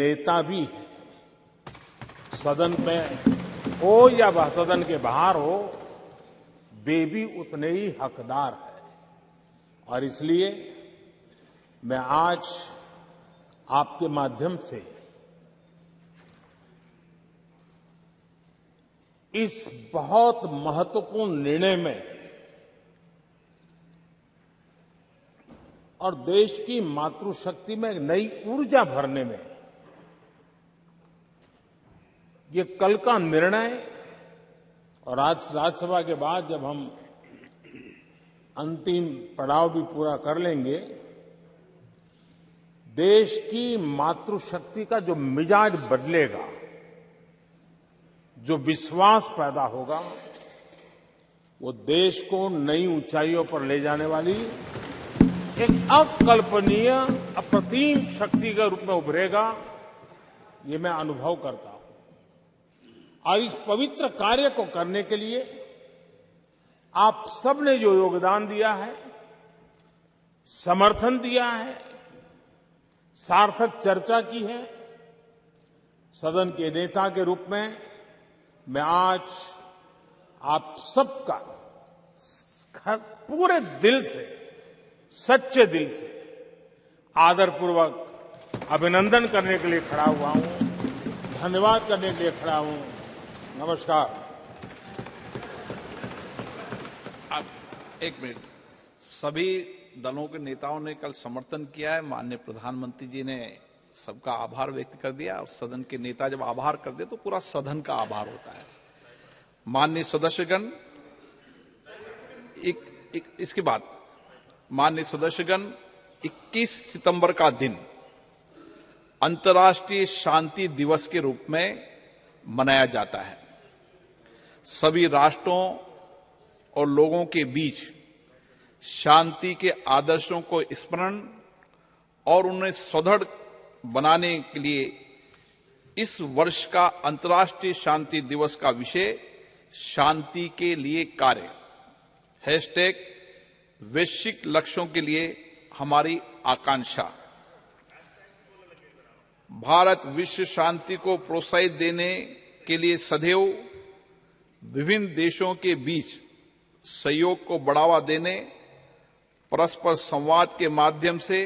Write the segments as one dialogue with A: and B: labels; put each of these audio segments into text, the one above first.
A: नेता भी हैं। सदन में हो या वह सदन के बाहर हो, वे भी उतने ही हकदार हैं। और इसलिए मैं आज आपके माध्यम से इस बहुत महत्वपूर्ण निर्णय में और देश की मातृशक्ति में नई ऊर्जा भरने में ये कल का निर्णय और आज राज्यसभा के बाद जब हम अंतिम पड़ाव भी पूरा कर लेंगे, देश की मातृशक्ति का जो मिजाज बदलेगा, जो विश्वास पैदा होगा, वो देश को नई ऊंचाइयों पर ले जाने वाली एक अकल्पनीय अप्रतिम शक्ति के रूप में उभरेगा। ये मैं अनुभव करता हूं। और इस पवित्र कार्य को करने के लिए आप सबने जो योगदान दिया है, समर्थन दिया है, सार्थक चर्चा की है, सदन के नेता के रूप में मैं आज आप सबका पूरे दिल से, सच्चे दिल से आदरपूर्वक अभिनंदन करने के लिए खड़ा हुआ हूं, धन्यवाद करने के लिए खड़ा हूं। नमस्कार।
B: अब एक मिनट, सभी दलों के नेताओं ने कल समर्थन किया है। माननीय प्रधानमंत्री जी ने सबका आभार व्यक्त कर दिया, और सदन के नेता जब आभार कर दे तो पूरा सदन का आभार होता है। माननीय सदस्यगण, इसके बाद माननीय सदस्यगण, 21 सितंबर का दिन अंतर्राष्ट्रीय शांति दिवस के रूप में मनाया जाता है। सभी राष्ट्रों और लोगों के बीच शांति के आदर्शों को स्मरण और उन्हें सुदृढ़ बनाने के लिए इस वर्ष का अंतर्राष्ट्रीय शांति दिवस का विषय शांति के लिए कार्य # वैश्विक लक्ष्यों के लिए हमारी आकांक्षा। भारत विश्व शांति को प्रोत्साहित देने के लिए सदैव विभिन्न देशों के बीच सहयोग को बढ़ावा देने, परस्पर संवाद के माध्यम से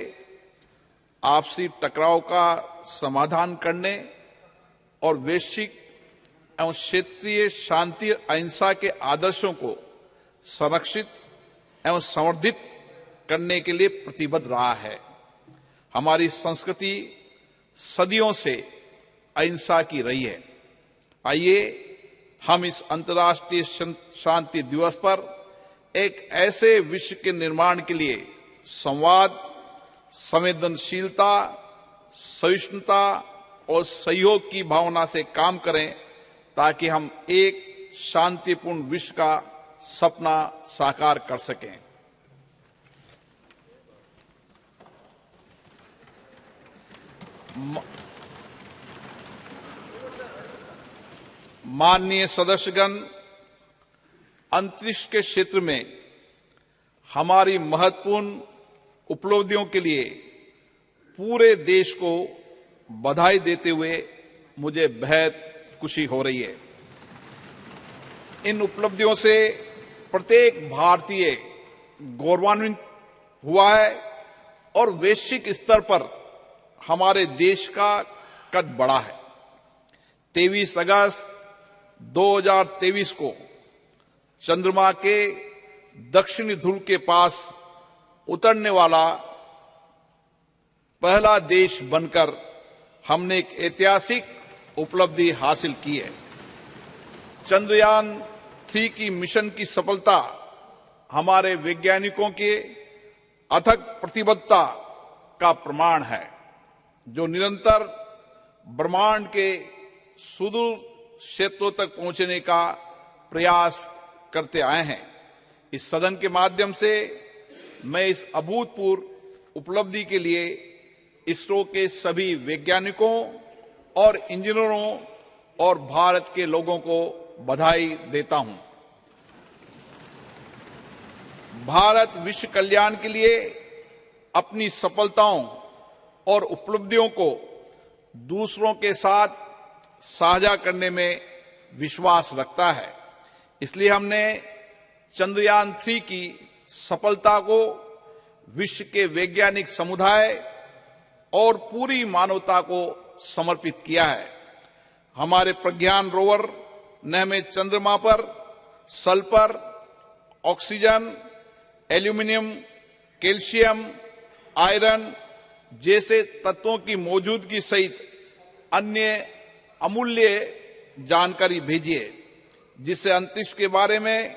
B: आपसी टकराव का समाधान करने और वैश्विक एवं क्षेत्रीय शांति अहिंसा के आदर्शों को संरक्षित एवं संवर्धित करने के लिए प्रतिबद्ध रहा है। हमारी संस्कृति सदियों से अहिंसा की रही है। आइए हम इस अंतर्राष्ट्रीय शांति दिवस पर एक ऐसे विश्व के निर्माण के लिए संवाद, संवेदनशीलता, सहिष्णुता और सहयोग की भावना से काम करें, ताकि हम एक शांतिपूर्ण विश्व का सपना साकार कर सकें। माननीय सदस्यगण, अंतरिक्ष के क्षेत्र में हमारी महत्वपूर्ण उपलब्धियों के लिए पूरे देश को बधाई देते हुए मुझे बेहद खुशी हो रही है। इन उपलब्धियों से प्रत्येक भारतीय गौरवान्वित हुआ है और वैश्विक स्तर पर हमारे देश का कद बढ़ा है। 23 अगस्त 2023 को चंद्रमा के दक्षिणी ध्रुव के पास उतरने वाला पहला देश बनकर हमने एक ऐतिहासिक उपलब्धि हासिल की है। चंद्रयान 3 की मिशन की सफलता हमारे वैज्ञानिकों के अथक प्रतिबद्धता का प्रमाण है, जो निरंतर ब्रह्मांड के सुदूर क्षेत्रों तक पहुंचने का प्रयास करते आए हैं। इस सदन के माध्यम से मैं इस अभूतपूर्व उपलब्धि के लिए इसरो के सभी वैज्ञानिकों और इंजीनियरों और भारत के लोगों को बधाई देता हूं। भारत विश्व कल्याण के लिए अपनी सफलताओं और उपलब्धियों को दूसरों के साथ साझा करने में विश्वास रखता है। इसलिए हमने चंद्रयान 3 की सफलता को विश्व के वैज्ञानिक समुदाय और पूरी मानवता को समर्पित किया है। हमारे प्रज्ञान रोवर ने हमें चंद्रमा पर sulphur, oxygen, aluminium, calcium, iron जैसे तत्वों की मौजूदगी सहित अन्य अमूल्य जानकारी भेजी है, जिससे अंतरिक्ष के बारे में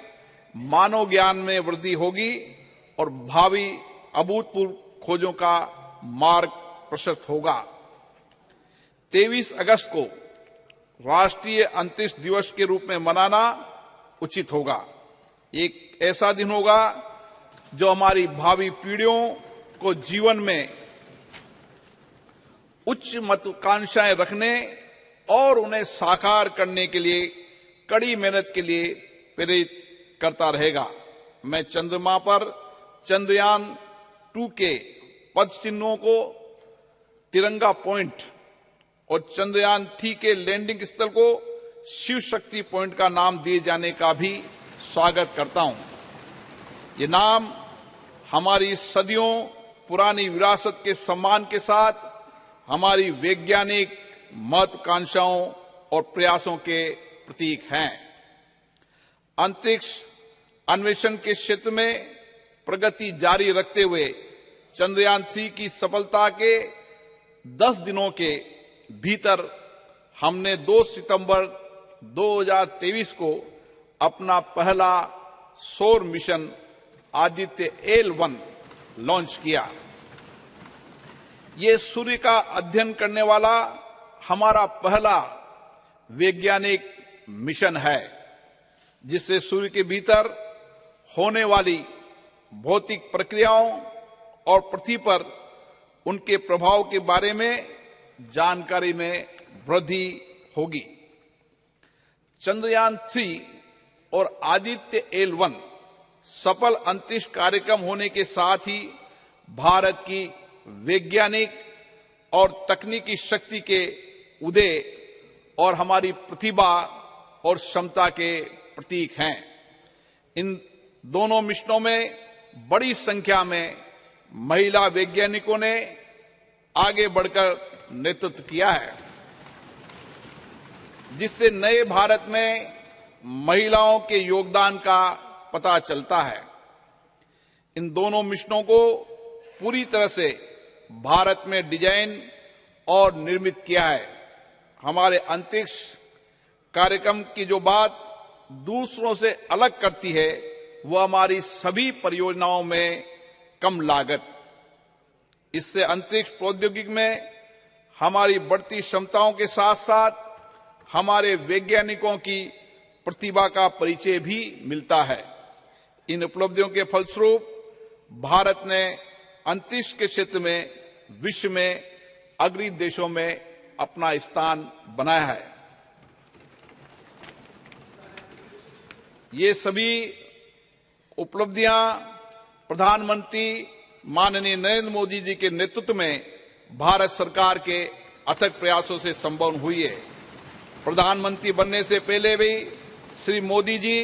B: मानव ज्ञान में वृद्धि होगी और भावी अभूतपूर्व खोजों का मार्ग प्रशस्त होगा। 23 अगस्त को राष्ट्रीय अंतरिक्ष दिवस के रूप में मनाना उचित होगा। एक ऐसा दिन होगा जो हमारी भावी पीढ़ियों को जीवन में उच्च महत्वाकांक्षाएं रखने और उन्हें साकार करने के लिए कड़ी मेहनत के लिए प्रेरित करता रहेगा। मैं चंद्रमा पर चंद्रयान 2 के पद चिन्हों को तिरंगा पॉइंट और चंद्रयान 3 के लैंडिंग स्थल को शिव शक्ति पॉइंट का नाम दिए जाने का भी स्वागत करता हूं। ये नाम हमारी सदियों पुरानी विरासत के सम्मान के साथ हमारी वैज्ञानिक महत्वाकांक्षाओं और प्रयासों के प्रतीक हैं। अंतरिक्ष अन्वेषण के क्षेत्र में प्रगति जारी रखते हुए चंद्रयान 3 की सफलता के 10 दिनों के भीतर हमने 2 सितंबर 2023 को अपना पहला सौर मिशन आदित्य L1 लॉन्च किया। ये सूर्य का अध्ययन करने वाला हमारा पहला वैज्ञानिक मिशन है, जिससे सूर्य के भीतर होने वाली भौतिक प्रक्रियाओं और पृथ्वी पर उनके प्रभाव के बारे में जानकारी में वृद्धि होगी। चंद्रयान 3 और आदित्य L1 सफल अंतरिक्ष कार्यक्रम होने के साथ ही भारत की वैज्ञानिक और तकनीकी शक्ति के उदय और हमारी प्रतिभा और क्षमता के प्रतीक हैं। इन दोनों मिशनों में बड़ी संख्या में महिला वैज्ञानिकों ने आगे बढ़कर नेतृत्व किया है, जिससे नए भारत में महिलाओं के योगदान का पता चलता है। इन दोनों मिशनों को पूरी तरह से भारत में डिजाइन और निर्मित किया है। हमारे अंतरिक्ष कार्यक्रम की जो बात दूसरों से अलग करती है, वह हमारी सभी परियोजनाओं में कम लागत। इससे अंतरिक्ष प्रौद्योगिकी में हमारी बढ़ती क्षमताओं के साथ साथ हमारे वैज्ञानिकों की प्रतिभा का परिचय भी मिलता है। इन उपलब्धियों के फलस्वरूप भारत ने अंतरिक्ष के क्षेत्र में विश्व में अग्रणी देशों में अपना स्थान बनाया है। ये सभी उपलब्धियां प्रधानमंत्री माननीय नरेंद्र मोदी जी के नेतृत्व में भारत सरकार के अथक प्रयासों से संभव हुई है। प्रधानमंत्री बनने से पहले भी श्री मोदी जी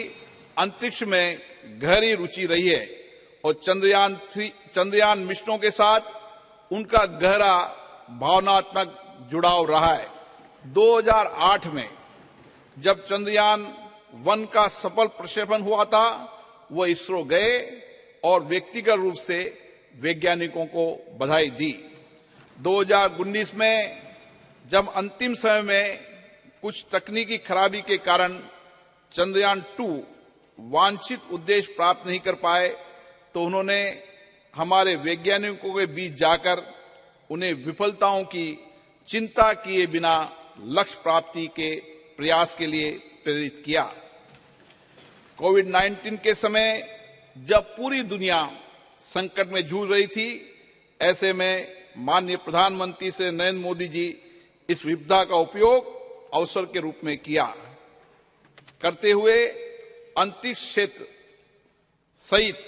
B: अंतरिक्ष में गहरी रुचि रही है और चंद्रयान मिशनों के साथ उनका गहरा भावनात्मक जुड़ाव रहा है। 2008 में जब चंद्रयान 1 का सफल प्रक्षेपण हुआ था, वह इसरो गए और व्यक्तिगत रूप से वैज्ञानिकों को बधाई दी। 2019 में जब अंतिम समय में कुछ तकनीकी खराबी के कारण चंद्रयान 2 वांछित उद्देश्य प्राप्त नहीं कर पाए, तो उन्होंने हमारे वैज्ञानिकों के बीच जाकर उन्हें विफलताओं की चिंता किए बिना लक्ष्य प्राप्ति के प्रयास के लिए प्रेरित किया। कोविड-19 के समय जब पूरी दुनिया संकट में जूझ रही थी, ऐसे में माननीय प्रधानमंत्री श्री नरेंद्र मोदी जी इस विपदा का उपयोग अवसर के रूप में करते हुए अंतरिक्ष क्षेत्र सहित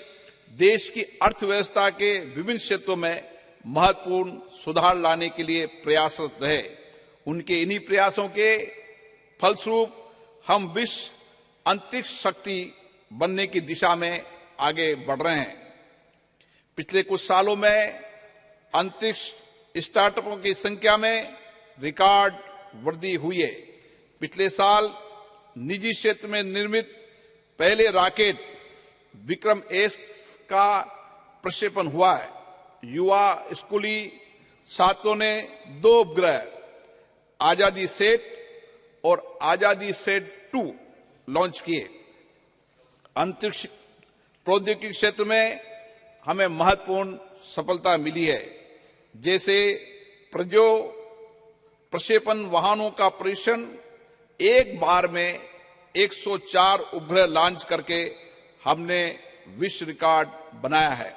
B: देश की अर्थव्यवस्था के विभिन्न क्षेत्रों में महत्वपूर्ण सुधार लाने के लिए प्रयासरत रहे उनके इन्हीं प्रयासों के फलस्वरूप हम विश्व अंतरिक्ष शक्ति बनने की दिशा में आगे बढ़ रहे हैं। पिछले कुछ सालों में अंतरिक्ष स्टार्टअपों की संख्या में रिकॉर्ड वृद्धि हुई है। पिछले साल निजी क्षेत्र में निर्मित पहले रॉकेट विक्रम एस का प्रक्षेपण हुआ है। युवा स्कूली छात्रों ने 2 उपग्रह आजादी सेट और आजादी सेट 2 लॉन्च किए। अंतरिक्ष प्रौद्योगिकी क्षेत्र में हमें महत्वपूर्ण सफलता मिली है, जैसे प्रक्षेपण वाहनों का परीक्षण एक बार में 104 उपग्रह लॉन्च करके हमने विश्व रिकॉर्ड बनाया है।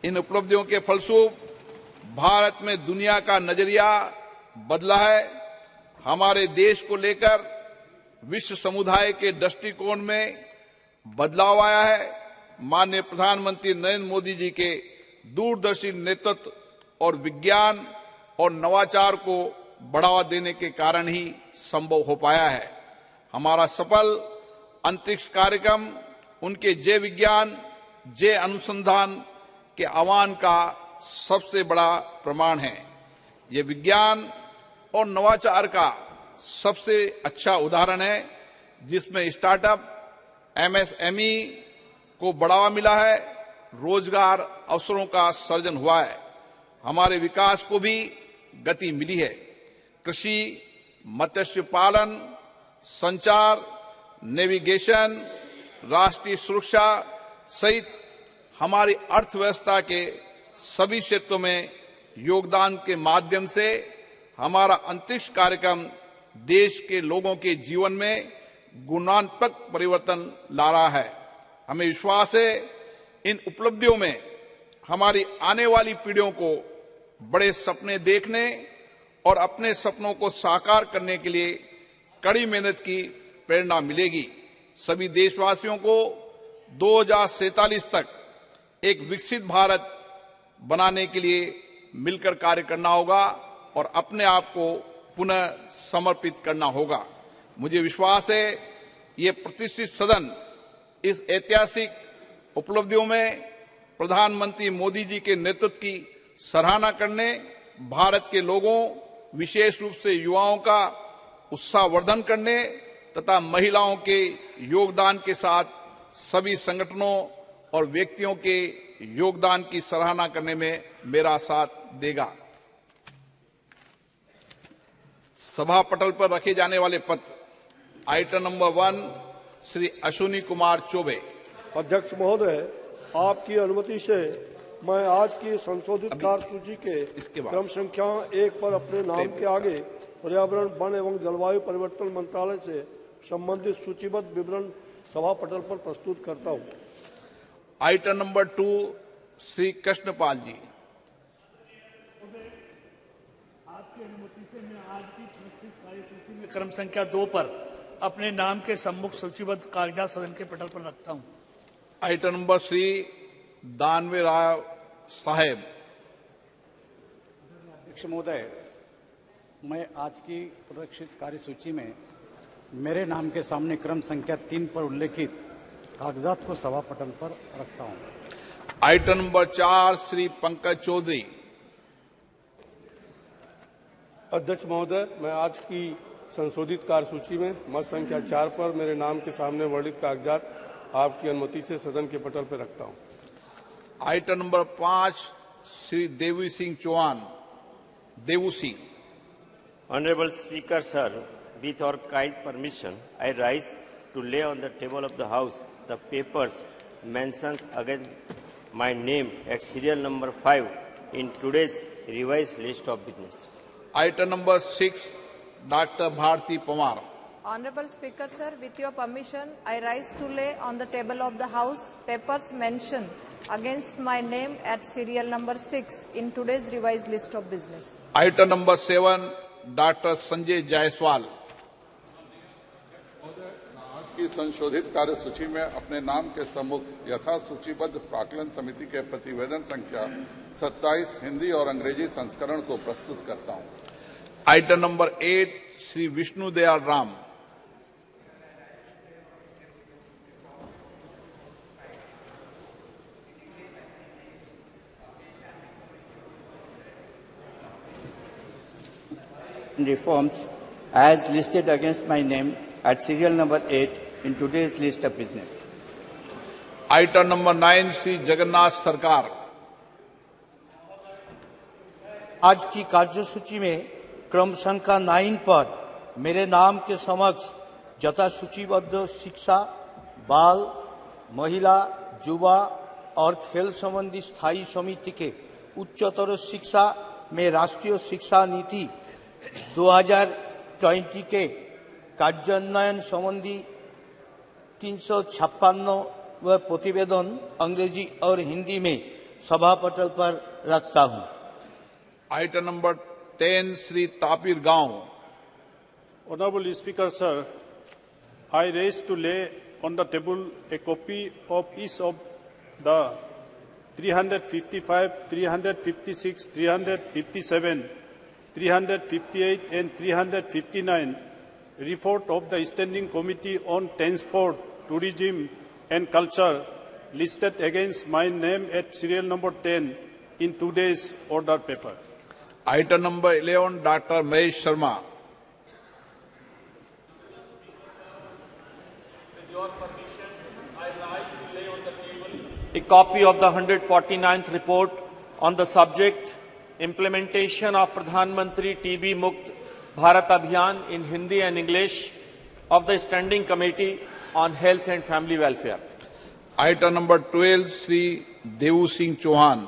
B: इन उपलब्धियों के फलस्वरूप भारत में दुनिया का नजरिया बदला है। हमारे देश को लेकर विश्व समुदाय के दृष्टिकोण में बदलाव आया है। माननीय प्रधानमंत्री नरेंद्र मोदी जी के दूरदर्शी नेतृत्व और विज्ञान और नवाचार को बढ़ावा देने के कारण ही संभव हो पाया है। हमारा सफल अंतरिक्ष कार्यक्रम उनके जय विज्ञान, जय अनुसंधान के आह्वान का सबसे बड़ा प्रमाण है। ये विज्ञान और नवाचार का सबसे अच्छा उदाहरण है, जिसमें स्टार्टअप, एमएसएमई को बढ़ावा मिला है, रोजगार अवसरों का सृजन हुआ है। हमारे विकास को भी गति मिली है। कृषि, मत्स्य पालन, संचार, नेविगेशन, राष्ट्रीय सुरक्षा सहित हमारी अर्थव्यवस्था के सभी क्षेत्रों में योगदान के माध्यम से हमारा अंतरिक्ष कार्यक्रम देश के लोगों के जीवन में गुणात्मक परिवर्तन ला रहा है। हमें विश्वास है इन उपलब्धियों में हमारी आने वाली पीढ़ियों को बड़े सपने देखने और अपने सपनों को साकार करने के लिए कड़ी मेहनत की प्रेरणा मिलेगी। सभी देशवासियों को 2047 तक एक विकसित भारत बनाने के लिए मिलकर कार्य करना होगा और अपने आप को पुनः समर्पित करना होगा। मुझे विश्वास है ये प्रतिष्ठित सदन इस ऐतिहासिक उपलब्धियों में प्रधानमंत्री मोदी जी के नेतृत्व की सराहना करने, भारत के लोगों विशेष रूप से युवाओं का उत्साहवर्धन करने तथा महिलाओं के योगदान के साथ सभी संगठनों और व्यक्तियों के योगदान की सराहना करने में मेरा साथ देगा। सभा पटल पर रखे जाने वाले पत्र। Item number 1 Shri Ashwini Kumar Choubey.
C: अध्यक्ष महोदय, आपकी अनुमति से मैं आज की संशोधित कार्यसूची के क्रम संख्या 1 पर अपने नाम के आगे पर्यावरण, वन एवं जलवायु परिवर्तन मंत्रालय से संबंधित सूचीबद्ध विवरण सभा पटल पर प्रस्तुत करता हूं।
B: आइटम नंबर 2 श्री कृष्णपाल जी।
D: आपकी अनुमति से मैं आज की प्रस्तुत कार्यसूची में क्रम संख्या 2 पर अपने नाम के सम्मुख सूचीबद्ध कागजात सदन के पटल पर रखता हूं।
B: आइटम नंबर श्री दानवे राव साहेब।
E: अध्यक्ष महोदय, मैं आज की प्रदर्शित कार्यसूची में मेरे नाम के सामने क्रम संख्या 3 पर उल्लेखित कागजात को सभा पटल पर रखता हूं।
B: Item number 4 Shri Pankaj Chaudhary.
C: अध्यक्ष महोदय, मैं आज की संशोधित कार्यसूची में मत संख्या 4 पर मेरे नाम के सामने वर्णित कागजात आपकी अनुमति से सदन के पटल पर रखता हूं।
B: Item number 5 Shri Devi Singh Chauhan. Daewoo Singh.
F: Honorable Speaker, sir, with your kind permission, I rise to lay on the table of the House the papers mentions again my name at serial number 5 in today's revised list of business.
B: Item number 6, Dr. Bharti Pamar.
G: Honorable Speaker, sir, with your permission, I rise to lay on the table of the House papers mentioned against my name at serial number 6 in today's revised list of business.
B: Item number 7, doctor Sanjay Jaiswal.
H: आज की संशोधित कार्यसूची में अपने नाम के सम्मुख यथा सूचीबद्ध प्राक्कलन समिति के प्रतिवेदन संख्या 27 हिंदी और अंग्रेजी संस्करण को प्रस्तुत करता हूं।
B: Item number 8 Shri Vishnu Dayal Ram.
I: Reforms as listed against my name at serial number 8 in today's list of business.
B: Item number 9 Shri Jagannath सरकार।
J: आज की कार्यसूची में क्रम संख्या 9 पर मेरे नाम के समक्ष यथा सूचीबद्ध शिक्षा, बाल, महिला, युवा और खेल संबंधी स्थायी समिति के उच्चतर शिक्षा में राष्ट्रीय शिक्षा नीति 2020 के कार्यान्वयन संबंधी 356 प्रतिवेदन अंग्रेजी और हिंदी में सभा पटल पर रखता हूं।
B: आइटम नंबर 10 श्री तापिर गांव।
K: Honorable Speaker, sir, I raise to lay on the table a copy of each of the 355, 356, 357, 358 and 359 report of the Standing Committee on Transport, Tourism and Culture listed against my name at serial number 10 in today's order paper.
B: Item number 11 doctor Mahesh Sharma.
L: With your permission, I rise to lay on the table a copy of the 149th report on the subject implementation of Pradhan Mantri TB Mukt Bharat Abhiyan in Hindi and English of the Standing Committee on Health and Family Welfare.
B: Item number 12 Shri Devu Singh Chauhan.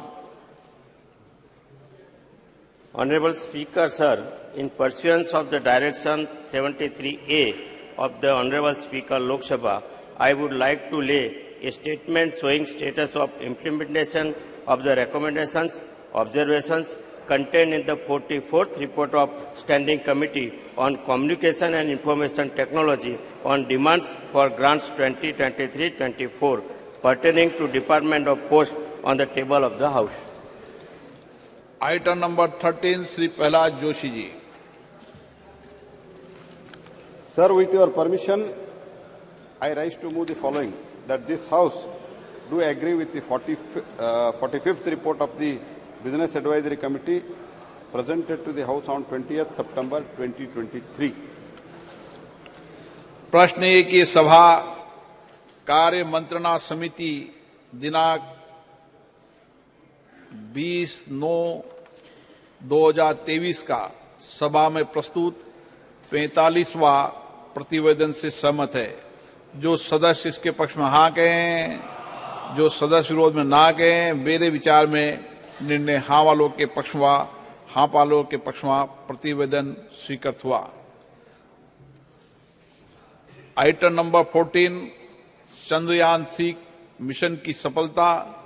F: Honorable Speaker, sir, in pursuance of the Direction 73A of the Honorable Speaker Lok Sabha, I would like to lay a statement showing status of implementation of the recommendations, observations contained in the 44th report of Standing Committee on Communication and Information Technology on demands for grants 2023-24 pertaining to Department of Post on the table of the House.
B: Item number 13 Shri Prahlad Joshi ji.
M: Sir, with your permission, I rise to move the following: that this House do agree with the 45th report of the Business Advisory Committee presented to the House on 20th September 2023.
B: प्रश्न है कि सभा कार्य मंत्रणा समिति दिनांक 20/9/2023 का सभा में प्रस्तुत 45वां प्रतिवेदन से सहमत है। जो सदस्य इसके पक्ष में हाँ कहें, जो सदस्य विरोध में ना कहें, मेरे विचार में निर्णय हाँ वालों के पक्ष में, हाँ वालों के पक्ष में प्रतिवेदन स्वीकृत हुआ। आइटम नंबर 14 चंद्रयान 3 मिशन की सफलता,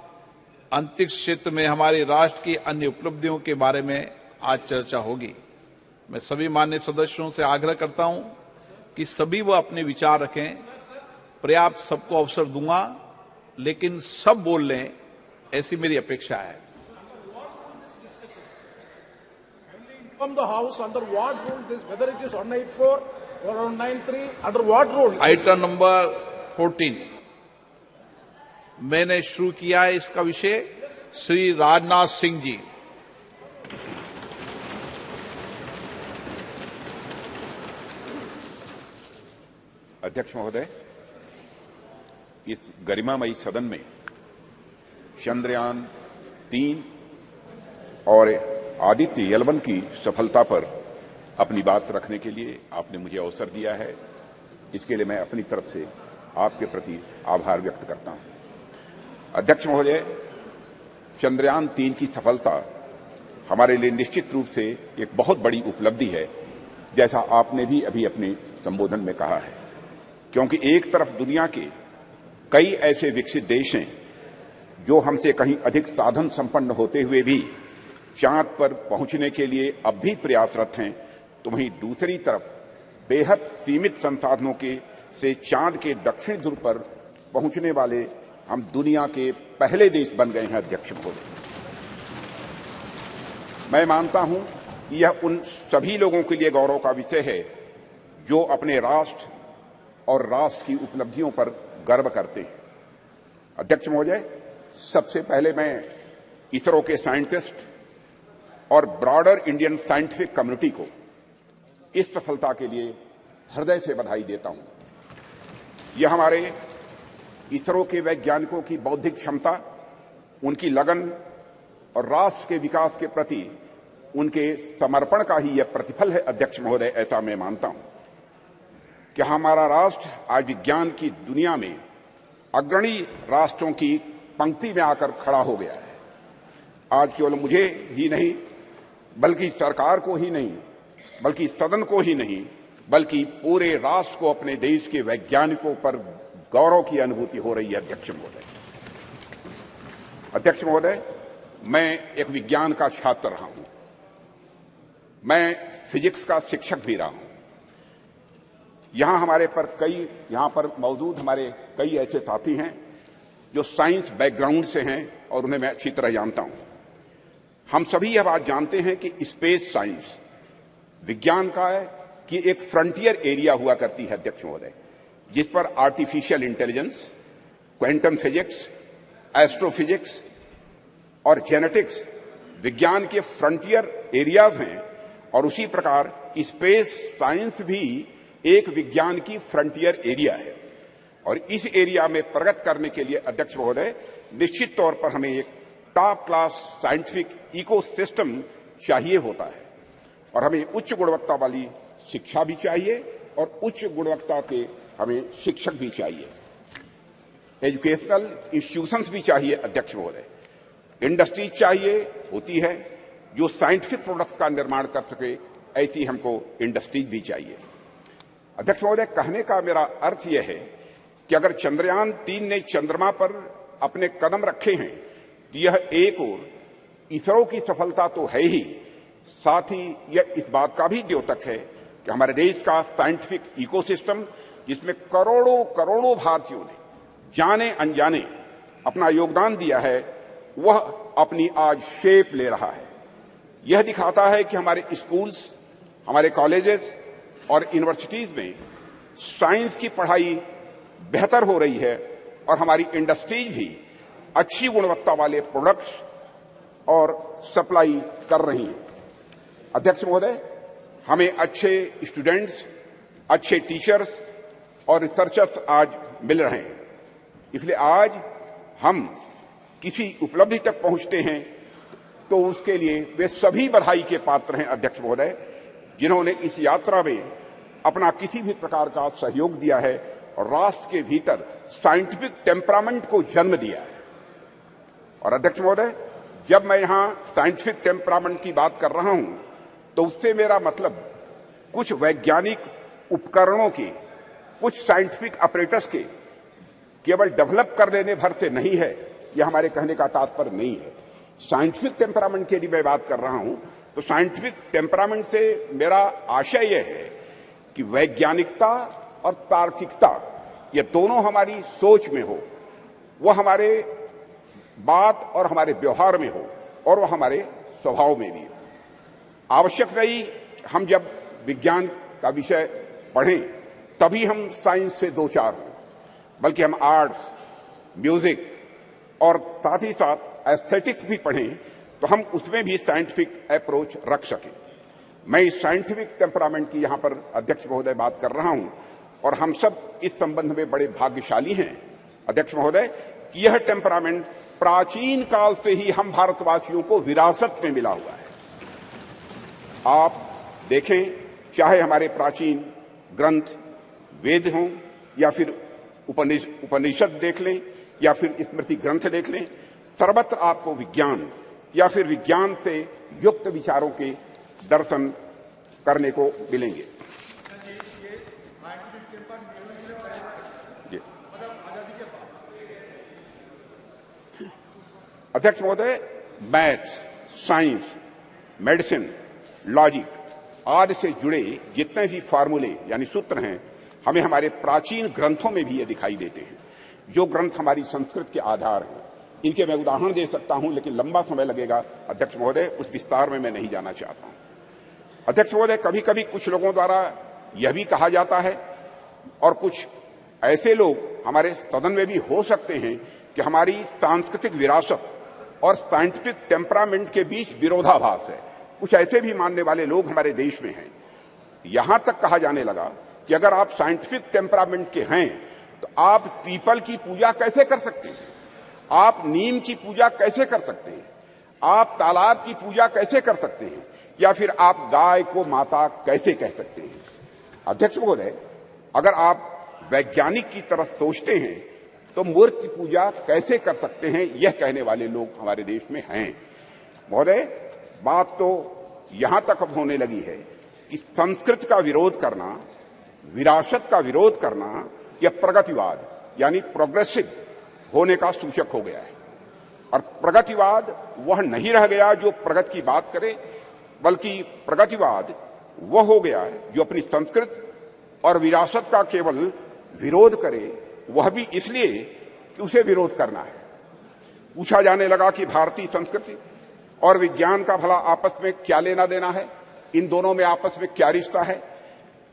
B: अंतरिक्ष क्षेत्र में हमारे राष्ट्र की अन्य उपलब्धियों के बारे में आज चर्चा होगी। मैं सभी माननीय सदस्यों से आग्रह करता हूं कि सभी वो अपने विचार रखें। पर्याप्त सबको अवसर दूंगा, लेकिन सब बोल लें, ऐसी मेरी अपेक्षा है।
N: From the House, under what rule this, whether it is 184 or 193, under what rule?
B: Item number 14 मैंने शुरू किया है। इसका विषय श्री राजनाथ सिंह जी।
O: अध्यक्ष महोदय, इस गरिमामयी सदन में चंद्रयान 3 और आदित्य L1 की सफलता पर अपनी बात रखने के लिए आपने मुझे अवसर दिया है। इसके लिए मैं अपनी तरफ से आपके प्रति आभार व्यक्त करता हूं। अध्यक्ष महोदय, चंद्रयान 3 की सफलता हमारे लिए निश्चित रूप से एक बहुत बड़ी उपलब्धि है, जैसा आपने भी अभी अपने संबोधन में कहा है, क्योंकि एक तरफ दुनिया के कई ऐसे विकसित देश हैं जो हमसे कहीं अधिक साधन संपन्न होते हुए भी चांद पर पहुंचने के लिए अब भी प्रयासरत हैं, तो वहीं दूसरी तरफ बेहद सीमित संसाधनों के से चांद के दक्षिण ध्रुव पर पहुंचने वाले हम दुनिया के पहले देश बन गए हैं। अध्यक्ष महोदय, मैं मानता हूं यह उन सभी लोगों के लिए गौरव का विषय है जो अपने राष्ट्र और राष्ट्र की उपलब्धियों पर गर्व करते हैं। अध्यक्ष महोदय, सबसे पहले मैं इसरो के साइंटिस्ट और ब्रॉडर इंडियन साइंटिफिक कम्युनिटी को इस सफलता के लिए हृदय से बधाई देता हूं। यह हमारे इसरो के वैज्ञानिकों की बौद्धिक क्षमता, उनकी लगन और राष्ट्र के विकास के प्रति उनके समर्पण का ही यह प्रतिफल है। अध्यक्ष महोदय, ऐसा मैं मानता हूं कि हमारा राष्ट्र आज विज्ञान की दुनिया में अग्रणी राष्ट्रों की पंक्ति में आकर खड़ा हो गया है। आज केवल मुझे ही नहीं, बल्कि सरकार को ही नहीं, बल्कि सदन को ही नहीं, बल्कि पूरे राष्ट्र को अपने देश के वैज्ञानिकों पर गौरव की अनुभूति हो रही है। अध्यक्ष महोदय, मैं एक विज्ञान का छात्र रहा हूं, मैं फिजिक्स का शिक्षक भी रहा हूं। यहां पर मौजूद हमारे कई ऐसे साथी हैं जो साइंस बैकग्राउंड से हैं और उन्हें मैं अच्छी तरह जानता हूं। हम सभी यह बात जानते हैं कि स्पेस साइंस विज्ञान का है कि एक फ्रंटियर एरिया हुआ करती है। अध्यक्ष महोदय, जिस पर artificial intelligence, quantum physics, astrophysics और जेनेटिक्स विज्ञान के फ्रंटियर एरियाज हैं, और उसी प्रकार स्पेस साइंस भी एक विज्ञान की फ्रंटियर एरिया है। और इस एरिया में प्रगति करने के लिए अध्यक्ष महोदय, निश्चित तौर पर हमें एक टॉप क्लास साइंटिफिक इकोसिस्टम चाहिए होता है, और हमें उच्च गुणवत्ता वाली शिक्षा भी चाहिए और उच्च गुणवत्ता के हमें शिक्षक भी चाहिए, एजुकेशनल इंस्टीट्यूशंस भी चाहिए। अध्यक्ष महोदय, इंडस्ट्री चाहिए होती है जो साइंटिफिक प्रोडक्ट्स का निर्माण कर सके, ऐसी हमको इंडस्ट्रीज भी चाहिए। अध्यक्ष महोदय, कहने का मेरा अर्थ यह है कि अगर चंद्रयान 3 ने चंद्रमा पर अपने कदम रखे हैं, तो यह एक और इसरो की सफलता तो है ही, साथ ही यह इस बात का भी द्योतक है कि हमारे देश का साइंटिफिक इकोसिस्टम, जिसमें करोड़ों करोड़ों भारतीयों ने जाने अनजाने अपना योगदान दिया है, वह अपनी आज शेप ले रहा है। यह दिखाता है कि हमारे स्कूल्स, हमारे कॉलेजेस और यूनिवर्सिटीज में साइंस की पढ़ाई बेहतर हो रही है और हमारी इंडस्ट्रीज भी अच्छी गुणवत्ता वाले प्रोडक्ट्स और सप्लाई कर रही हैं। अध्यक्ष महोदय, हमें अच्छे स्टूडेंट्स, अच्छे टीचर्स और रिसर्चर्स आज मिल रहे हैं, इसलिए आज हम किसी उपलब्धि तक पहुंचते हैं तो उसके लिए वे सभी बधाई के पात्र हैं। अध्यक्ष महोदय, जिन्होंने इस यात्रा में अपना किसी भी प्रकार का सहयोग दिया है और राष्ट्र के भीतर साइंटिफिक टेम्परामेंट को जन्म दिया है। और अध्यक्ष महोदय, जब मैं यहां साइंटिफिक टेम्परामेंट की बात कर रहा हूं, तो उससे मेरा मतलब कुछ वैज्ञानिक उपकरणों के, कुछ साइंटिफिक ऑपरेटर्स के केवल डेवलप कर लेने भर से नहीं है, यह हमारे कहने का तात्पर्य नहीं है। साइंटिफिक टेम्परामेंट की मैं बात कर रहा हूं, तो साइंटिफिक टेम्परामेंट से मेरा आशय यह है कि वैज्ञानिकता और तार्किकता ये दोनों हमारी सोच में हो, वह हमारे बात और हमारे व्यवहार में हो, और वह हमारे स्वभाव में भी हो। आवश्यक नहीं हम जब विज्ञान का विषय पढ़ें तभी हम साइंस से दो चार हों, बल्कि हम आर्ट्स, म्यूजिक और साथ ही साथ एस्थेटिक्स भी पढ़ें तो हम उसमें भी साइंटिफिक अप्रोच रख सकें। मैं इस साइंटिफिक टेम्परामेंट की यहां पर अध्यक्ष महोदय बात कर रहा हूं, और हम सब इस संबंध में बड़े भाग्यशाली हैं अध्यक्ष महोदय कि यह टेम्परामेंट प्राचीन काल से ही हम भारतवासियों को विरासत में मिला हुआ है। आप देखें, चाहे हमारे प्राचीन ग्रंथ वेद हों या फिर उपनिषद देख लें या फिर स्मृति ग्रंथ देख लें, सर्वत्र आपको विज्ञान या फिर विज्ञान से युक्त विचारों के दर्शन करने को मिलेंगे। अध्यक्ष महोदय, मैथ्स, साइंस, मेडिसिन, लॉजिक आदि से जुड़े जितने भी फार्मूले यानी सूत्र हैं, हमें हमारे प्राचीन ग्रंथों में भी ये दिखाई देते हैं, जो ग्रंथ हमारी संस्कृत के आधार हैं। इनके मैं उदाहरण दे सकता हूं, लेकिन लंबा समय लगेगा अध्यक्ष महोदय, उस विस्तार में मैं नहीं जाना चाहता हूं। अध्यक्ष महोदय, कभी कभी कुछ लोगों द्वारा यह भी कहा जाता है और कुछ ऐसे लोग हमारे सदन में भी हो सकते हैं कि हमारी सांस्कृतिक विरासत और साइंटिफिक टेम्परामेंट के बीच विरोधाभास है। कुछ ऐसे भी मानने वाले लोग हमारे देश में हैं। यहां तक कहा जाने लगा कि अगर आप साइंटिफिक टेम्परामेंट के हैं तो आप पीपल की पूजा कैसे कर सकते हैं, आप नीम की पूजा कैसे कर सकते हैं, आप तालाब की पूजा कैसे कर सकते हैं, या फिर आप गाय को माता कैसे कह सकते हैं। अध्यक्ष महोदय, अगर आप वैज्ञानिक की तरफ सोचते हैं तो मूर्ति पूजा कैसे कर सकते हैं, यह कहने वाले लोग हमारे देश में हैं। महोदय, बात तो यहां तक अब होने लगी है कि संस्कृत का विरोध करना, विरासत का विरोध करना, यह प्रगतिवाद यानी प्रोग्रेसिव होने का सूचक हो गया है। और प्रगतिवाद वह नहीं रह गया जो प्रगति की बात करे, बल्कि प्रगतिवाद वह हो गया है जो अपनी संस्कृत और विरासत का केवल विरोध करे, वह भी इसलिए कि उसे विरोध करना है। पूछा जाने लगा कि भारतीय संस्कृति और विज्ञान का भला आपस में क्या लेना देना है, इन दोनों में आपस में क्या रिश्ता है।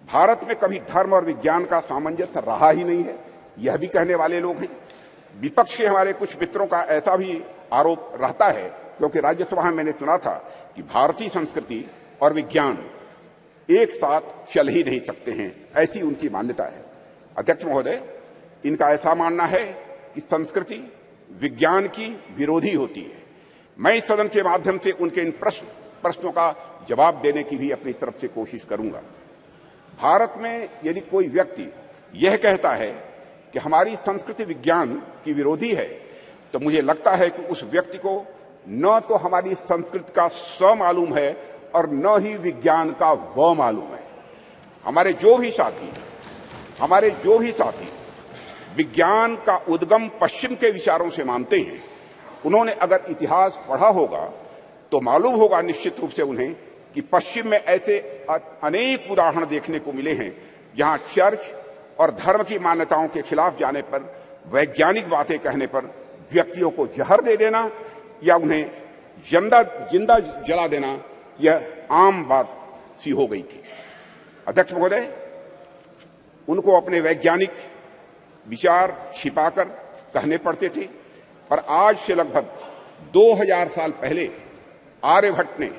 O: भारत में कभी धर्म और विज्ञान का सामंजस्य रहा ही नहीं है, यह भी कहने वाले लोग हैं। विपक्ष के हमारे कुछ मित्रों का ऐसा भी आरोप रहता है, क्योंकि राज्यसभा में मैंने सुना था कि भारतीय संस्कृति और विज्ञान एक साथ चल ही नहीं सकते हैं, ऐसी उनकी मान्यता है। अध्यक्ष महोदय, इनका ऐसा मानना है कि संस्कृति विज्ञान की विरोधी होती है। मैं इस सदन के माध्यम से उनके इन प्रश्नों का जवाब देने की भी अपनी तरफ से कोशिश करूंगा। भारत में यदि कोई व्यक्ति यह कहता है कि हमारी संस्कृति विज्ञान की विरोधी है, तो मुझे लगता है कि उस व्यक्ति को न तो हमारी संस्कृति का स मालूम है और न ही विज्ञान का व मालूम है। हमारे जो भी साथी विज्ञान का उद्गम पश्चिम के विचारों से मानते हैं, उन्होंने अगर इतिहास पढ़ा होगा तो मालूम होगा निश्चित रूप से उन्हें कि पश्चिम में ऐसे अनेक उदाहरण देखने को मिले हैं जहां चर्च और धर्म की मान्यताओं के खिलाफ जाने पर, वैज्ञानिक बातें कहने पर व्यक्तियों को जहर दे देना या उन्हें जिंदा जला देना यह आम बात सी हो गई थी। अध्यक्ष महोदय, उनको अपने वैज्ञानिक विचार छिपाकर कहने पड़ते थे, पर आज से लगभग 2000 साल पहले आर्यभट्ट ने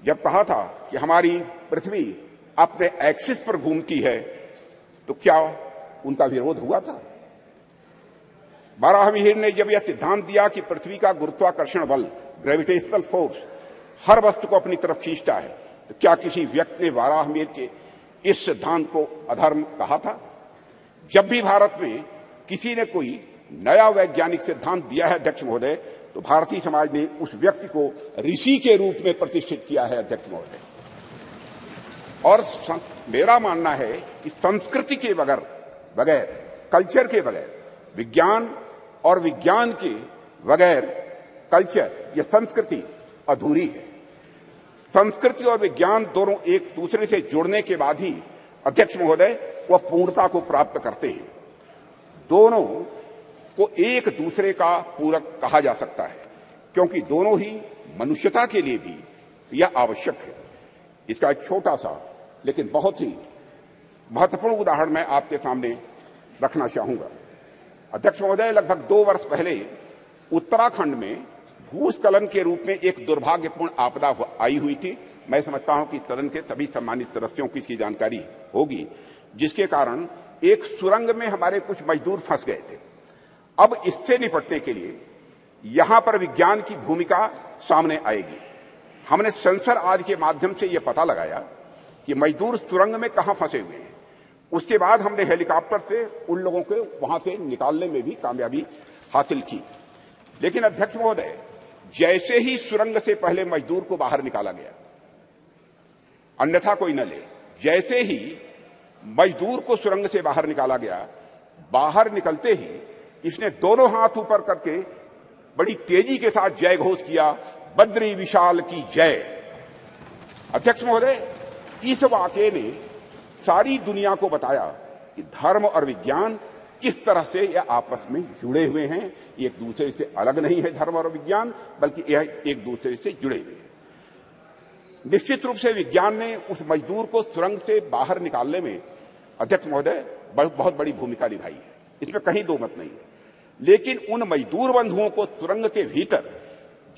O: जब कहा था कि हमारी पृथ्वी अपने एक्सिस पर घूमती है, तो क्या उनका विरोध हुआ था? बाराहमीर ने जब यह सिद्धांत दिया कि पृथ्वी का गुरुत्वाकर्षण बल, ग्रेविटेशनल फोर्स, हर वस्तु को अपनी तरफ खींचता है, तो क्या किसी व्यक्ति ने बाराहमीर के इस सिद्धांत को अधर्म कहा था? जब भी भारत में किसी ने कोई नया वैज्ञानिक सिद्धांत दिया है अध्यक्ष महोदय, तो भारतीय समाज ने उस व्यक्ति को ऋषि के रूप में प्रतिष्ठित किया है अध्यक्ष महोदय। और मेरा मानना है कि संस्कृति के बगैर कल्चर के बगैर, विज्ञान और विज्ञान के बगैर कल्चर या संस्कृति अधूरी है। संस्कृति और विज्ञान दोनों एक दूसरे से जुड़ने के बाद ही अध्यक्ष महोदय वह पूर्णता को प्राप्त करते हैं। दोनों को एक दूसरे का पूरक कहा जा सकता है, क्योंकि दोनों ही मनुष्यता के लिए भी यह आवश्यक है। इसका एक छोटा सा लेकिन बहुत ही महत्वपूर्ण उदाहरण मैं आपके सामने रखना चाहूंगा। अध्यक्ष महोदय, लगभग 2 वर्ष पहले उत्तराखंड में भूस्खलन के रूप में एक दुर्भाग्यपूर्ण आपदा आई हुई थी। मैं समझता हूं कि सदन के सभी सम्मानित सदस्यों को इसकी जानकारी होगी, जिसके कारण एक सुरंग में हमारे कुछ मजदूर फंस गए थे। अब इससे निपटने के लिए यहां पर विज्ञान की भूमिका सामने आएगी। हमने सेंसर आज के माध्यम से यह पता लगाया कि मजदूर सुरंग में कहां फंसे हुए हैं। उसके बाद हमने हेलीकॉप्टर से उन लोगों को वहां से निकालने में भी कामयाबी हासिल की। लेकिन अध्यक्ष महोदय, जैसे ही सुरंग से पहले मजदूर को बाहर निकाला गया, अन्यथा कोई न ले, जैसे ही मजदूर को सुरंग से बाहर निकाला गया, बाहर निकलते ही इसने दोनों हाथ ऊपर करके बड़ी तेजी के साथ जय घोष किया, बद्री विशाल की जय। अध्यक्ष महोदय, इस वाकये ने सारी दुनिया को बताया कि धर्म और विज्ञान किस तरह से यह आपस में जुड़े हुए हैं। एक दूसरे से अलग नहीं है धर्म और विज्ञान, बल्कि यह एक दूसरे से जुड़े हुए हैं। निश्चित रूप से विज्ञान ने उस मजदूर को सुरंग से बाहर निकालने में, अध्यक्ष महोदय, बहुत बड़ी भूमिका निभाई है, इसमें कहीं दो मत नहीं है। लेकिन उन मजदूर बंधुओं को सुरंग के भीतर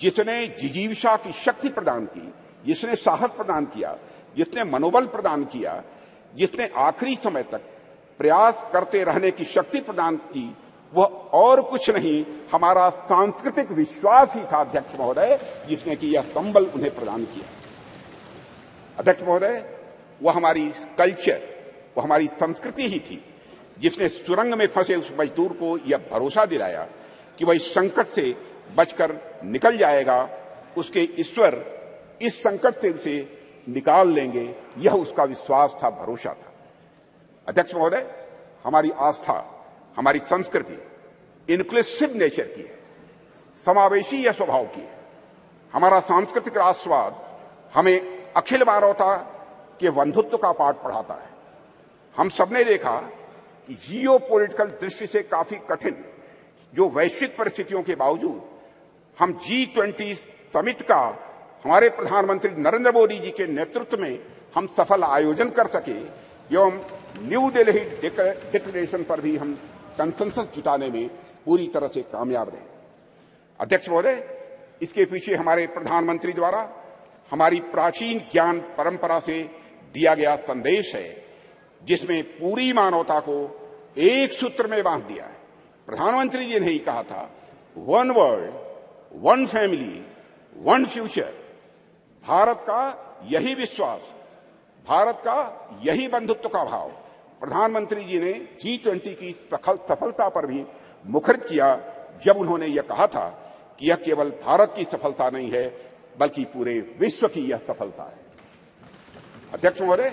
O: जिसने जिजीविषा की शक्ति प्रदान की, जिसने साहस प्रदान किया, जिसने मनोबल प्रदान किया, जिसने आखिरी समय तक प्रयास करते रहने की शक्ति प्रदान की, वह और कुछ नहीं, हमारा सांस्कृतिक विश्वास ही था अध्यक्ष महोदय, जिसने कि यह संबल उन्हें प्रदान किया। अध्यक्ष महोदय, वह हमारी कल्चर, वह हमारी संस्कृति ही थी जिसने सुरंग में फंसे उस मजदूर को यह भरोसा दिलाया कि वह इस संकट से बचकर निकल जाएगा, उसके ईश्वर इस संकट से उसे निकाल लेंगे, यह उसका विश्वास था, भरोसा था। अध्यक्ष महोदय, हमारी आस्था, हमारी संस्कृति इनक्लूसिव नेचर की है, समावेशी या स्वभाव की है। हमारा सांस्कृतिक राष्ट्रवाद हमें अखिल मानवता के बंधुत्व का पाठ पढ़ाता है। हम सबने देखा कि जियो पॉलिटिकल दृष्टि से काफी कठिन जो वैश्विक परिस्थितियों के बावजूद हम G20 समिट का हमारे प्रधानमंत्री नरेंद्र मोदी जी के नेतृत्व में हम सफल आयोजन कर सके एवं न्यू दिल्ली डिक्लेरेशन पर भी हम कंसेंसस जुटाने में पूरी तरह से कामयाब रहे। अध्यक्ष महोदय, इसके पीछे हमारे प्रधानमंत्री द्वारा हमारी प्राचीन ज्ञान परंपरा से दिया गया संदेश है, जिसमें पूरी मानवता को एक सूत्र में बांध दिया है। प्रधानमंत्री जी ने ही कहा था, one world, one family, one future. Bharat का यही विश्वास, भारत का यही बंधुत्व का भाव प्रधानमंत्री जी ने G20 की सफलता पर भी मुखरित किया, जब उन्होंने यह कहा था कि यह केवल भारत की सफलता नहीं है, बल्कि पूरे विश्व की यह सफलता है। अध्यक्ष महोदय,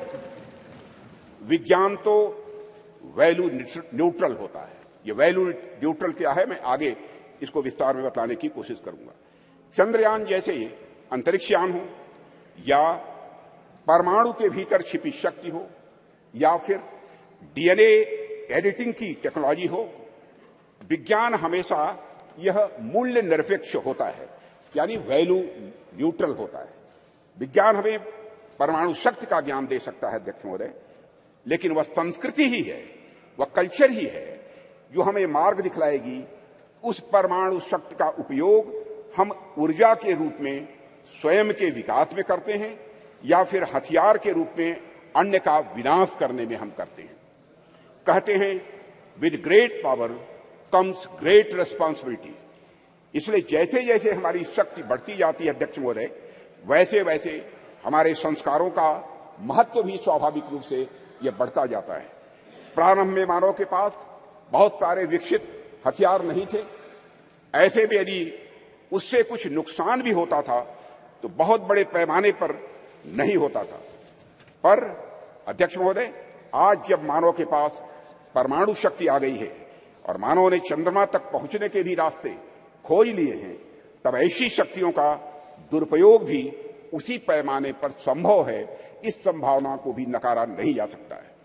O: विज्ञान तो वैल्यू न्यूट्रल होता है। ये वैल्यू न्यूट्रल क्या है, मैं आगे इसको विस्तार में बताने की कोशिश करूंगा। चंद्रयान जैसे अंतरिक्ष यान हो, या परमाणु के भीतर छिपी शक्ति हो, या फिर डीएनए एडिटिंग की टेक्नोलॉजी हो, विज्ञान हमेशा यह मूल्य निरपेक्ष होता है, यानी वैल्यू न्यूट्रल होता है। विज्ञान हमें परमाणु शक्ति का ज्ञान दे सकता है अध्यक्ष महोदय, लेकिन वह संस्कृति ही है, वह कल्चर ही है जो हमें मार्ग दिखलाएगी उस परमाणु शक्ति का उपयोग हम ऊर्जा के रूप में स्वयं के विकास में करते हैं या फिर हथियार के रूप में अन्य का विनाश करने में हम करते हैं। कहते हैं with great power comes great responsibility. इसलिए जैसे जैसे हमारी शक्ति बढ़ती जाती है अध्यक्ष महोदय, वैसे वैसे हमारे संस्कारों का महत्व भी स्वाभाविक रूप से यह बढ़ता जाता है। प्रारंभ में मानव के पास बहुत सारे विकसित हथियार नहीं थे, ऐसे में यदि उससे कुछ नुकसान भी होता था तो बहुत बड़े पैमाने पर नहीं होता था। पर अध्यक्ष महोदय, आज जब मानव के पास परमाणु शक्ति आ गई है और मानव ने चंद्रमा तक पहुंचने के भी रास्ते खोज लिए हैं, तब ऐसी शक्तियों का दुरुपयोग भी उसी पैमाने पर संभव है। इस संभावना को भी नकारा नहीं जा सकता है।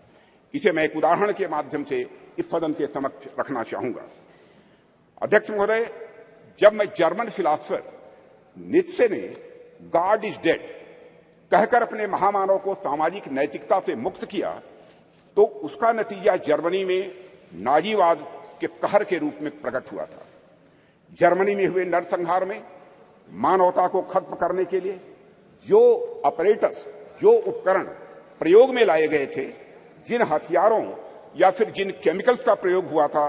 O: इसे मैं एक उदाहरण के माध्यम से इस सदन के समक्ष रखना चाहूंगा। अध्यक्ष महोदय, जब मैं जर्मन फिलासफर नीत्शे ने गॉड इज डेड कहकर अपने महामानव को सामाजिक नैतिकता से मुक्त किया, तो उसका नतीजा जर्मनी में नाजीवाद के कहर के रूप में प्रकट हुआ था। जर्मनी में हुए नरसंहार में मानवता को खत्म करने के लिए जो अपरेटस, जो उपकरण प्रयोग में लाए गए थे, जिन हथियारों या फिर जिन केमिकल्स का प्रयोग हुआ था,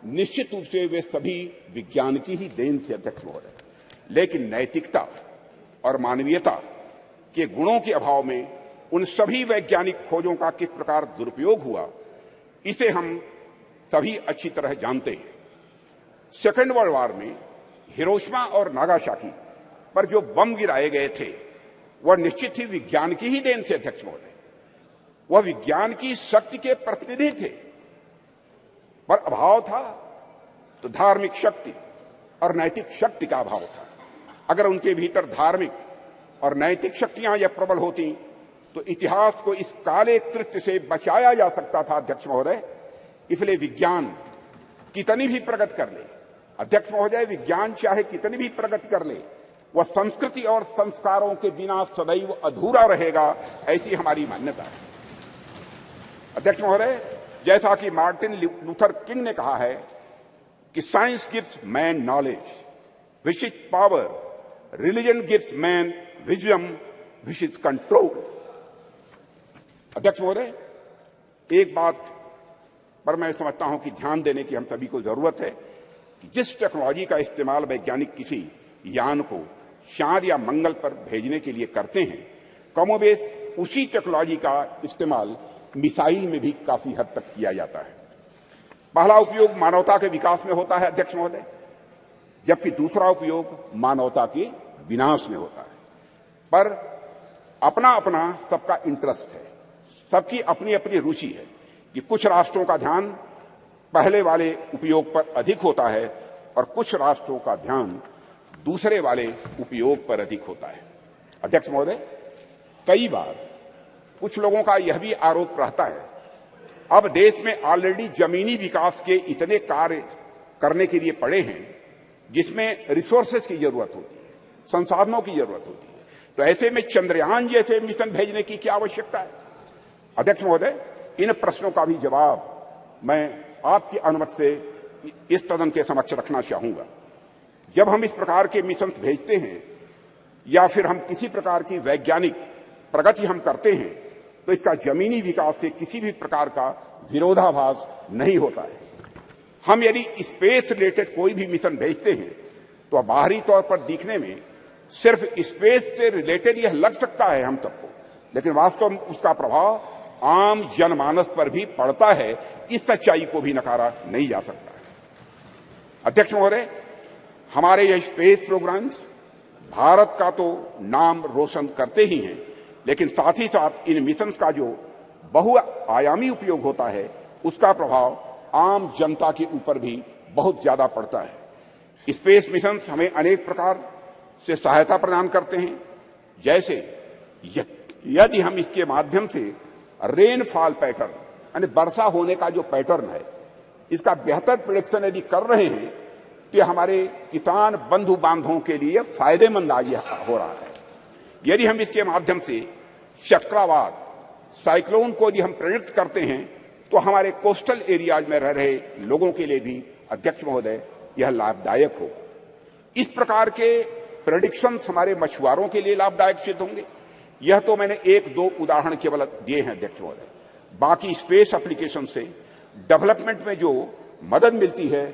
O: निश्चित रूप से वे सभी विज्ञान की ही देन थे अध्यक्ष महोदय। लेकिन नैतिकता और मानवीयता के गुणों के अभाव में उन सभी वैज्ञानिक खोजों का किस प्रकार दुरुपयोग हुआ, इसे हम सभी अच्छी तरह जानते हैं। सेकेंड वर्ल्ड वॉर में हिरोशिमा और नागासाकी पर जो बम गिराए गए थे, वह निश्चित ही विज्ञान की ही देन थे अध्यक्ष महोदय। वह विज्ञान की शक्ति के प्रतिनिधि थे, पर अभाव था तो धार्मिक शक्ति और नैतिक शक्ति का अभाव था। अगर उनके भीतर धार्मिक और नैतिक शक्तियां यह प्रबल होती तो इतिहास को इस काले कृत्य से बचाया जा सकता था अध्यक्ष महोदय। इसलिए विज्ञान कितनी भी प्रगति कर ले अध्यक्ष महोदय, विज्ञान चाहे कितनी भी प्रगति कर ले, वह संस्कृति और संस्कारों के बिना सदैव अधूरा रहेगा, ऐसी हमारी मान्यता है। अध्यक्ष महोदय, जैसा कि मार्टिन लूथर किंग ने कहा है कि science gives man knowledge, which is power, religion gives man wisdom, which is control. अध्यक्ष महोदय, एक बात पर मैं समझता हूं कि ध्यान देने की हम सभी को जरूरत है कि जिस टेक्नोलॉजी का इस्तेमाल वैज्ञानिक किसी यान को चांद या मंगल पर भेजने के लिए करते हैं, कमोबेश उसी टेक्नोलॉजी का इस्तेमाल मिसाइल में भी काफी हद तक किया जाता है। पहला उपयोग मानवता के विकास में होता है अध्यक्ष महोदय, जबकि दूसरा उपयोग मानवता के विनाश में होता है। पर अपना अपना सबका इंटरेस्ट है, सबकी अपनी अपनी रुचि है कि कुछ राष्ट्रों का ध्यान पहले वाले उपयोग पर अधिक होता है और कुछ राष्ट्रों का ध्यान दूसरे वाले उपयोग पर अधिक होता है। अध्यक्ष महोदय, कई बार कुछ लोगों का यह भी आरोप रहता है, अब देश में ऑलरेडी जमीनी विकास के इतने कार्य करने के लिए पड़े हैं जिसमें रिसोर्सेज की जरूरत होती है, संसाधनों की जरूरत होती है, तो ऐसे में चंद्रयान जैसे मिशन भेजने की क्या आवश्यकता है? अध्यक्ष महोदय, इन प्रश्नों का भी जवाब मैं आपकी अनुमति से इस सदन के समक्ष रखना चाहूंगा। जब हम इस प्रकार के मिशन भेजते हैं या फिर हम किसी प्रकार की वैज्ञानिक प्रगति हम करते हैं, तो इसका जमीनी विकास से किसी भी प्रकार का विरोधाभास नहीं होता है। हम यदि स्पेस रिलेटेड कोई भी मिशन भेजते हैं तो बाहरी तौर पर दिखने में सिर्फ स्पेस से रिलेटेड यह लग सकता है हम सबको, लेकिन वास्तव में उसका प्रभाव आम जनमानस पर भी पड़ता है। इस सच्चाई को भी नकारा नहीं जा सकता है। अध्यक्ष महोदय, हमारे यह स्पेस प्रोग्राम्स भारत का तो नाम रोशन करते ही हैं, लेकिन साथ ही साथ इन मिशन का जो बहुआयामी उपयोग होता है उसका प्रभाव आम जनता के ऊपर भी बहुत ज्यादा पड़ता है। स्पेस मिशन हमें अनेक प्रकार से सहायता प्रदान करते हैं, जैसे यदि हम इसके माध्यम से रेनफॉल पैटर्न यानी वर्षा होने का जो पैटर्न है इसका बेहतर प्रेडिक्शन यदि कर रहे हैं तो हमारे किसान बंधु बांधवों के लिए फायदेमंद हो रहा है। यदि हम इसके माध्यम से चक्रवात, साइक्लोन को यदि हम प्रेडिक्ट करते हैं तो हमारे कोस्टल एरियाज में रह रहे लोगों के लिए भी अध्यक्ष महोदय यह लाभदायक हो। इस प्रकार के प्रेडिक्शंस हमारे मछुआरों के लिए लाभदायक सिद्ध होंगे। यह तो मैंने एक दो उदाहरण केवल दिए हैं अध्यक्ष महोदय। बाकी स्पेस एप्लीकेशन से डेवलपमेंट में जो मदद मिलती है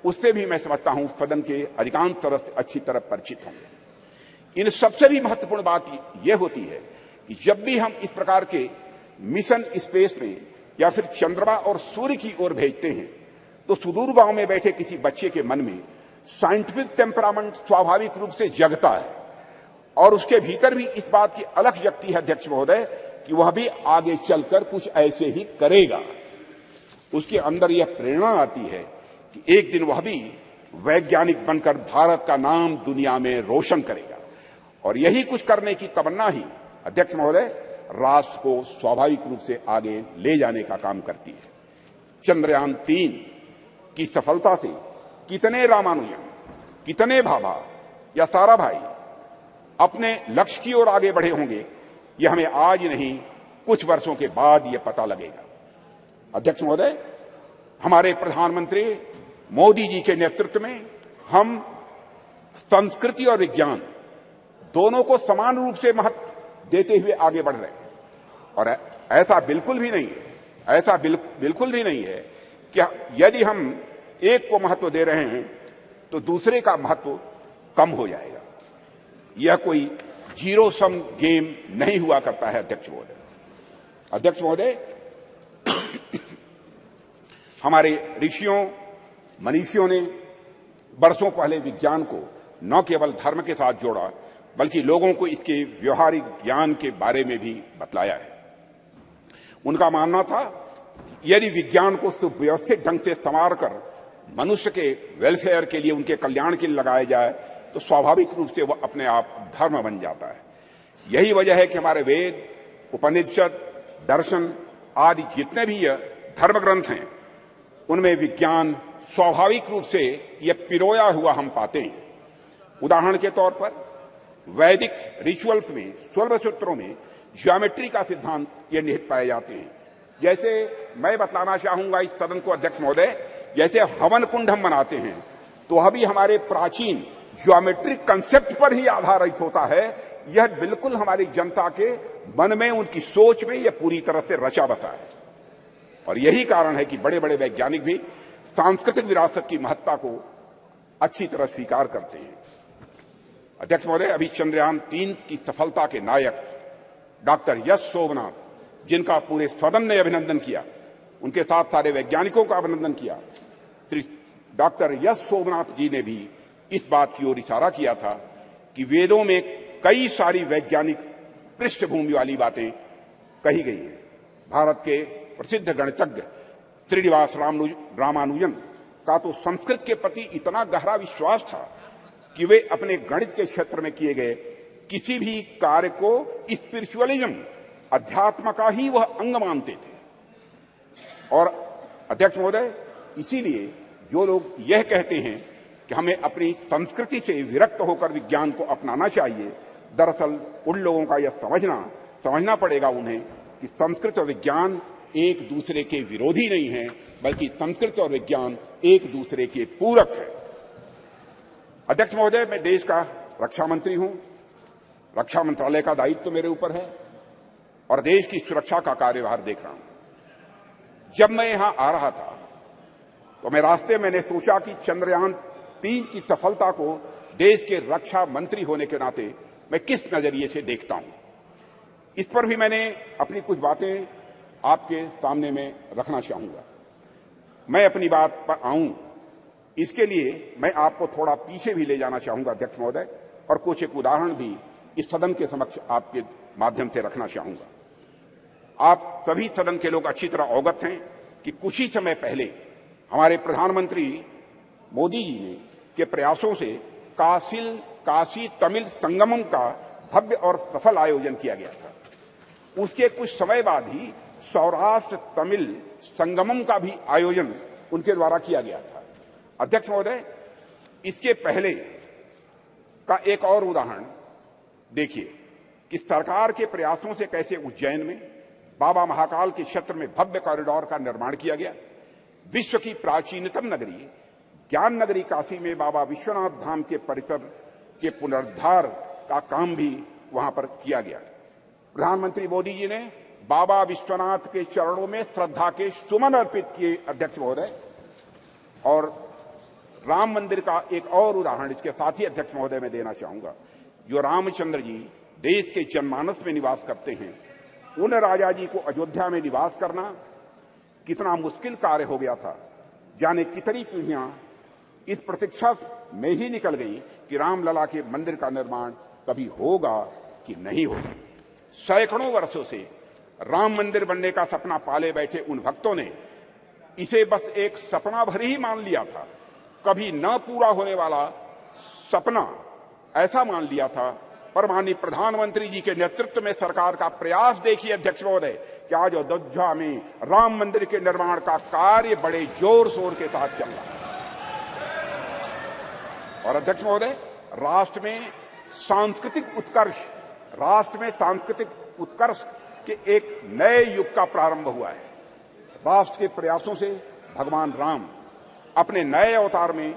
O: उससे भी मैं समझता हूं सदन के अधिकांश सदस्य अच्छी तरह परिचित होंगे। इन सबसे भी महत्वपूर्ण बात यह होती है कि जब भी हम इस प्रकार के मिशन स्पेस में या फिर चंद्रमा और सूर्य की ओर भेजते हैं तो सुदूर गांव में बैठे किसी बच्चे के मन में साइंटिफिक टेम्परामेंट स्वाभाविक रूप से जगता है और उसके भीतर भी इस बात की अलख जगती है अध्यक्ष महोदय कि वह भी आगे चलकर कुछ ऐसे ही करेगा। उसके अंदर यह प्रेरणा आती है कि एक दिन वह भी वैज्ञानिक बनकर भारत का नाम दुनिया में रोशन करेगा, और यही कुछ करने की तमन्ना ही अध्यक्ष महोदय राष्ट्र को स्वाभाविक रूप से आगे ले जाने का काम करती है। चंद्रयान 3 की सफलता से कितने रामानुजन, कितने भाभा या साराभाई अपने लक्ष्य की ओर आगे बढ़े होंगे, यह हमें आज नहीं कुछ वर्षों के बाद यह पता लगेगा। अध्यक्ष महोदय, हमारे प्रधानमंत्री मोदी जी के नेतृत्व में हम संस्कृति और विज्ञान दोनों को समान रूप से महत्व देते हुए आगे बढ़ रहे हैं, और ऐसा बिल्कुल भी नहीं है, ऐसा बिल्कुल भी नहीं है कि यदि हम एक को महत्व दे रहे हैं तो दूसरे का महत्व कम हो जाएगा। यह कोई जीरो सम गेम नहीं हुआ करता है अध्यक्ष महोदय। अध्यक्ष महोदय, हमारे ऋषियों मनीषियों ने वर्षों पहले विज्ञान को न केवल धर्म के साथ जोड़ा बल्कि लोगों को इसके व्यवहारिक ज्ञान के बारे में भी बतलाया है। उनका मानना था यदि विज्ञान को सुव्यवस्थित ढंग से संवार कर मनुष्य के वेलफेयर के लिए, उनके कल्याण के लिए लगाया जाए तो स्वाभाविक रूप से वह अपने आप धर्म बन जाता है। यही वजह है कि हमारे वेद, उपनिषद, दर्शन आदि जितने भी धर्म ग्रंथ हैं उनमें विज्ञान स्वाभाविक रूप से यह पिरोया हुआ हम पाते हैं। उदाहरण के तौर पर वैदिक रिचुअल्स में, स्वल्भ सूत्रों में ज्योमेट्री का सिद्धांत ये निहित पाए जाते हैं। जैसे मैं बतलाना चाहूंगा इस सदन को अध्यक्ष महोदय, जैसे हवन कुंड हम बनाते हैं तो वह भी हमारे प्राचीन ज्योमेट्रिक कंसेप्ट पर ही आधारित होता है। यह बिल्कुल हमारी जनता के मन में, उनकी सोच में यह पूरी तरह से रचा बसा है और यही कारण है कि बड़े बड़े वैज्ञानिक भी सांस्कृतिक विरासत की महत्ता को अच्छी तरह स्वीकार करते हैं। अध्यक्ष महोदय, अभी चंद्रयान 3 की सफलता के नायक डॉक्टर यश सोमनाथ, जिनका पूरे सदन ने अभिनंदन किया, उनके साथ सारे वैज्ञानिकों का अभिनंदन किया, डॉक्टर यश सोमनाथ जी ने भी इस बात की ओर इशारा किया था कि वेदों में कई सारी वैज्ञानिक पृष्ठभूमि वाली बातें कही गई हैं। भारत के प्रसिद्ध गणितज्ञ श्रीनिवास रामानुजन का तो संस्कृत के प्रति इतना गहरा विश्वास था कि वे अपने गणित के क्षेत्र में किए गए किसी भी कार्य को स्पिरिचुअलिज्म, अध्यात्म का ही वह अंग मानते थे। और अध्यक्ष महोदय, इसीलिए जो लोग यह कहते हैं कि हमें अपनी संस्कृति से विरक्त होकर विज्ञान को अपनाना चाहिए, दरअसल उन लोगों का यह समझना पड़ेगा उन्हें कि संस्कृत और विज्ञान एक दूसरे के विरोधी नहीं है, बल्कि संस्कृत और विज्ञान एक दूसरे के पूरक है। अध्यक्ष महोदय, मैं देश का रक्षा मंत्री हूं, रक्षा मंत्रालय का दायित्व तो मेरे ऊपर है और देश की सुरक्षा का कार्यभार देख रहा हूं। जब मैं यहां आ रहा था तो मैं रास्ते में मैंने सोचा कि चंद्रयान 3 की सफलता को देश के रक्षा मंत्री होने के नाते मैं किस नजरिए से देखता हूं, इस पर भी मैंने अपनी कुछ बातें आपके सामने में रखना चाहूंगा। मैं अपनी बात पर आऊं, इसके लिए मैं आपको थोड़ा पीछे भी ले जाना चाहूंगा अध्यक्ष महोदय, और कुछ एक उदाहरण भी इस सदन के समक्ष आपके माध्यम से रखना चाहूंगा। आप सभी सदन के लोग अच्छी तरह अवगत हैं कि कुछ ही समय पहले हमारे प्रधानमंत्री मोदी जी ने के प्रयासों से काशी तमिल संगमम का भव्य और सफल आयोजन किया गया था। उसके कुछ समय बाद ही सौराष्ट्र तमिल संगमम का भी आयोजन उनके द्वारा किया गया था। अध्यक्ष महोदय, इसके पहले का एक और उदाहरण देखिए कि सरकार के प्रयासों से कैसे उज्जैन में बाबा महाकाल के क्षेत्र में भव्य कॉरिडोर का निर्माण किया गया। विश्व की प्राचीनतम नगरी ज्ञान नगरी काशी में बाबा विश्वनाथ धाम के परिसर के पुनरुद्धार का काम भी वहां पर किया गया। प्रधानमंत्री मोदी जी ने बाबा विश्वनाथ के चरणों में श्रद्धा के सुमन अर्पित किए अध्यक्ष महोदय। और राम मंदिर का एक और उदाहरण इसके साथ ही अध्यक्ष महोदय में देना चाहूंगा। जो रामचंद्र जी देश के जनमानस में निवास करते हैं, उन राजा जी को अयोध्या में निवास करना कितना मुश्किल कार्य हो गया था। जाने कितनी पीढ़ियां इस प्रतीक्षा में ही निकल गई कि रामलला के मंदिर का निर्माण कभी होगा कि नहीं होगा। सैकड़ों वर्षों से राम मंदिर बनने का सपना पाले बैठे उन भक्तों ने इसे बस एक सपना भर ही मान लिया था, कभी न पूरा होने वाला सपना ऐसा मान लिया था। पर माननीय प्रधानमंत्री जी के नेतृत्व में सरकार का प्रयास देखिए अध्यक्ष महोदय कि आज अयोध्या में राम मंदिर के निर्माण का कार्य बड़े जोर शोर के साथ चल रहा है। और अध्यक्ष महोदय, राष्ट्र में सांस्कृतिक उत्कर्ष के एक नए युग का प्रारंभ हुआ है। राष्ट्र के प्रयासों से भगवान राम अपने नए अवतार में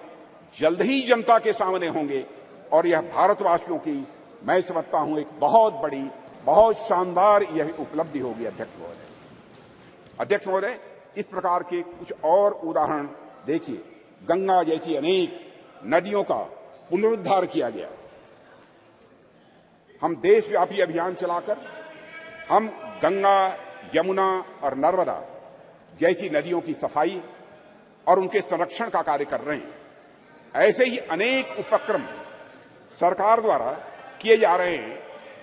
O: जल्द ही जनता के सामने होंगे और यह भारतवासियों की, मैं समझता हूं, एक बहुत बड़ी, बहुत शानदार यह उपलब्धि होगी अध्यक्ष महोदय। अध्यक्ष महोदय, इस प्रकार के कुछ और उदाहरण देखिए। गंगा जैसी अनेक नदियों का पुनरुद्धार किया गया। हम देशव्यापी अभियान चलाकर हम गंगा, यमुना और नर्मदा जैसी नदियों की सफाई और उनके संरक्षण का कार्य कर रहे हैं। ऐसे ही अनेक उपक्रम सरकार द्वारा किए जा रहे हैं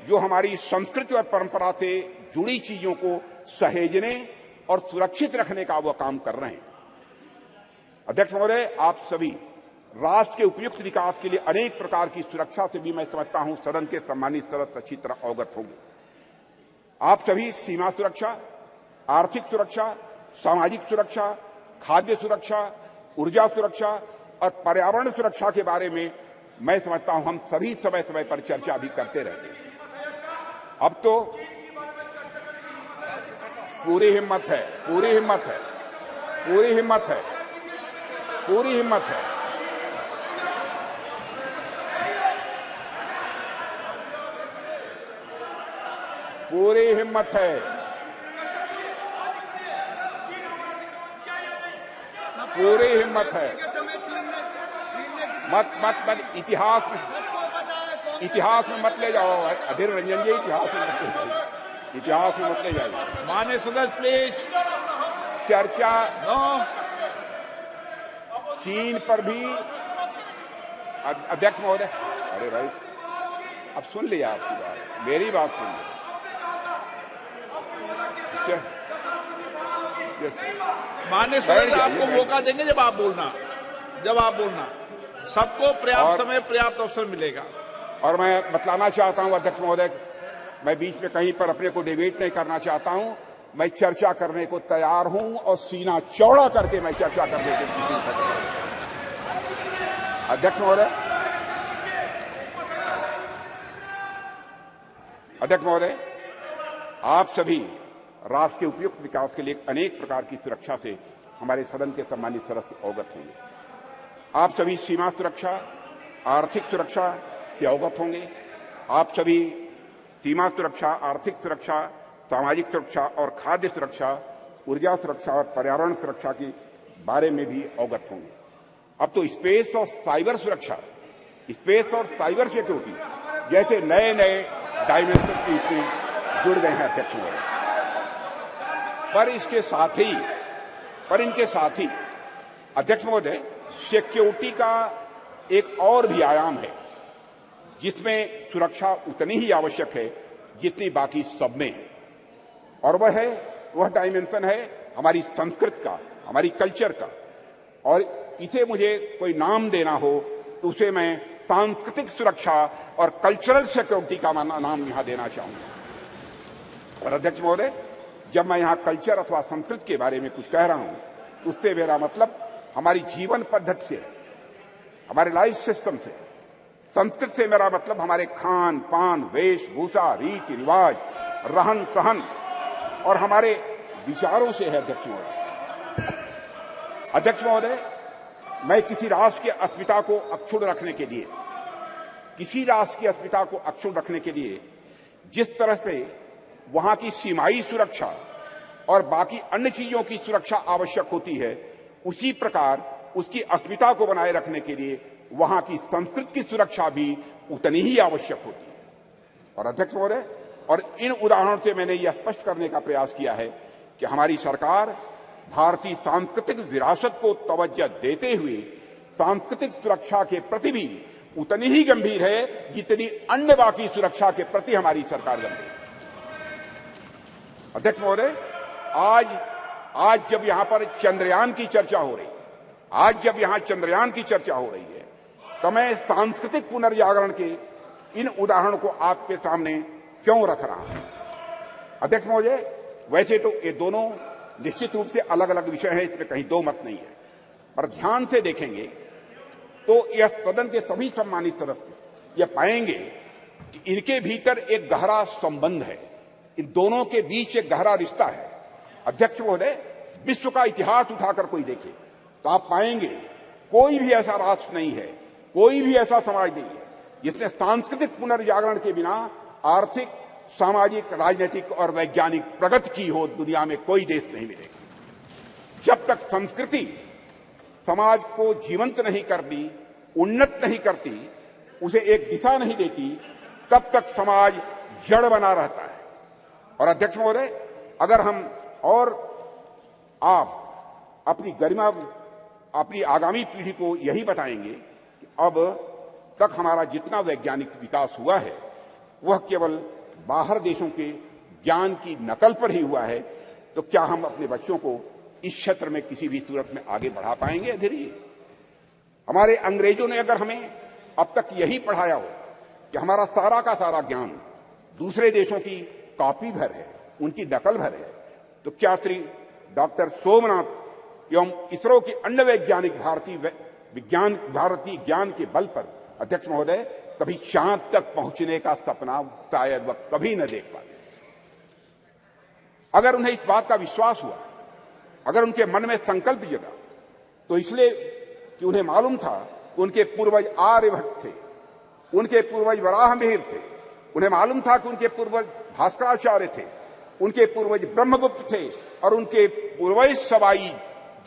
O: जो हमारी संस्कृति और परंपरा से जुड़ी चीजों को सहेजने और सुरक्षित रखने का वो काम कर रहे हैं। अध्यक्ष महोदय, आप सभी राष्ट्र के उपयुक्त विकास के लिए अनेक प्रकार की सुरक्षा से भी मैं समझता हूं सदन के सम्मानित सदस्य अच्छी तरह अवगत होंगे। आप सभी सीमा सुरक्षा, आर्थिक सुरक्षा, सामाजिक सुरक्षा, खाद्य सुरक्षा, ऊर्जा सुरक्षा और पर्यावरण सुरक्षा के बारे में मैं समझता हूं हम सभी समय समय पर चर्चा भी करते रहते हैं। अब तो पूरी हिम्मत है, पूरी हिम्मत है, पूरी हिम्मत है, पूरी हिम्मत है। पूरी हिम्मत है, पूरी हिम्मत है। मत मत मत इतिहास में मत ले जाओ अधीर रंजन जी, इतिहास में मत ले जाइए, इतिहास में मत ले जाइए।
B: माननीय सदस्य प्लीज।
O: चर्चा चीन पर भी अध्यक्ष महोदय, अरे भाई अब सुन लिया आपकी बात, मेरी बात सुन ली।
B: माननीय सदस्य आपको मौका देंगे जब आप बोलना, सबको पर्याप्त समय पर्याप्त अवसर मिलेगा।
O: और मैं बतलाना चाहता हूं अध्यक्ष महोदय, मैं बीच में कहीं पर अपने को डिबेट नहीं करना चाहता हूं। मैं चर्चा करने को तैयार हूं और सीना चौड़ा करके मैं चर्चा करने के लिए अध्यक्ष महोदय, अध्यक्ष महोदय, आप सभी राष्ट्र के उपयुक्त विकास के लिए अनेक प्रकार की सुरक्षा से हमारे सदन के सम्मानित सदस्य अवगत होंगे। आप सभी सीमा सुरक्षा, आर्थिक सुरक्षा से अवगत होंगे। आप सभी सीमा सुरक्षा, आर्थिक सुरक्षा, सामाजिक सुरक्षा और खाद्य सुरक्षा, ऊर्जा सुरक्षा और पर्यावरण सुरक्षा के बारे में भी अवगत होंगे। अब तो स्पेस और साइबर सुरक्षा, स्पेस और साइबर सिक्योरिटी जैसे नए नए डायमेंशन इसमें जुड़ गए हैं अध्यक्ष महोदय। पर इनके साथ ही अध्यक्ष महोदय, सिक्योरिटी का एक और भी आयाम है जिसमें सुरक्षा उतनी ही आवश्यक है जितनी बाकी सब में है, और वह डायमेंशन है हमारी संस्कृति का, हमारी कल्चर का। और इसे मुझे कोई नाम देना हो तो उसे मैं सांस्कृतिक सुरक्षा और कल्चरल सिक्योरिटी का नाम यहां देना चाहूंगा। और अध्यक्ष महोदय, जब मैं यहां कल्चर अथवा संस्कृति के बारे में कुछ कह रहा हूं तो उससे मेरा मतलब हमारी जीवन पद्धति से, हमारे लाइफ सिस्टम से। संस्कृति से मेरा मतलब हमारे खान पान, वेशभूषा, रीति रिवाज, रहन सहन और हमारे विचारों से है अध्यक्ष महोदय। अध्यक्ष महोदय, मैं किसी राष्ट्र की अस्मिता को अक्षुण्ण रखने के लिए, जिस तरह से वहां की सीमाई सुरक्षा और बाकी अन्य चीजों की सुरक्षा आवश्यक होती है, उसी प्रकार उसकी अस्मिता को बनाए रखने के लिए वहां की संस्कृति की सुरक्षा भी उतनी ही आवश्यक होती है। और अध्यक्ष महोदय, और इन उदाहरणों से मैंने यह स्पष्ट करने का प्रयास किया है कि हमारी सरकार भारतीय सांस्कृतिक विरासत को तवज्जो देते हुए सांस्कृतिक सुरक्षा के प्रति भी उतनी ही गंभीर है जितनी अन्य बाकी सुरक्षा के प्रति हमारी सरकार गंभीर है। अध्यक्ष महोदय, आज जब यहां पर चंद्रयान की चर्चा हो रही है, तो मैं सांस्कृतिक पुनर्जागरण के इन उदाहरणों को आपके सामने क्यों रख रहा हूं? अध्यक्ष महोदय, वैसे तो ये दोनों निश्चित रूप से अलग अलग विषय हैं, इसमें कहीं दो मत नहीं है, पर ध्यान से देखेंगे तो यह सदन के सभी सम्मानित सदस्य यह पाएंगे कि इनके भीतर एक गहरा संबंध है, इन दोनों के बीच एक गहरा रिश्ता है। अध्यक्ष महोदय, विश्व का इतिहास उठाकर कोई देखे तो आप पाएंगे कोई भी ऐसा राष्ट्र नहीं है, कोई भी ऐसा समाज नहीं है जिसने सांस्कृतिक पुनर्जागरण के बिना आर्थिक, सामाजिक, राजनीतिक और वैज्ञानिक प्रगति की हो। दुनिया में कोई देश नहीं मिलेगा। जब तक संस्कृति समाज को जीवंत नहीं करती, उन्नत नहीं करती, उसे एक दिशा नहीं देती, तब तक समाज जड़ बना रहता है। और अध्यक्ष महोदय, अगर हम और आप अपनी गरिमा, अपनी आगामी पीढ़ी को यही बताएंगे कि अब तक हमारा जितना वैज्ञानिक विकास हुआ है वह केवल बाहर देशों के ज्ञान की नकल पर ही हुआ है, तो क्या हम अपने बच्चों को इस क्षेत्र में किसी भी सूरत में आगे बढ़ा पाएंगे? धीरे हमारे अंग्रेजों ने अगर हमें अब तक यही पढ़ाया हो कि हमारा सारा का सारा ज्ञान दूसरे देशों की कॉपी भर है, उनकी नकल भर है, तो क्या श्री डॉक्टर सोमनाथ एवं इसरो के अन्य वैज्ञानिक भारतीय ज्ञान के बल पर अध्यक्ष महोदय, कभी चांद तक पहुंचने का सपना शायद वह कभी न देख पाते। अगर उन्हें इस बात का विश्वास हुआ, अगर उनके मन में संकल्प जगा, तो इसलिए कि उन्हें मालूम था कि उनके पूर्वज आर्यभट्ट थे, उनके पूर्वज वराह मिहिर थे, उन्हें मालूम था कि उनके पूर्वज भास्कराचार्य थे, उनके पूर्वज ब्रह्मगुप्त थे और उनके पूर्वज सवाई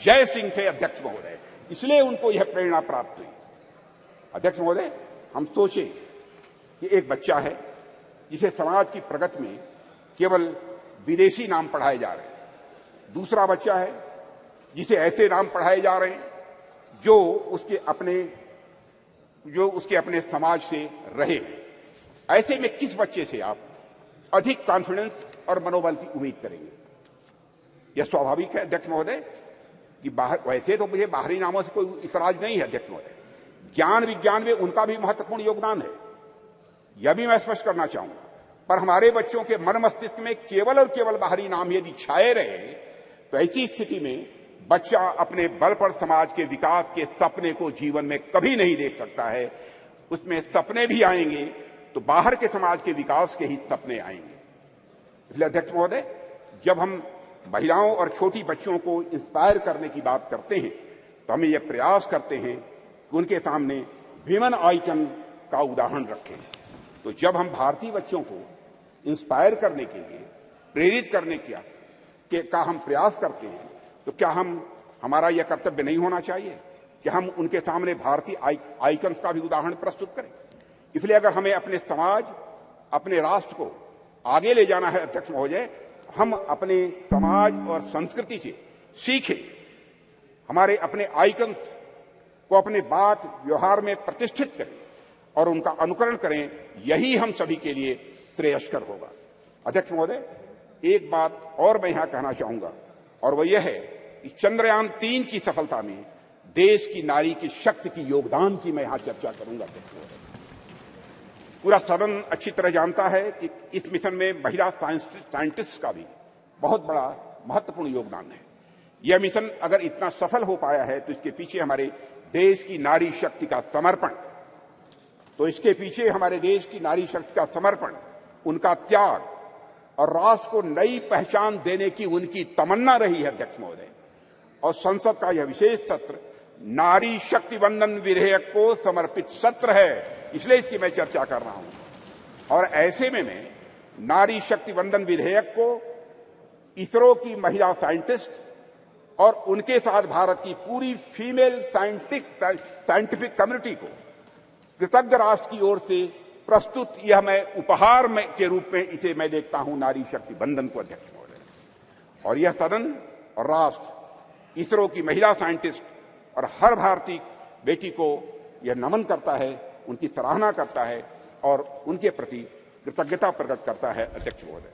O: जय सिंह थे। अध्यक्ष महोदय, इसलिए उनको यह प्रेरणा प्राप्त हुई। अध्यक्ष महोदय, हम सोचे कि एक बच्चा है जिसे समाज की प्रगति में केवल विदेशी नाम पढ़ाए जा रहे हैं, दूसरा बच्चा है जिसे ऐसे नाम पढ़ाए जा रहे हैं जो उसके अपने समाज से रहे। ऐसे में किस बच्चे से आप अधिक कॉन्फिडेंस और मनोबल की उम्मीद करेंगे? यह स्वाभाविक है अध्यक्ष महोदय कि वैसे तो मुझे बाहरी नामों से कोई इतराज नहीं है अध्यक्ष महोदय, ज्ञान विज्ञान में उनका भी महत्वपूर्ण योगदान है, यह भी मैं स्पष्ट करना चाहूंगा। पर हमारे बच्चों के मन मस्तिष्क में केवल और केवल बाहरी नाम यदि छाए रहे तो ऐसी स्थिति में बच्चा अपने बल पर समाज के विकास के सपने को जीवन में कभी नहीं देख सकता है। उसमें सपने भी आएंगे तो बाहर के समाज के विकास के ही सपने आएंगे। इसलिए अध्यक्ष महोदय, जब हम महिलाओं और छोटी बच्चियों को इंस्पायर करने की बात करते हैं तो हमें यह प्रयास करते हैं कि उनके सामने विमेन आइकन का उदाहरण रखें। तो जब हम भारतीय बच्चों को इंस्पायर करने के लिए, प्रेरित करने का हम प्रयास करते हैं, तो क्या हमारा यह कर्तव्य नहीं होना चाहिए कि हम उनके सामने भारतीय आइकन्स का भी उदाहरण प्रस्तुत करें? इसलिए अगर हमें अपने समाज, अपने राष्ट्र को आगे ले जाना है अध्यक्ष महोदय, हम अपने समाज और संस्कृति से सीखें, हमारे अपने आइकन्स को अपने बात व्यवहार में प्रतिष्ठित करें और उनका अनुकरण करें। यही हम सभी के लिए श्रेयस्कर होगा। अध्यक्ष महोदय, एक बात और मैं यहां कहना चाहूंगा और वह यह है कि चंद्रयान 3 की सफलता में देश की नारी की शक्ति की योगदान की मैं यहां चर्चा करूंगा। पूरा सदन अच्छी तरह जानता है कि इस मिशन में महिला साइंटिस्ट का भी बहुत बड़ा महत्वपूर्ण योगदान है। यह मिशन अगर इतना सफल हो पाया है तो इसके पीछे हमारे देश की नारी शक्ति का समर्पण, उनका त्याग और राष्ट्र को नई पहचान देने की उनकी तमन्ना रही है अध्यक्ष महोदय। और संसद का यह विशेष सत्र नारी शक्ति वंदन विधेयक को समर्पित सत्र है, इसलिए इसकी मैं चर्चा कर रहा हूं। और ऐसे में मैं नारी शक्ति वंदन विधेयक को इसरो की महिला साइंटिस्ट और उनके साथ भारत की पूरी फीमेल साइंटिफिक कम्युनिटी को कृतज्ञ राष्ट्र की ओर से प्रस्तुत यह मैं उपहार के रूप में इसे मैं देखता हूं, नारी शक्ति वंदन को अध्यक्ष महोदय। और यह सदन और राष्ट्र इसरो की महिला साइंटिस्ट और हर भारतीय बेटी को यह नमन करता है, उनकी सराहना करता है और उनके प्रति कृतज्ञता प्रकट करता है अध्यक्ष महोदय।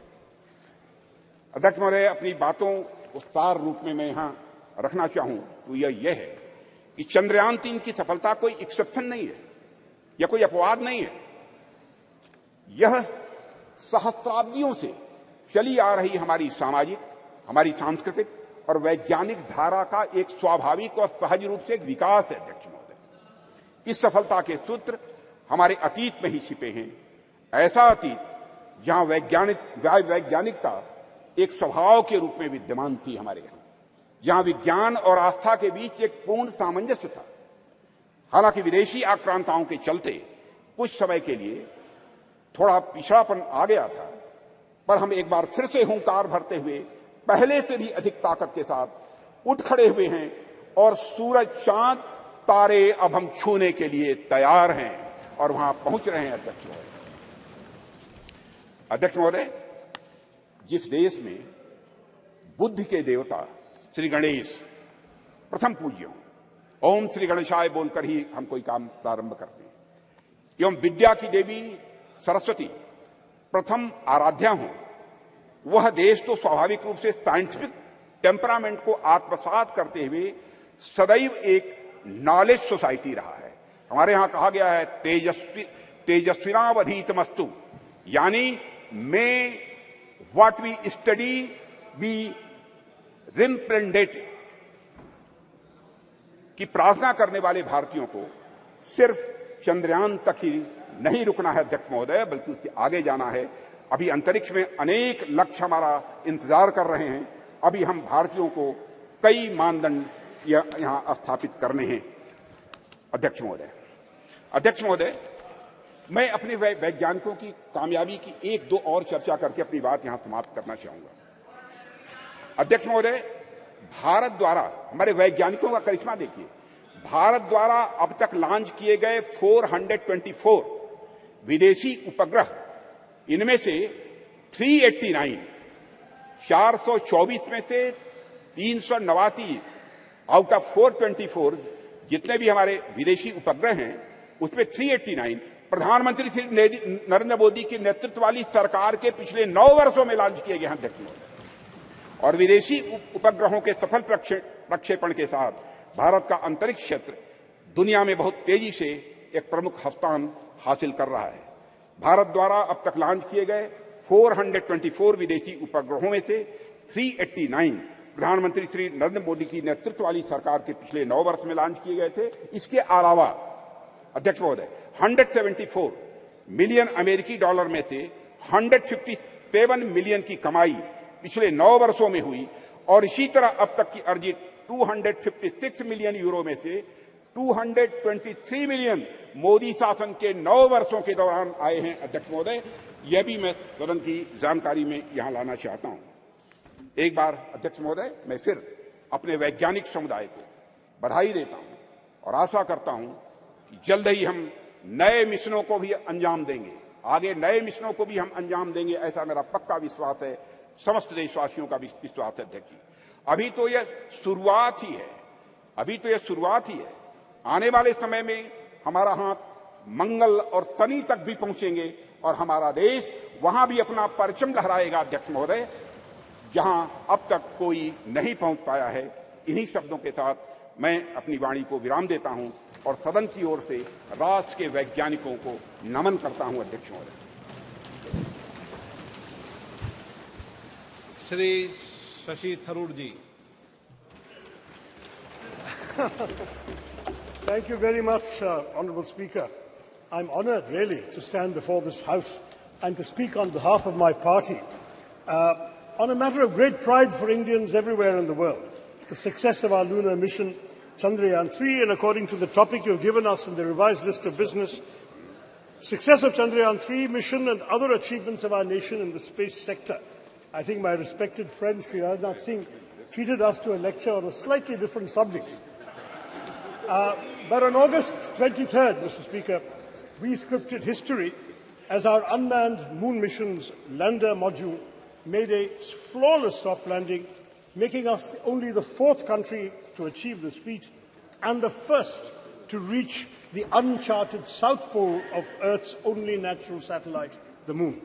O: अध्यक्ष महोदय, अपनी बातों को सार रूप में मैं यहां रखना चाहूं तो यह है कि चंद्रयान 3 की सफलता कोई एक्सेप्शन नहीं है या कोई अपवाद नहीं है। यह सहस्राब्दियों से चली आ रही हमारी सामाजिक, हमारी सांस्कृतिक और वैज्ञानिक धारा का एक स्वाभाविक और सहज रूप से एक विकास है अध्यक्ष महोदय। इस सफलता के सूत्र हमारे अतीत में ही छिपे हैं, ऐसा अतीत जहां वैज्ञानिकता एक स्वभाव के रूप में विद्यमान थी हमारे यहां, जहां विज्ञान और आस्था के बीच एक पूर्ण सामंजस्य था। हालांकि विदेशी आक्रांताओं के चलते कुछ समय के लिए थोड़ा पिछड़ापन आ गया था, पर हम एक बार फिर से हुंकार भरते हुए पहले से भी अधिक ताकत के साथ उठ खड़े हुए हैं और सूरज, चांद, तारे अब हम छूने के लिए तैयार हैं और वहां पहुंच रहे हैं अध्यक्ष महोदय। अध्यक्ष महोदय, जिस देश में बुद्धि के देवता श्री गणेश प्रथम पूज्य हों, ओम श्री गणेशाय बोलकर ही हम कोई काम प्रारंभ करते हैं, एवं विद्या की देवी सरस्वती प्रथम आराध्या हों, वह देश तो स्वाभाविक रूप से साइंटिफिक टेम्परामेंट को आत्मसात करते हुए सदैव एक नॉलेज सोसाइटी रहा है। हमारे यहां कहा गया है तेजस्विनावधीतमस्तु, यानी may what we study be representative, की प्रार्थना करने वाले भारतीयों को सिर्फ चंद्रयान तक ही नहीं रुकना है अध्यक्ष महोदय, बल्कि उसके आगे जाना है। अभी अंतरिक्ष में अनेक लक्ष्य हमारा इंतजार कर रहे हैं। अभी हम भारतीयों को कई मानदंड यहां स्थापित करने हैं। अध्यक्ष महोदय, मैं अपने वैज्ञानिकों की कामयाबी की एक दो और चर्चा करके अपनी बात यहां समाप्त करना चाहूंगा। अध्यक्ष महोदय, भारत द्वारा हमारे वैज्ञानिकों का करिश्मा देखिए। भारत द्वारा अब तक लॉन्च किए गए 424 विदेशी उपग्रह, इनमें से 424 में से 389 आउट ऑफ 424 जितने भी हमारे विदेशी उपग्रह हैं, उसमें 389 प्रधानमंत्री श्री नरेंद्र मोदी की नेतृत्व वाली सरकार के पिछले 9 वर्षों में लॉन्च किए गए हैं अध्यक्ष महोदय। और विदेशी उपग्रहों के सफल प्रक्षेपण के साथ भारत का अंतरिक्ष क्षेत्र दुनिया में बहुत तेजी से एक प्रमुख स्थान हासिल कर रहा है। भारत द्वारा अब तक लॉन्च किए गए 424 विदेशी उपग्रहों में से 389 प्रधानमंत्री श्री नरेंद्र मोदी की नेतृत्व वाली सरकार के पिछले 9 वर्ष में लॉन्च किए गए थे। इसके अलावा अध्यक्ष महोदय 174 मिलियन अमेरिकी डॉलर में से 157 मिलियन की कमाई पिछले 9 वर्षों में हुई और इसी तरह अब तक की अर्जित 256 मिलियन यूरो में से 223 मिलियन मोदी शासन के 9 वर्षों के दौरान आए हैं। अध्यक्ष महोदय, यह भी मैं सदन की जानकारी में यहां लाना चाहता हूं। एक बार अध्यक्ष महोदय, मैं फिर अपने वैज्ञानिक समुदाय को बधाई देता हूं और आशा करता हूं कि जल्द ही हम नए मिशनों को भी अंजाम देंगे, आगे नए मिशनों को भी हम अंजाम देंगे, ऐसा मेरा पक्का विश्वास है, समस्त देशवासियों का विश्वास है। अध्यक्ष जी, अभी तो यह शुरुआत ही है। आने वाले समय में हमारा हाथ मंगल और शनि तक भी पहुंचेंगे और हमारा देश वहां भी अपना परचम लहराएगा अध्यक्ष महोदय, जहां अब तक कोई नहीं पहुंच पाया है। इन्हीं शब्दों के साथ मैं अपनी वाणी को विराम देता हूं और सदन की ओर से राष्ट्र के वैज्ञानिकों को नमन करता हूं। अध्यक्ष महोदय।
B: श्री शशि थरूर जी।
C: Thank you very much, Honourable Speaker. I'm honoured, really, to stand before this House and to speak on behalf of my party on a matter of great pride for Indians everywhere in the world, the success of our lunar mission, Chandrayaan-3, and according to the topic you've given us in the revised list of business, success of Chandrayaan-3 mission and other achievements of our nation in the space sector. I think my respected friend, Sri Rajnath Singh, treated us to a lecture on a slightly different subject. But on August 23rd, Mr. Speaker, we scripted history as our unmanned moon mission's lander module made a flawless soft landing, making us only the 4th country to achieve this feat and the first to reach the uncharted south pole of Earth's only natural satellite, the moon.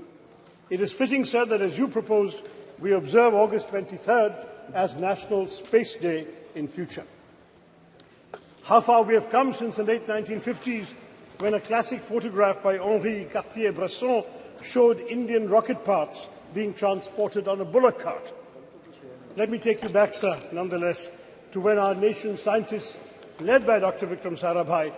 C: It is fitting, sir, that as you proposed, we observe August 23rd as National Space Day in future. How far we have come since the late 1950s, when a classic photograph by Henri Cartier-Bresson showed Indian rocket parts being transported on a bullock cart. Let me take you back, sir, nonetheless, to when our nation's scientists, led by Dr. Vikram Sarabhai,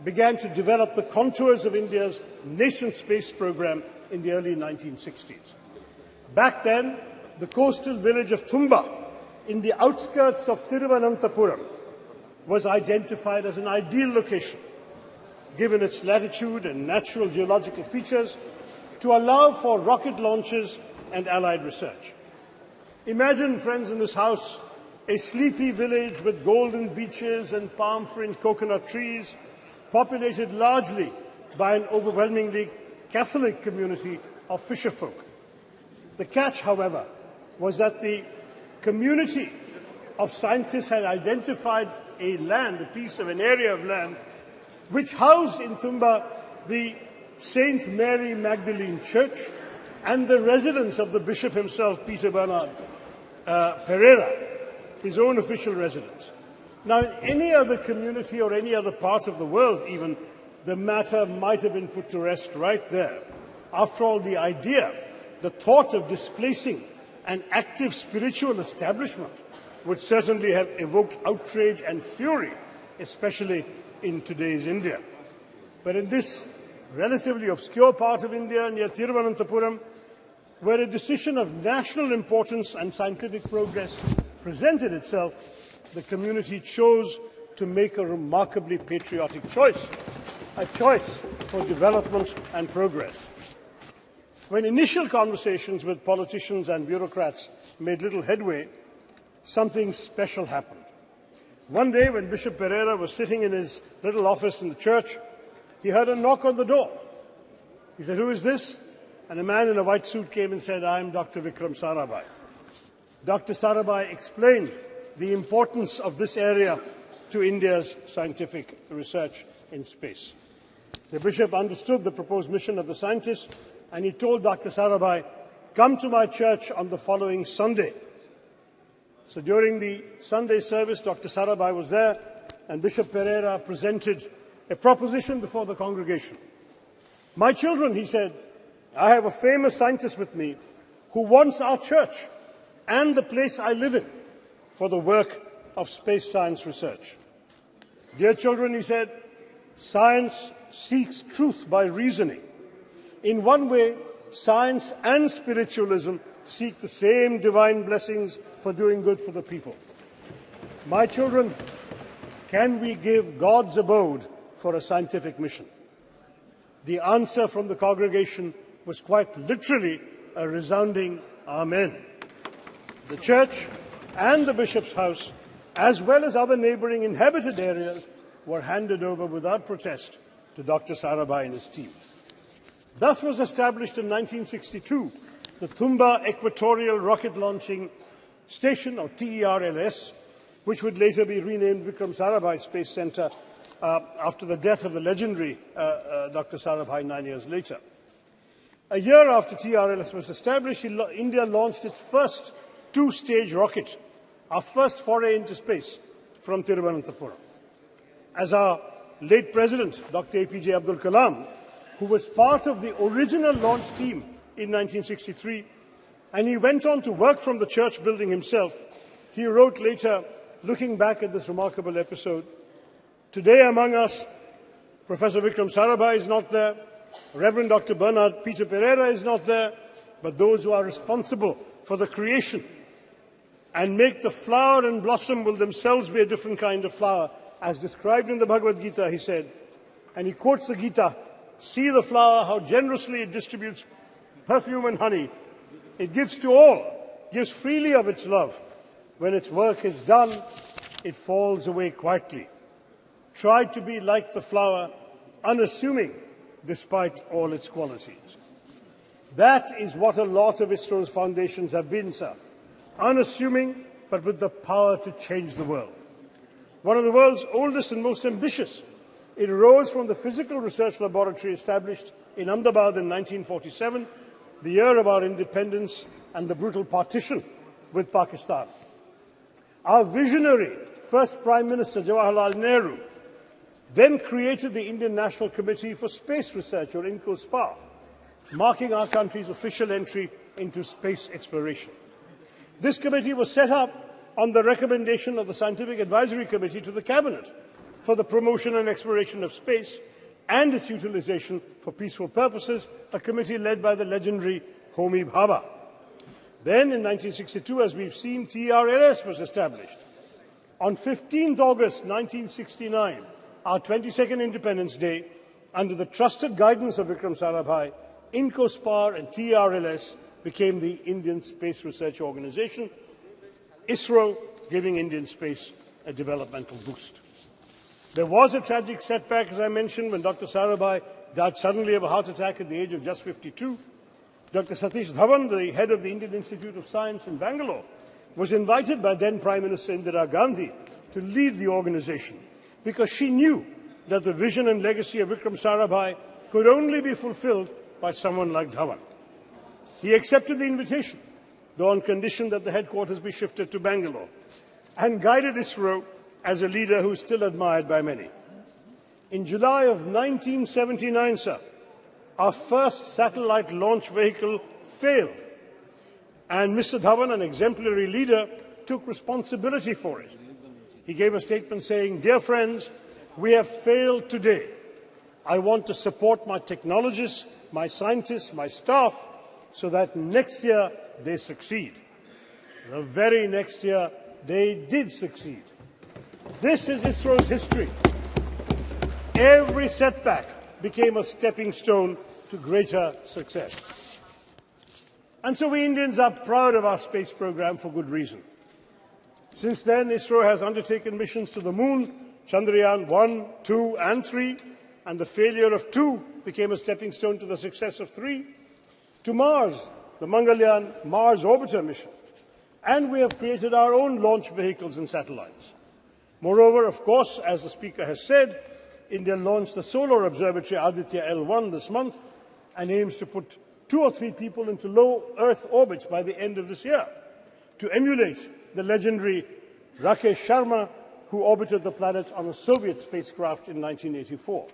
C: began to develop the contours of India's nascent space program in the early 1960s. Back then, the coastal village of Thumba, in the outskirts of Thiruvananthapuram, was identified as an ideal location, given its latitude and natural geological features, to allow for rocket launches and allied research. Imagine, friends in this House, a sleepy village with golden beaches and palm-fringed coconut trees, populated largely by an overwhelmingly Catholic community of fisherfolk. The catch, however, was that the community of scientists had identified a piece of an area of land, which housed in Thumba the St. Mary Magdalene Church and the residence of the bishop himself, Peter Bernard Pereira, his own official residence. Now, in any other community or any other part of the world, even, the matter might have been put to rest right there. After all, the idea, the thought of displacing an active spiritual establishment would certainly have evoked outrage and fury, especially in today's India.
P: but in this relatively obscure part of India near Thiruvananthapuram, where a decision of national importance and scientific progress presented itself, the community chose to make a remarkably patriotic choice, a choice for development and progress. When initial conversations with politicians and bureaucrats made little headway, something special happened. One day, when Bishop Pereira was sitting in his little office in the church, he heard a knock on the door. He said, "Who is this?" And a man in a white suit came and said, "I am Dr. Vikram Sarabhai." Dr. Sarabhai explained the importance of this area to India's scientific research in space. The bishop understood the proposed mission of the scientists, and he told Dr. Sarabhai, "Come to my church on the following Sunday." So during the Sunday service, Dr. Sarabhai was there, and Bishop Pereira presented a proposition before the congregation. "My children," he said, "I have a famous scientist with me who wants our church and the place I live in for the work of space science research. Dear children," he said, "science seeks truth by reasoning. In one way, science and spiritualism seek the same divine blessings for doing good for the people. My children, can we give God's abode for a scientific mission?" The answer from the congregation was quite literally a resounding Amen. The church and the bishop's house, as well as other neighboring inhabited areas, were handed over without protest to Dr. Sarabhai and his team. Thus was established in 1962 the Thumba Equatorial Rocket Launching Station, or TERLS, which would later be renamed Vikram Sarabhai Space Centre after the death of the legendary Dr. Sarabhai 9 years later. A year after TRLS was established, India launched its first two-stage rocket, our first foray into space, from Thiruvananthapuram. As our late President, Dr. APJ Abdul Kalam, who was part of the original launch team in 1963, and he went on to work from the church building himself, he wrote later, looking back at this remarkable episode, "Today among us, Professor Vikram Sarabhai is not there, Reverend Dr. Bernard Peter Pereira is not there, but those who are responsible for the creation and make the flower and blossom will themselves be a different kind of flower, as described in the Bhagavad Gita," he said, and he quotes the Gita, "See the flower, how generously it distributes perfume and honey. It gives to all, gives freely of its love. When its work is done, it falls away quietly. Try to be like the flower, unassuming despite all its qualities." That is what a lot of ISRO's foundations have been, sir. Unassuming, but with the power to change the world. One of the world's oldest and most ambitious, it arose from the physical research laboratory established in Ahmedabad in 1947, the year of our independence and the brutal partition with Pakistan. Our visionary first Prime Minister, Jawaharlal Nehru, then created the Indian National Committee for Space Research, or INCOSPA, marking our country's official entry into space exploration. This committee was set up on the recommendation of the Scientific Advisory Committee to the Cabinet for the promotion and exploration of space and its utilization for peaceful purposes, a committee led by the legendary Homi Bhabha. Then, in 1962, as we've seen, TRLS was established. On 15th August 1969, our 22nd Independence Day, under the trusted guidance of Vikram Sarabhai, INCOSPAR and TRLS became the Indian Space Research Organization, ISRO giving Indian space a developmental boost. There was a tragic setback, as I mentioned, when Dr. Sarabhai died suddenly of a heart attack at the age of just 52. Dr. Satish Dhawan, the head of the Indian Institute of Science in Bangalore, was invited by then Prime Minister Indira Gandhi to lead the organization because she knew that the vision and legacy of Vikram Sarabhai could only be fulfilled by someone like Dhawan. He accepted the invitation, though on condition that the headquarters be shifted to Bangalore, and guided ISRO as a leader who is still admired by many. In July of 1979, sir, our first satellite launch vehicle failed, and Mr. Dhawan, an exemplary leader, took responsibility for it. He gave a statement saying, "Dear friends, we have failed today, I want to support my technologists, my scientists, my staff, so that next year they succeed. The very next year, they did succeed. This is ISRO's history. Every setback became a stepping stone to greater success. And so we Indians are proud of our space program for good reason. Since then, ISRO has undertaken missions to the Moon, Chandrayaan 1, 2, and 3, and the failure of 2 became a stepping stone to the success of 3, to Mars, the Mangalyaan Mars Orbiter mission, and we have created our own launch vehicles and satellites. Moreover, of course, as the Speaker has said, India launched the Solar Observatory Aditya L1 this month and aims to put 2 or 3 people into low Earth orbits by the end of this year, to emulate the legendary Rakesh Sharma, who orbited the planet on a Soviet spacecraft in 1984.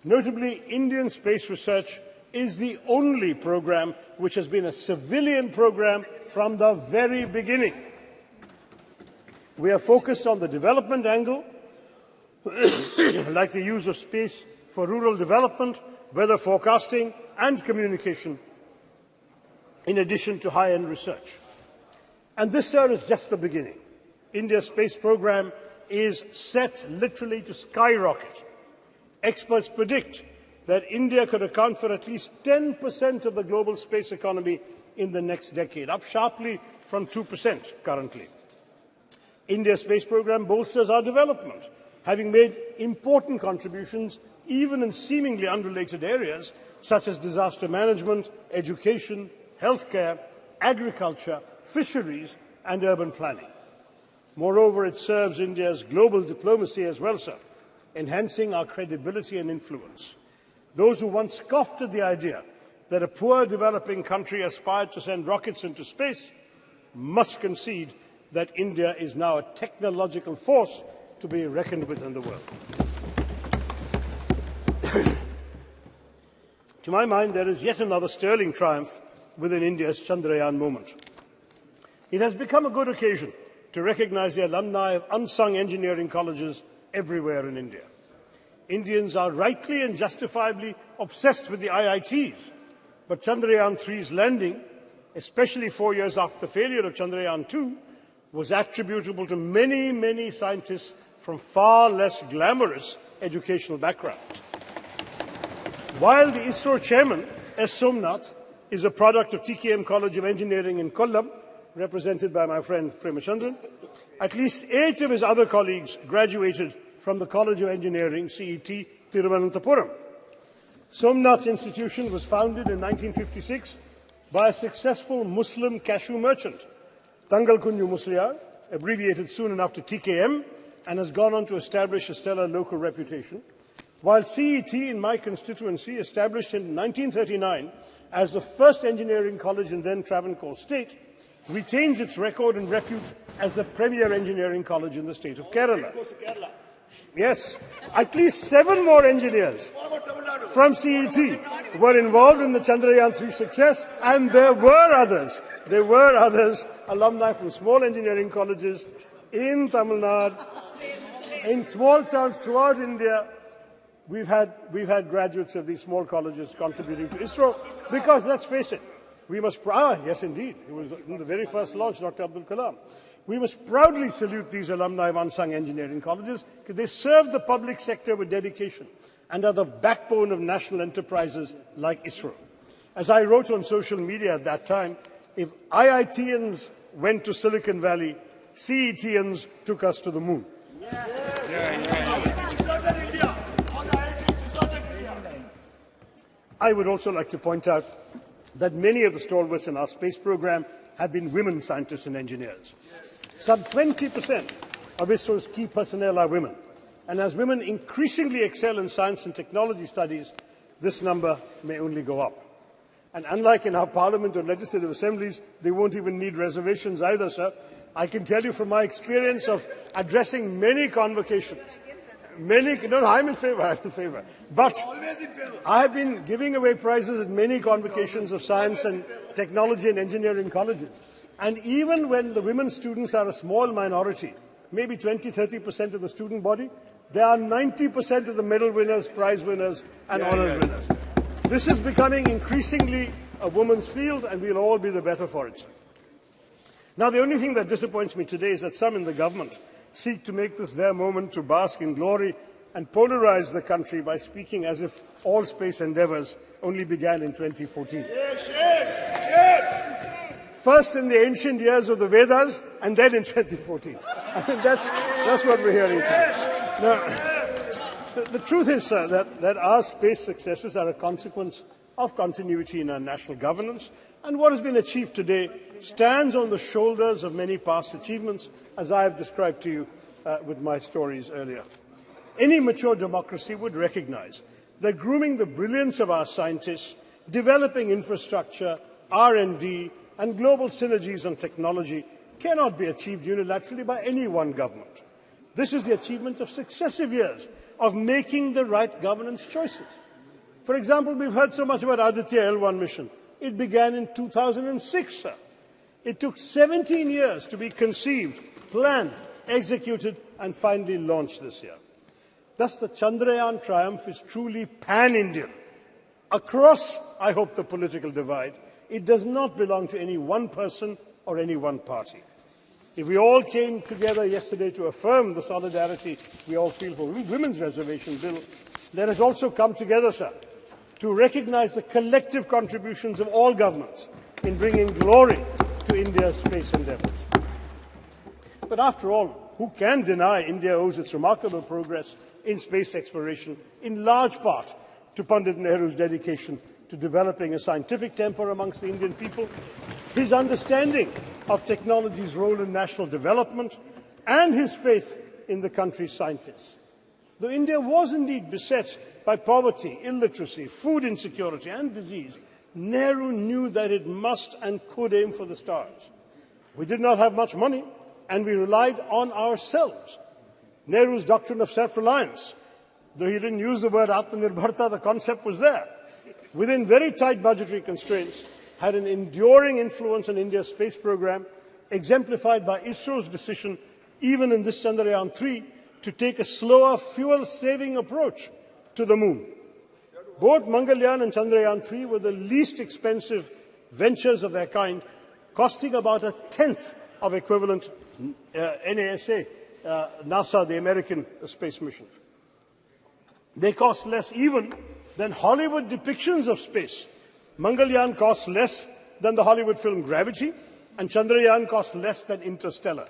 P: Notably, Indian space research is the only program which has been a civilian program from the very beginning. We are focused on the development angle, like the use of space for rural development, weather forecasting, and communication, in addition to high-end research. And this, sir, is just the beginning. India's space program is set literally to skyrocket. Experts predict that India could account for at least 10% of the global space economy in the next decade, up sharply from 2% currently. India's space program bolsters our development, having made important contributions even in seemingly unrelated areas such as disaster management, education, healthcare, agriculture, fisheries, and urban planning. Moreover, it serves India's global diplomacy as well, sir, enhancing our credibility and influence. Those who once scoffed at the idea that a poor developing country aspired to send rockets into space must concede that India is now a technological force to be reckoned with in the world. To my mind, there is yet another sterling triumph within India's Chandrayaan moment. It has become a good occasion to recognize the alumni of unsung engineering colleges everywhere in India. Indians are rightly and justifiably obsessed with the IITs, but Chandrayaan 3's landing, especially 4 years after the failure of Chandrayaan 2, was attributable to many, many scientists from far less glamorous educational backgrounds. While the ISRO chairman, S. Somnath, is a product of TKM College of Engineering in Kollam, represented by my friend Premachandran, at least 8 of his other colleagues graduated from the College of Engineering, CET, Thiruvananthapuram. Somnath Institution was founded in 1956 by a successful Muslim cashew merchant, Tangal Kunju Musliar, abbreviated soon enough to TKM, and has gone on to establish a stellar local reputation, while CET in my constituency, established in 1939 as the first engineering college in then Travancore state, retains its record and repute as the premier engineering college in the state of Kerala. Yes, at least 7 more engineers from CET were involved in the Chandrayaan 3 success, and there were others, alumni from small engineering colleges in Tamil Nadu, in small towns throughout India. We've had graduates of these small colleges contributing to ISRO because, let's face it, we must yes, indeed, it was in the very first launch, Dr. Abdul Kalam. We must proudly salute these alumni of unsung engineering colleges because they serve the public sector with dedication and are the backbone of national enterprises like ISRO. As I wrote on social media at that time, if IITians went to Silicon Valley, CETians took us to the moon. I would also like to point out that many of the stalwarts in our space program have been women scientists and engineers. Some 20% of ISRO's key personnel are women. And as women increasingly excel in science and technology studies, this number may only go up. And unlike in our parliament or legislative assemblies, they won't even need reservations either, sir. I can tell you from my experience of addressing many convocations, I'm in favor. But I have been giving away prizes at many convocations of science and technology and engineering colleges. And even when the women students are a small minority, maybe 20–30% of the student body, There are 90% of the medal winners, prize winners, and honours winners. This is becoming increasingly a woman's field, and we'll all be the better for it. Now, the only thing that disappoints me today is that some in the government seek to make this their moment to bask in glory and polarize the country by speaking as if all space endeavours only began in 2014. First in the ancient years of the Vedas, and then in 2014. I mean, that's what we're hearing today. Now, the truth is, sir, that our space successes are a consequence of continuity in our national governance, and what has been achieved today stands on the shoulders of many past achievements, as I have described to you with my stories earlier. Any mature democracy would recognize that grooming the brilliance of our scientists, developing infrastructure, R&D, and global synergies on technology cannot be achieved unilaterally by any one government. This is the achievement of successive years of making the right governance choices. For example, we've heard so much about Aditya L1 mission. It began in 2006, sir. It took 17 years to be conceived, planned, executed, and finally launched this year. Thus, the Chandrayaan triumph is truly pan-Indian. Across, I hope, the political divide, it does not belong to any one person or any one party. If we all came together yesterday to affirm the solidarity we all feel for women's reservation bill, let us also come together, sir, to recognize the collective contributions of all governments in bringing glory to India's space endeavours. But after all, who can deny India owes its remarkable progress in space exploration in large part to Pandit Nehru's dedication to developing a scientific temper amongst the Indian people, his understanding of technology's role in national development, and his faith in the country's scientists. Though India was indeed beset by poverty, illiteracy, food insecurity, and disease, Nehru knew that it must and could aim for the stars. We did not have much money, and we relied on ourselves. Nehru's doctrine of self-reliance, though he didn't use the word Atmanirbharta, the concept was there, within very tight budgetary constraints, had an enduring influence on India's space program, exemplified by ISRO's decision, even in this Chandrayaan 3, to take a slower, fuel-saving approach to the moon. Both Mangalyaan and Chandrayaan 3 were the least expensive ventures of their kind, costing about a tenth of equivalent NASA, the American space missions. They cost less even than Hollywood depictions of space. Mangalyaan costs less than the Hollywood film Gravity, and Chandrayaan costs less than Interstellar.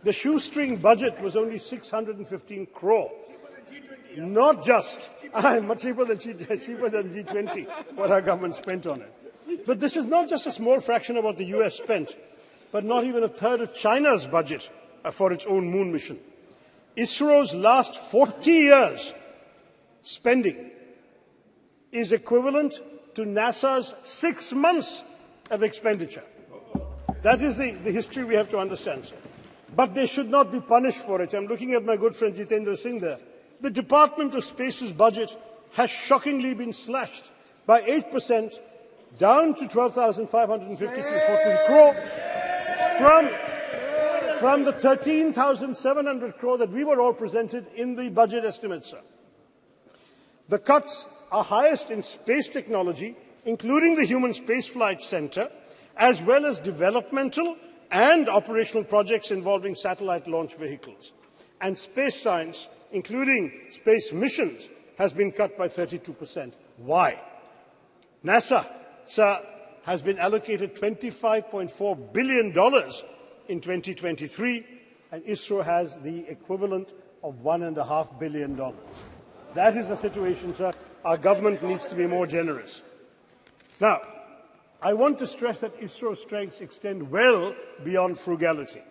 P: The shoestring budget was only 615 crore. Not just, much cheaper than G20, what our government spent on it. But this is not just a small fraction of what the US spent, but not even a third of China's budget for its own moon mission. ISRO's last 40 years spending is equivalent to NASA's 6 months of expenditure. That is the history we have to understand, sir. But they should not be punished for it. I'm looking at my good friend Jitendra Singh there. The Department of Space's budget has shockingly been slashed by 8%, down to 12,552 crore, from the 13,700 crore that we were all presented in the budget estimates, sir. The cuts are highest in space technology, including the Human Spaceflight Center, as well as developmental and operational projects involving satellite launch vehicles. And space science, including space missions, has been cut by 32%. Why? NASA, sir, has been allocated $25.4 billion in 2023, and ISRO has the equivalent of $1.5 billion. That is the situation, sir. Our government needs to be more generous. Now, I want to stress that ISRO's strengths extend well beyond frugality.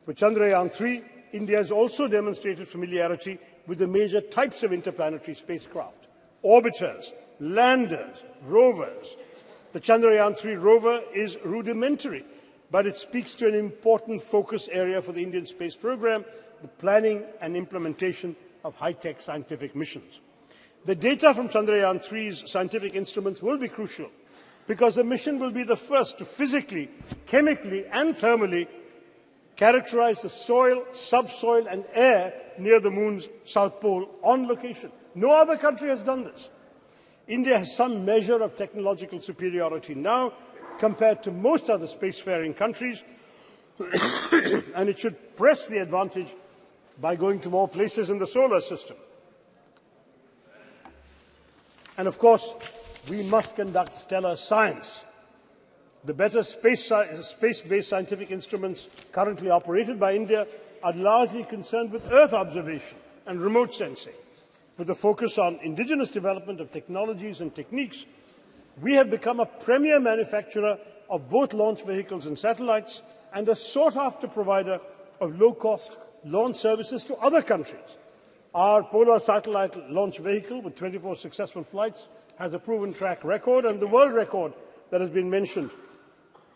P: For Chandrayaan 3, India has also demonstrated familiarity with the major types of interplanetary spacecraft: orbiters, landers, rovers. The Chandrayaan 3 rover is rudimentary, but it speaks to an important focus area for the Indian space program, the planning and implementation of high-tech scientific missions. The data from Chandrayaan 3's scientific instruments will be crucial, because the mission will be the first to physically, chemically, and thermally characterize the soil, subsoil and air near the moon's south pole on location. No other country has done this. India has some measure of technological superiority now compared to most other spacefaring countries, and it should press the advantage by going to more places in the solar system. And of course, we must conduct stellar science. The better space-based scientific instruments currently operated by India are largely concerned with Earth observation and remote sensing. With a focus on indigenous development of technologies and techniques, we have become a premier manufacturer of both launch vehicles and satellites and a sought-after provider of low-cost launch services to other countries. Our Polar satellite launch vehicle, with 24 successful flights, has a proven track record, and the world record that has been mentioned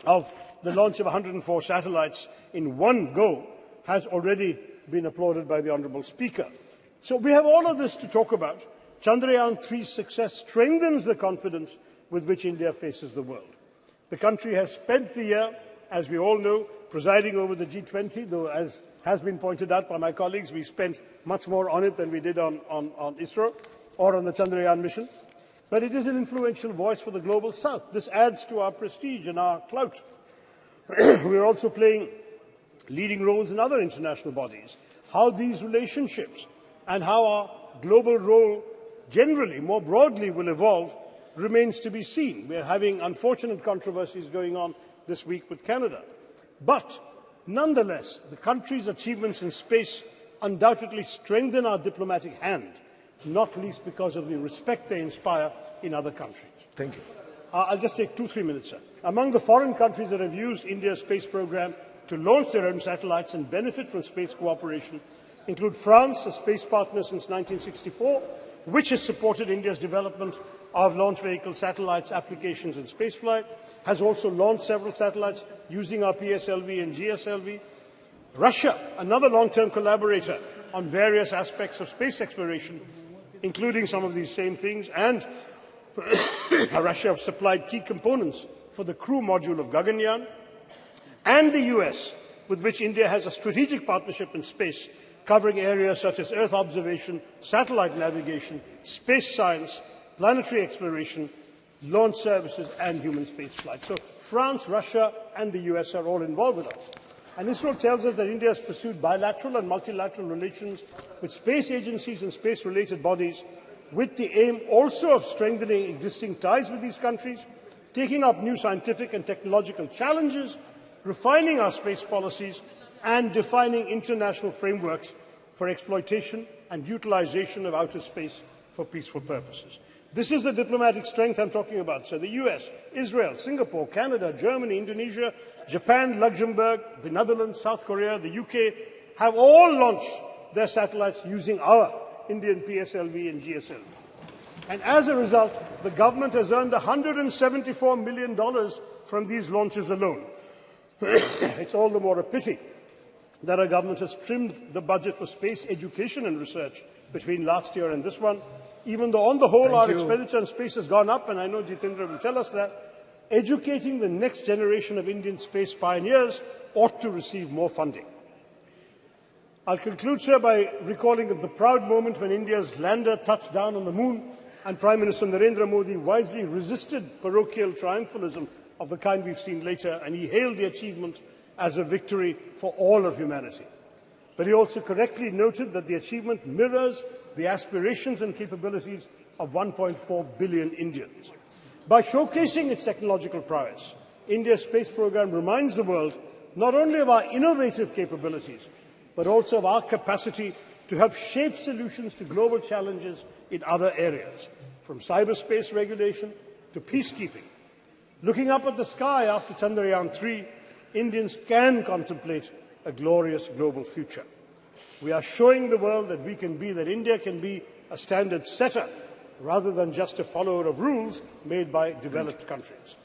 P: of the launch of 104 satellites in one go has already been applauded by the Honourable Speaker. So we have all of this to talk about. Chandrayaan-3's success strengthens the confidence with which India faces the world. The country has spent the year, as we all know, presiding over the G20, though, as has been pointed out by my colleagues, we spent much more on it than we did on ISRO or on the Chandrayaan mission. But it is an influential voice for the global south. This adds to our prestige and our clout. We are also playing leading roles in other international bodies. How these relationships and how our global role generally, more broadly, will evolve remains to be seen. We are having unfortunate controversies going on this week with Canada. But nonetheless, the country's achievements in space undoubtedly strengthen our diplomatic hand, not least because of the respect they inspire in other countries.
N: Thank you.
P: I'll just take 2-3 minutes, sir. Among the foreign countries that have used India's space program to launch their own satellites and benefit from space cooperation include France, a space partner since 1964, which has supported India's development of launch vehicle satellites, applications and spaceflight, has also launched several satellites using our PSLV and GSLV. Russia, another long-term collaborator on various aspects of space exploration, including some of these same things, and Russia supplied key components for the crew module of Gaganyaan, and the US, with which India has a strategic partnership in space, covering areas such as Earth observation, satellite navigation, space science, planetary exploration, launch services, and human spaceflight. So France, Russia, and the US are all involved with us. And ISRO tells us that India has pursued bilateral and multilateral relations with space agencies and space-related bodies, with the aim also of strengthening existing ties with these countries, taking up new scientific and technological challenges, refining our space policies, and defining international frameworks for exploitation and utilization of outer space for peaceful purposes. This is the diplomatic strength I'm talking about. So the US, Israel, Singapore, Canada, Germany, Indonesia, Japan, Luxembourg, the Netherlands, South Korea, the UK have all launched their satellites using our Indian PSLV and GSLV. And as a result, the government has earned $174 million from these launches alone. It's all the more a pity that our government has trimmed the budget for space education and research between last year and this one, even though on the whole our expenditure on space has gone up, and I know Jitendra will tell us that. Educating the next generation of Indian space pioneers ought to receive more funding. I'll conclude, sir, by recalling the proud moment when India's lander touched down on the moon and Prime Minister Narendra Modi wisely resisted parochial triumphalism of the kind we've seen later, and he hailed the achievement as a victory for all of humanity. But he also correctly noted that the achievement mirrors the aspirations and capabilities of 1.4 billion Indians. By showcasing its technological prowess, India's space program reminds the world not only of our innovative capabilities, but also of our capacity to help shape solutions to global challenges in other areas, from cyberspace regulation to peacekeeping. Looking up at the sky after Chandrayaan-3, Indians can contemplate a glorious global future. We are showing the world that that India can be a standard setter rather than just a follower of rules made by developed countries.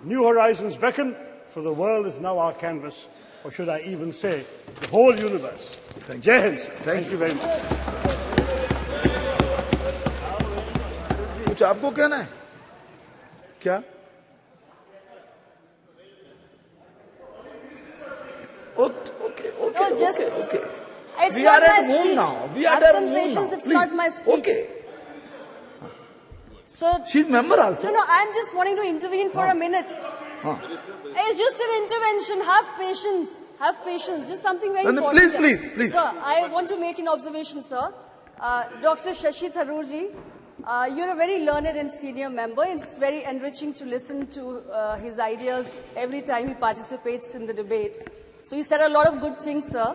P: New horizons beckon, for the world is now our canvas, or should I even say, the whole universe. Jai Hind, sir. Thank you very much.
N: कुछ आपको कहना है क्या?
Q: sir, just...
R: Okay.
Q: It's
R: We
Q: not
R: are
Q: my
R: at home
Q: speech.
R: now. We are
Q: Have
R: at
Q: some
R: home
Q: patience,
R: now.
Q: it's
R: Please.
Q: not my speech.
R: Okay.
Q: Sir,
R: She's member also.
Q: no, I'm just wanting to intervene for a minute. It's just an intervention. Have patience. Have patience. Just something very
R: No,
Q: important.
R: please.
Q: Sir, I want to make an observation, sir. Dr. Shashi Tharoorji, you're a very learned and senior member. It's very enriching to listen to his ideas every time he participates in the debate. So you said a lot of good things, sir.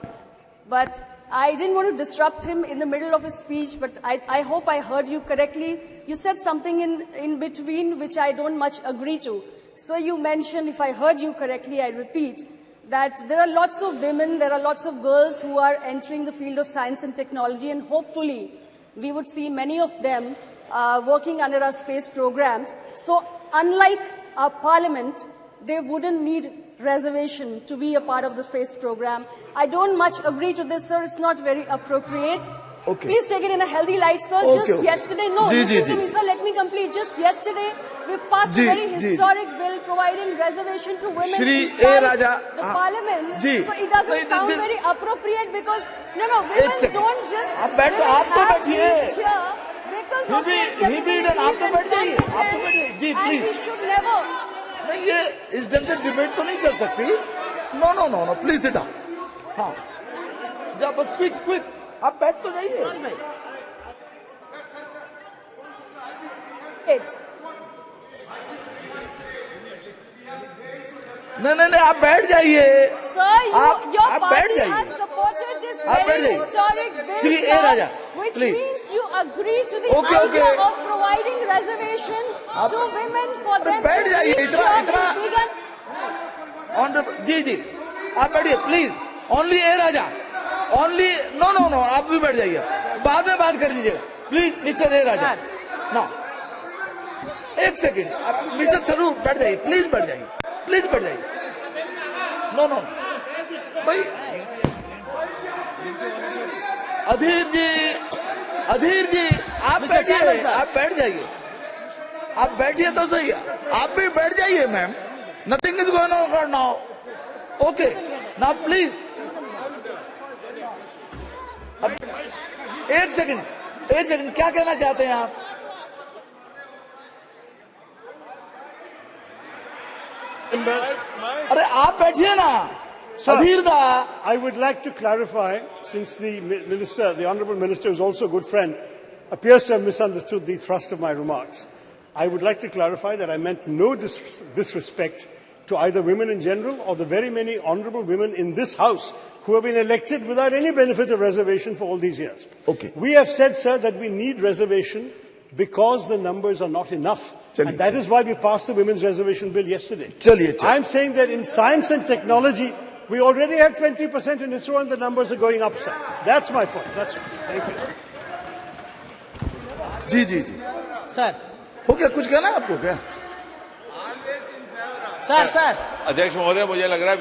Q: But I didn't want to disrupt him in the middle of his speech, but I hope I heard you correctly. You said something in between which I don't much agree to. So you mentioned, if I heard you correctly, I repeat, that there are lots of women, there are lots of girls who are entering the field of science and technology, and hopefully we would see many of them working under our space programs. So unlike our parliament, they wouldn't need reservation to be a part of the space program. I don't much agree to this, sir. It's not very appropriate.
R: Okay.
Q: Please take it in a healthy light, sir. Just yesterday, listen to me, sir. Let me complete. Just yesterday, we passed a very historic bill providing reservation to women inside the parliament. So it doesn't sound very appropriate because, women don't just have these here because of their capabilities and competence, and we should never...
R: नहीं ये इस ढंग से debate तो नहीं चल सकती. No please sit down. हाँ जा बस क्विक आप बैठ तो जाइए. नहीं आप बैठ जाइए.
Q: Sir, your party has supported this very historic bill, sir, which means you agree to the idea of providing reservation to women for them to reach
R: ji आप बैठिए please. Only A Raja. Only no आप भी बैठ जाइए. बाद में बात कर लीजिएगा please. Mister A Raja no एक सेकेंड. मिस्टर थरूर बैठ जाइए. प्लीज बैठ जाइए. नो भाई अधीर जी आप बैठ जाइए. आप बैठिए तो सही. आप भी बैठ जाइए ma'am. Nothing is going on now. Okay now please. एक सेकंड क्या कहना चाहते हैं आप? अरे आप बैठिए ना.
P: I would like to clarify, since the minister, the honourable minister, who is also a good friend, appears to have misunderstood the thrust of my remarks. I would like to clarify that I meant no disrespect to either women in general or the very many honourable women in this House who have been elected without any benefit of reservation for all these years.
R: Okay.
P: We have said, sir, that we need reservation because the numbers are not enough. And that is why we passed the Women's Reservation Bill yesterday. I'm saying that in science and technology, we already have 20% in ISRO and the numbers are going up, sir. That's my point. That's it. Thank you.
R: Ji sir हो गया. कुछ कहना है आपको क्या?
S: Sir अध्यक्ष महोदय मुझे लग रहा है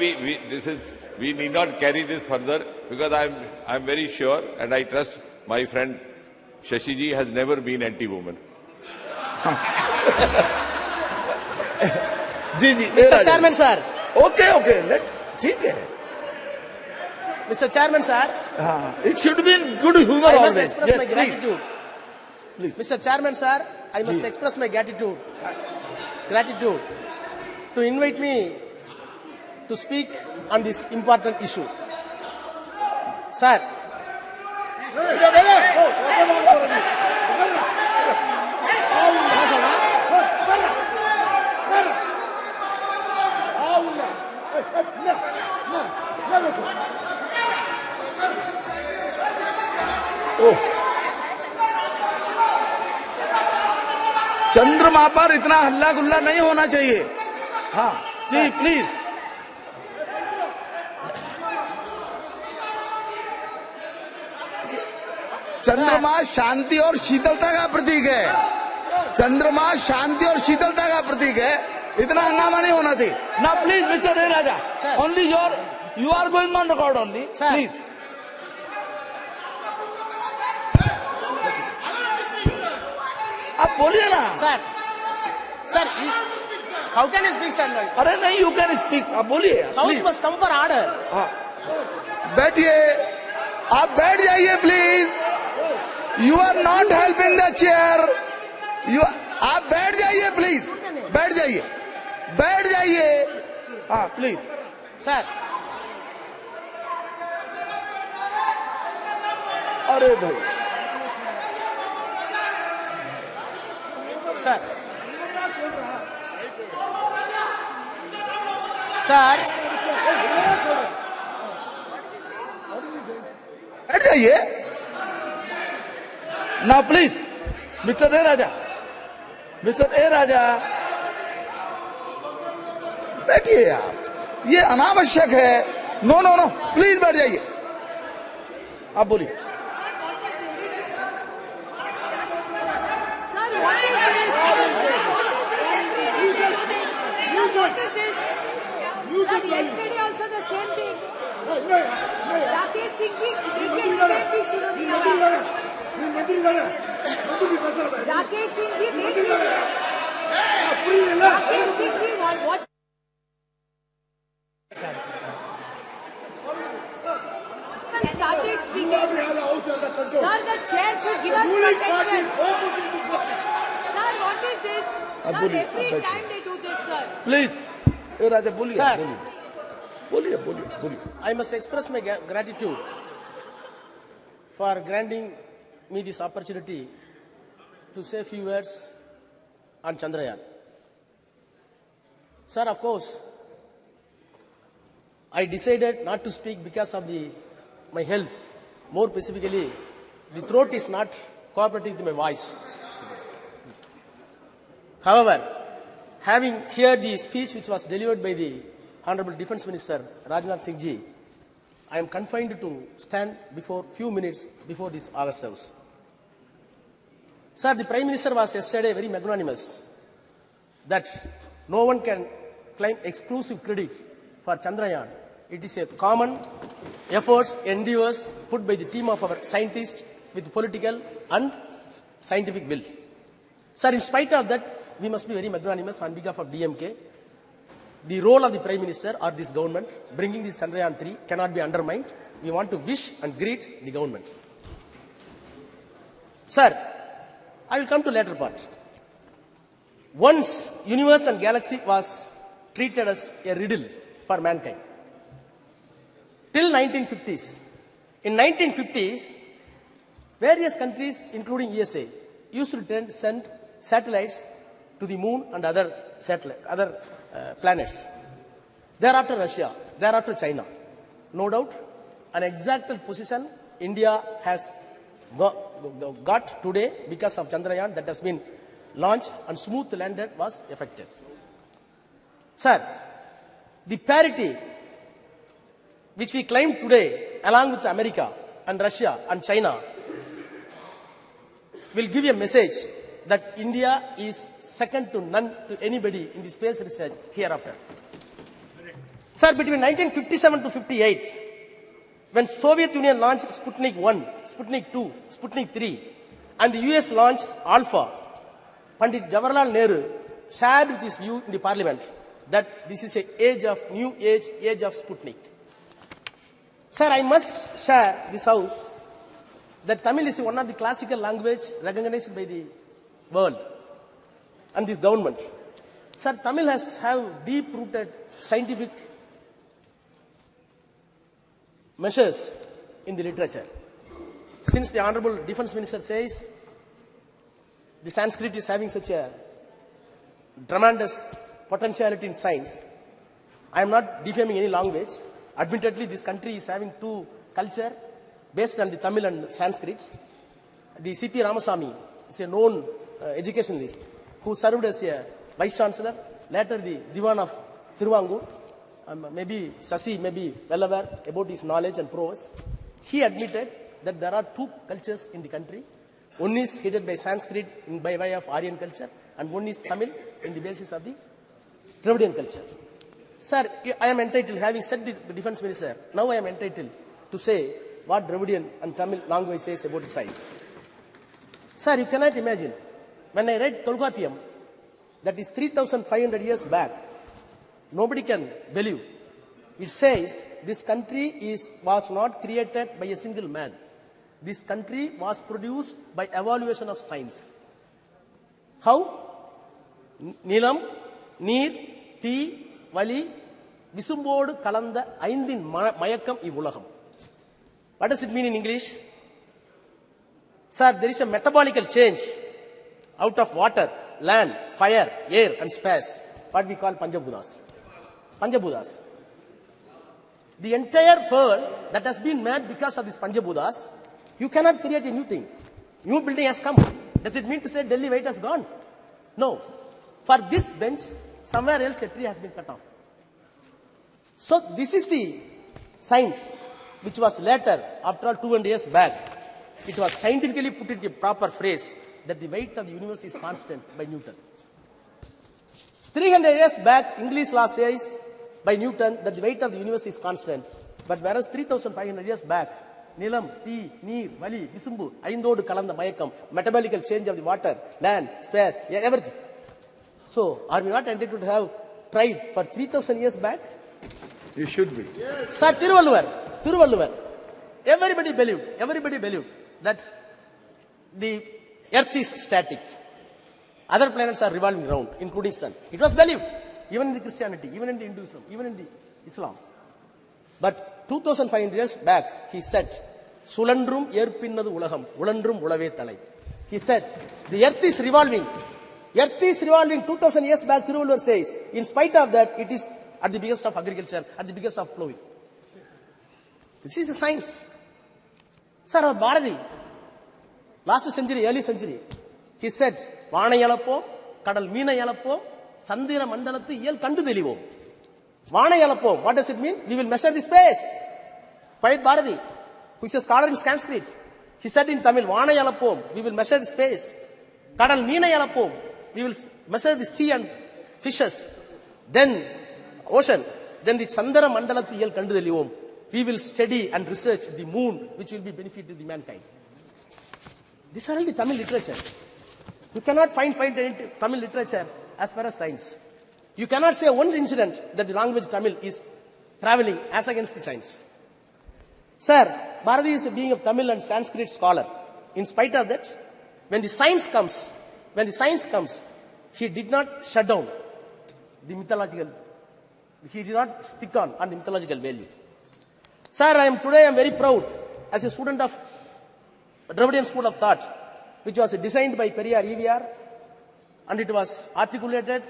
S: we need not carry this further because I'm very sure and I trust my friend Shashi ji has never been anti-woman.
R: Ji
S: Mr. Chairman, sir.
R: Okay. ठीक है.
S: Mr. Chairman, sir.
R: It should be in good humor always.
S: I must express my gratitude. Please. Mr. Chairman, sir, I must express my gratitude to invite me to speak on this important issue. Sir.
R: चंद्रमा पर इतना हल्ला गुल्ला नहीं होना चाहिए. हाँ जी please. चंद्रमा शांति और शीतलता का प्रतीक है. चंद्रमा शांति और शीतलता का प्रतीक है. इतना हंगामा नहीं होना चाहिए. ना please mister A Raja. Only you are going on record only. Please. आप बोलिए ना.
S: Sir how can you speak sir?
R: अरे नहीं, यू कैन स्पीक. आप बोलिए.
S: House must come for order.
R: बैठिए, आप बैठ जाइए please. You are not helping the chair. आप बैठ जाइए प्लीज, बैठ जाइए, बैठ जाइए। हाँ प्लीज
N: सर।
R: अरे भाई
N: सर, सर
R: बैठ जाइए ना please. Mister A Raja, mister A Raja, बैठिए आप, ये अनावश्यक है। नो नो नो, प्लीज बैठ जाइए। आप बोलिए।
T: Yesterday also the same thing. Rakesh Singh ji, Rakesh Singh ji, Rakesh Singh ji, what? Started speaking. Sir, the chair should give us protection. Sir, what is this? Sir, every time they do this, sir.
R: Please A Raja बोलिए।
N: Sir,
R: बोलिए बोलिए बोलिए।
N: I must express my gratitude for granting me this opportunity to say a few words on Chandrayaan. Sir, of course, I decided not to speak because of my health. More specifically, the throat is not cooperating with my voice. However, having heard the speech which was delivered by the Honorable Defence Minister Rajnath Singh ji, I am confined to stand before few minutes before this August House. Sir, the Prime Minister was yesterday very magnanimous that no one can claim exclusive credit for Chandrayaan. It is a common efforts, endeavors put by the team of our scientists with political and scientific will. Sir, in spite of that, we must be very magnanimous on behalf of DMK. The role of the Prime Minister or this government bringing this Chandrayaan 3 cannot be undermined. We want to wish and greet the government. Sir, I will come to later part. Once universe and galaxy was treated as a riddle for mankind. Till 1950s. In 1950s, various countries, including USA, used to send satellites to the moon and other planets. Thereafter Russia, thereafter China. No doubt, an exact position India has got today because of Chandrayaan that has been launched and smooth landed was effective. Sir, the parity which we claim today along with America and Russia and China will give a message that India is second to none to anybody in the space research hereafter. Sir, between 1957 to 58, when Soviet Union launched Sputnik 1, Sputnik 2, Sputnik 3, and the US launched Alpha, Pandit Jawaharlal Nehru shared with his view in the parliament that this is an age of new age of Sputnik. Sir, I must share this house that Tamil is one of the classical language recognized by the world and this government. Sir, Tamil has deep-rooted scientific measures in the literature. Since the Honorable Defence Minister says the Sanskrit is having such a tremendous potentiality in science, I am not defaming any language. Admittedly, this country is having two culture based on the Tamil and Sanskrit. The C.P. Ramasamy is a known educationalist who served as a Vice Chancellor, later the Diwan of Thiruvangur. Maybe Sasi may be well aware about his knowledge and prowess. He admitted that there are two cultures in the country. One is headed by Sanskrit by way of Aryan culture, and one is Tamil in the basis of the Dravidian culture. Sir, I am entitled, having said the Defence Minister, now I am entitled to say what Dravidian and Tamil language says about science. Sir, you cannot imagine, when I read Tolkappiyam, that is 3,500 years back, nobody can believe It says this country was not created by a single man. This country was produced by evaluation of science. How? Nilam, Neer, Thi, Vali, Visumbodu, Kalanda, Aindin, Mayakam, Ivulaham. What does it mean in English? Sir, there is a metabolical change out of water, land, fire, air and space. What we call Panchabhutas. Panchabhutas. The entire world that has been made because of these Panchabhutas, you cannot create a new thing. New building has come. Does it mean to say Delhi weight has gone? No. For this bench, somewhere else a tree has been cut off. So this is the science which was later, after all 200 years back, it was scientifically put into a proper phrase that the weight of the universe is constant by Newton. 300 years back, English law says by Newton that the weight of the universe is constant. But whereas 3,500 years back, Nilam, Thi, Neer, Vali, Visumbu, Aindodu, Kalanda, Mayakam, metabolical change of the water, land, space, everything. So, are we not entitled to have pride for 3,000 years back?
R: You should be.
N: Yes. Sir, Tiruvalluvar. Everybody believed that the earth is static. Other planets are revolving around, including sun. It was believed, even in the Christianity, even in the Hinduism, even in the Islam. But 2,500 years back, he said, Sulandrum yerpinnadu ulagam, ulandrum ulave thalai. He said, the earth is revolving. Earth is revolving 2,000 years back, Thiruvalluvar says. In spite of that, it is at the biggest of agriculture, at the biggest of plowing. This is a science. Sir, Bharati, last century, early century, he said, Vana yalappo, kadal meena yalappo, sandira mandalatu yel kandu delivo. Vana yalappo, what does it mean? We will measure the space. Poet Bharati, who is a scholar in Sanskrit, he said in Tamil, Vana yalappo, we will measure the space. Kadal meena yalappo, we will measure the sea and fishes. Then ocean. Then the Chandara Mandalati yel kandu delivom. We will study and research the moon, which will be benefit to the mankind. These are all the Tamil literature. You cannot find Tamil literature as far as science. You cannot say one incident that the language Tamil is traveling as against the science. Sir, Bharati is being a Tamil and Sanskrit scholar. In spite of that, when the science comes, he did not shut down the mythological, he did not stick on the mythological value. Sir, today I am very proud as a student of Dravidian School of Thought, which was designed by Periyar EVR, and it was articulated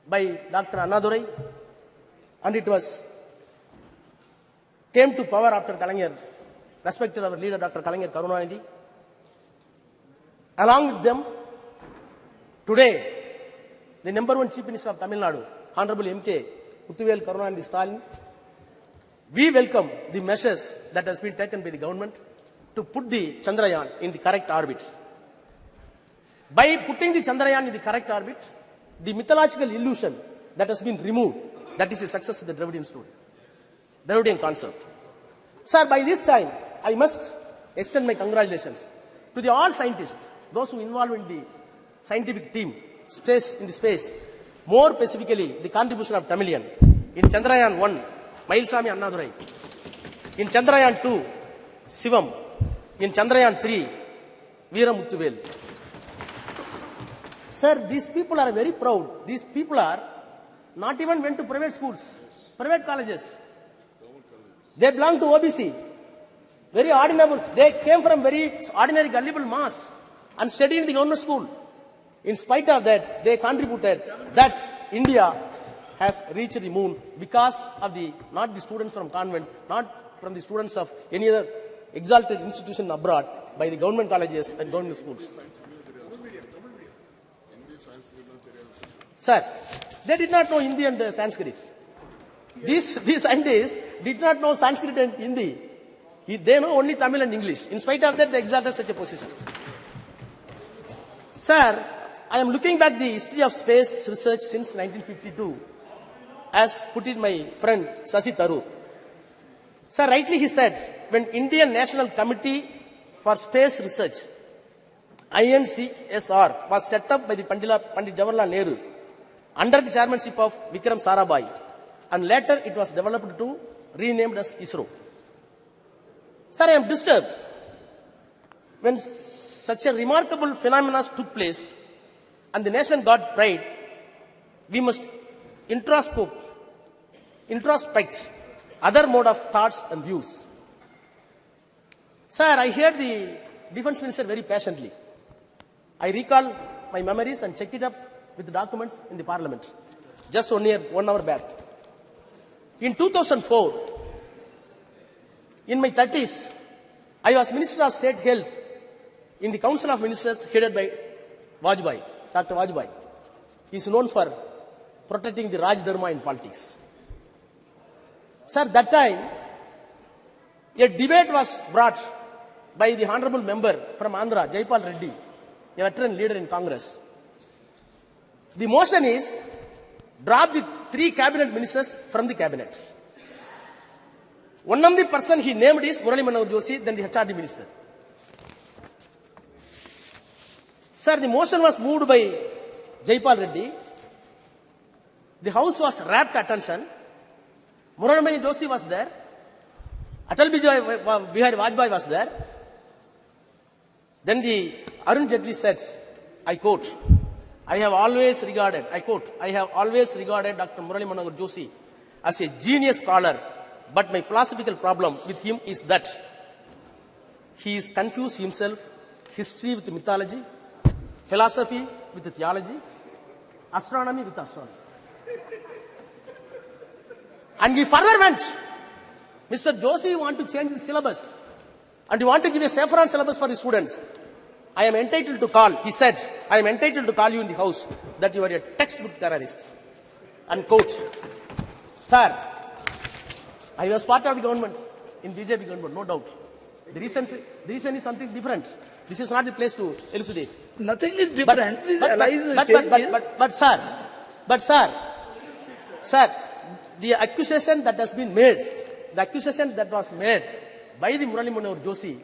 N: by Dr. Annadurai, and it was came to power after Kalaignar, respected our leader Dr. Kalaignar Karunanidhi. Along with them, today, the number one Chief Minister of Tamil Nadu, Honorable M.K. Muthuvel Karunanidhi Stalin, we welcome the measures that has been taken by the government to put the Chandrayaan in the correct orbit. By putting the Chandrayaan in the correct orbit, the mythological illusion that has been removed, that is the success of the Dravidian story, Dravidian concept. Sir, by this time, I must extend my congratulations to all scientists, those who involved in the scientific team, in the space, more specifically the contribution of Tamilian. In Chandrayaan 1, Mailsami Annadurai. In Chandrayaan 2, Sivam. In Chandrayaan 3, Veera Muthuvel. Sir, these people are very proud. These people are not even went to private schools, private colleges. They belong to OBC. Very ordinary. They came from very ordinary gullible mass and studied in the government school. In spite of that, they contributed that India has reached the moon because of not the students from convent, not from the students of any other exalted institution abroad, by the government colleges and government schools. Sir, they did not know Hindi and Sanskrit. These scientists did not know Sanskrit and Hindi. They know only Tamil and English. In spite of that, they exalted such a position. Sir, I am looking back the history of space research since 1952, as put in my friend Shashi Tharoor. Sir, rightly he said, when Indian National Committee for Space Research, INCSR, was set up by the Pandit Jawaharlal Nehru, under the chairmanship of Vikram Sarabhai, and later it was developed to renamed as ISRO. Sir, I am disturbed when such a remarkable phenomenon took place and the nation got pride. We must introspect other mode of thoughts and views. Sir, I heard the defense minister very patiently. I recall my memories and check it up with the documents in the parliament just 1 hour back. In 2004, in my 30s, I was Minister of State Health in the Council of Ministers headed by Vajpayee, Dr. Vajpayee. He is known for protecting the Raj Dharma in politics. Sir, that time, a debate was brought by the honorable member from Andhra, Jaipal Reddy, a veteran leader in Congress. The motion is drop the 3 cabinet ministers from the cabinet. One of the person he named is Murali Manohar Joshi, then the HRD minister. Sir, the motion was moved by Jaipal Reddy. The house was rapt attention. Murali Manohar Joshi was there. Atal Bihari Vajpayee was there. Then the Arun Jaitley said, I quote, I have always regarded Dr. Murali Manohar Joshi as a genius scholar, but my philosophical problem with him is that he is confused himself, history with mythology, philosophy with theology, astronomy with astronomy. And he further went, Mr. Joshi, you want to change the syllabus and you want to give a saffron syllabus for the students. I am entitled to call, he said, I am entitled to call you in the house that you are a textbook terrorist. Unquote. Sir, I was part of the government, in BJP government, no doubt. The reason is something different. This is not the place to elucidate.
R: Nothing is different.
N: But sir, the accusation that has been made, the accusation that was made by the Murali Manohar Joshi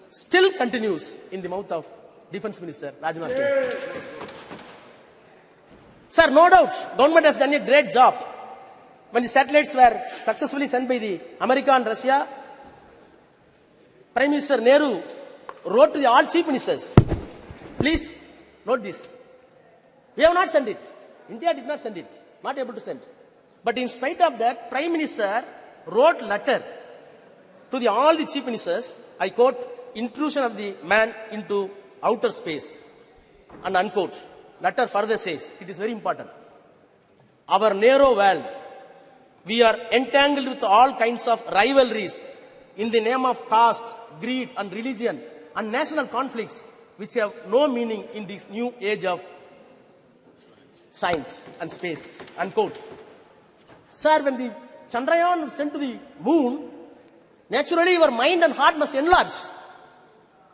N: still continues in the mouth of Defense Minister Rajnath Singh. Sir, no doubt, government has done a great job. When the satellites were successfully sent by the America and Russia, Prime Minister Nehru wrote to all chief ministers, please note this. We have not sent it. India did not send it. Not able to send. But in spite of that, Prime Minister wrote letter to all the chief ministers, I quote, intrusion of the man into outer space, and unquote. Letter further says, it is very important. Our narrow world, we are entangled with all kinds of rivalries in the name of caste, greed and religion and national conflicts which have no meaning in this new age of science and space, unquote. Sir, when the Chandrayaan sent to the moon, naturally your mind and heart must enlarge.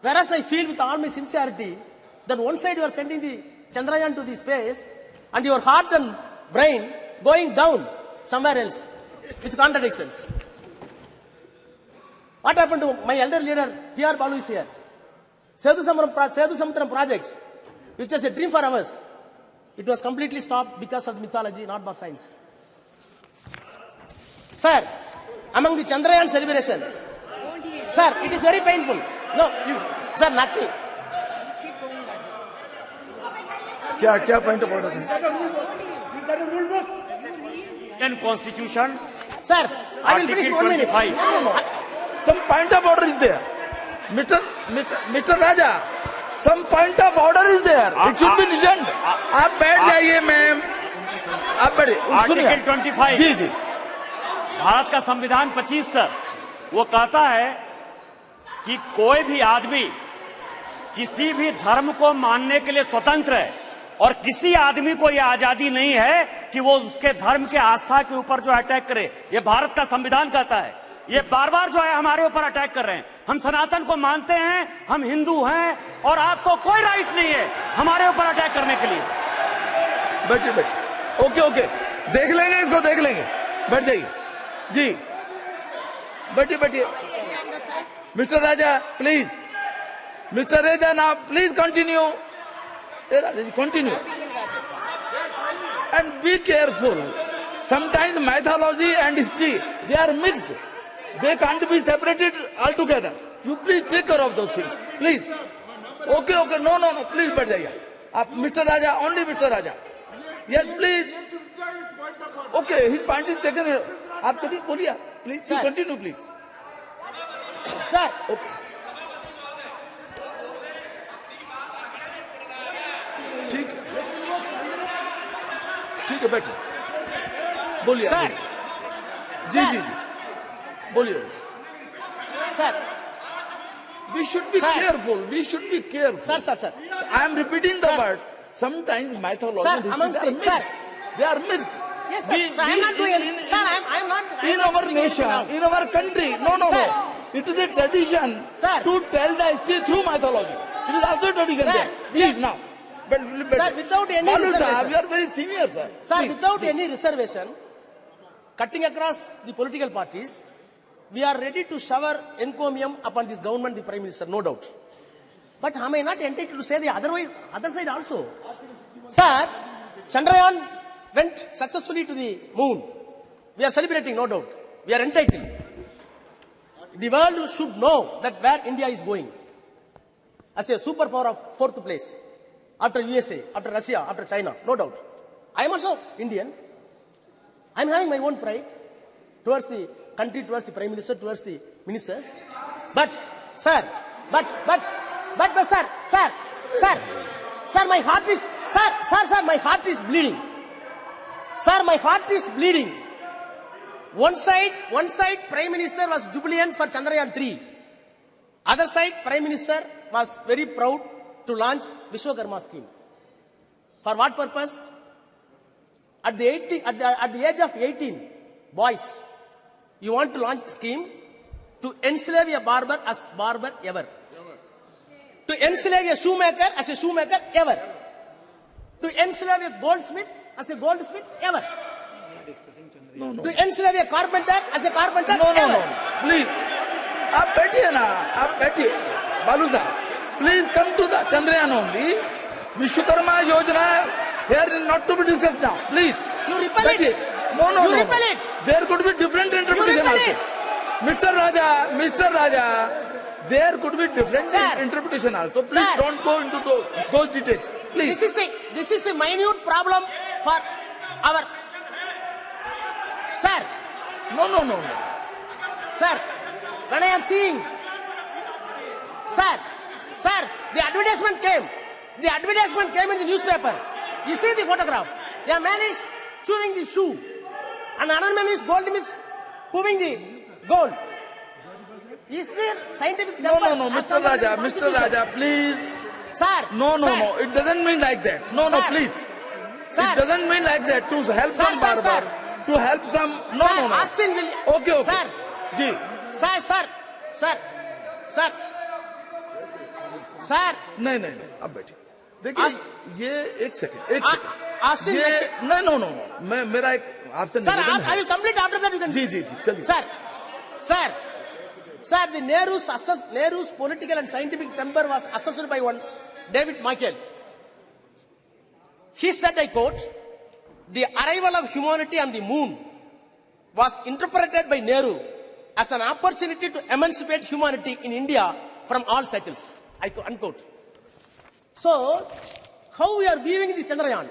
N: Whereas I feel with all my sincerity that one side you are sending the Chandrayaan to the space and your heart and brain going down somewhere else, which contradictions. What happened to my elder leader, T.R. Balu is here. Sethu Samudram project, which was a dream for us. It was completely stopped because of mythology, not by science. Sir, among the Chandrayaan celebration, sir, it is very painful. No, sir, nothing.
R: क्या point of order है?
D: Indian Constitution.
N: Sir, I will finish 1 minute.
R: No. Some point of order is there. Mr. Raja, some point of order is there. It should be listened. आप बैठ जाइए ma'am. आप बैठिए.
D: Article 25.
R: जी.
D: भारत का संविधान 25 sir, वो कहता है कि कोई भी आदमी किसी भी धर्म को मानने के लिए स्वतंत्र है और किसी आदमी को यह आजादी नहीं है कि वो उसके धर्म के आस्था के ऊपर जो अटैक करे। ये भारत का संविधान कहता है। ये बार बार जो है हमारे ऊपर अटैक कर रहे हैं। हम सनातन को मानते हैं, हम हिंदू हैं और आपको कोई राइट नहीं है हमारे ऊपर अटैक करने के लिए।
R: बैठिए। ओके, देख लेंगे इसको, देख लेंगे। बैठ जाइए जी, बैठिए। Mister Raja please, mister Raja now please continue. Continue and be careful. sometimes mythology and history, they are mixed. They can't be separated altogether. You please take care of those things. Please. Okay, okay. No, no, no. Please, बैठ जाइए. आप Mr. Raja, only Mr. Raja. Yes, please. Okay, his point is taken here. आप चलिए बोलिए. Please, you continue, please.
N: Sir.
R: Okay. ठीक है बैठिए बोलिए
N: सर
R: जी जी जी बोलिए
N: sir
R: we should be careful
N: sir
R: I am repeating the words sometimes mythology
N: sir amongst
R: they are mixed
N: yes sir I am not doing sir I am not
R: in our nation in our country no it is a tradition to tell the history through mythology it is also a tradition there please now
N: Sir, without any reservation.
R: You are very senior, sir.
N: Sir, without any reservation, cutting across the political parties, we are ready to shower encomium upon this government, the Prime Minister, no doubt. But am I not entitled to say the other side also? Sir, Chandrayaan went successfully to the moon. We are celebrating, no doubt. We are entitled. The world should know that where India is going. As a superpower of fourth place. After USA, after Russia, after China, no doubt. I am also Indian. I am having my own pride towards the country, towards the Prime Minister, towards the ministers. But, sir, my heart is, my heart is bleeding. Sir, my heart is bleeding. One side, Prime Minister was jubilant for Chandrayaan 3. Other side, Prime Minister was very proud to launch Vishwakarma scheme. For what purpose? At the age of 18, boys, you want to launch a scheme to enslave a barber as barber ever. To enslave a shoemaker as a shoemaker ever. To enslave a goldsmith as a goldsmith ever. To enslave a carpenter as a carpenter ever.
R: No. Please. आप बैठिए ना, आप बैठिए. बालू साहब. Please come to the Chandrayaan only. Vishwakarma Yojana here is not to be discussed now. Please.
N: You repel it.
R: No.
N: You repel it.
R: There could be different interpretation also. Mr. Raja, there could be different interpretation also. Please don't go into those details. Please.
N: This is a minute problem for our... Sir.
R: No.
N: Sir, when I am seeing... Sir, the advertisement came. The advertisement came in the newspaper. You see the photograph. The man is chewing the shoe. And another man is moving the gold. Is there scientific...
R: No, Mr. Raja, please.
N: Sir.
R: No. It doesn't mean like that. No, please.
N: Sir.
R: It doesn't mean like that. To help some barber. To help some... No.
N: Austin will...
R: Okay.
N: Sir.
R: Ji.
N: Sir
R: नहीं अब बैठिए देखिए ये एक second ये no मैं मेरा एक आपसे
N: sir I will complete after that you can
R: जी चलिए
N: sir the Nehru's political and scientific temper was assessed by one David Michael. He said, I quote, the arrival of humanity on the moon was interpreted by Nehru as an opportunity to emancipate humanity in India from all cycles. Unquote. So, how we are viewing this Chandrayaan?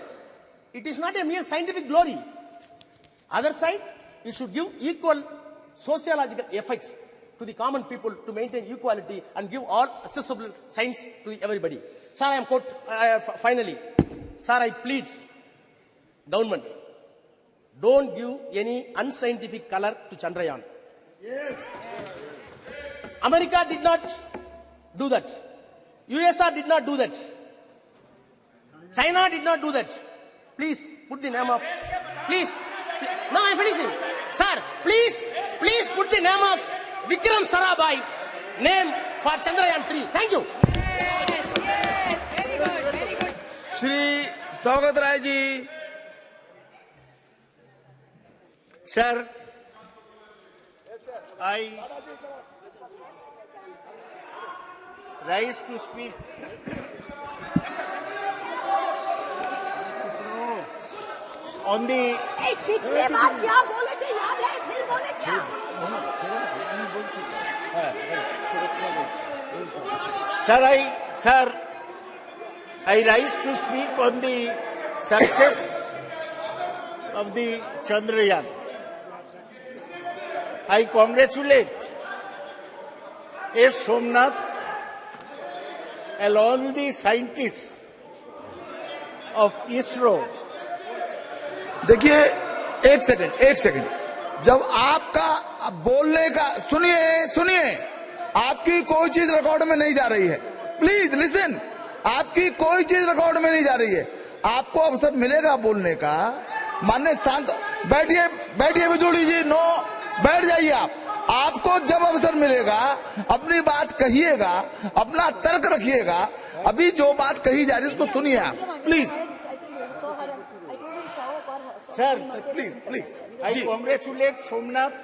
N: It is not a mere scientific glory. Other side, it should give equal sociological effect to the common people to maintain equality and give all accessible science to everybody. Sir, I am finally, sir, I plead, government, don't give any unscientific color to Chandrayaan. Yes. America did not do that. USSR did not do that. China did not do that. Please put the name of... Please. Now I am finishing. Sir, please put the name of Vikram Sarabhai name for Chandrayaan 3. Thank you.
T: Yes. Very good.
R: Shri Saugat Rai ji.
U: Sir, I rise to speak on the
A: पिछले बार क्या बोले थे याद है? फिर बोले क्या?
U: Sir, I rise to speak on the success of the Chandrayaan. I congratulate S. Somnath and all the scientists of ISRO.
R: देखिए एक सेकंड जब आपका बोलने का सुनिए आपकी कोई चीज रिकॉर्ड में नहीं जा रही है। प्लीज लिसन, आपकी कोई चीज रिकॉर्ड में नहीं जा रही है। आपको अवसर मिलेगा बोलने का। माननीय शांत बैठिए विदुड़ी जी, नो बैठ जाइए आप। आपको जब अवसर मिलेगा अपनी बात कहिएगा, अपना तर्क रखिएगा। अभी जो बात कही जा रही है उसको सुनिए आप, please.
U: Sir, please. I congratulate Somnath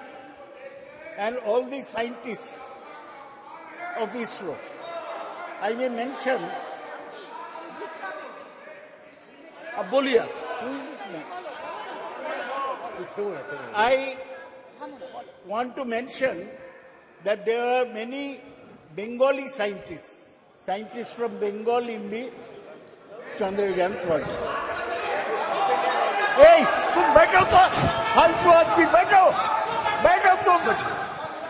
U: and all the scientists of ISRO. I may mention.
R: अब बोलिए।
U: I want to mention that there are many Bengali scientists from Bengal in the Chandrayaan project. Hey, तुम बैठो तो, फालतू आदमी बैठो तुम।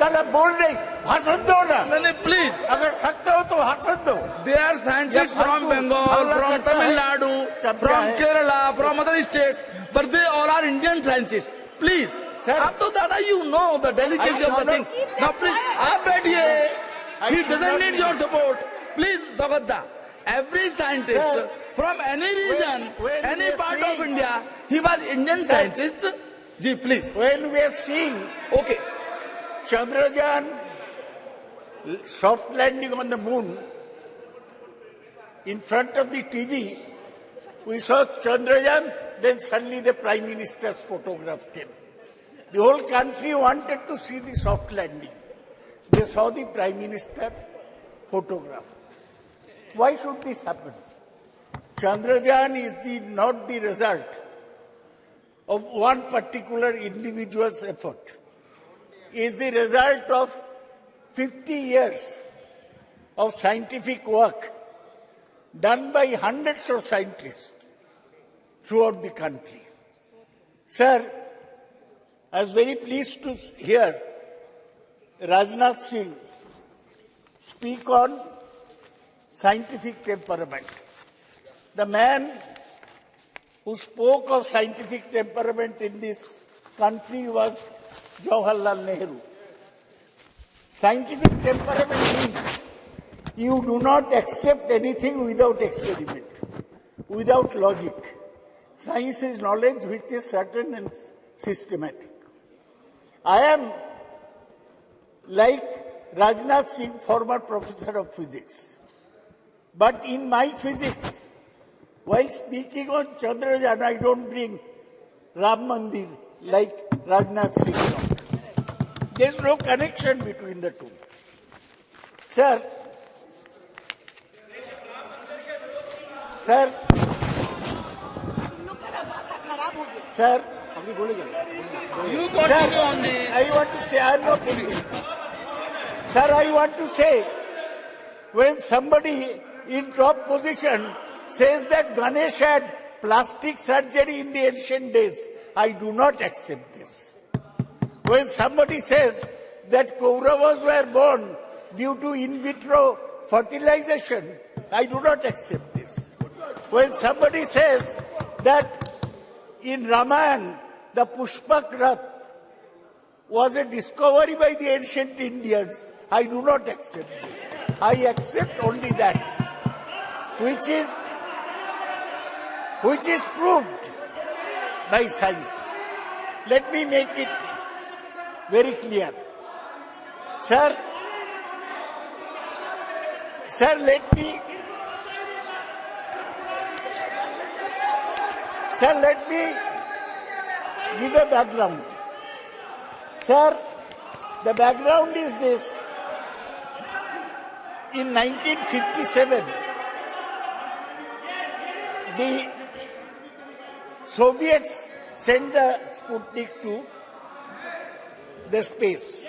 U: ताला बोल नहीं, भाषण दो ना।
R: नहीं, प्लीज।
U: अगर सकते हो तो भाषण दो।
R: They are scientists from Bengal, from Tamil Nadu, from Kerala, from other states, but they all are Indian scientists. Please. आप तो दादा, you know the delicacy of the things. Now please, आप बैठिए. He doesn't need your support. Please, Sagadda. Every scientist from any region, any part of India, he was Indian scientist. Ji, please.
U: When we are seeing,
R: okay,
U: Chandrayaan soft landing on the moon, in front of the TV, we saw Chandrayaan, then suddenly the Prime Minister's photograph came. The whole country wanted to see the soft landing. They saw the Prime Minister photograph. Why should this happen? Chandrayaan is not the result of one particular individual's effort. It is the result of 50 years of scientific work done by hundreds of scientists throughout the country. Sir, I was very pleased to hear Rajnath Singh speak on scientific temperament. The man who spoke of scientific temperament in this country was Jawaharlal Nehru. Scientific temperament means you do not accept anything without experiment, without logic. Science is knowledge which is certain and systematic. I am like Rajnath Singh, former professor of physics. But in my physics, while speaking on Chandrayaan, I don't bring Ram Mandir like Rajnath Singh. There is no connection between the two. Sir,
R: you continue on the.
U: I want to say, I am not Indian. Sir, I want to say, when somebody in top position says that Ganesh had plastic surgery in the ancient days, I do not accept this. When somebody says that Kauravas were born due to in vitro fertilization, I do not accept this. When somebody says that in Ramayana, the Pushpak Rath was a discovery by the ancient Indians, I do not accept this. I accept only that which is proved by science. Let me make it very clear. Sir, let me give a background. Sir, the background is this. In 1957, the Soviets sent the Sputnik to the space.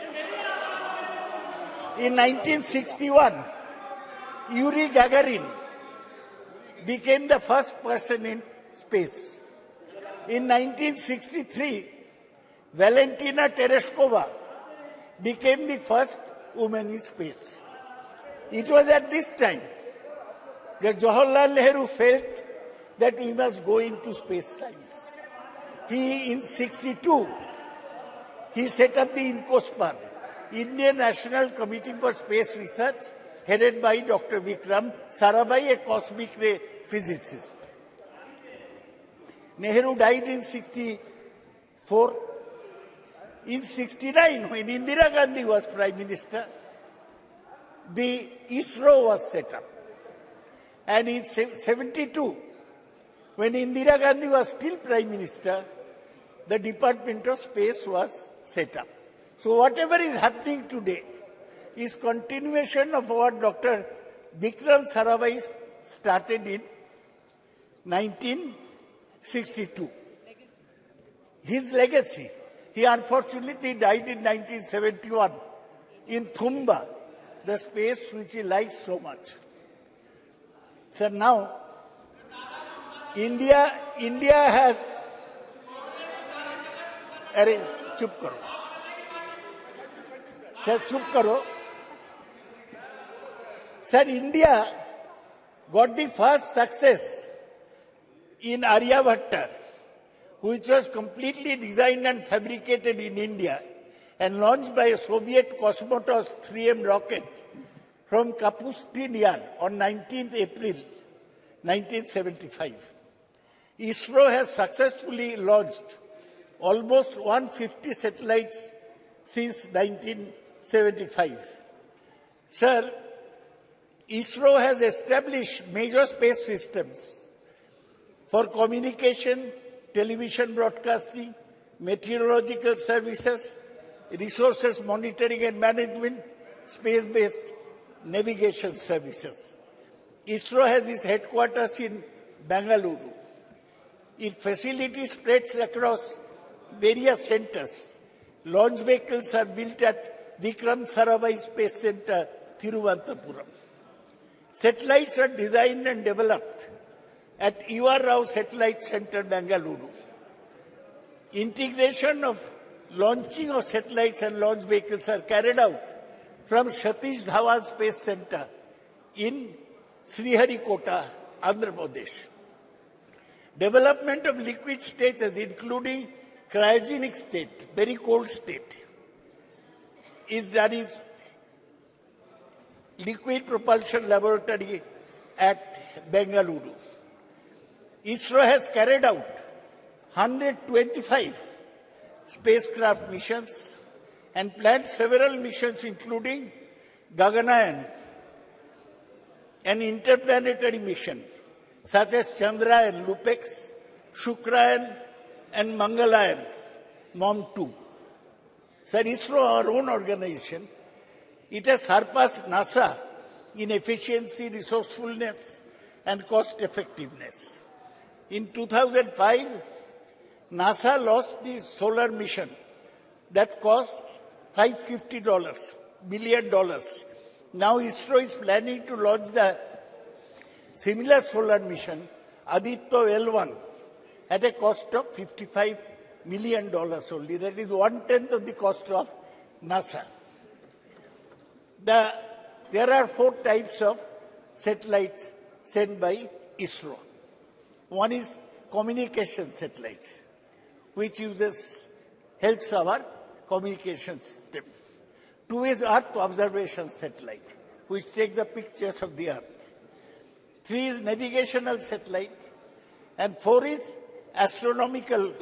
U: In 1961, Yuri Gagarin became the first person in space. In 1963, Valentina Tereshkova became the first woman in space. It was at this time that Jawaharlal Nehru felt that we must go into space science. In 62, he set up the INCOSPAR, Indian National Committee for Space Research, headed by Dr. Vikram Sarabhai, a cosmic ray physicist. Nehru died in 64. In 69, when Indira Gandhi was Prime Minister, the ISRO was set up. And in 72, when Indira Gandhi was still Prime Minister, the Department of Space was set up. So whatever is happening today is continuation of what Dr. Vikram Sarabhai started in 1962. His legacy. He unfortunately died in 1971 in Thumba, the space which he liked so much. So now, India has... Arey, chup karo. Sir, chup karo. Sir, India got the first success in Aryabhatta, which was completely designed and fabricated in India and launched by a Soviet Cosmotos 3M rocket from Kapustin Yar on 19th April 1975. ISRO has successfully launched almost 150 satellites since 1975. Sir, ISRO has established major space systems for communication, television broadcasting, meteorological services, resources monitoring and management, space-based navigation services. ISRO has its headquarters in Bengaluru. Its facility spreads across various centers. Launch vehicles are built at Vikram Sarabhai Space Center, Thiruvananthapuram. Satellites are designed and developed at U.R. Rao Satellite Center, Bengaluru. Integration of launching of satellites and launch vehicles are carried out from Satish Dhawan Space Center in Sriharikota, Andhra Pradesh. Development of liquid stages, including cryogenic state, very cold state, is done in Liquid Propulsion Laboratory at Bengaluru. ISRO has carried out 125 spacecraft missions and planned several missions including Gaganayan, an interplanetary mission such as Chandrayaan, Lupex, Shukrayan and Mangalayan, MOM-2. Sir, ISRO, our own organization, it has surpassed NASA in efficiency, resourcefulness and cost effectiveness. In 2005, NASA launched the solar mission that cost $550 billion. Now ISRO is planning to launch the similar solar mission, Aditya L1, at a cost of $55 million only. That is 1/10 of the cost of NASA. There are 4 types of satellites sent by ISRO. One is communication satellites, which helps our communication system. 2 is Earth observation satellite, which take the pictures of the Earth. 3 is navigational satellite, and 4 is astronomical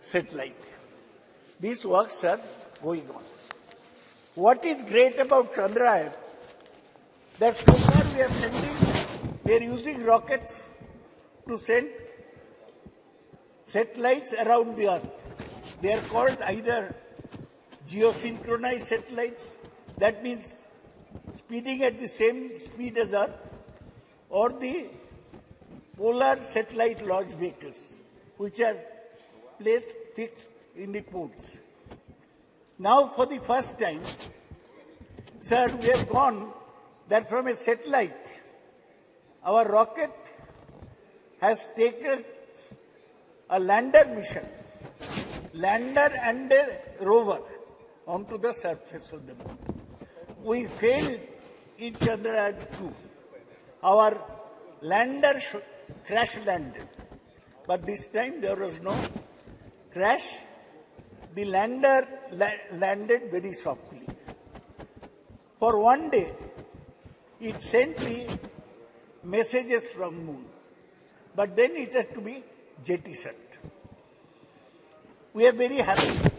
U: satellite. These works are going on. What is great about Chandrayaan, that so far we are using rockets to send satellites around the Earth. They are called either geosynchronized satellites, that means speeding at the same speed as Earth, or the polar satellite launch vehicles, which are placed fixed in the ports. Now, for the first time, sir, we have gone that from a satellite, our rocket has taken a lander mission, lander and a rover onto the surface of the moon. We failed in Chandrayaan-2. Our lander crash landed, but this time there was no crash. The lander landed very softly. For one day, it sent the messages from moon, but then it had to be jettisoned. We are very happy,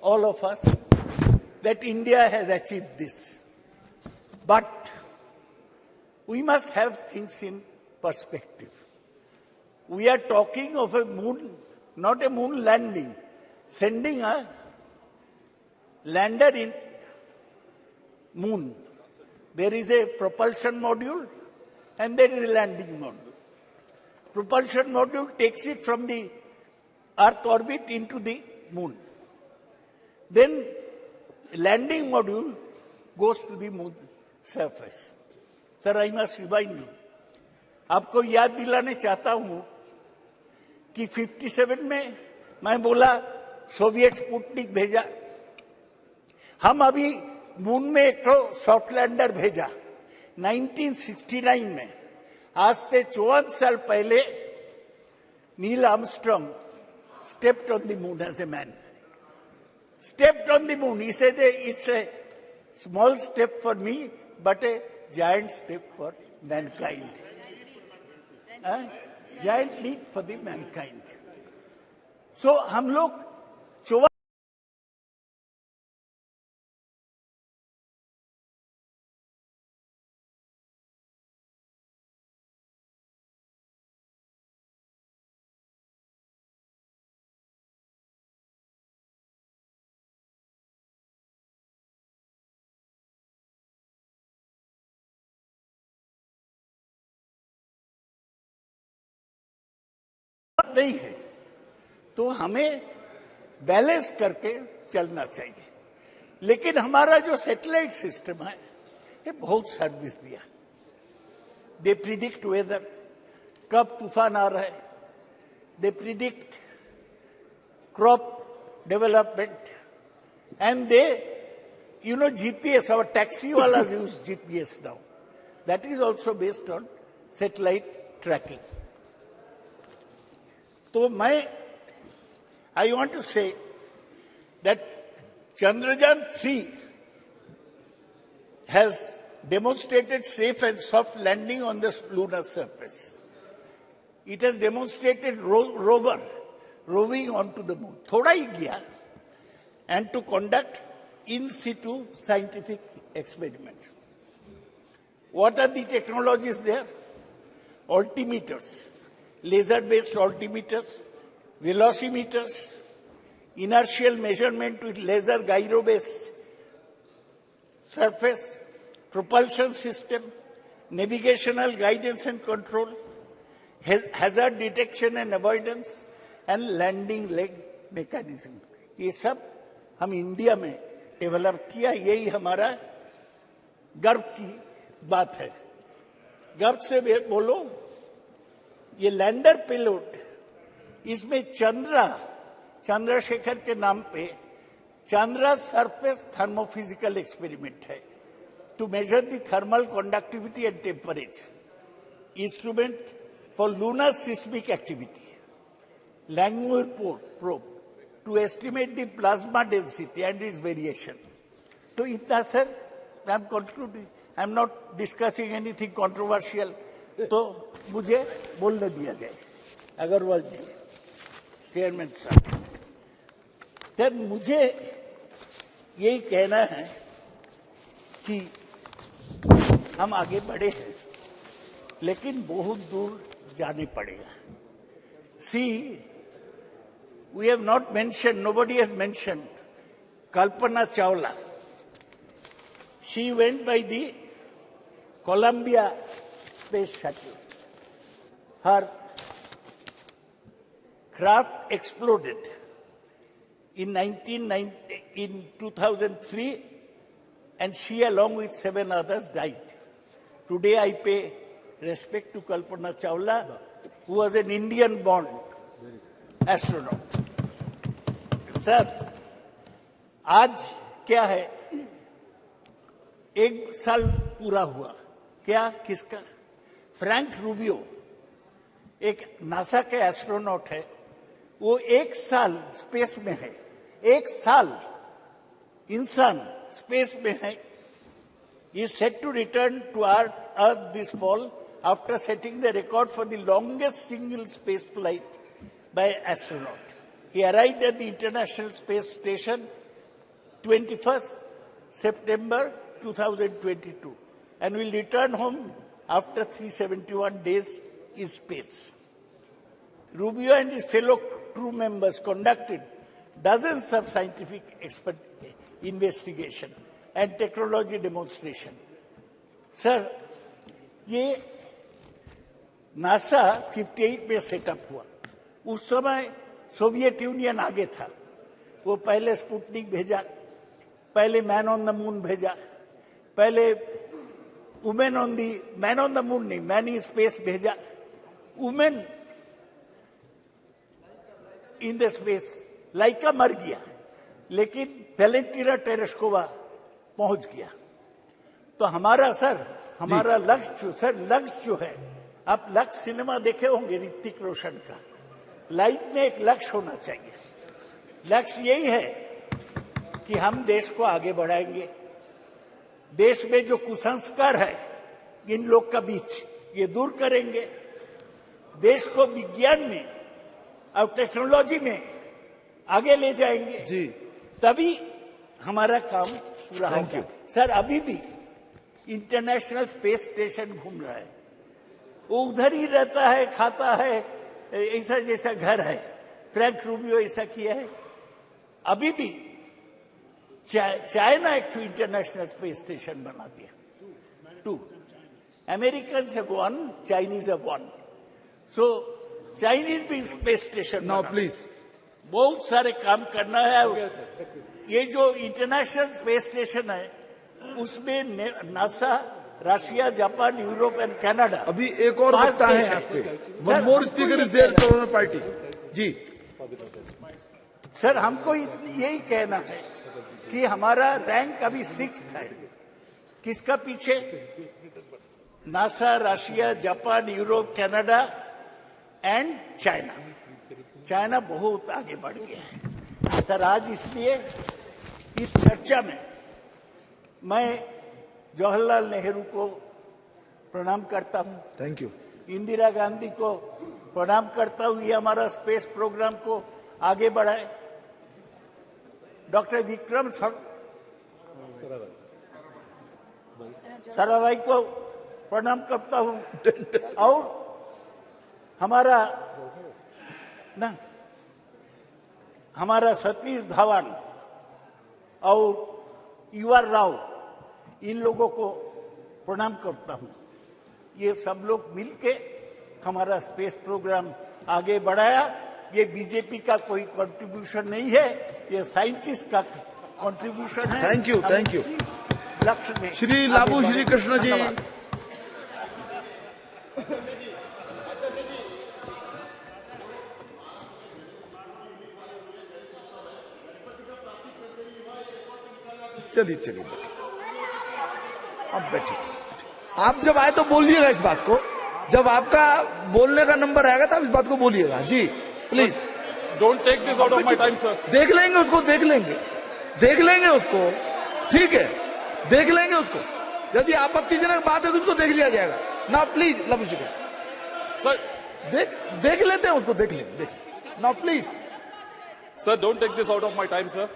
U: all of us, that India has achieved this. But we must have things in perspective. We are talking of a moon, not a moon landing, sending a lander in moon. There is a propulsion module and there is a landing module. Propulsion module takes it from the Earth orbit into the moon. Then landing module goes to the moon surface. Sir, I must remind you, आपको याद दिलाने चाहता हूं कि 57 में मैं बोला Soviet Sputnik भेजा, हम अभी मून में एक तो सॉफ्ट लैंडर भेजा 1969 में. आज से 54 साल पहले Neil Armstrong stepped on the moon as a man. Stepped on the moon. He said, it's a small step for me, but a giant step for mankind. Giant leap for the mankind. So, हम लोग 54 नहीं है, तो हमें balance करके चलना चाहिए. लेकिन हमारा जो सैटेलाइट सिस्टम है, ये बहुत सर्विस दिया. दे प्रिडिक्ट वेदर, कब तूफान आ रहा है, they predict crop development, and they GPS, our taxi walas use GPS now. That is also based on satellite tracking. So I want to say that Chandrayaan-3 has demonstrated safe and soft landing on the lunar surface. It has demonstrated rover roving onto the moon. Thoda hi gaya, and to conduct in situ scientific experiments. What are the technologies there? Altimeters, laser-based altimeters, velocimeters, inertial measurement with laser gyro-based surface, propulsion system, navigational guidance and control, hazard detection and avoidance, and landing leg mechanism. ये सब हम India में develop किया. यही हमारा गर्व की बात है. गर्व से बोलो, ये लैंडर पेलोड, इसमें चंद्रशेखर के नाम पे चंद्रा सरफेस थर्मोफिजिकल एक्सपेरिमेंट है, to measure the thermal conductivity and temperature. Instrument for lunar seismic activity, Langmuir probe to estimate the plasma density and its variation. So, itna sir, I am concluding. I am not discussing anything controversial. तो मुझे बोलने दिया जाए. अग्रवाल जी, chairman साहब, sir मुझे यही कहना है कि हम आगे बढ़े हैं, लेकिन बहुत दूर जाने पड़ेगा. See, we have not mentioned, nobody has mentioned Kalpana Chawla. She went by the Columbia space shuttle. Her Kraft exploded in 2003, and she, along with 7 others, died. Today, I pay respect to Kalpana Chawla, who was an Indian-born astronaut. Sir, आज क्या है? 1 साल पूरा हुआ. क्या? किसका? Frank Rubio, एक NASA के एस्ट्रोनॉट है. वो 1 साल स्पेस में है. 1 साल इंसान स्पेस में है. He is set to return to Earth this fall after setting the record for the longest single space flight by astronaut. He arrived at the International Space Station 21st September 2022 and will return home after 371 days in space. Rubio and his fellow crew members conducted dozens of scientific investigation and technology demonstration. Sir, ये NASA 58 में setup हुआ. उस समय Soviet union आगे था. वो पहले Sputnik भेजा, पहले मैन ऑन द मून भेजा, पहले मैन ऑन द मून नहीं, मैन इन स्पेस भेजा, वुमेन इन द स्पेस. लाइका मर गया, लेकिन वेलेंटिना टेरेस्कोवा पहुंच गया. तो हमारा लक्ष्य जो है, आप लक्ष्य सिनेमा देखे होंगे ऋतिक रोशन का. लाइफ में एक लक्ष्य होना चाहिए. लक्ष्य यही है कि हम देश को आगे बढ़ाएंगे. देश में जो कुसंस्कार है इन लोग का बीच, ये दूर करेंगे. देश को विज्ञान में और टेक्नोलॉजी में आगे ले जाएंगे जी. तभी हमारा काम पूरा होगा. सर, अभी भी इंटरनेशनल स्पेस स्टेशन घूम रहा है. वो उधर ही रहता है, खाता है, ऐसा जैसा घर है. फ्रैंक रूबियो ऐसा किया है. अभी भी चाइना एक इंटरनेशनल स्पेस स्टेशन बना दिया. 2 American have 1, Chinese have 1. So Chinese भी स्पेस स्टेशन. नाउ प्लीज, बहुत सारे काम करना है. ये जो इंटरनेशनल स्पेस स्टेशन है उसमें NASA, Russia, Japan, Europe and Canada. अभी एक और वक्ता है आपके. One more speaker is there from party ji. Sir, हमको यही कहना है कि हमारा रैंक अभी 6th है. किसका पीछे? NASA, Russia, Japan, Europe, Canada and China. China बहुत आगे बढ़ गया है. सर, आज इसलिए इस चर्चा में मैं जवाहरलाल नेहरू को प्रणाम करता हूं. Thank you. इंदिरा गांधी को प्रणाम करता हूं. ये हमारा स्पेस प्रोग्राम को आगे बढ़ाए. डॉक्टर विक्रम साराभाई को प्रणाम करता हूं. और हमारा सतीश धवन और यूआर राव, इन लोगों को प्रणाम करता हूं. ये सब लोग मिलके हमारा स्पेस प्रोग्राम आगे बढ़ाया. ये बीजेपी का कोई कंट्रीब्यूशन नहीं है, ये साइंटिस्ट का कंट्रीब्यूशन है. Thank you. लक्ष्य में श्री लाबू श्री कृष्ण जी.
R: चलिए बैठिए. अब बैठिए. आप जब आए तो बोलिएगा इस बात को. जब आपका बोलने का नंबर आएगा तब इस बात को बोलिएगा जी. Please
E: don't take this out of my time sir.
R: देख लेंगे उसको. ठीक है, देख लेंगे उसको. यदि आपत्तिजनक बात होगी उसको देख लिया जाएगा ना. प्लीज लव सर, देख लेते हैं उसको. देख लेंगे ना. Please
E: sir, don't take this out of my time sir.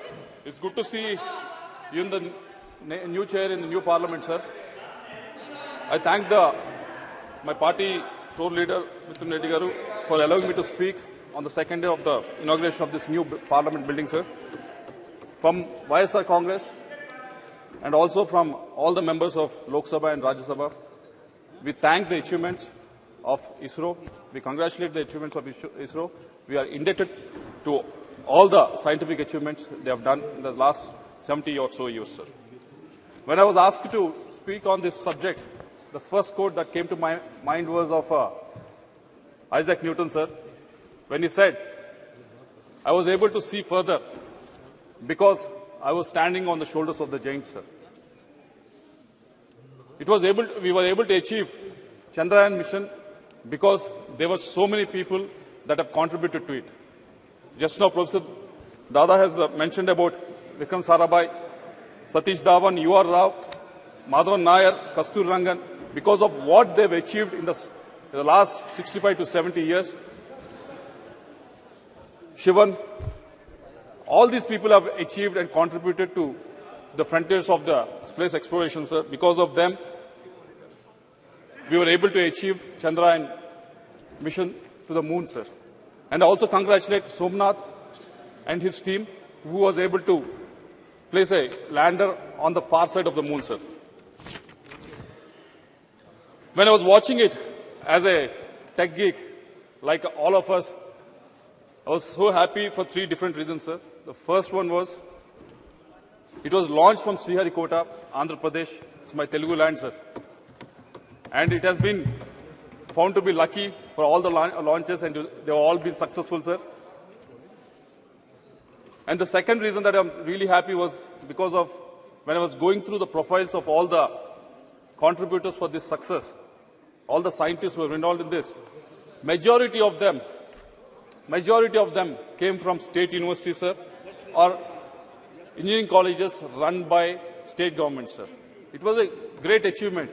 E: It's good to see you in the new chair in the new parliament, sir. I thank my party floor leader, Mr. Reddy Garu, for allowing me to speak on the second day of the inauguration of this new parliament building, sir. From YSR Congress and also from all the members of Lok Sabha and Rajya Sabha, we thank the achievements of ISRO. We congratulate the achievements of ISRO. We are indebted to all the scientific achievements they have done in the last 70 or so years, sir. When I was asked to speak on this subject, the first quote that came to my mind was of Isaac Newton, sir, when he said, "I was able to see further because I was standing on the shoulders of the giants, sir." We were able to achieve Chandrayaan mission because there were so many people that have contributed to it. Just now, Professor Dada has mentioned about Vikram Sarabhai, Satish Dhawan, U.R. Rao, Madhavan Nair, Kastur Rangan. Because of what they've achieved in the last 65 to 70 years, Shivan, all these people have achieved and contributed to the frontiers of the space exploration, sir. Because of them, we were able to achieve Chandrayaan mission to the moon, sir. And I also congratulate Somnath and his team, who was able to place a lander on the far side of the moon, sir. When I was watching it as a tech geek, like all of us, I was so happy for three different reasons, sir. The first one was, it was launched from Sriharikota, Andhra Pradesh. It's my Telugu land, sir. And it has been found to be lucky for all the launches, and they've all been successful, sir. And the second reason that I'm really happy was because of when I was going through the profiles of all the contributors for this success, all the scientists who were involved in this, majority of them came from state universities, sir, or engineering colleges run by state government, sir. It was a great achievement.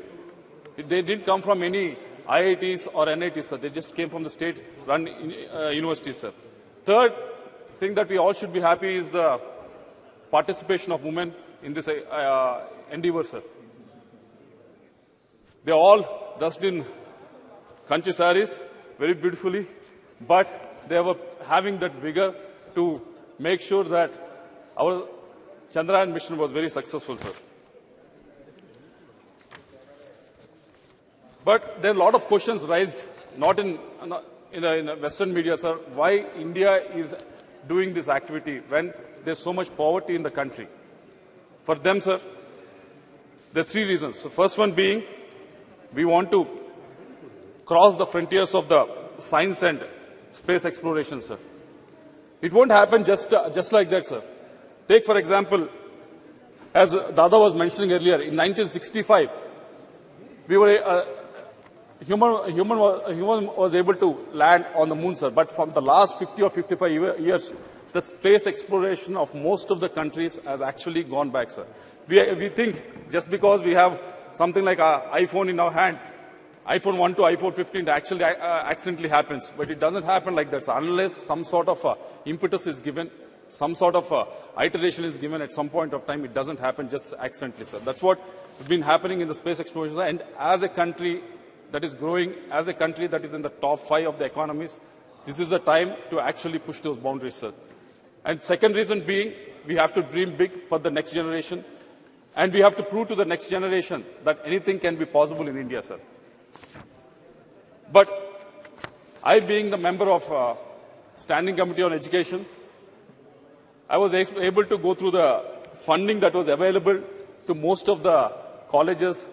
E: They didn't come from any IITs or NITs, sir. They just came from the state-run universities, sir. Third thing that we all should be happy is the participation of women in this endeavor, sir. They all dressed in kanchi saris very beautifully, but they were having that vigor to make sure that our Chandrayaan mission was very successful, sir. But there are a lot of questions raised, not in the Western media, sir, why India is doing this activity when there's so much poverty in the country. For them, sir, there are three reasons. The first one being, we want to cross the frontiers of the science and space exploration, sir. It won't happen just like that, sir. Take, for example, as Dada was mentioning earlier, in 1965, we were human was able to land on the moon, sir. But from the last 50 or 55 years, the space exploration of most of the countries has actually gone back, sir. We think just because we have something like an iPhone in our hand, iPhone 1 to iPhone 15 actually accidentally happens. But it doesn't happen like that, sir. Unless some sort of impetus is given, some sort of iteration is given at some point of time, it doesn't happen just accidentally, sir. That's what has been happening in the space exploration, sir. And as a country that is growing, as a country that is in the top 5 of the economies, this is the time to actually push those boundaries, sir. And second reason being, we have to dream big for the next generation, and we have to prove to the next generation that anything can be possible in India, sir. But I, being the member of Standing Committee on Education, I was able to go through the funding that was available to most of the colleges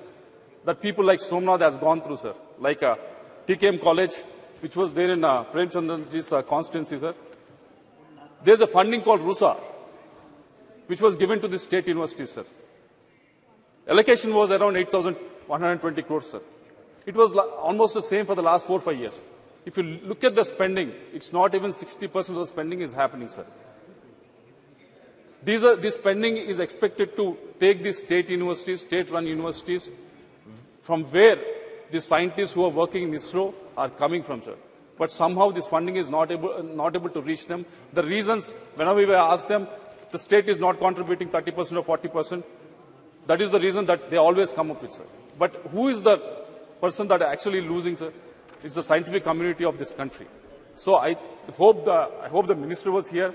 E: that people like Somnath has gone through, sir. Like TKM College, which was there in Prem Chandraji's constituency, sir. There's a funding called RUSA, which was given to the state universities, sir. Allocation was around 8,120 crores, sir. It was almost the same for the last 4 or 5 years. If you look at the spending, it's not even 60% of the spending is happening, sir. This spending is expected to take the state universities, state-run universities, from where the scientists who are working in ISRO are coming from, sir. But somehow this funding is not able to reach them. The reasons, whenever we ask them, the state is not contributing 30% or 40%. That is the reason that they always come up with, sir. But who is the person that are actually losing, sir? It's the scientific community of this country. So I hope the minister was here,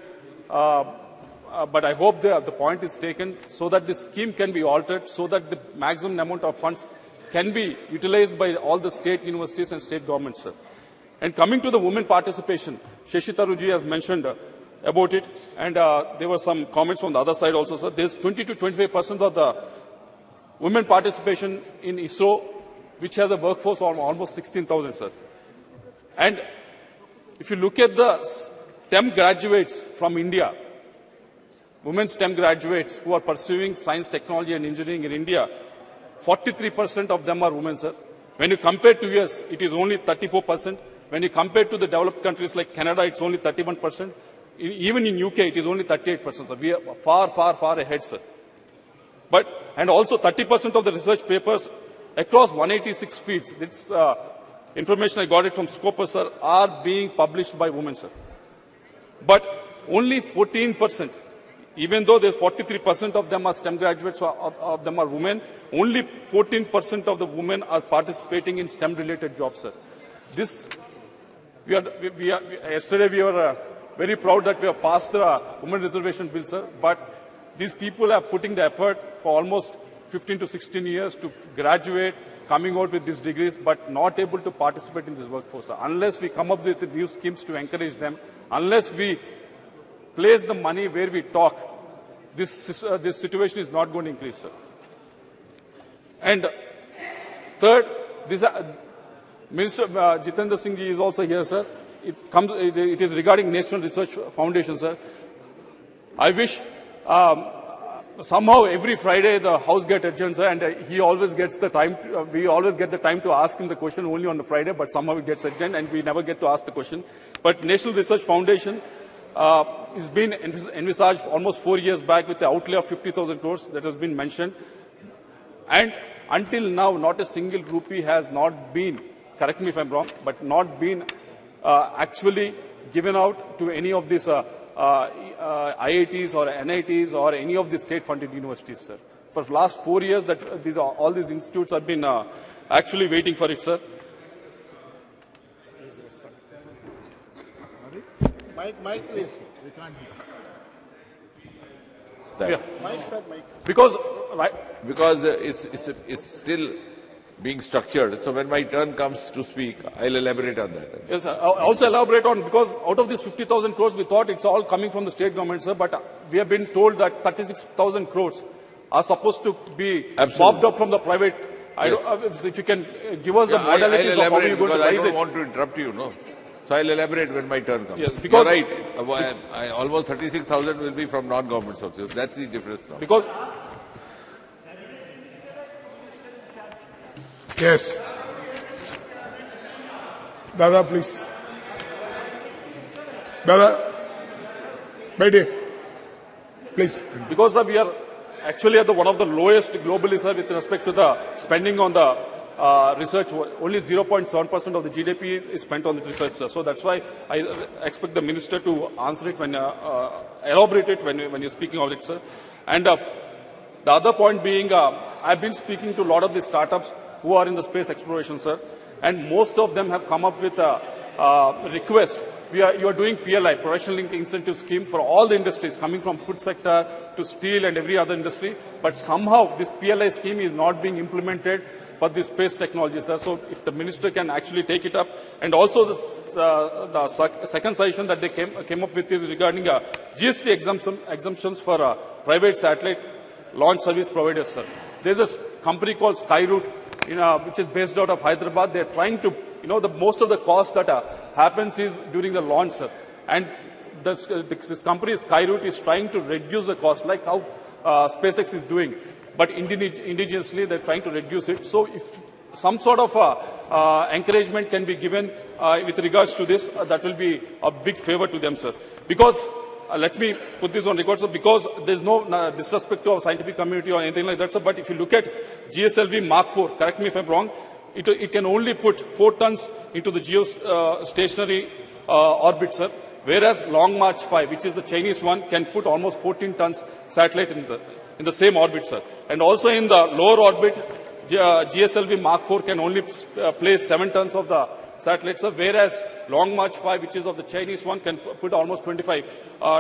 E: but I hope the point is taken so that this scheme can be altered, so that the maximum amount of funds can be utilized by all the state universities and state governments, sir. And coming to the women participation, Shashi Tharuji has mentioned about it, and there were some comments from the other side also, sir. There's 20 to 25% of the women participation in ISRO, which has a workforce of almost 16,000, sir. And if you look at the STEM graduates from India, women STEM graduates who are pursuing science, technology and engineering in India, 43% of them are women, sir. When you compare to US, it is only 34%. When you compare to the developed countries like Canada, it's only 31%. Even in UK, it is only 38%, sir. We are far, far, far ahead, sir. And also 30% of the research papers across 186 fields, this information I got it from Scopus, sir, are being published by women, sir. But only 14%, even though there's 43% of them are STEM graduates, of them are women, only 14% of the women are participating in STEM-related jobs, sir. Yesterday we were very proud that we have passed the women reservation bill, sir, but these people are putting the effort for almost 15 to 16 years to graduate, coming out with these degrees, but not able to participate in this workforce, sir. Unless we come up with new schemes to encourage them, unless we place the money where we talk, this situation is not going to increase, sir. And third, Minister Jitendra Singh ji is also here, sir. It is regarding National Research Foundation, sir. I wish somehow every Friday the House gets adjourned, sir, and he always gets the time. We always get the time to ask him the question only on the Friday, but somehow it gets adjourned and we never get to ask the question. But National Research Foundation has been envisaged almost 4 years back with the outlay of 50,000 crores that has been mentioned. And until now, not a single rupee has not been, correct me if I'm wrong, but not been actually given out to any of these IITs or NITs or any of the state-funded universities, sir. For the last 4 years, all these institutes have been actually waiting for it, sir.
P: Mike, please.
E: Yeah.
P: Mike, sir, Mike.
S: Because it's still being structured. So when my turn comes to speak, I'll elaborate on that.
E: Yes, sir. I'll also elaborate on, because out of these 50,000 crores, we thought it's all coming from the state government, sir, but we have been told that 36,000 crores are supposed to be mopped up from the private.
S: Yes.
E: If you can give us the modalities of how you're going to raise it.
S: I don't want to interrupt you, no. So I'll elaborate when my turn comes.
E: Yes, because
S: you're right. Almost 36,000 will be from non-government sources. That's the difference now.
E: Because
P: yes. Dada, please. Dada, Baidi, please.
E: Because sir, we are actually at one of the lowest globally, sir, with respect to the spending on the research. Only 0.7% of the GDP is spent on the research, sir. So that's why I expect the minister to answer it when elaborate it when you're speaking of it, sir. And the other point being, I've been speaking to a lot of the startups who are in the space exploration, sir, and most of them have come up with a request. You are doing PLI, Professional Link Incentive Scheme, for all the industries, coming from food sector to steel and every other industry. But somehow this PLI scheme is not being implemented for the space technology, sir. So if the minister can actually take it up. And also the second suggestion that they came up with is regarding GST exemptions for private satellite launch service providers, sir. There's a company called Skyroot, which is based out of Hyderabad. They're trying to, most of the cost that happens is during the launch, sir. And this company, Skyroot, is trying to reduce the cost, like how SpaceX is doing. But indigenously, they're trying to reduce it. So if some sort of encouragement can be given with regards to this, that will be a big favor to them, sir. Because, let me put this on record, sir, because there's no disrespect to our scientific community or anything like that, sir. But if you look at GSLV Mark IV, correct me if I'm wrong, it can only put 4 tons into the geostationary orbit, sir. Whereas Long March 5, which is the Chinese one, can put almost 14 tons satellite in the same orbit, sir. And also in the lower orbit, GSLV Mark IV can only place 7 tons of the satellites, sir, whereas Long March 5, which is of the Chinese one, can put almost 25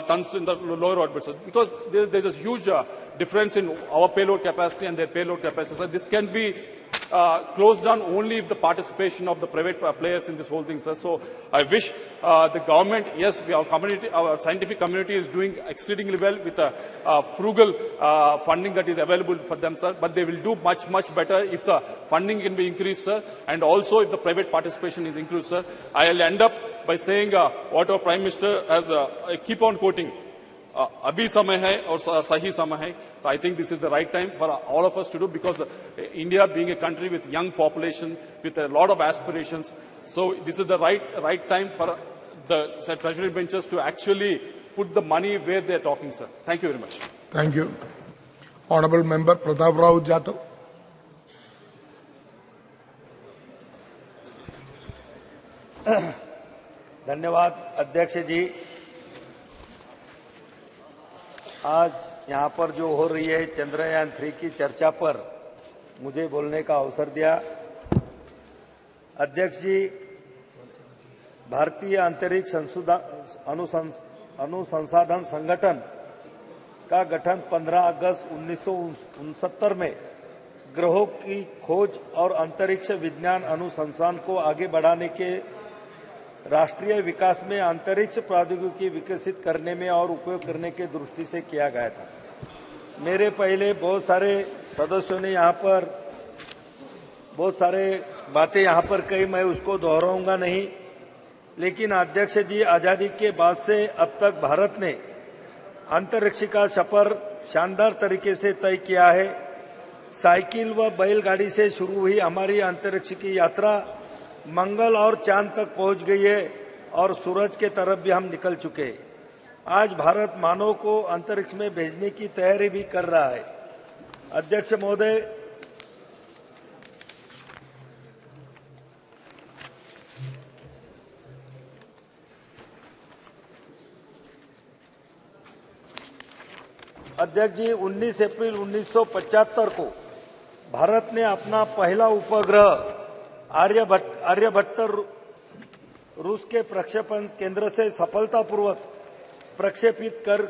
E: tons in the lower orbit, sir. Because there's a huge difference in our payload capacity and their payload capacity, sir. This can be closed down only if the participation of the private players in this whole thing, sir. So I wish the government, yes, our scientific community is doing exceedingly well with a frugal funding that is available for them, sir. But they will do much, much better if the funding can be increased, sir, and also if the private participation is increased, sir. I'll end up by saying what our Prime Minister has, I keep on quoting, abhi samay hai aur sahi samay hai. I think this is the right time for all of us to do, because India being a country with young population, with a lot of aspirations, so this is the right time for the treasury benches to actually put the money where they are talking, sir. Thank you very much.
G: Thank you. Honorable Member Pratap Rao Jadhav.
V: धन्यवाद अध्यक्ष जी। आज यहाँ पर जो हो रही है चंद्रयान 3 की चर्चा पर मुझे बोलने का अवसर दिया। अध्यक्ष जी, भारतीय अंतरिक्ष अनुसंधान संगठन का गठन 15 अगस्त 1969 में ग्रहों की खोज और अंतरिक्ष विज्ञान अनुसंधान को आगे बढ़ाने के राष्ट्रीय विकास में अंतरिक्ष प्रौद्योगिकी विकसित करने में और उपयोग करने के दृष्टि से किया गया था। मेरे पहले बहुत सारे सदस्यों ने यहाँ पर बहुत सारे बातें यहाँ पर कही, मैं उसको दोहराऊंगा नहीं। लेकिन अध्यक्ष जी, आजादी के बाद से अब तक भारत ने अंतरिक्ष का सफर शानदार तरीके से तय किया है। साइकिल व बैलगाड़ी से शुरू हुई हमारी अंतरिक्ष की यात्रा मंगल और चांद तक पहुंच गई है और सूरज के तरफ भी हम निकल चुके हैं। आज भारत मानव को अंतरिक्ष में भेजने की तैयारी भी कर रहा है। अध्यक्ष महोदय, अध्यक्ष जी, 19 अप्रैल 1975 को भारत ने अपना पहला उपग्रह आर्यभट्ट रूस के प्रक्षेपण केंद्र से सफलतापूर्वक प्रक्षेपित कर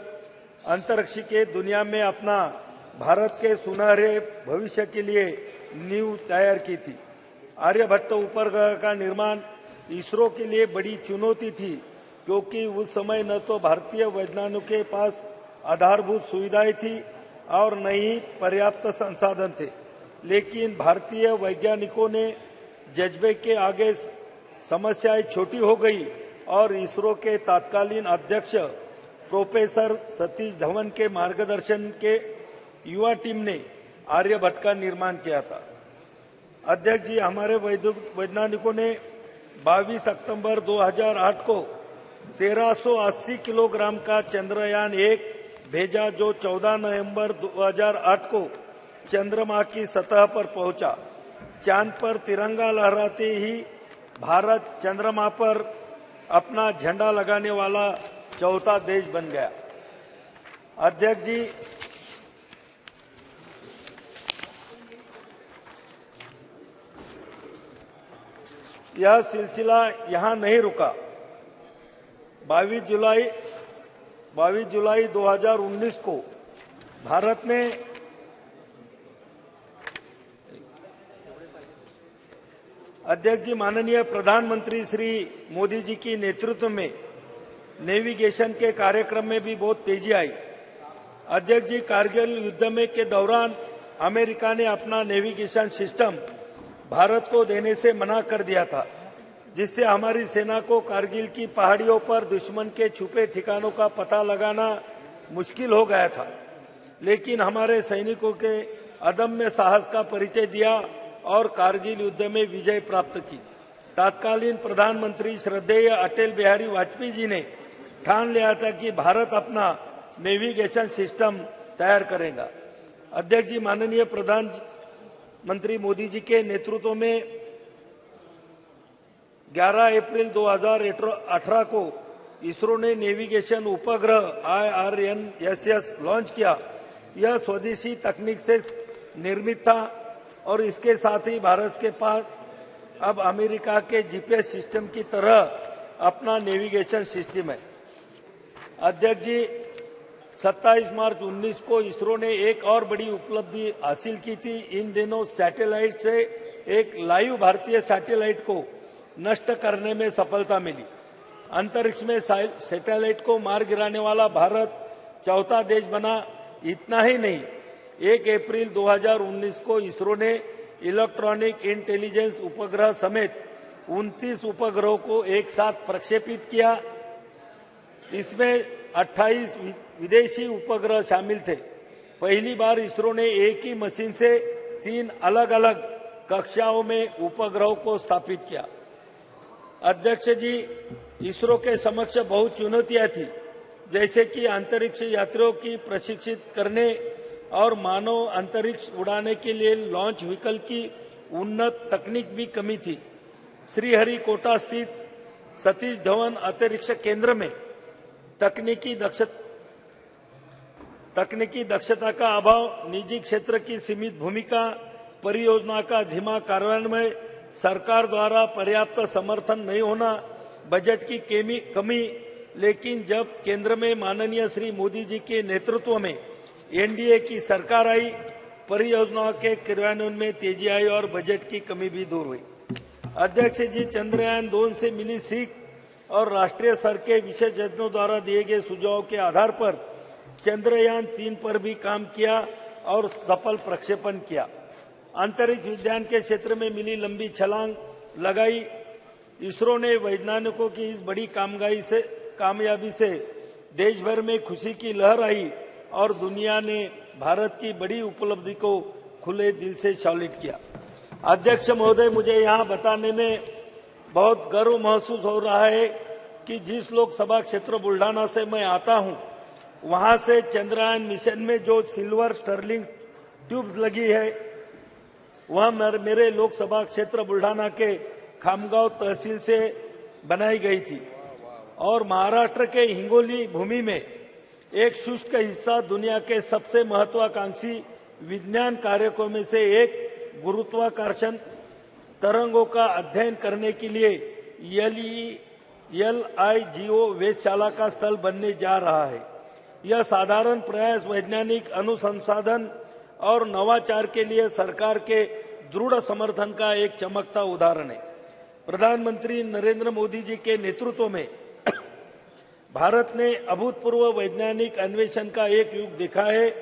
V: अंतरिक्ष के दुनिया में अपना भारत के सुनहरे भविष्य के लिए नींव तैयार की थी। आर्यभट्ट उपग्रह का निर्माण इसरो के लिए बड़ी चुनौती थी, क्योंकि उस समय न तो भारतीय वैज्ञानिकों के पास आधारभूत सुविधाएं थी और न ही पर्याप्त संसाधन थे। लेकिन भारतीय वैज्ञानिकों ने जज्बे के आगे समस्याएं छोटी हो गई और इसरो के तत्कालीन अध्यक्ष प्रोफेसर सतीश धवन के मार्गदर्शन के युवा टीम ने आर्यभट्ट का निर्माण किया था। अध्यक्ष जी, हमारे वैज्ञानिकों ने 22 सितंबर 2008 को 1380 किलोग्राम का चंद्रयान 1 भेजा, जो 14 नवंबर 2008 को चंद्रमा की सतह पर पहुंचा। चांद पर तिरंगा लहराते ही भारत चंद्रमा पर अपना झंडा लगाने वाला चौथा देश बन गया। अध्यक्ष जी, यह सिलसिला यहां नहीं रुका। 22 जुलाई 2019 को भारत ने अध्यक्ष जी, माननीय प्रधानमंत्री श्री मोदी जी की नेतृत्व में नेविगेशन के कार्यक्रम में भी बहुत तेजी आई। अध्यक्ष जी, कारगिल युद्ध में के दौरान अमेरिका ने अपना नेविगेशन सिस्टम भारत को देने से मना कर दिया था, जिससे हमारी सेना को कारगिल की पहाड़ियों पर दुश्मन के छुपे ठिकानों का पता लगाना मुश्किल हो गया था। लेकिन हमारे सैनिकों के अदम्य साहस का परिचय दिया और कारगिल युद्ध में विजय प्राप्त की। तत्कालीन प्रधानमंत्री श्रद्धेय अटल बिहारी वाजपेयी जी ने ठान लिया था कि भारत अपना नेविगेशन सिस्टम तैयार करेगा। अध्यक्ष जी, माननीय प्रधानमंत्री मोदी जी के नेतृत्व में 11 अप्रैल 2018 को इसरो ने नेविगेशन उपग्रह IRNSS लॉन्च किया। यह स्वदेशी तकनीक से निर्मित था और इसके साथ ही भारत के पास अब अमेरिका के GPS सिस्टम की तरह अपना नेविगेशन सिस्टम है। अध्यक्ष जी, 27 मार्च 19 को इसरो ने एक और बड़ी उपलब्धि हासिल की थी। इन दिनों सैटेलाइट से एक लाइव भारतीय सैटेलाइट को नष्ट करने में सफलता मिली। अंतरिक्ष में सैटेलाइट को मार गिराने वाला भारत चौथा देश बना। इतना ही नहीं, 1 अप्रैल 2019 को इसरो ने इलेक्ट्रॉनिक इंटेलिजेंस उपग्रह समेत 29 उपग्रहों को एक साथ प्रक्षेपित किया। इसमें 28 विदेशी उपग्रह शामिल थे। पहली बार इसरो ने एक ही मशीन से 3 अलग अलग कक्षाओं में उपग्रहों को स्थापित किया। अध्यक्ष जी, इसरो के समक्ष बहुत चुनौतियां थी, जैसे कि अंतरिक्ष यात्रियों की प्रशिक्षित करने और मानव अंतरिक्ष उड़ाने के लिए लॉन्च व्हीकल की उन्नत तकनीक भी कमी थी। श्रीहरिकोटा स्थित सतीश धवन अंतरिक्ष केंद्र में तकनीकी दक्षता का अभाव, निजी क्षेत्र की सीमित भूमिका, परियोजना का धीमा कार्यान्वयन, सरकार द्वारा पर्याप्त समर्थन नहीं होना, बजट की कमी। लेकिन जब केंद्र में माननीय श्री मोदी जी के नेतृत्व में एनडीए की सरकार आई, परियोजनाओं के क्रियान्वयन में तेजी आई और बजट की कमी भी दूर हुई। अध्यक्ष जी, चंद्रयान 2 से मिली सीख और राष्ट्रीय स्तर के विशेषज्ञों द्वारा दिए गए सुझावों के आधार पर चंद्रयान 3 पर भी काम किया और सफल प्रक्षेपण किया। अंतरिक्ष विज्ञान के क्षेत्र में मिली लंबी छलांग लगाई। इसरो ने वैज्ञानिकों की इस बड़ी कामयाबी से देश भर में खुशी की लहर आई और दुनिया ने भारत की बड़ी उपलब्धि को खुले दिल से सैल्यूट किया। अध्यक्ष महोदय, मुझे यहाँ बताने में बहुत गर्व महसूस हो रहा है कि जिस लोकसभा क्षेत्र बुल्ढाना से मैं आता हूँ, वहाँ से चंद्रयान मिशन में जो सिल्वर स्टर्लिंग ट्यूब लगी है, वह मेरे लोकसभा क्षेत्र बुल्ढाना के खामगांव तहसील से बनाई गई थी और महाराष्ट्र के हिंगोली भूमि में एक शुष्क हिस्सा दुनिया के सबसे महत्वाकांक्षी विज्ञान कार्यक्रमों में से एक गुरुत्वाकर्षण तरंगों का अध्ययन करने के लिए LIGO वेधशाला का स्थल बनने जा रहा है। यह साधारण प्रयास वैज्ञानिक अनुसंधान और नवाचार के लिए सरकार के दृढ़ समर्थन का एक चमकता उदाहरण है। प्रधानमंत्री नरेंद्र मोदी जी के नेतृत्व में भारत ने अभूतपूर्व वैज्ञानिक अन्वेषण का एक युग देखा है,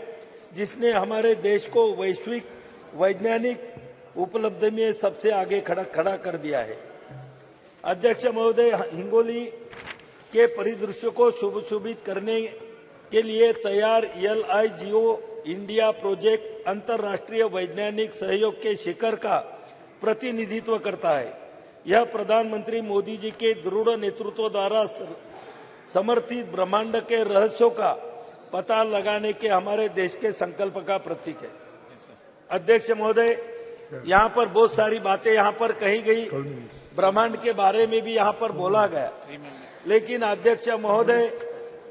V: जिसने हमारे देश को वैश्विक वैज्ञानिक उपलब्धि में सबसे आगे खड़ा कर दिया है। अध्यक्ष महोदय, हिंगोली के परिदृश्य को शुभशोभित करने के लिए तैयार LIGO इंडिया प्रोजेक्ट अंतर्राष्ट्रीय वैज्ञानिक सहयोग के शिखर का प्रतिनिधित्व करता है। यह प्रधानमंत्री मोदी जी के दृढ़ नेतृत्व द्वारा समर्थित ब्रह्मांड के रहस्यों का पता लगाने के हमारे देश के संकल्प का प्रतीक है। अध्यक्ष महोदय, यहाँ पर बहुत सारी बातें यहाँ पर कही गई, ब्रह्मांड के बारे में भी यहाँ पर बोला गया, लेकिन अध्यक्ष महोदय,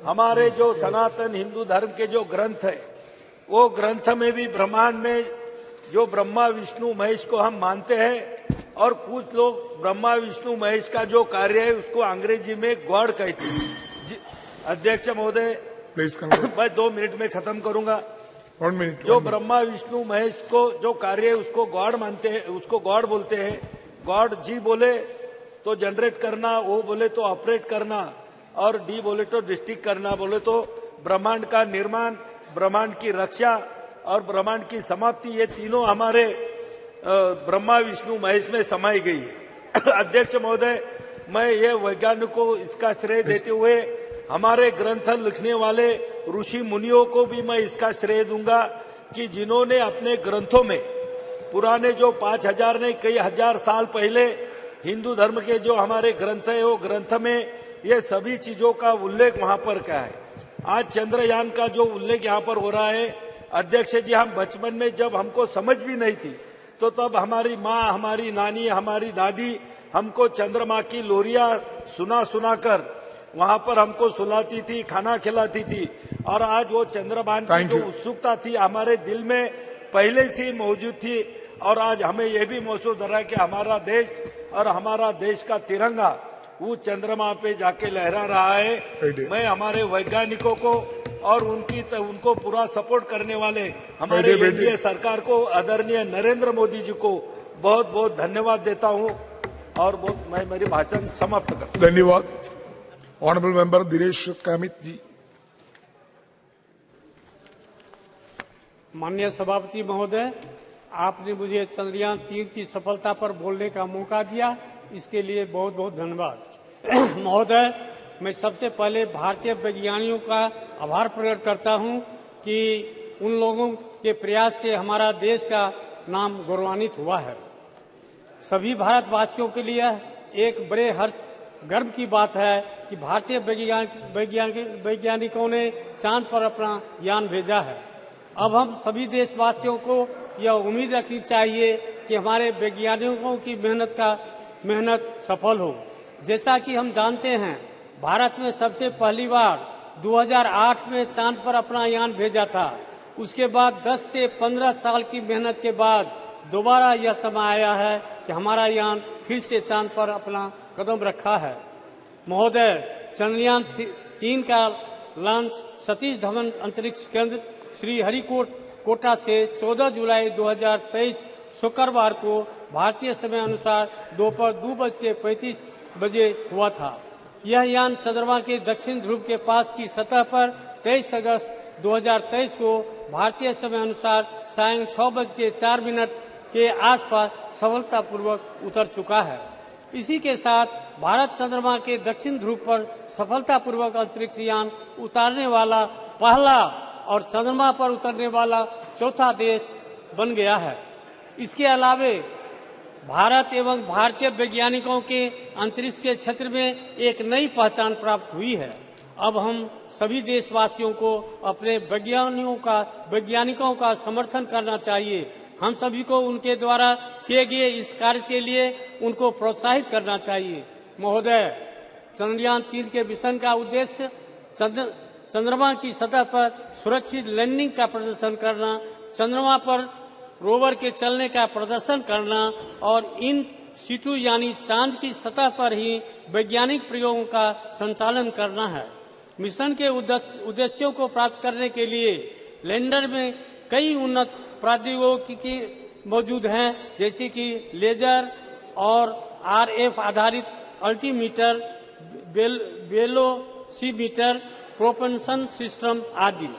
V: हमारे जो सनातन हिंदू धर्म के जो ग्रंथ है, वो ग्रंथ में भी ब्रह्मांड में जो ब्रह्मा विष्णु महेश को हम मानते हैं, और कुछ लोग ब्रह्मा विष्णु महेश का जो कार्य है उसको अंग्रेजी में गॉड कहते हैं। अध्यक्ष महोदय, मैं 2 मिनट में खत्म करूंगा।
G: 1 मिनट।
V: जो ब्रह्मा विष्णु महेश को जो कार्य है उसको गॉड मानते हैं, उसको गॉड बोलते हैं। गॉड जी बोले तो जनरेट करना, ओ बोले तो ऑपरेट करना, और डी बोले तो डिस्ट्रिक्ट करना, बोले तो ब्रह्मांड का निर्माण, ब्रह्मांड की रक्षा और ब्रह्मांड की समाप्ति, ये तीनों हमारे ब्रह्मा विष्णु महेश में समाई गई है। अध्यक्ष महोदय, मैं ये वैज्ञानिक को इसका श्रेय देते हुए हमारे ग्रंथ लिखने वाले ऋषि मुनियों को भी मैं इसका श्रेय दूंगा कि जिन्होंने अपने ग्रंथों में पुराने जो 5000 नहीं कई हजार साल पहले हिंदू धर्म के जो हमारे ग्रंथ है, वो ग्रंथ में ये सभी चीजों का उल्लेख वहां पर क्या है। आज चंद्रयान का जो उल्लेख यहाँ पर हो रहा है, अध्यक्ष जी, हम बचपन में जब हमको समझ भी नहीं थी तो तब हमारी माँ, हमारी नानी, हमारी दादी हमको चंद्रमा की लोरियां सुना कर वहां पर हमको सुलाती थी, खाना खिलाती थी, और आज वो चंद्रयान की जो उत्सुकता थी हमारे दिल में पहले से ही मौजूद थी, और आज हमें यह भी महसूस हो रहा है कि हमारा देश और हमारा देश का तिरंगा वो चंद्रमा पे जाके लहरा रहा है। मैं हमारे वैज्ञानिकों को और उनको पूरा सपोर्ट करने वाले हमारे एनडीए सरकार को, आदरणीय नरेंद्र मोदी जी को बहुत बहुत धन्यवाद देता हूं और मैं मेरी भाषण समाप्त करता हूं।
G: धन्यवाद। ऑनरेबल मेंबर दिनेश कामित जी।
H: माननीय सभापति महोदय, आपने मुझे चंद्रयान 3 की सफलता पर बोलने का मौका दिया, इसके लिए बहुत बहुत धन्यवाद। महोदय, मैं सबसे पहले भारतीय वैज्ञानिकों का आभार प्रकट करता हूं कि उन लोगों के प्रयास से हमारा देश का नाम गौरवान्वित हुआ है। सभी भारतवासियों के लिए एक बड़े हर्ष गर्व की बात है कि भारतीय वैज्ञानिकों ने चांद पर अपना यान भेजा है। अब हम सभी देशवासियों को यह उम्मीद रखनी चाहिए कि हमारे वैज्ञानिकों की मेहनत सफल हो। जैसा कि हम जानते हैं, भारत में सबसे पहली बार 2008 में चांद पर अपना यान भेजा था। उसके बाद 10 से 15 साल की मेहनत के बाद दोबारा यह समय आया है कि हमारा यान फिर से चांद पर अपना कदम रखा है। महोदय, चंद्रयान 3 का लॉन्च सतीश धवन अंतरिक्ष केंद्र श्रीहरिकोटा से 14 जुलाई 2023 शुक्रवार को भारतीय समय अनुसार दोपहर 2:35 बजे हुआ था। यह यान चंद्रमा के दक्षिण ध्रुव के पास की सतह पर 23 अगस्त 2023 को भारतीय समय अनुसार सायं 6:04 के आसपास सफलतापूर्वक उतर चुका है। इसी के साथ भारत चंद्रमा के दक्षिण ध्रुव पर सफलतापूर्वक अंतरिक्ष यान उतारने वाला पहला और चंद्रमा पर उतरने वाला चौथा देश बन गया है। इसके अलावे भारत एवं भारतीय वैज्ञानिकों के अंतरिक्ष के क्षेत्र में एक नई पहचान प्राप्त हुई है। अब हम सभी देशवासियों को अपने वैज्ञानिकों का समर्थन करना चाहिए। हम सभी को उनके द्वारा किए गए इस कार्य के लिए उनको प्रोत्साहित करना चाहिए। महोदय, चंद्रयान 3 के मिशन का उद्देश्य चंद्रमा की सतह पर सुरक्षित लैंडिंग का प्रदर्शन करना, चंद्रमा पर रोवर के चलने का प्रदर्शन करना और इन सीटू यानी चांद की सतह पर ही वैज्ञानिक प्रयोगों का संचालन करना है। मिशन के उद्देश्यों को प्राप्त करने के लिए लैंडर में कई उन्नत प्रौद्योगिकी मौजूद हैं, जैसे कि लेजर और RF आधारित अल्टीमीटर, वेलोसीमीटर, प्रोपल्शन सिस्टम आदि।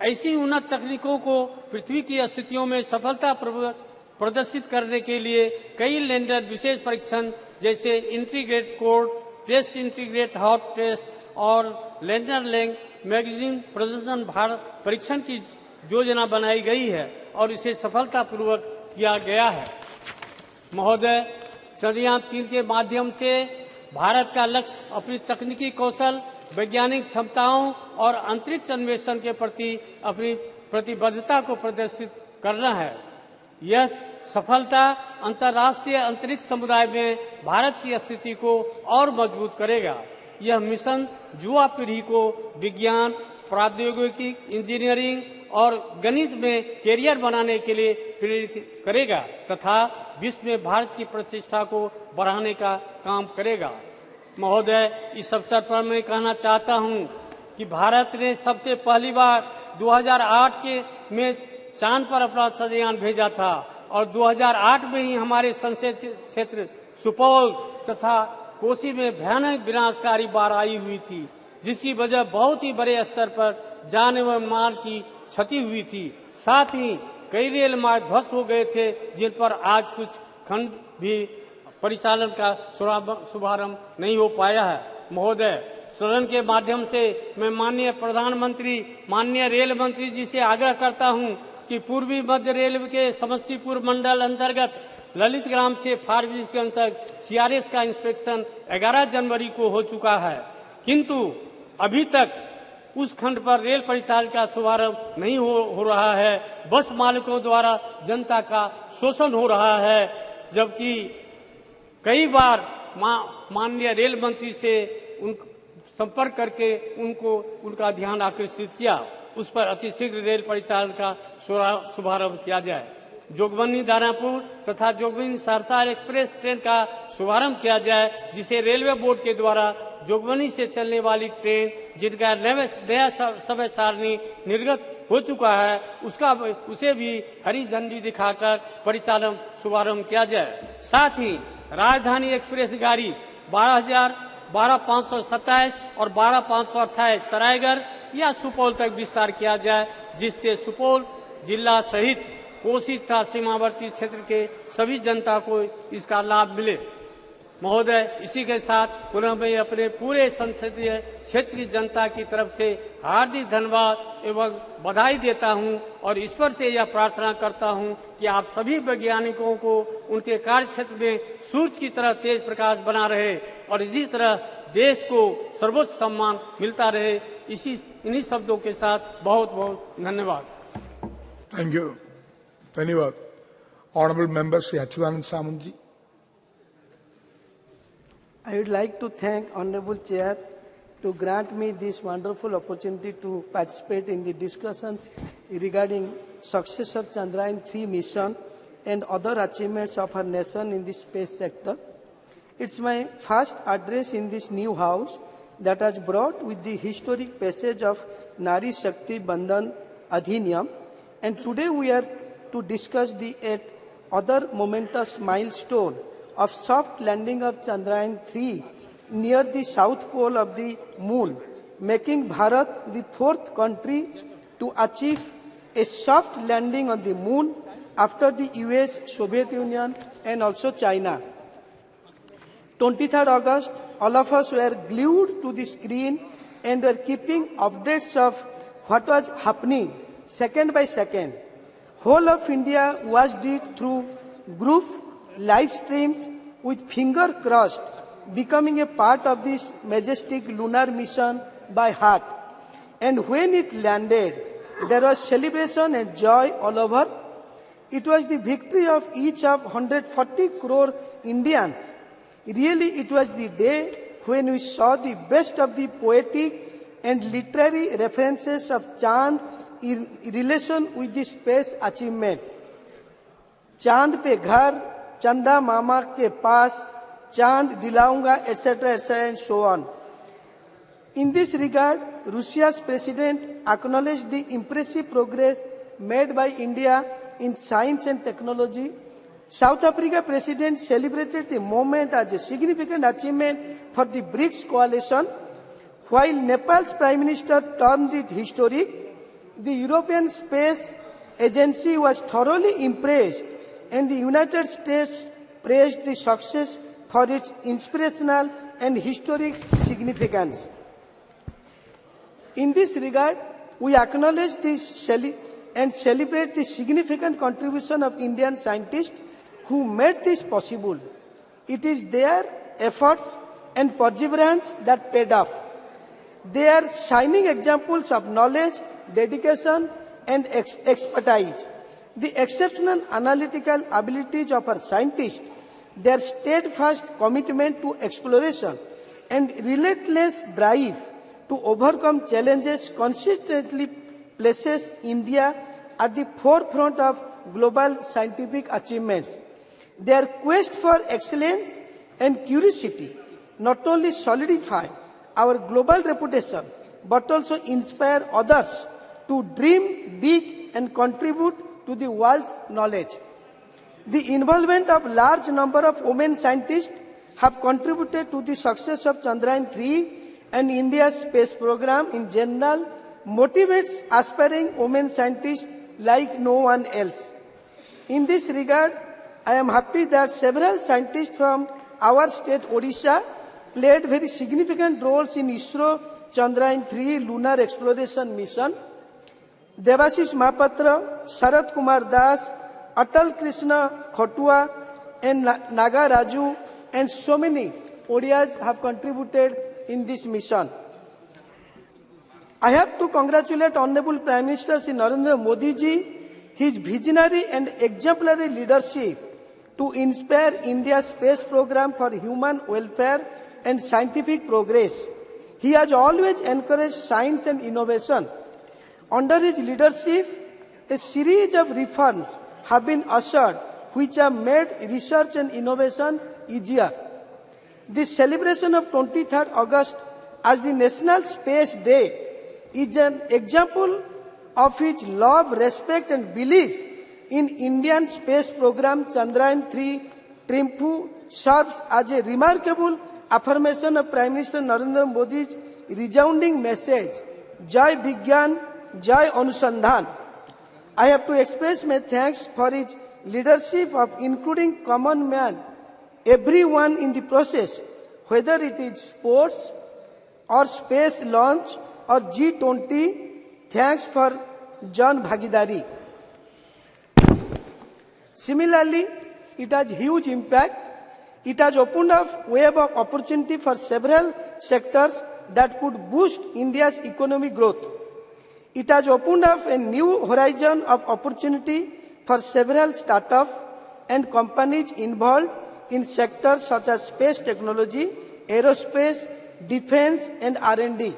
H: ऐसी उन्नत तकनीकों को पृथ्वी की स्थितियों में सफलतापूर्वक प्रदर्शित करने के लिए कई लैंडर विशेष परीक्षण जैसे integrate core test, integrate hot test और लैंडर लैंग मैगजीन प्रदर्शन भारत परीक्षण की योजना बनाई गई है और इसे सफलतापूर्वक किया गया है। महोदय, चंद्रयान 3 के माध्यम से भारत का लक्ष्य अपनी तकनीकी कौशल, वैज्ञानिक क्षमताओं और अंतरिक्ष अन्वेषण के प्रति अपनी प्रतिबद्धता को प्रदर्शित करना है। यह सफलता अंतर्राष्ट्रीय अंतरिक्ष समुदाय में भारत की स्थिति को और मजबूत करेगा। यह मिशन युवा पीढ़ी को विज्ञान, प्रौद्योगिकी, इंजीनियरिंग और गणित में कैरियर बनाने के लिए प्रेरित करेगा तथा विश्व में भारत की प्रतिष्ठा को बढ़ाने का काम करेगा। महोदय, इस अवसर पर मैं कहना चाहता हूं कि भारत ने सबसे पहली बार 2008 में चांद पर अपना चंद्रयान भेजा था और 2008 में ही हमारे संसदीय क्षेत्र सुपौल तथा कोसी में भयानक विनाशकारी बाढ़ आई हुई थी, जिसकी वजह बहुत ही बड़े स्तर पर जान एवं माल की क्षति हुई थी। साथ ही कई रेल मार्ग ध्वस्त हो गए थे, जिन पर आज कुछ खंड भी परिचालन का शुभारंभ नहीं हो पाया है। महोदय, सदन के माध्यम से मैं माननीय प्रधानमंत्री, माननीय रेल मंत्री जी से आग्रह करता हूं कि पूर्वी मध्य रेलवे के समस्तीपुर मंडल अंतर्गत ललित ग्राम से फारबिसगंज तक CRS का इंस्पेक्शन 11 जनवरी को हो चुका है, किंतु अभी तक उस खंड पर रेल परिचालन का शुभारंभ नहीं हो रहा है। बस मालिकों द्वारा जनता का शोषण हो रहा है, जबकि कई बार माननीय रेल मंत्री से संपर्क करके उनका ध्यान आकर्षित किया। उस पर अतिशीघ्र रेल परिचालन का शुभारंभ किया जाए। जोगबनी दानापुर तथा जोगबनी सहरसा एक्सप्रेस ट्रेन का शुभारंभ किया जाए, जिसे रेलवे बोर्ड के द्वारा जोगबनी से चलने वाली ट्रेन जिनका नया समय सारणी निर्गत हो चुका है उसे भी हरी झंडी दिखाकर परिचालन शुभारंभ किया जाए। साथ ही राजधानी एक्सप्रेस गाड़ी 12,527 और 12,528 सरायगढ़ या सुपौल तक विस्तार किया जाए, जिससे सुपौल जिला सहित कोसी तथा सीमावर्ती क्षेत्र के सभी जनता को इसका लाभ मिले। महोदय, इसी के साथ पुनः मैं अपने पूरे संसदीय क्षेत्र की जनता की तरफ से हार्दिक धन्यवाद एवं बधाई देता हूं और ईश्वर से यह प्रार्थना करता हूं कि आप सभी वैज्ञानिकों को उनके कार्य क्षेत्र में सूर्य की तरह तेज प्रकाश बना रहे और इसी तरह देश को सर्वोच्च सम्मान मिलता रहे। इन्हीं शब्दों के साथ बहुत बहुत धन्यवाद।
G: Thank you. धन्यवाद। Honourable member Shri Achyutanand Samant ji.
I: I would like to thank Honorable Chair to grant me this wonderful opportunity to participate in the discussions regarding success of Chandrayaan-3 mission and other achievements of our nation in the space sector. It's my first address in this new house that has brought with the historic passage of Nari Shakti Bandhan Adhiniyam, and today we are to discuss the other momentous milestone of soft landing of Chandrayaan-3 near the south pole of the moon, making Bharat the fourth country to achieve a soft landing on the moon after the US, Soviet Union and also China. 23rd August, all of us were glued to the screen and were keeping updates of what was happening second by second. Whole of India watched it through group live streams with finger crossed, becoming a part of this majestic lunar mission by heart. And when it landed, there was celebration and joy all over. It was the victory of each of 140 crore Indians. Really, it was the day when we saw the best of the poetic and literary references of Chand in relation with the space achievement. Chand pe ghar, Chanda Mama ke paas, Chand dilaunga, etc., etc., and so on. In this regard, Russia's president acknowledged the impressive progress made by India in science and technology. South Africa president celebrated the moment as a significant achievement for the BRICS coalition, while Nepal's prime minister termed it historic. The European Space Agency was thoroughly impressed, and the United States praised the success for its inspirational and historic significance. In this regard, we acknowledge and celebrate the significant contribution of Indian scientists who made this possible. It is their efforts and perseverance that paid off. They are shining examples of knowledge, dedication, and expertise. The exceptional analytical abilities of our scientists, their steadfast commitment to exploration, and relentless drive to overcome challenges consistently places India at the forefront of global scientific achievements. Their quest for excellence and curiosity not only solidify our global reputation, but also inspire others to dream big and contribute to the world's knowledge. The involvement of large number of women scientists have contributed to the success of Chandrayaan-3, and India's space program in general motivates aspiring women scientists like no one else. In this regard, I am happy that several scientists from our state, Odisha, played very significant roles in ISRO Chandrayaan-3 lunar exploration mission. Devashish Mahapatra, Sarath Kumar Das, Atal Krishna Khotua, and Naga Raju, and so many Odias have contributed in this mission. I have to congratulate Honorable Prime Minister Shri Narendra Modi ji, his visionary and exemplary leadership to inspire India's space program for human welfare and scientific progress. He has always encouraged science and innovation. Under his leadership, a series of reforms have been ushered which have made research and innovation easier. The celebration of 23rd August as the National Space Day is an example of his love, respect and belief in Indian space program Chandrayaan-3 Triumph serves as a remarkable affirmation of Prime Minister Narendra Modi's resounding message, Jai Vigyan, Jai Anusandhan. I have to express my thanks for his leadership of including common man, everyone in the process, whether it is sports or space launch or G20. Thanks for Jan Bhagidari. Similarly, it has huge impact. It has opened up web of opportunity for several sectors that could boost India's economic growth. It has opened up a new horizon of opportunity for several startups and companies involved in sectors such as space technology, aerospace, defense and R&D.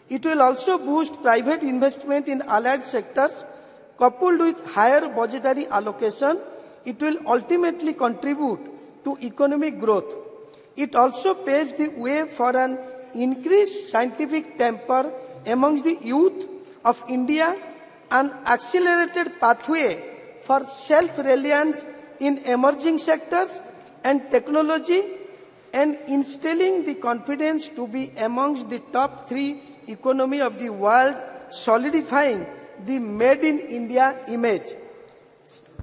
I: It will also boost private investment in allied sectors. Coupled with higher budgetary allocation, it will ultimately contribute to economic growth. It also paves the way for an increased scientific temper amongst the youth of India, an accelerated pathway for self-reliance in emerging sectors and technology, and instilling the confidence to be amongst the top 3 economy of the world, solidifying the Made in India image.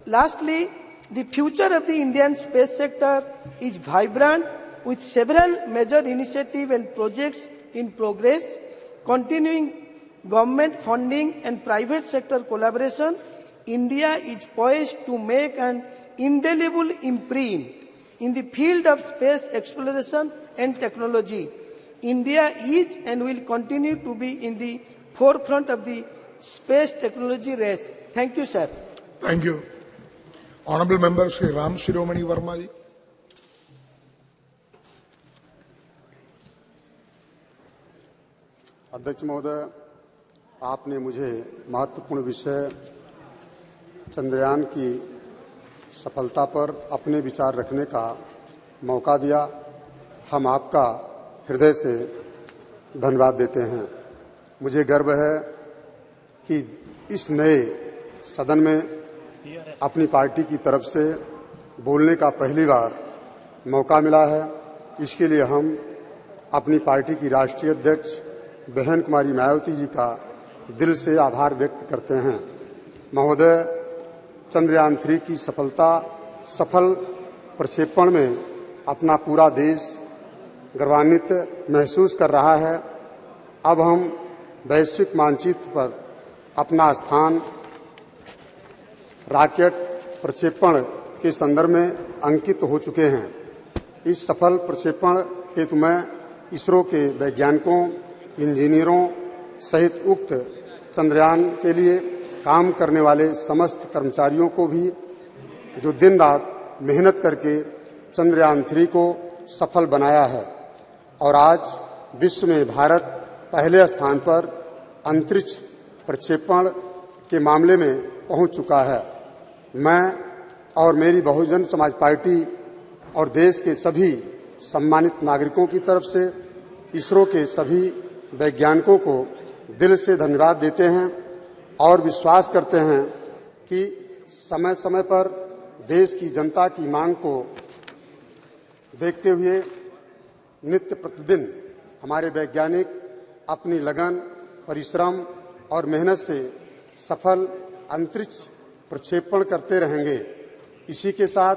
I: Lastly, the future of the Indian space sector is vibrant with several major initiatives and projects in progress, continuing government funding and private sector collaboration. India is poised to make an indelible imprint in the field of space exploration and technology. India is and will continue to be in the forefront of the space technology race. Thank you, sir.
G: Thank you. Honorable Member Shri Ram Shiromani Verma ji.
J: अध्यक्ष महोदय, आपने मुझे महत्वपूर्ण विषय चंद्रयान की सफलता पर अपने विचार रखने का मौका दिया। हम आपका हृदय से धन्यवाद देते हैं। मुझे गर्व है कि इस नए सदन में अपनी पार्टी की तरफ से बोलने का पहली बार मौका मिला है। इसके लिए हम अपनी पार्टी की राष्ट्रीय अध्यक्ष बहन कुमारी मायावती जी का दिल से आभार व्यक्त करते हैं। महोदय, चंद्रयान-3 की सफल प्रक्षेपण में अपना पूरा देश गर्वान्वित महसूस कर रहा है। अब हम वैश्विक मानचित्र पर अपना स्थान रॉकेट प्रक्षेपण के संदर्भ में अंकित हो चुके हैं। इस सफल प्रक्षेपण हेतु मैं इसरो के वैज्ञानिकों, इंजीनियरों सहित उक्त चंद्रयान के लिए काम करने वाले समस्त कर्मचारियों को भी, जो दिन रात मेहनत करके चंद्रयान-3 को सफल बनाया है और आज विश्व में भारत पहले स्थान पर अंतरिक्ष प्रक्षेपण के मामले में पहुंच चुका है। मैं और मेरी बहुजन समाज पार्टी और देश के सभी सम्मानित नागरिकों की तरफ से इसरो के सभी वैज्ञानिकों को दिल से धन्यवाद देते हैं और विश्वास करते हैं कि समय समय पर देश की जनता की मांग को देखते हुए नित्य प्रतिदिन हमारे वैज्ञानिक अपनी लगन, परिश्रम और मेहनत से सफल अंतरिक्ष प्रक्षेपण करते रहेंगे। इसी के साथ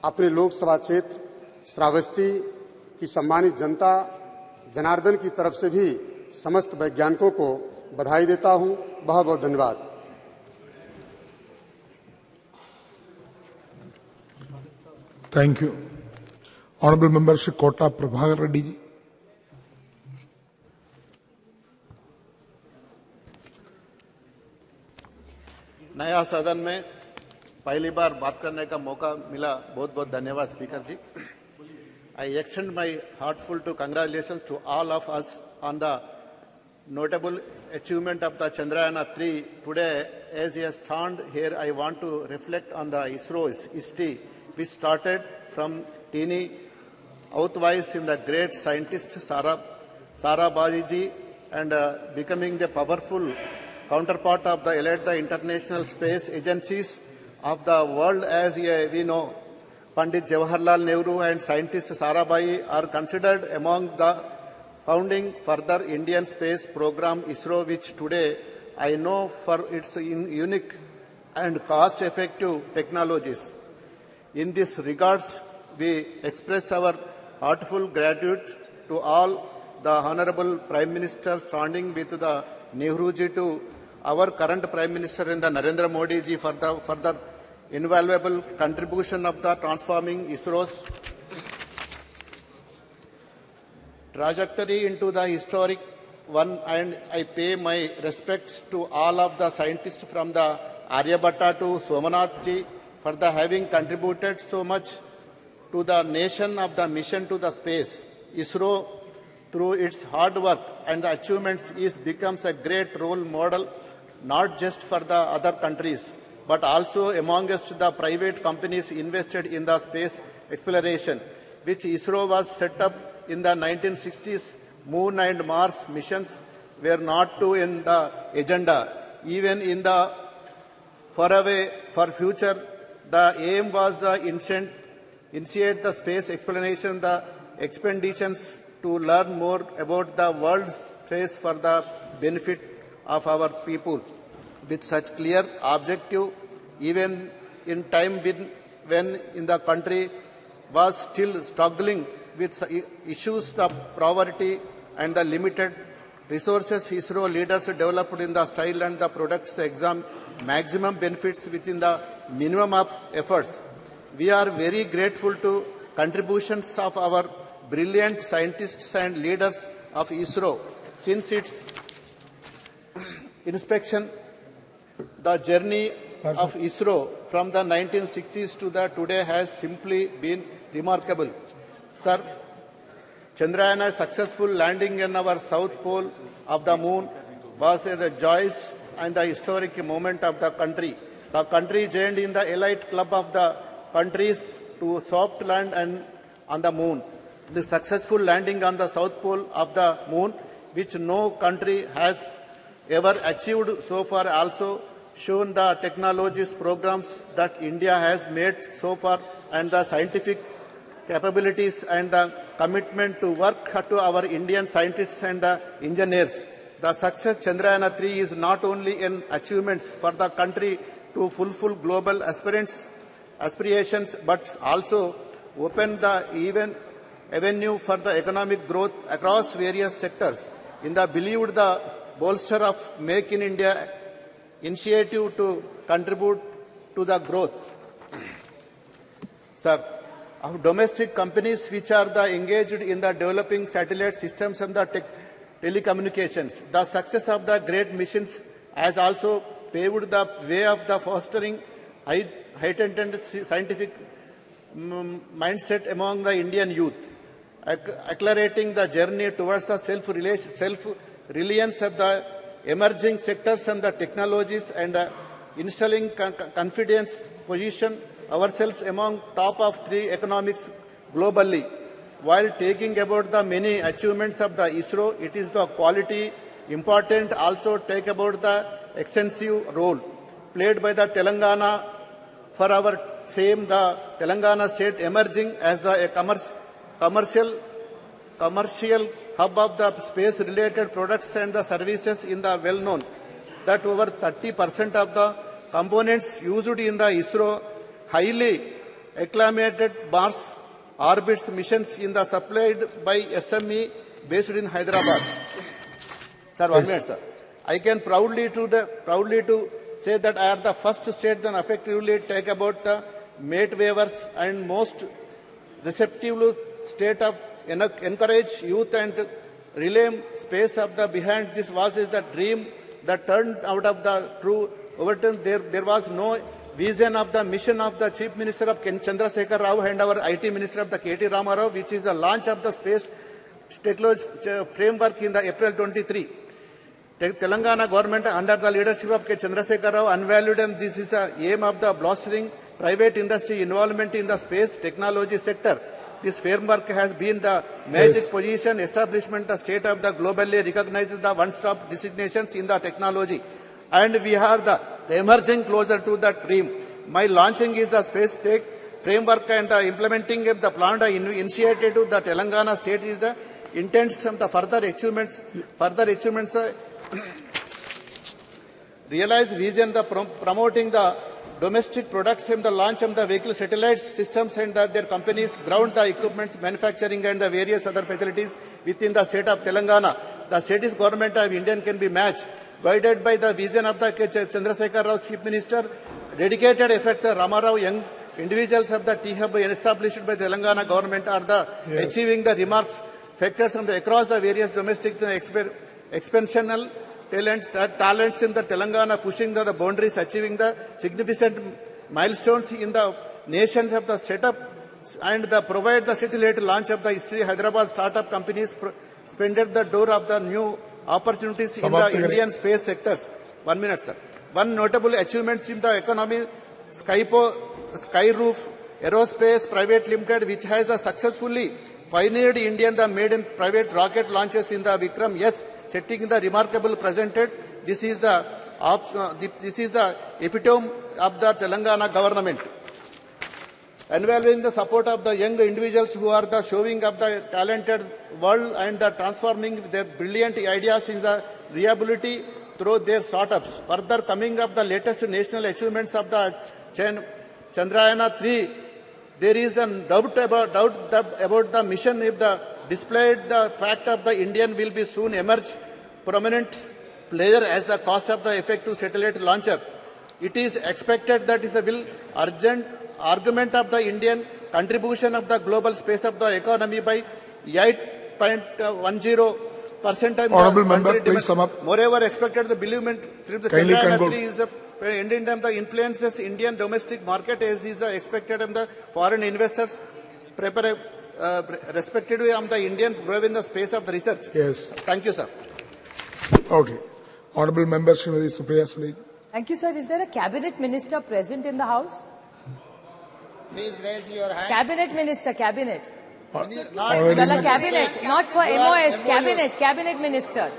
J: अपने लोकसभा क्षेत्र श्रावस्ती की सम्मानित जनता जनार्दन की तरफ से भी समस्त वैज्ञानिकों को बधाई देता हूं। बहुत बहुत धन्यवाद।
G: Thank you. Honorable Member Shri Kota Prabhakar Reddy ji.
K: नया सदन में पहली बार बात करने का मौका मिला। बहुत बहुत धन्यवाद speaker ji. I extend my heartfelt congratulations to all of us on the notable achievement of the Chandrayaan-3 today. As he has stand here, I want to reflect on the ISRO's history, which started from teeny outwise in the great scientist Sarabhaji and becoming the powerful counterpart of the elect the international space agencies of the world. As we know, Pandit Jawaharlal Nehru and scientist Sarabhai are considered among the founding further Indian space program ISRO, which today I know for its unique and cost-effective technologies. In this regards, we express our heartfelt gratitude to all the Honorable Prime Minister, starting with the Nehruji to our current Prime Minister in the Narendra Modi ji for the invaluable contribution of the transforming ISRO's trajectory into the historic one, and I pay my respects to all of the scientists from the Aryabhatta to Somanath ji for the having contributed so much to the nation of the mission to the space. ISRO, through its hard work and the achievements, becomes a great role model, not just for the other countries, but also amongst the private companies invested in the space exploration, which ISRO was set up in the 1960s. Moon and Mars missions were not too in the agenda. Even in the for future, the aim was the initiate the space exploration, the expeditions to learn more about the world's space for the benefit of our people. With such clear objective, even in time when in the country was still struggling with issues of poverty and the limited resources, ISRO leaders developed in the style and the products exam maximum benefits within the minimum of efforts. We are very grateful to contributions of our brilliant scientists and leaders of ISRO. Since its inspection, the journey of ISRO from the 1960s to the today has simply been remarkable. Sir, Chandrayana's successful landing in our south pole of the moon was a joyous and a historic moment of the country. The country joined in the elite club of the countries to soft land and on the moon. The successful landing on the south pole of the moon, which no country has ever achieved so far, also shown the technologies programs that India has made so far and the scientific capabilities and the commitment to work to our Indian scientists and the engineers. The success Chandrayana 3 is not only an achievement for the country to fulfill global aspirations, but also open the avenue for the economic growth across various sectors. In the believed the bolster of Make in India initiative to contribute to the growth. Sir, of domestic companies which are engaged in the developing satellite systems and the telecommunications. The success of the great missions has also paved the way of the fostering heightened scientific mindset among the Indian youth, accelerating the journey towards the self-reliance of the emerging sectors and the technologies, and installing confidence position ourselves among top of 3 economics globally. While taking about the many achievements of the ISRO, it is the quality important also take about the extensive role played by the Telangana for our same the Telangana state emerging as the commercial hub of the space related products and the services in the well known that over 30% of the components used in the ISRO highly acclamated Mars orbits missions in the supplied by SME based in Hyderabad. Sir, 1 minute, sir. I can proudly to say that I am the first state that effectively take about the mate waivers and most receptive state of encourage youth and relay space of the behind this was is the dream that turned out of the true overturn. There was no vision of the mission of the Chief Minister of Chandrasekhar Rao and our IT Minister of the KT Ramarao, which is the launch of the space technology framework in the April 23. Telangana government under the leadership of K. Chandrasekhar Rao unvalued, and this is the aim of the blostering private industry involvement in the space technology sector. This framework has been the magic position establishment, the state of the globally recognized the one-stop designations in the technology. and we are the emerging closer to the dream. My launching is the space tech framework and the implementing of the plan initiated to the Telangana state is the intents of the further achievements realized region the promoting the domestic products and the launch of the vehicle satellite systems and their companies ground the equipment manufacturing and the various other facilities within the state of Telangana. The state's government of India can be matched, guided by the vision of the Chandrasekhar Rao Chief Minister, dedicated effect the Ramarao young individuals of the T-Hub established by the Telangana government are the achieving the remarks factors on the across the various domestic expansional talents in the Telangana, pushing the boundaries, achieving the significant milestones in the nations of the setup and the provide the satellite launch of the history. Hyderabad startup companies spended the door of the new opportunities in the Indian space sectors. 1 minute, sir. One notable achievements in the economy, Skyroof Aerospace Private Limited, which has successfully pioneered Indian the maiden private rocket launches in the Vikram S, setting the remarkable presented. This is the epitome of the Telangana government. Involving the support of the young individuals who are the showing of the talented world and the transforming their brilliant ideas in the reliability through their startups. Further coming up the latest national achievements of the Chandrayaan-3, there is the doubt about the mission if the displayed the fact of the Indian will be soon emerge prominent player as the cost of the effective satellite launcher. It is expected that is a will urgent argument of the Indian contribution of the global space of the economy by 8.10%.
G: Honourable member, please sum up.
K: Moreover, expected the believement the Chandrayaan-3 is the ending time the influences Indian domestic market as is the expected of the foreign investors respectively of the Indian growth in the space of the research.
G: Yes.
K: Thank you, sir.
G: Okay. Honourable member, Srimati Supriya Sule.
F: Thank you, sir. Is there a cabinet minister present in the house?
L: Please raise your hand.
F: Cabinet minister, cabinet.
G: Cabinet,
F: not for MOS, cabinet minister.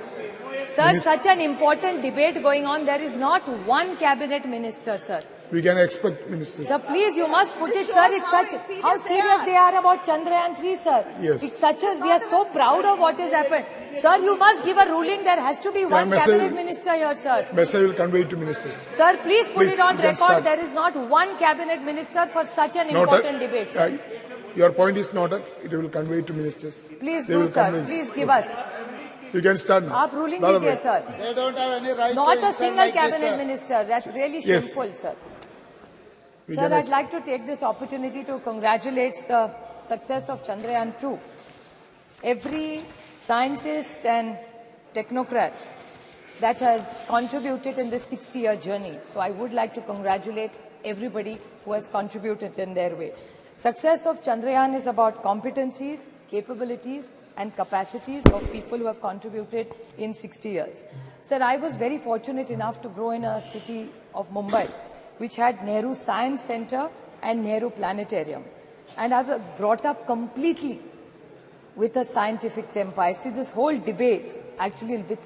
F: Sir, such an important debate going on, there is not one cabinet minister, sir.
G: We can expect ministers.
F: Sir, please, you must put it, sir. It's such, how serious they are about Chandrayaan-3, sir.
G: Yes.
F: It's such a, we are so proud of what has happened. Sir, you must give a ruling. There has to be one cabinet minister here, sir.
G: Message will convey it to ministers.
F: Sir, please put it on record. There is not one cabinet minister for such an important debate.
G: Your point is noted. It will convey it to ministers.
F: Please do, sir. Please give us.
G: You can start now.
F: Aap ruling dijiye, sir.
L: They don't have any right
F: Not
L: to
F: a single
L: like
F: cabinet
L: this,
F: minister. That's really shameful, sir. Sir, I'd like to take this opportunity to congratulate the success of Chandrayaan-2. Every scientist and technocrat that has contributed in this 60-year journey. So I would like to congratulate everybody who has contributed in their way. Success of Chandrayaan is about competencies, capabilities, and capacities of people who have contributed in 60 years. Sir, I was very fortunate enough to grow in a city of Mumbai, which had Nehru Science Center and Nehru Planetarium. And I was brought up completely with a scientific temper. I see this whole debate actually with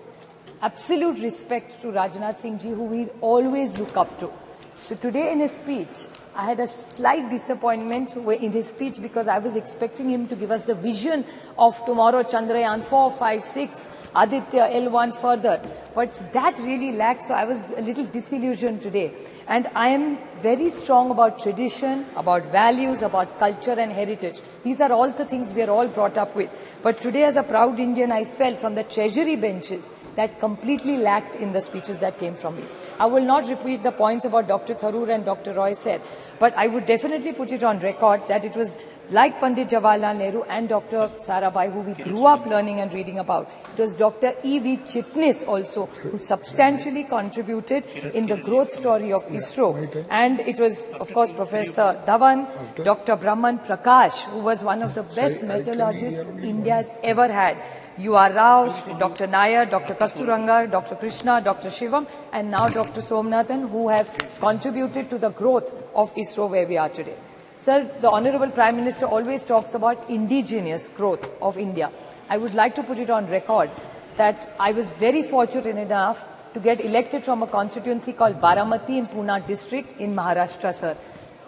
F: absolute respect to Rajnath Singh ji, who we always look up to. So today in his speech, I had a slight disappointment in his speech because I was expecting him to give us the vision of tomorrow, Chandrayaan 4, 5, 6, Aditya, L1 further. But that really lacked, so I was a little disillusioned today. And I am very strong about tradition, about values, about culture and heritage. These are all the things we are all brought up with. But today as a proud Indian, I felt from the treasury benches that completely lacked in the speeches that came from me. I will not repeat the points about Dr. Tharoor and Dr. Roy said, but I would definitely put it on record that it was like Pandit Jawaharlal Nehru and Dr. Sarabhai, who we grew up learning and reading about. It was Dr. E.V. Chitnis also, who substantially contributed in the growth story of ISRO. And it was, of course, Professor Dhawan, Dr. Brahman Prakash, who was one of the best metallurgists India has ever had. U.R. Rao, Dr. Nair, Dr. Kasturanga, Dr. Krishna, Dr. Shivam, and now Dr. Somnathan, who have contributed to the growth of ISRO where we are today. Sir, the Honorable Prime Minister always talks about indigenous growth of India. I would like to put it on record that I was very fortunate enough to get elected from a constituency called Baramati in Pune district in Maharashtra, sir.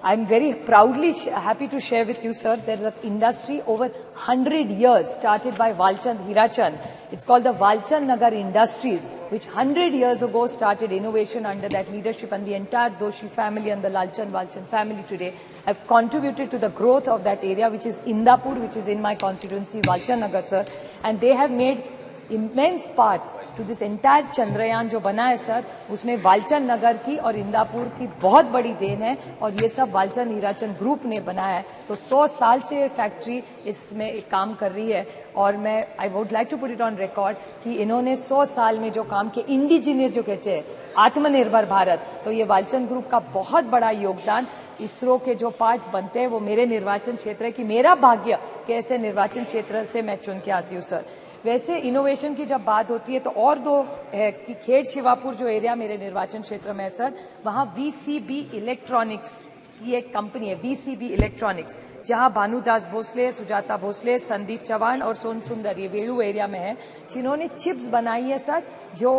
F: I'm very proudly happy to share with you, sir, there is an industry over 100 years started by Walchand Hirachand. It's called the Walchand Nagar Industries, which 100 years ago started innovation under that leadership, and the entire Doshi family and the Lalchand Walchand family today have contributed to the growth of that area, which is Indapur, which is in my constituency, Walchand Nagar, sir. And they have made immense parts to this entire Chandrayaan जो बना है sir, उसमें वालचंद नगर की और इंदापुर की बहुत बड़ी then है, और ये सब वालचंद हीराचंद ग्रुप ने बनाया है. तो 100 साल से फैक्ट्री इसमें काम कर रही है, और मैं I would like to put it on record कि इन्होंने 100 साल में जो काम किया, इंडिजिनियस जो कहते हैं आत्मनिर्भर भारत, तो ये वालचंद ग्रुप का बहुत बड़ा योगदान. इसरो के जो पार्ट्स बनते हैं वो मेरे निर्वाचन क्षेत्र है, कि मेरा भाग्य कि ऐसे निर्वाचन क्षेत्र से मैं चुन के आती हूँ सर. वैसे इनोवेशन की जब बात होती है तो और दो है कि खेड़ शिवापुर जो एरिया मेरे निर्वाचन क्षेत्र में है सर, वहाँ VCB इलेक्ट्रॉनिक्स की एक कंपनी है, VCB इलेक्ट्रॉनिक्स, जहाँ भानुदास भोसले, सुजाता भोसले, संदीप चौहान और सोन सुंदर, ये वेणु एरिया में है, जिन्होंने चिप्स बनाई है सर, जो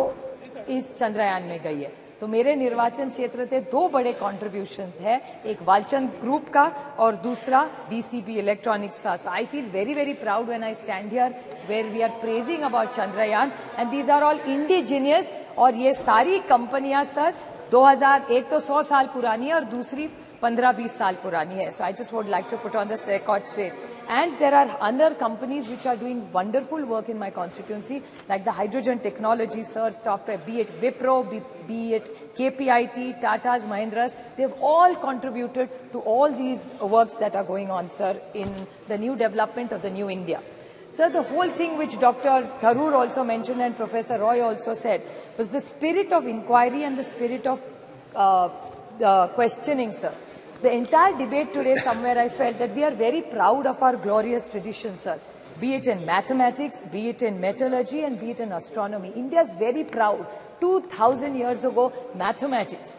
F: इस चंद्रयान में गई है. तो मेरे निर्वाचन क्षेत्र से दो बड़े कॉन्ट्रीब्यूशंस है, एक वालचंद ग्रुप का और दूसरा VCB इलेक्ट्रॉनिक्स का. So I feel very very proud when I stand here where we are praising about Chandrayaan, and these are all indigenous. और ये सारी कंपनियां सर 2001 तो 100 साल पुरानी है और दूसरी 15-20 साल पुरानी है. So I just would like to put on this record straight. And there are other companies which are doing wonderful work in my constituency, like the hydrogen technology, sir, software, be it Wipro, be it KPIT, Tata's, Mahindras, they've all contributed to all these works that are going on, sir, in the new development of the new India. Sir, the whole thing which Dr. Tharoor also mentioned and Professor Roy also said was the spirit of inquiry and the spirit of questioning, sir. The entire debate today, somewhere I felt that we are very proud of our glorious tradition, sir. Be it in mathematics, be it in metallurgy, and be it in astronomy. India is very proud. 2000 years ago, mathematics,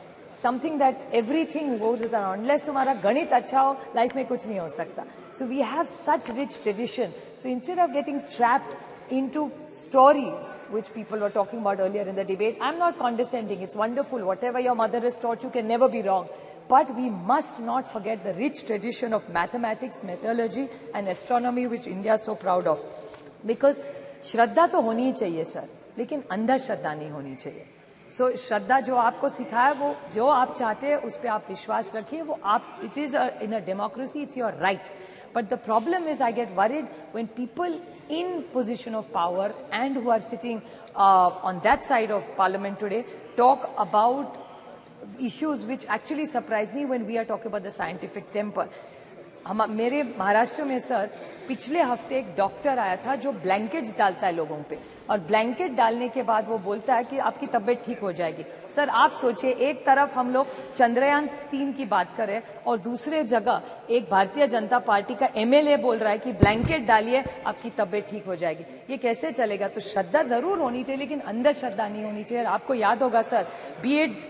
F: something that everything goes with, unless तुम्हारा गणित अच्छा हो, life में कुछ नहीं हो सकता. So we have such rich tradition. So instead of getting trapped into stories, which people were talking about earlier in the debate, I'm not condescending. It's wonderful. Whatever your mother has taught you can never be wrong. But we must not forget the rich tradition of mathematics, metallurgy and astronomy, which India is so proud of. Because श्रद्धा तो होनी ही चाहिए sir, लेकिन अंधा श्रद्धा नहीं होनी चाहिए. So श्रद्धा जो आपको सिखाया, वो जो आप चाहते हैं उस पर आप विश्वास रखिए, वो आप, it is in a democracy, it's your right. But the problem is, I get worried when people in position of power and who are sitting on that side of parliament today talk about issues which actually surprise me when we are talking about the scientific temper. मेरे महाराष्ट्र में sir पिछले हफ्ते एक doctor आया था जो blankets डालता है लोगों पे, और ब्लैंकेट डालने के बाद वो बोलता है कि आपकी तबीयत ठीक हो जाएगी. सर आप सोचिए, एक तरफ हम लोग चंद्रयान 3 की बात करें और दूसरे जगह एक भारतीय जनता पार्टी का MLA बोल रहा है कि ब्लैंकेट डालिए आपकी तबीयत ठीक हो जाएगी. ये कैसे चलेगा? तो श्रद्धा जरूर होनी चाहिए, लेकिन अंदर श्रद्धा नहीं होनी चाहिए. आपको याद होगा सर, बी एड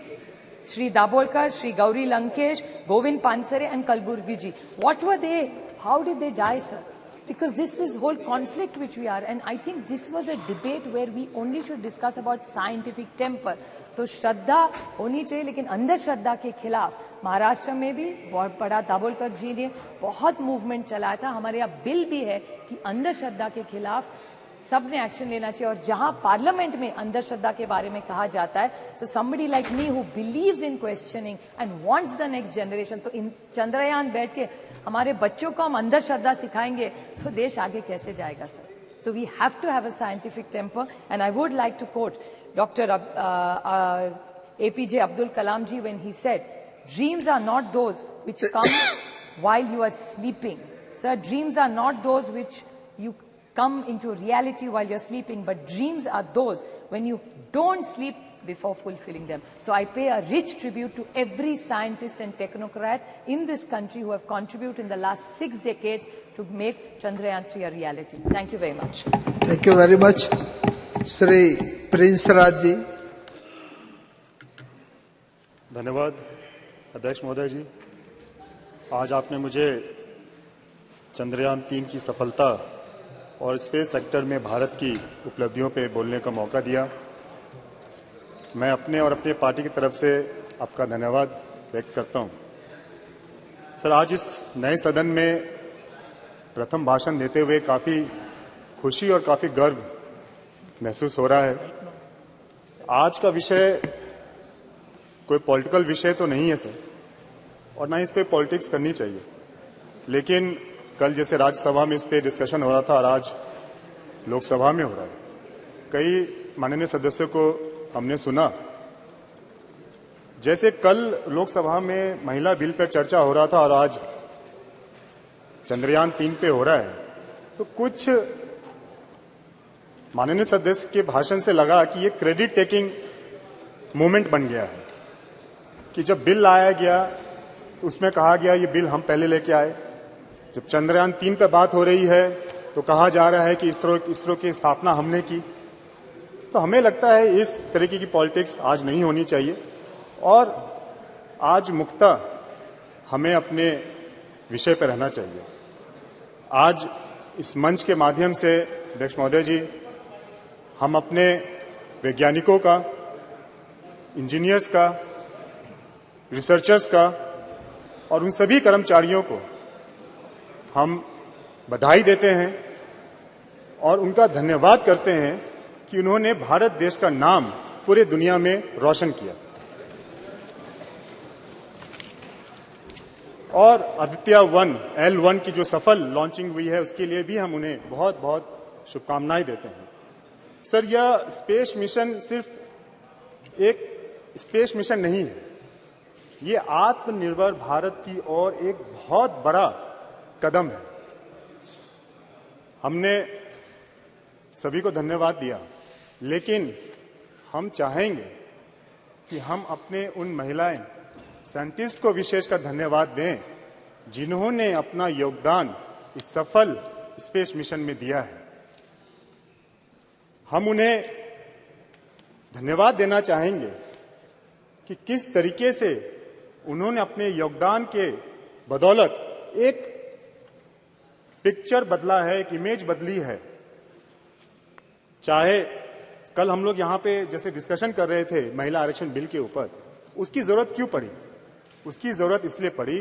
F: Shri Dabolkar, Shri Gauri Lankesh, Govind Pansare and Kalburgi ji. What were they? How did they die, sir? Because this was whole conflict which we are, and I think this was a debate where we only should discuss about scientific temper. तो श्रद्धा होनी चाहिए, लेकिन अंधर श्रद्धा के खिलाफ महाराष्ट्र में भी बहुत बड़ा दाभोलकर जी ने बहुत मूवमेंट चलाया था. हमारे यहाँ बिल भी है कि अंधर श्रद्धा के खिलाफ सबने एक्शन लेना चाहिए. और जहां पार्लियामेंट में अंधश्रद्धा के बारे में कहा जाता है, so somebody like me who believes in questioning and wants the next generation, तो इन चंद्रयान बैठ के हमारे बच्चों को हम अंधश्रद्धा सिखाएंगे तो देश आगे कैसे जाएगा sir? So we have to have a scientific temper, and I would like to quote doctor APJ Abdul Kalam ji when he said, dreams are not those which come while you are sleeping. Sir, dreams are not those which you come into reality while you're sleeping, but dreams are those when you don't sleep before fulfilling them. So I pay a rich tribute to every scientist and technocrat in this country who have contributed in the last 6 decades to make Chandrayaan 3 a reality. Thank you very much.
M: Thank you very much. Shri Prince Raj ji.
O: धन्यवाद अध्यक्ष महोदय जी. आज आपने मुझे चंद्रयान 3 की सफलता और space sector में भारत की उपलब्धियों पे बोलने का मौका दिया. मैं अपने और अपनी पार्टी की तरफ से आपका धन्यवाद व्यक्त करता हूं। सर, आज इस नए सदन में प्रथम भाषण देते हुए काफी खुशी और काफी गर्व महसूस हो रहा है। आज का विषय कोई पॉलिटिकल विषय तो नहीं है सर, और ना इस पे पॉलिटिक्स करनी चाहिए, लेकिन कल जैसे राज्यसभा में इस पे डिस्कशन हो रहा था और आज लोकसभा में हो रहा है। कई माननीय सदस्यों को हमने सुना, जैसे कल लोकसभा में महिला बिल पर चर्चा हो रहा था और आज चंद्रयान 3 पे हो रहा है, तो कुछ माननीय सदस्य के भाषण से लगा कि ये क्रेडिट टेकिंग मूवमेंट बन गया है, कि जब बिल लाया गया तो उसमें कहा गया ये बिल हम पहले लेके आए, जब चंद्रयान 3 पे बात हो रही है तो कहा जा रहा है कि इसरो की स्थापना हमने की। तो हमें लगता है इस तरीके की पॉलिटिक्स आज नहीं होनी चाहिए और आज मुक्तः हमें अपने विषय पर रहना चाहिए। आज इस मंच के माध्यम से अध्यक्ष महोदय जी, हम अपने वैज्ञानिकों का, इंजीनियर्स का, रिसर्चर्स का और उन सभी कर्मचारियों को हम बधाई देते हैं और उनका धन्यवाद करते हैं कि उन्होंने भारत देश का नाम पूरे दुनिया में रोशन किया। और आदित्य 1 L1 की जो सफल लॉन्चिंग हुई है उसके लिए भी हम उन्हें बहुत बहुत शुभकामनाएं देते हैं। सर, यह स्पेस मिशन सिर्फ एक स्पेस मिशन नहीं है, ये आत्मनिर्भर भारत की ओर एक बहुत बड़ा कदम है। हमने सभी को धन्यवाद दिया, लेकिन हम चाहेंगे कि हम अपने उन महिलाएं साइंटिस्ट को विशेषकर धन्यवाद दें जिन्होंने अपना योगदान इस सफल स्पेस मिशन में दिया है। हम उन्हें धन्यवाद देना चाहेंगे कि किस तरीके से उन्होंने अपने योगदान के बदौलत एक पिक्चर बदला है, एक इमेज बदली है। चाहे कल हम लोग यहां पे जैसे डिस्कशन कर रहे थे महिला आरक्षण बिल के ऊपर, उसकी जरूरत क्यों पड़ी? उसकी जरूरत इसलिए पड़ी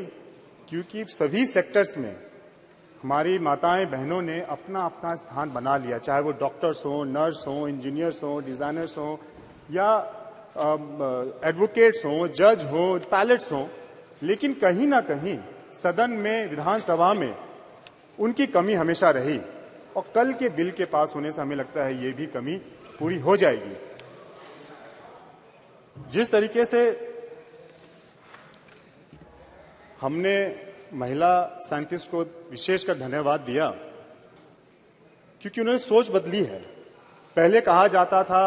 O: क्योंकि सभी सेक्टर्स में हमारी माताएं बहनों ने अपना अपना स्थान बना लिया, चाहे वो डॉक्टर्स हों, नर्स हों, इंजीनियर्स हों, डिजाइनर्स हों या एडवोकेट्स हों, जज हों, पायलट्स हों, लेकिन कहीं ना कहीं सदन में, विधानसभा में उनकी कमी हमेशा रही और कल के बिल के पास होने से हमें लगता है ये भी कमी पूरी हो जाएगी। जिस तरीके से हमने महिला साइंटिस्ट को विशेषकर धन्यवाद दिया क्योंकि उन्होंने सोच बदली है। पहले कहा जाता था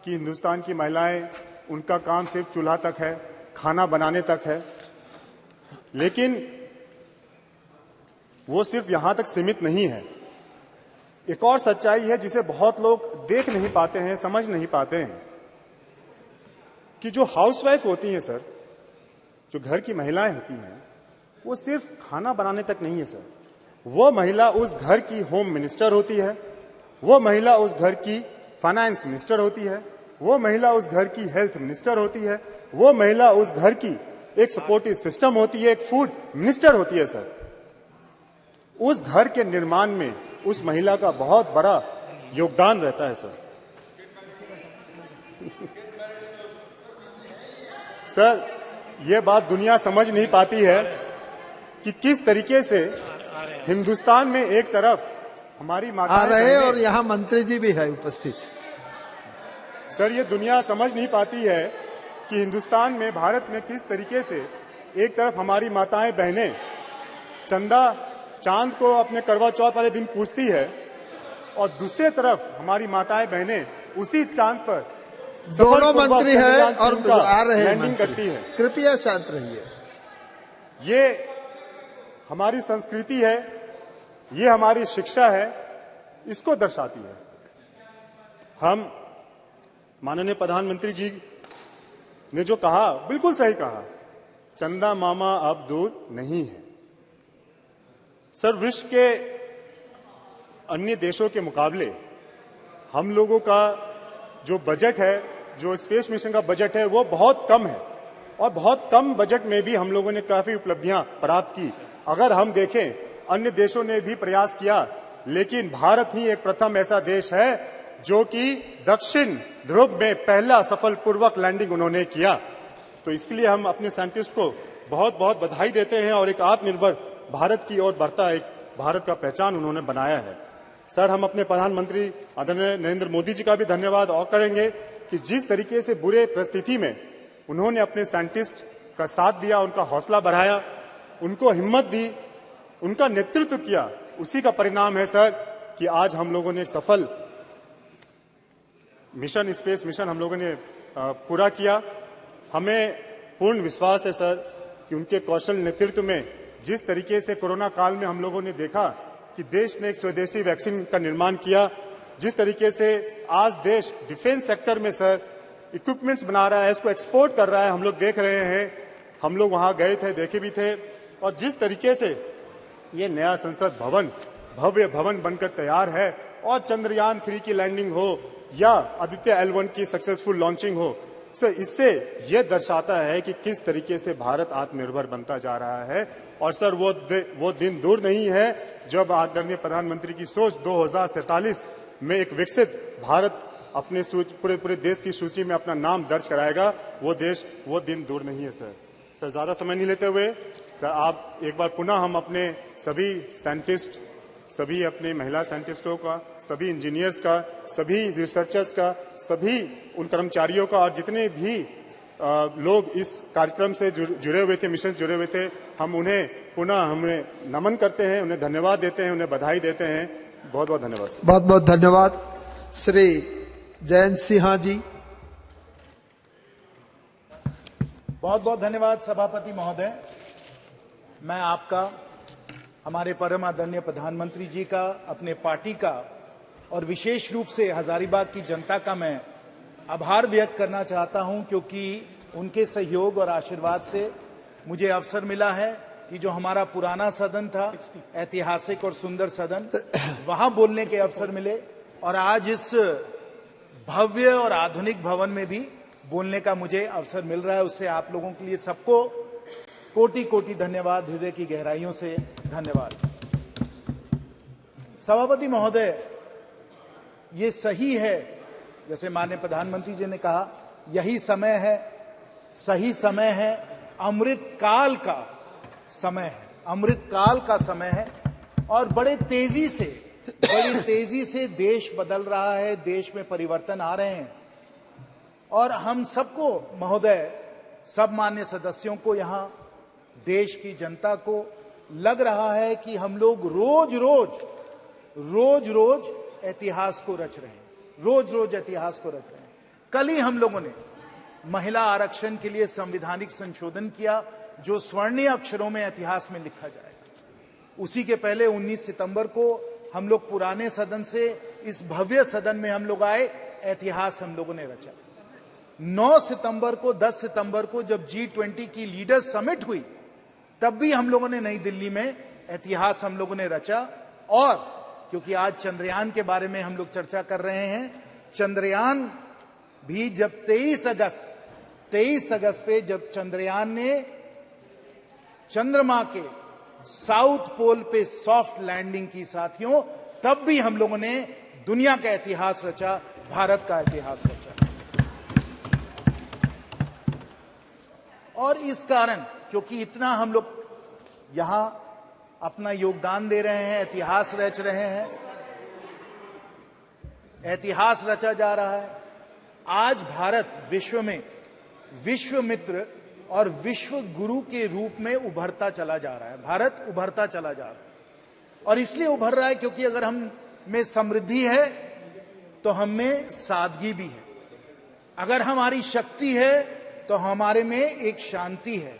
O: कि हिंदुस्तान की महिलाएं, उनका काम सिर्फ चूल्हा तक है, खाना बनाने तक है, लेकिन वो सिर्फ यहां तक सीमित नहीं है। एक और सच्चाई है जिसे बहुत लोग देख नहीं पाते हैं, समझ नहीं पाते हैं, कि जो हाउसवाइफ होती हैं सर, जो घर की महिलाएं होती हैं, वो सिर्फ खाना बनाने तक नहीं है सर, वो महिला उस घर की होम मिनिस्टर होती है, वो महिला उस घर की फाइनेंस मिनिस्टर होती है, वो महिला उस घर की हेल्थ मिनिस्टर होती है, वो महिला उस घर की एक सपोर्टिव सिस्टम होती है, एक फूड मिनिस्टर होती है सर। उस घर के निर्माण में उस महिला का बहुत बड़ा योगदान रहता है सर। सर, ये बात दुनिया समझ नहीं पाती है कि किस तरीके से हिंदुस्तान में एक तरफ हमारी माताएं
M: आ रहे और यहाँ मंत्री जी भी है उपस्थित।
O: सर, ये दुनिया समझ नहीं पाती है कि हिंदुस्तान में, भारत में किस तरीके से एक तरफ हमारी माताएं बहनें चंदा, चांद को अपने करवा चौथ वाले दिन पूजती है और दूसरे तरफ हमारी माताएं बहनें उसी चांद पर
M: दोनों मंत्री है और आ रहे हैं
O: लैंडिंग करती है।
M: कृपया शांत रहिए।
O: ये हमारी संस्कृति है, ये हमारी शिक्षा है, इसको दर्शाती है। हम माननीय प्रधानमंत्री जी ने जो कहा, बिल्कुल सही कहा, चंदा मामा अब दूर नहीं है। सर, विश्व के अन्य देशों के मुकाबले हम लोगों का जो बजट है जो स्पेस मिशन का बजट है वो बहुत कम है और बहुत कम बजट में भी हम लोगों ने काफी उपलब्धियां प्राप्त की। अगर हम देखें अन्य देशों ने भी प्रयास किया, लेकिन भारत ही एक प्रथम ऐसा देश है जो कि दक्षिण ध्रुव में पहला सफलपूर्वक लैंडिंग उन्होंने किया। तो इसके लिए हम अपने साइंटिस्ट को बहुत बहुत बधाई देते हैं और एक आत्मनिर्भर भारत की ओर बढ़ता एक भारत का पहचान उन्होंने बनाया है। सर, हम अपने प्रधानमंत्री आदरणीय नरेंद्र मोदी जी का भी धन्यवाद और करेंगे कि जिस तरीके से बुरे परिस्थिति में उन्होंने अपने साइंटिस्ट का साथ दिया, उनका हौसला बढ़ाया, उनको हिम्मत दी, उनका नेतृत्व किया, उसी का परिणाम है सर कि आज हम लोगों ने एक सफल मिशन, स्पेस मिशन हम लोगों ने पूरा किया। हमें पूर्ण विश्वास है सर कि उनके कौशल नेतृत्व में जिस तरीके से कोरोना काल में हम लोगों ने देखा कि देश ने एक स्वदेशी वैक्सीन का निर्माण किया, जिस तरीके से आज देश डिफेंस सेक्टर में सर इक्विपमेंट्स बना रहा है, इसको एक्सपोर्ट कर रहा है, हम लोग देख रहे हैं। हम लोग वहां गए थे, देखे भी थे। और जिस तरीके से ये नया संसद भवन भव्य भवन बनकर तैयार है और चंद्रयान 3 की लैंडिंग हो या आदित्य L1 की सक्सेसफुल लॉन्चिंग हो, सर इससे यह दर्शाता है कि किस तरीके से भारत आत्मनिर्भर बनता जा रहा है। और सर वो दिन दूर नहीं है जब आदरणीय प्रधानमंत्री की सोच 2047 में एक विकसित भारत अपने पूरे देश की सूची में अपना नाम दर्ज कराएगा। वो दिन दूर नहीं है सर। सर, ज्यादा समय नहीं लेते हुए सर, आप एक बार पुनः हम अपने सभी साइंटिस्ट, सभी अपने महिला साइंटिस्टों का, सभी इंजीनियर्स का, सभी रिसर्चर्स का, सभी उन कर्मचारियों का और जितने भी लोग इस कार्यक्रम से जुड़े हुए थे, मिशन से जुड़े हुए थे, हम उन्हें पुनः हमें नमन करते हैं, उन्हें धन्यवाद देते हैं, उन्हें बधाई देते हैं। बहुत बहुत धन्यवाद।
M: बहुत बहुत धन्यवाद। श्री जयंत सिन्हा जी।
B: बहुत बहुत धन्यवाद सभापति महोदय। मैं आपका, हमारे परम आदरणीय प्रधानमंत्री जी का, अपने पार्टी का और विशेष रूप से हजारीबाग की जनता का मैं आभार व्यक्त करना चाहता हूं, क्योंकि उनके सहयोग और आशीर्वाद से मुझे अवसर मिला है कि जो हमारा पुराना सदन था, ऐतिहासिक और सुंदर सदन, वहां बोलने के अवसर मिले और आज इस भव्य और आधुनिक भवन में भी बोलने का मुझे अवसर मिल रहा है। उससे आप लोगों के लिए सबको कोटि कोटि धन्यवाद, हृदय की गहराइयों से धन्यवाद। सभापति महोदय, ये सही है, जैसे माननीय प्रधानमंत्री जी ने कहा, यही समय है, सही समय है, अमृत काल का समय है, अमृत काल का समय है। और बड़ी तेजी से देश बदल रहा है, देश में परिवर्तन आ रहे हैं और हम सबको महोदय, सब मान्य सदस्यों को, यहां देश की जनता को लग रहा है कि हम लोग रोज रोज इतिहास को रच रहे हैं, रोज इतिहास को रच रहे हैं। कल ही हम लोगों ने महिला आरक्षण के लिए संवैधानिक संशोधन किया, जो स्वर्णीय अक्षरों में इतिहास में लिखा जाएगा। उसी के पहले 19 सितंबर को हम लोग पुराने सदन से इस भव्य सदन में हम लोग आए, इतिहास हम लोगों ने रचा। 9 सितंबर को, 10 सितंबर को जब G20 की लीडर्स समिट हुई, तब भी हम लोगों ने नई दिल्ली में इतिहास हम लोगों ने रचा। और क्योंकि आज चंद्रयान के बारे में हम लोग चर्चा कर रहे हैं, चंद्रयान भी जब 23 अगस्त पे जब चंद्रयान ने चंद्रमा के साउथ पोल पे सॉफ्ट लैंडिंग की साथियों, तब भी हम लोगों ने दुनिया का इतिहास रचा, भारत का इतिहास रचा। और इस कारण, क्योंकि इतना हम लोग यहां अपना योगदान दे रहे हैं, इतिहास रच रहे हैं, इतिहास रचा जा रहा है, आज भारत विश्व में विश्व मित्र और विश्व गुरु के रूप में उभरता चला जा रहा है। भारत उभरता चला जा रहा है और इसलिए उभर रहा है क्योंकि अगर हम में समृद्धि है तो हम में सादगी भी है, अगर हमारी शक्ति है तो हमारे में एक शांति है,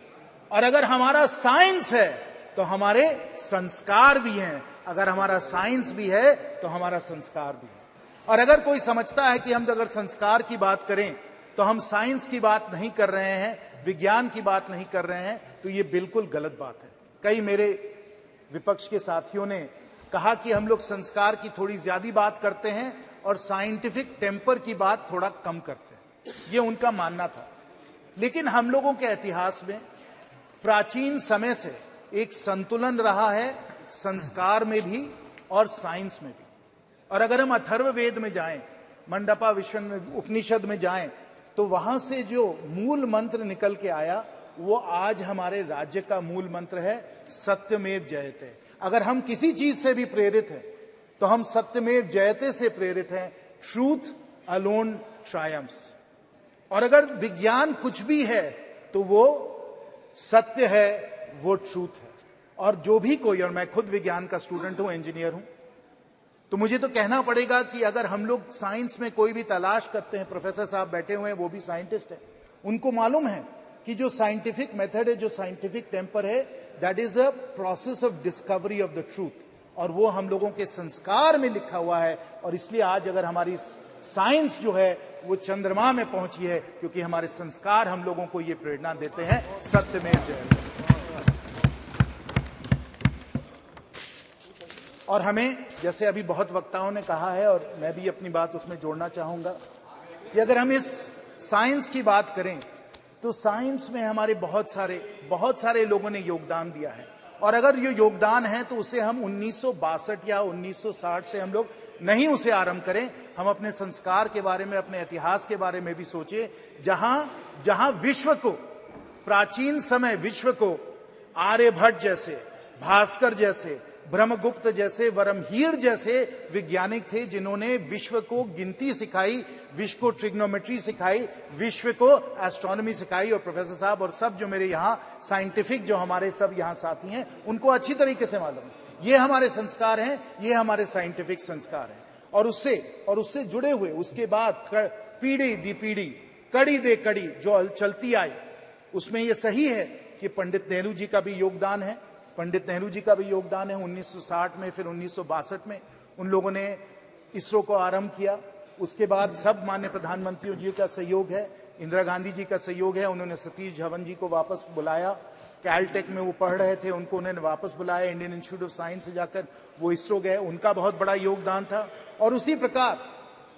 B: और अगर हमारा साइंस है तो हमारे संस्कार भी हैं, अगर हमारा साइंस भी है तो हमारा संस्कार भी है। और अगर कोई समझता है कि हम अगर संस्कार की बात करें तो हम साइंस की बात नहीं कर रहे हैं, विज्ञान की बात नहीं कर रहे हैं, तो ये बिल्कुल गलत बात है। कई मेरे विपक्ष के साथियों ने कहा कि हम लोग संस्कार की थोड़ी ज्यादा बात करते हैं और साइंटिफिक टेम्पर की बात थोड़ा कम करते हैं। ये उनका मानना था। लेकिन हम लोगों के इतिहास में प्राचीन समय से एक संतुलन रहा है, संस्कार में भी और साइंस में भी। और अगर हम अथर्ववेद में जाएं, मंडपा उपनिषद में जाएं, तो वहां से जो मूल मंत्र निकल के आया वो आज हमारे राज्य का मूल मंत्र है, सत्यमेव जयते। अगर हम किसी चीज से भी प्रेरित हैं तो हम सत्यमेव जयते से प्रेरित हैं, ट्रूथ अलोन ट्रायम्फ्स। और अगर विज्ञान कुछ भी है तो वो सत्य है, वो ट्रूथ है। और जो भी कोई, और मैं खुद विज्ञान का स्टूडेंट हूं, इंजीनियर हूं, तो मुझे तो कहना पड़ेगा कि अगर हम लोग साइंस में कोई भी तलाश करते हैं, प्रोफेसर साहब बैठे हुए हैं, वो भी साइंटिस्ट हैं, उनको मालूम है कि जो साइंटिफिक मेथड है, जो साइंटिफिक टेम्पर है, that is a process of discovery of the truth. और वो हम लोगों के संस्कार में लिखा हुआ है। और इसलिए आज अगर हमारी साइंस जो है वो चंद्रमा में पहुंची है, क्योंकि हमारे संस्कार हम लोगों को ये प्रेरणा देते हैं, सत्यमेव जयते। और हमें, जैसे अभी बहुत वक्ताओं ने कहा है और मैं भी अपनी बात उसमें जोड़ना चाहूंगा, कि अगर हम इस साइंस की बात करें तो साइंस में हमारे बहुत सारे लोगों ने योगदान दिया है। और अगर ये योगदान है तो उसे हम 1962 या 1960 से हम लोग नहीं उसे आरंभ करें। हम अपने संस्कार के बारे में, अपने इतिहास के बारे में भी सोचें, जहां विश्व को, प्राचीन समय विश्व को आर्यभट्ट जैसे, भास्कर जैसे, ब्रह्मगुप्त जैसे, वरमहीर जैसे वैज्ञानिक थे जिन्होंने विश्व को गिनती सिखाई, विश्व को ट्रिग्नोमेट्री सिखाई, विश्व को एस्ट्रोनॉमी सिखाई। और प्रोफेसर साहब और सब जो मेरे यहाँ साइंटिफिक जो हमारे सब यहाँ साथी हैं, उनको अच्छी तरीके से मालूम है ये हमारे संस्कार हैं, ये हमारे साइंटिफिक संस्कार हैं। और उससे जुड़े हुए उसके बाद पीढ़ी दी पीढ़ी, कड़ी दे कड़ी जो चलती आई, उसमें ये सही है कि पंडित नेहरू जी का भी योगदान है। पंडित नेहरू जी का भी योगदान है। 1960 में, फिर 1962 में उन लोगों ने इसरो को आरंभ किया। उसके बाद सब माननीय प्रधानमंत्रियों जी का सहयोग है, इंदिरा गांधी जी का सहयोग है। उन्होंने सतीश धवन जी को वापस बुलाया, कैलटेक में वो पढ़ रहे थे, उनको उन्होंने वापस बुलाया, इंडियन इंस्टीट्यूट ऑफ साइंस से जाकर वो इसरो गए, उनका बहुत बड़ा योगदान था। और उसी प्रकार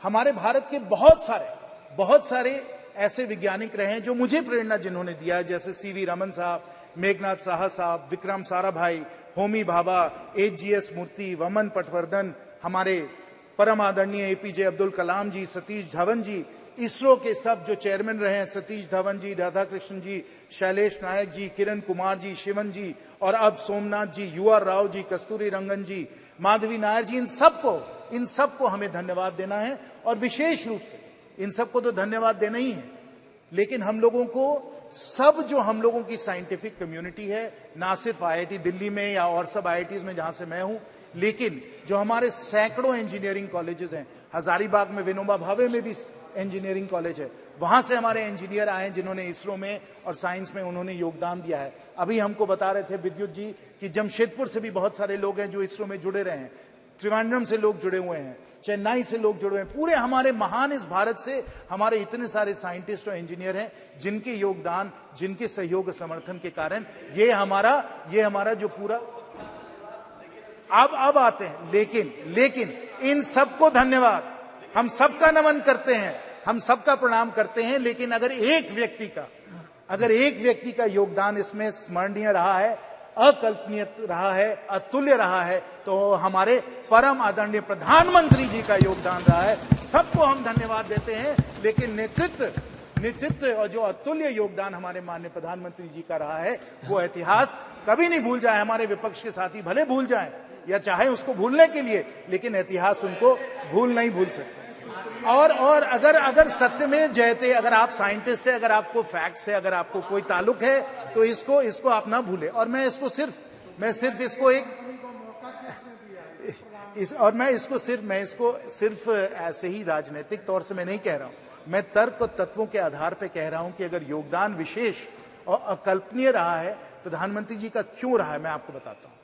B: हमारे भारत के बहुत सारे ऐसे वैज्ञानिक रहे हैं जो मुझे प्रेरणा जिन्होंने दिया, जैसे सीवी रमन साहब, मेघनाथ साहा साहब, विक्रम साराभाई, होमी भाभा, एचजीएस मूर्ति, वमन पटवर्धन, हमारे परम आदरणीय एपीजे अब्दुल कलाम जी, सतीश धवन जी, इसरो के सब जो चेयरमैन रहे हैं, सतीश धवन जी, राधाकृष्णन जी, शैलेश नायक जी, किरण कुमार जी, शिवन जी, और अब सोमनाथ जी, यूआर राव जी, कस्तूरी रंगन जी, माधवी नायर जी, इन सबको हमें धन्यवाद देना है। और विशेष रूप से इन सबको तो धन्यवाद देना ही है, लेकिन हम लोगों को सब जो हम लोगों की साइंटिफिक कम्युनिटी है, ना सिर्फ आईआईटी दिल्ली में या और सब आईआईटीज में जहां से मैं हूं, लेकिन जो हमारे सैकड़ों इंजीनियरिंग कॉलेजेस हैं, हजारीबाग में विनोबा भावे में भी इंजीनियरिंग कॉलेज है, वहां से हमारे इंजीनियर आए जिन्होंने इसरो में और साइंस में उन्होंने योगदान दिया है। अभी हमको बता रहे थे विद्युत जी कि जमशेदपुर से भी बहुत सारे लोग हैं जो इसरो में जुड़े रहे हैं, त्रिवेंद्रम से लोग जुड़े हुए हैं, चेन्नई से लोग जुड़े हुए हैं। पूरे हमारे महान इस भारत से हमारे इतने सारे साइंटिस्ट और इंजीनियर हैं जिनके योगदान, जिनके सहयोग और समर्थन के कारण ये हमारा जो पूरा अब आते हैं। लेकिन इन सबको धन्यवाद, हम सबका नमन करते हैं, हम सबका प्रणाम करते हैं। लेकिन अगर एक व्यक्ति का योगदान इसमें स्मरणीय रहा है, अकल्पनीय रहा है, अतुल्य रहा है, तो हमारे परम आदरणीय प्रधानमंत्री जी का योगदान रहा है। सबको हम धन्यवाद देते हैं। लेकिन नेतृत्व और जो अतुल्य योगदान हमारे माननीय प्रधानमंत्री जी का रहा है, वो इतिहास कभी नहीं भूल जाए। हमारे विपक्ष के साथी भले भूल जाएं या चाहे उसको भूलने के लिए, लेकिन इतिहास उनको नहीं भूल सकते। और अगर सत्य में जयते, अगर आप साइंटिस्ट है, अगर आपको फैक्ट से अगर आपको कोई ताल्लुक है, तो इसको आप ना भूले। और मैं इसको सिर्फ ऐसे ही राजनीतिक तौर से मैं नहीं कह रहा हूं, मैं तर्क और तत्वों के आधार पे कह रहा हूं कि अगर योगदान विशेष और अकल्पनीय रहा है प्रधानमंत्री जी का, क्यों रहा है, मैं आपको बताता हूं।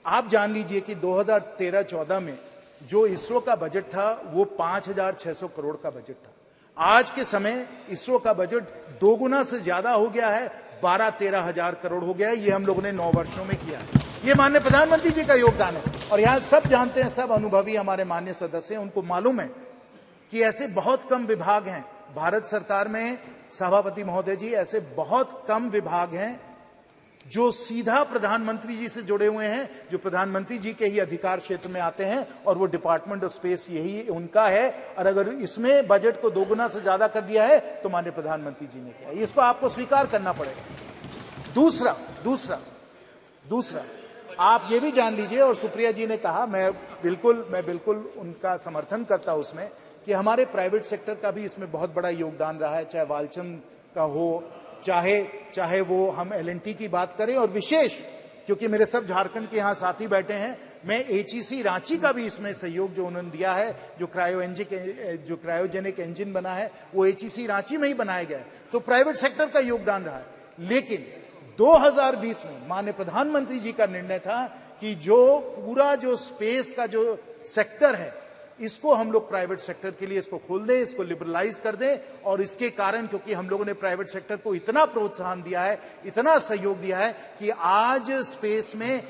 B: आप जान लीजिए कि 2013-14 में जो इसरो का बजट था वो 5,600 करोड़ का बजट था। आज के समय इसरो का बजट 2 गुना से ज्यादा हो गया है, 12-13 हजार करोड़ हो गया है। ये हम लोगों ने 9 वर्षों में किया है। ये माननीय प्रधानमंत्री जी का योगदान है। और यहां सब जानते हैं, सब अनुभवी हमारे माननीय सदस्य हैं, उनको मालूम है कि ऐसे बहुत कम विभाग हैं भारत सरकार में सभापति महोदय जी ऐसे बहुत कम विभाग हैं जो सीधा प्रधानमंत्री जी से जुड़े हुए हैं, जो प्रधानमंत्री जी के ही अधिकार क्षेत्र में आते हैं, और वो डिपार्टमेंट ऑफ स्पेस यही उनका है। और अगर इसमें बजट को 2 गुना से ज्यादा कर दिया है तो माननीय प्रधानमंत्री जी ने किया, इसको आपको स्वीकार करना पड़ेगा। दूसरा आप ये भी जान लीजिए, और सुप्रिया जी ने कहा, मैं बिल्कुल उनका समर्थन करता हूं उसमें, कि हमारे प्राइवेट सेक्टर का भी इसमें बहुत बड़ा योगदान रहा है, चाहे वालचंद का हो, चाहे वो हम LNT की बात करें, और विशेष क्योंकि मेरे सब झारखंड के यहाँ साथी बैठे हैं, मैं HEC रांची का भी इसमें सहयोग जो उन्होंने दिया है, जो क्रायोजेनिक इंजन बना है वो HEC रांची में ही बनाया गया है, तो प्राइवेट सेक्टर का योगदान रहा है। लेकिन 2020 में माननीय प्रधानमंत्री जी का निर्णय था कि जो पूरा जो स्पेस का जो सेक्टर है, इसको हम लोग प्राइवेट सेक्टर के लिए इसको खोल दें, इसको लिबरलाइज कर दें। और इसके कारण क्योंकि हम लोगों ने प्राइवेट सेक्टर को इतना प्रोत्साहन दिया है, इतना सहयोग दिया है कि आज स्पेस में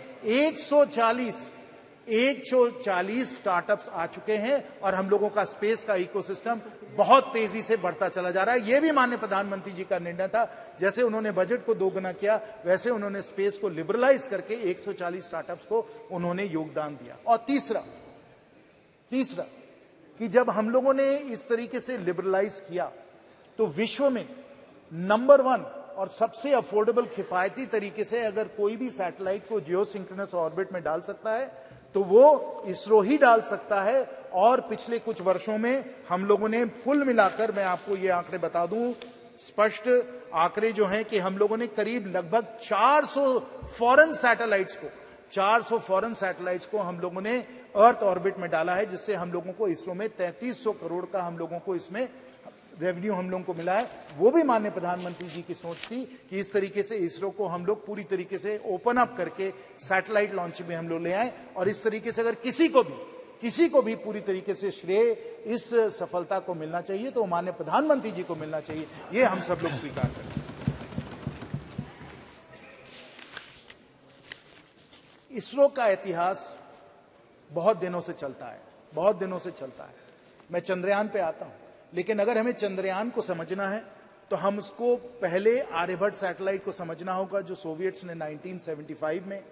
B: 140 स्टार्टअप्स आ चुके हैं और हम लोगों का स्पेस का इकोसिस्टम बहुत तेजी से बढ़ता चला जा रहा है। यह भी माननीय प्रधानमंत्री जी का निर्णय था। जैसे उन्होंने बजट को 2 गुना किया, वैसे उन्होंने स्पेस को लिबरलाइज करके 140 स्टार्टअप्स को उन्होंने योगदान दिया। और तीसरा कि जब हम लोगों ने इस तरीके से लिबरलाइज किया तो विश्व में नंबर 1 और सबसे अफोर्डेबल किफायती तरीके से अगर कोई भी सैटेलाइट को जियोसिंक्रोनस ऑर्बिट में डाल सकता है तो वो इसरो ही डाल सकता है। और पिछले कुछ वर्षों में हम लोगों ने कुल मिलाकर, मैं आपको ये आंकड़े बता दूं, स्पष्ट आंकड़े जो हैं कि हम लोगों ने करीब लगभग 400 फॉरेन सैटेलाइट्स को हम लोगों ने अर्थ ऑर्बिट में डाला है, जिससे हम लोगों को इसरो में 3300 करोड़ का हम लोगों को इसमें रेवेन्यू हम लोगों को मिला है। वो भी माननीय प्रधानमंत्री जी की सोच थी कि इस तरीके से इसरो को हम लोग पूरी तरीके से ओपन अप करके सैटेलाइट लॉन्च में हम लोग ले आए। और इस तरीके से अगर किसी को भी पूरी तरीके से श्रेय इस सफलता को मिलना चाहिए तो माननीय प्रधानमंत्री जी को मिलना चाहिए, ये हम सब लोग स्वीकार करें। इसरो का इतिहास बहुत दिनों से चलता है। मैं चंद्रयान पे आता हूं, लेकिन अगर हमें चंद्रयान को समझना है तो हम उसको पहले आर्यभट्ट सैटेलाइट को समझना होगा, जो सोवियट्स ने 1975 में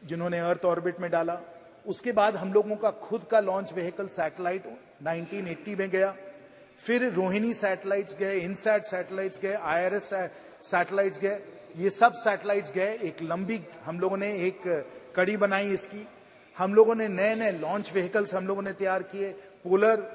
B: जिन्होंने अर्थ ऑर्बिट में डाला। उसके बाद हम लोगों का खुद का लॉन्च व्हीकल सैटेलाइट 1980 में गया। फिर रोहिणी सैटेलाइट्स गए, इनसैट सैटेलाइट्स गए, IRS सैटेलाइट्स गए। ये सब सैटेलाइट्स गए, एक लंबी हम लोगों ने एक कड़ी बनाई इसकी। हम लोगों ने नए लॉन्च व्हीकल्स हम लोगों ने तैयार किए, polar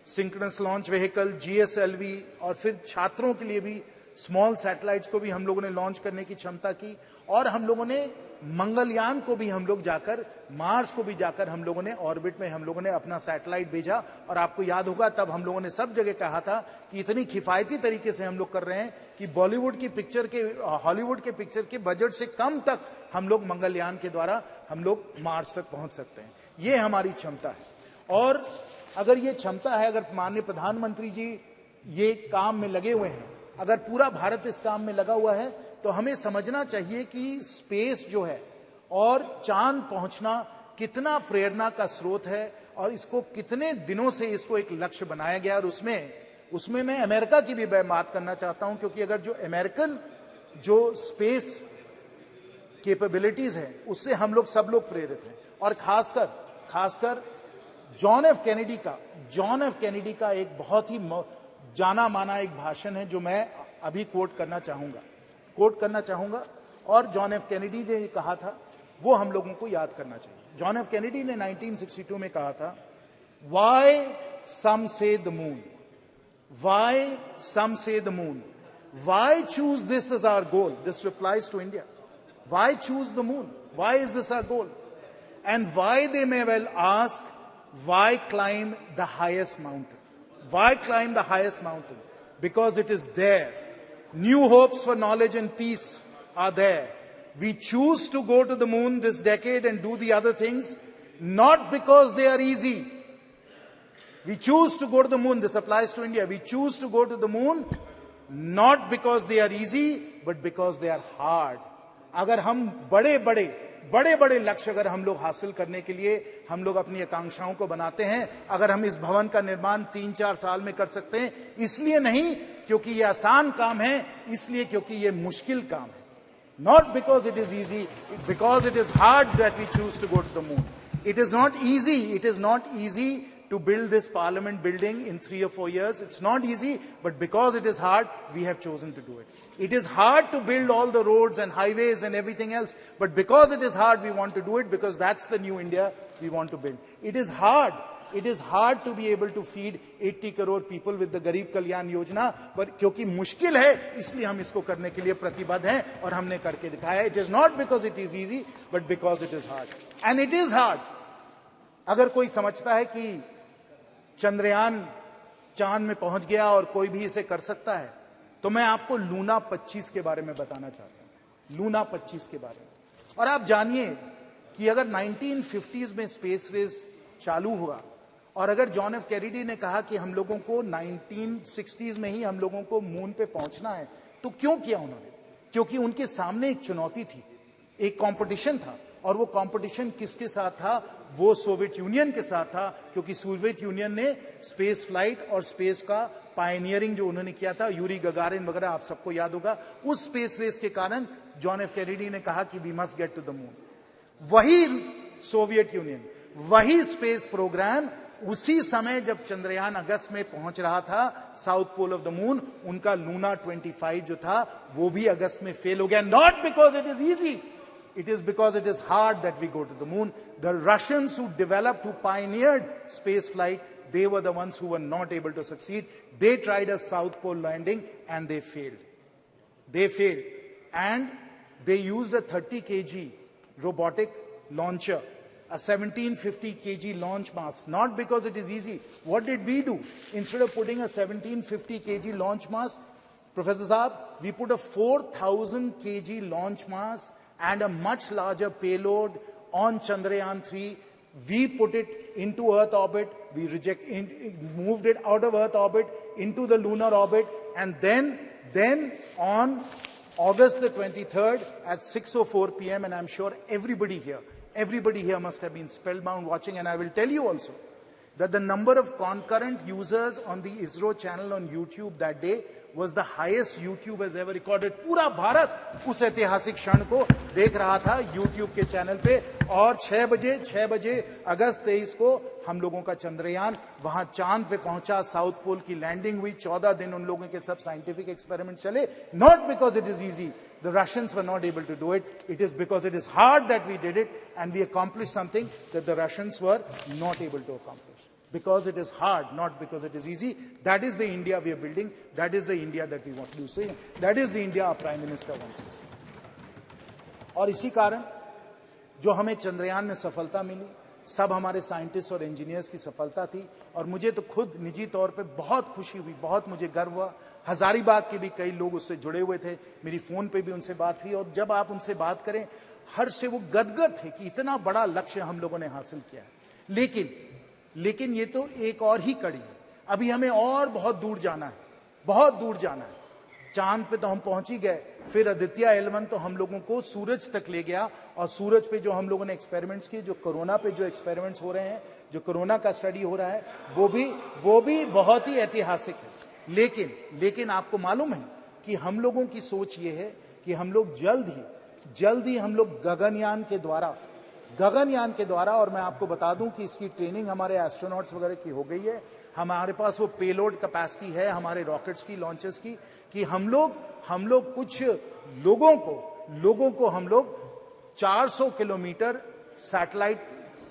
B: synchronous launch vehicle, GSLV, और फिर छात्रों के लिए भी स्मॉल सैटेलाइट्स को भी हम लोगों ने लॉन्च करने की क्षमता की। और हम लोगों ने मंगलयान को भी हम लोग जाकर, मार्स को भी जाकर हम लोगों ने ऑर्बिट में हम लोगों ने अपना सैटेलाइट भेजा। और आपको याद होगा तब हम लोगों ने सब जगह कहा था कि इतनी किफायती तरीके से हम लोग कर रहे हैं कि बॉलीवुड की पिक्चर के, हॉलीवुड के पिक्चर के बजट से कम तक हम लोग मंगलयान के द्वारा हम लोग मार्स तक पहुंच सकते हैं। ये हमारी क्षमता है। और अगर ये क्षमता है, अगर माननीय प्रधानमंत्री जी ये काम में लगे हुए हैं, अगर पूरा भारत इस काम में लगा हुआ है, तो हमें समझना चाहिए कि स्पेस जो है और चांद पहुंचना कितना प्रेरणा का स्रोत है और इसको कितने दिनों से इसको एक लक्ष्य बनाया गया। और उसमें मैं अमेरिका की भी बात करना चाहता हूं, क्योंकि अगर जो अमेरिकन जो स्पेस कैपेबिलिटीज है उससे हम लोग सब लोग प्रेरित हैं। और खासकर जॉन एफ कैनेडी का एक बहुत ही जाना माना एक भाषण है जो मैं अभी कोट करना चाहूंगा। और जॉन एफ कैनेडी ने कहा था, वो हम लोगों को याद करना चाहिए। जॉन एफ कैनेडी ने 1962 में कहा था, Why some say the moon? Why some say the moon? Why choose this as our goal? This replies to India. Why choose the moon? Why is this our goal? And why, they may well ask, why climb the highest mountain? Why climb the highest mountain? Because it is there. New hopes for knowledge and peace are there. We choose to go to the moon this decade and do the other things, not because they are easy. We choose to go to the moon. This applies to India. We choose to go to the moon not because they are easy, but because they are hard. अगर हम बड़े बड़े बड़े बड़े लक्ष्य अगर हम लोग हासिल करने के लिए हम लोग अपनी आकांक्षाओं को बनाते हैं, अगर हम इस भवन का निर्माण 3-4 साल में कर सकते हैं, इसलिए नहीं क्योंकि ये आसान काम है, इसलिए क्योंकि ये मुश्किल काम है. Not because it is easy, because it is hard that we choose to go to the moon. It is not easy to build this parliament building in 3 or 4 years. It's not easy, but because it is hard, we have chosen to do it. It is hard to build all the roads and highways and everything else, but because it is hard, we want to do it, because that's the new India we want to build. It is hard to be able to feed 80 crore people with the Garib Kalyan Yojana, but क्योंकि मुश्किल है, इसलिए हम इसको करने के लिए प्रतिबद्ध हैं और हमने करके दिखाया. It is not because it is easy, but because it is hard. And it is hard. अगर कोई समझता है कि चंद्रयान चांद में पहुंच गया और कोई भी इसे कर सकता है, तो मैं आपको लूना 25 के बारे में बताना चाहता हूं. लूना 25 के बारे में. और आप जानिए कि अगर 1950s में स्पेस रेस चालू हुआ और अगर जॉन एफ कैनेडी ने कहा कि हम लोगों को 1960s में ही हम लोगों को मून पे पहुंचना है, तो क्यों किया उन्होंने? क्योंकि उनके सामने एक चुनौती थी, एक कंपटीशन था. और वो कंपटीशन किसके साथ था? वो सोवियत यूनियन के साथ था, क्योंकि सोवियत यूनियन ने स्पेस फ्लाइट और स्पेस का पायनियरिंग जो उन्होंने किया था, यूरी गगारिन वगैरह आप सबको याद होगा. उस स्पेस रेस के कारण जॉन एफ कैनेडी ने कहा कि we must get to the moon. वही सोवियत यूनियन, वही स्पेस प्रोग्राम उसी समय जब चंद्रयान अगस्त में पहुंच रहा था south pole of the moon, उनका लूना 25 जो था वो भी अगस्त में फेल हो गया. Not because it is easy, it is because it is hard that we go to the moon. The Russians who developed, who pioneered space flight, they were the ones who were not able to succeed. They tried a South Pole landing and they failed. And they used a 30 kg robotic launcher, a 1750 kg launch mass, not because it is easy. What did we do? Instead of putting a 1750 kg launch mass, Professor Saab, we put a 4000 kg launch mass and a much larger payload on Chandrayaan 3. We put it into Earth orbit. We moved it out of Earth orbit into the lunar orbit. And then on August the 23rd at 6:04 p.m., and I'm sure everybody here must have been spellbound watching, and I will tell you also that the number of concurrent users on the ISRO channel on YouTube that day was the highest YouTube has ever recorded. पूरा भारत उस ऐतिहासिक क्षण को देख रहा था YouTube के channel पे. और 6 बजे अगस्त 23 को हम लोगों का चंद्रयान वहां चांद पे पहुंचा. साउथ पोल की लैंडिंग हुई. 14 दिन उन लोगों के सब साइंटिफिक एक्सपेरिमेंट चले. Not because it is easy. The Russians were not able to do it. It is because it is hard that we did it, and we accomplished something that the Russians were not able to accomplish. Because it is hard, not because it is easy. That is the India we are building. That is the India that we want to see. That is the India our Prime Minister wants to see. और इसी कारण जो हमें चंद्रयान में सफलता मिली, सब हमारे scientist और इंजीनियर्स की सफलता थी. और मुझे तो खुद निजी तौर पे बहुत खुशी हुई, बहुत मुझे गर्व हुआ. हजारीबाग के भी कई लोग उससे जुड़े हुए थे. मेरी फोन पे भी उनसे बात हुई. और जब आप उनसे बात करें, हर से वो गदगद थे कि इतना बड़ा लक्ष्य हम लोगों ने हासिल किया है. लेकिन ये तो एक और ही कड़ी है. अभी हमें और बहुत दूर जाना है. चांद पे तो हम पहुंच ही गए. फिर आदित्य L1 तो हम लोगों को सूरज तक ले गया. और सूरज पे जो हम लोगों ने एक्सपेरिमेंट्स किए, जो कोरोना पे जो एक्सपेरिमेंट्स हो रहे हैं, जो कोरोना का स्टडी हो रहा है, वो भी बहुत ही ऐतिहासिक है. लेकिन आपको मालूम है कि हम लोगों की सोच ये है कि हम लोग जल्द ही हम लोग गगनयान के द्वारा, और मैं आपको बता दूं कि इसकी ट्रेनिंग हमारे एस्ट्रोनॉट्स वगैरह की हो गई है. हमारे पास वो पेलोड कैपेसिटी है हमारे रॉकेट्स की, लॉन्चर्स की, कि हम लोग कुछ लोगों को हम लोग 400 किलोमीटर सैटेलाइट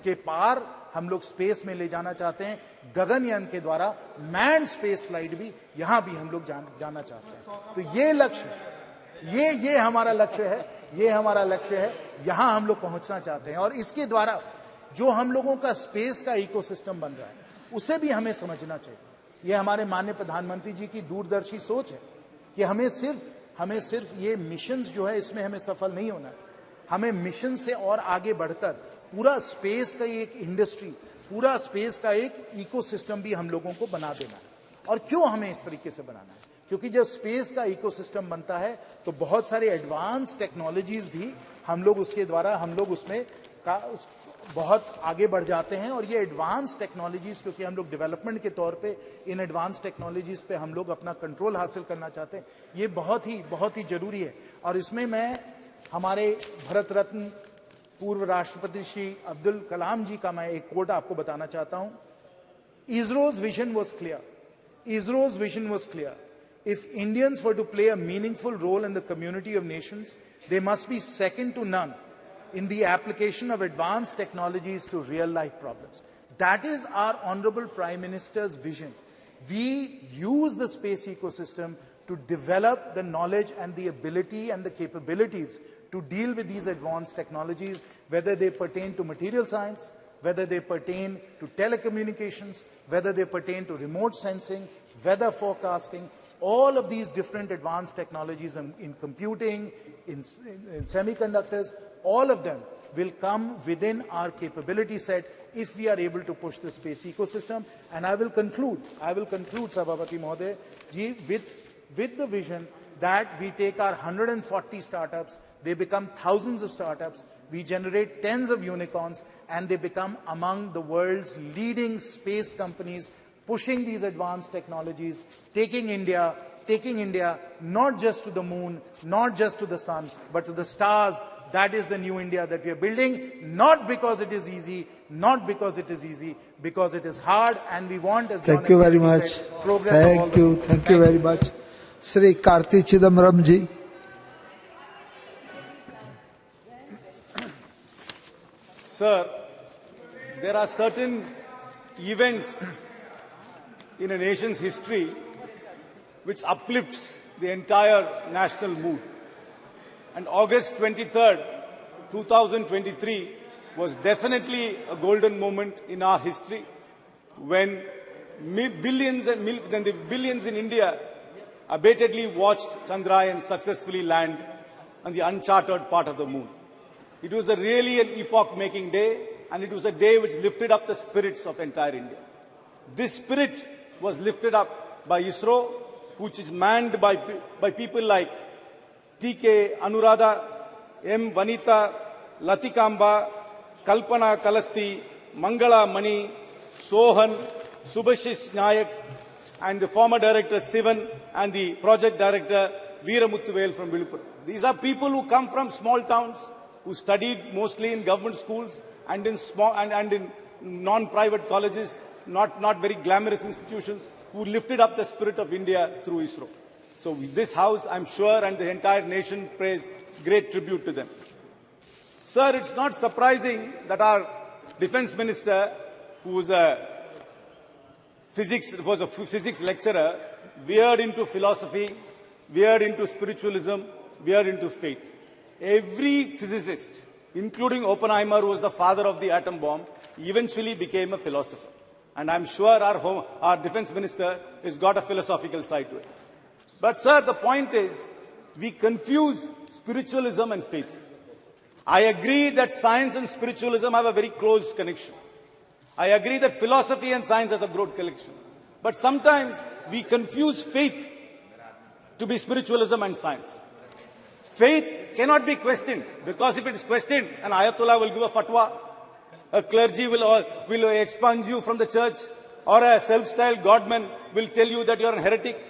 B: के पार हम लोग स्पेस में ले जाना चाहते हैं. गगनयान के द्वारा मैन्ड स्पेस फ्लाइट भी यहां भी हम लोग जाना चाहते हैं. तो ये लक्ष्य, ये हमारा लक्ष्य है. यहां हम लोग पहुंचना चाहते हैं. और इसके द्वारा जो हम लोगों का स्पेस का इकोसिस्टम बन रहा है, उसे भी हमें समझना चाहिए. ये हमारे माननीय प्रधानमंत्री जी की दूरदर्शी सोच है कि हमें सिर्फ ये मिशंस जो है इसमें हमें सफल नहीं होना है. हमें मिशन से और आगे बढ़कर पूरा स्पेस का एक इंडस्ट्री, पूरा स्पेस का एक इकोसिस्टम भी हम लोगों को बना देना है. और क्यों हमें इस तरीके से बनाना है? क्योंकि जब स्पेस का इकोसिस्टम बनता है तो बहुत सारे एडवांस टेक्नोलॉजीज भी हम लोग उसके द्वारा उसमें बहुत आगे बढ़ जाते हैं। और ये एडवांस टेक्नोलॉजीज, क्योंकि हम लोग डेवलपमेंट के तौर पे इन एडवांस टेक्नोलॉजीज पे हम लोग अपना कंट्रोल हासिल करना चाहते हैं, ये बहुत ही जरूरी है। और इसमें मैं हमारे भारत रत्न पूर्व राष्ट्रपति श्री अब्दुल कलाम जी का मैं एक कोट आपको बताना चाहता हूं। ISRO's vision was clear. ISRO's vision was clear. If Indians were to play a meaningful role in the community of nations, they must be second to none in the application of advanced technologies to real-life problems. That is our Honorable Prime Minister's vision. We use the space ecosystem to develop the knowledge and the ability and the capabilities to deal with these advanced technologies, whether they pertain to material science, whether they pertain to telecommunications, whether they pertain to remote sensing, weather forecasting, all of these different advanced technologies in computing, in semiconductors, all of them will come within our capability set if we are able to push the space ecosystem. And I will conclude, Sabhavati Mohoday ji, with the vision that we take our 140 startups, they become thousands of startups, we generate tens of unicorns, and they become among the world's leading space companies, pushing these advanced technologies, taking India not just to the moon, not just to the sun, but to the stars. That is the new India that we are building, not because it is easy, because it is hard, and we want, as
M: Thank you very much.
B: Said, progress.
M: Thank you very much. Sri Karti Chidambaram ji.
V: Sir, there are certain events in a nation's history which uplifts the entire national mood. And August 23rd, 2023 was definitely a golden moment in our history when billions in India abatedly watched Chandrayaan successfully land on the uncharted part of the moon. It was really an epoch-making day, and it was a day which lifted up the spirits of entire India. This spirit was lifted up by ISRO, which is manned by people like T.K. Anuradha, M. Vanita, Latikamba, Kalpana Kalasti, Mangala Mani, Sohan, Subhashish Nayak, and the former director Sivan, and the project director Veeramuthuvel from Vilupur. These are people who come from small towns, who studied mostly in government schools and in in non-private colleges, not very glamorous institutions, who lifted up the spirit of India through ISRO. So this House, I'm sure, and the entire nation pays great tribute to them. Sir, it's not surprising that our defense minister, who was a physics lecturer, veered into philosophy, veered into spiritualism, veered into faith. Every physicist, including Oppenheimer, who was the father of the atom bomb, eventually became a philosopher. And I'm sure our defense minister has got a philosophical side to it. But sir, the point is, we confuse spiritualism and faith. I agree that science and spiritualism have a very close connection. I agree that philosophy and science has a broad connection. But sometimes we confuse faith to be spiritualism and science. Faith cannot be questioned, because if it is questioned, an Ayatollah will give a fatwa, a clergy will expunge you from the church, or a self-styled godman will tell you that you are a heretic.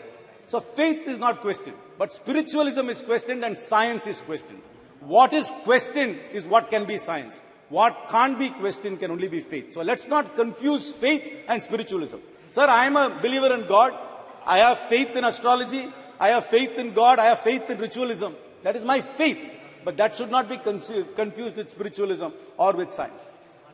V: So faith is not questioned, but spiritualism is questioned and science is questioned. What is questioned is what can be science. What can't be questioned can only be faith. So let's not confuse faith and spiritualism. Sir, I am a believer in God. I have faith in astrology. I have faith in God. I have faith in ritualism. That is my faith. But that should not be confused with spiritualism or with science.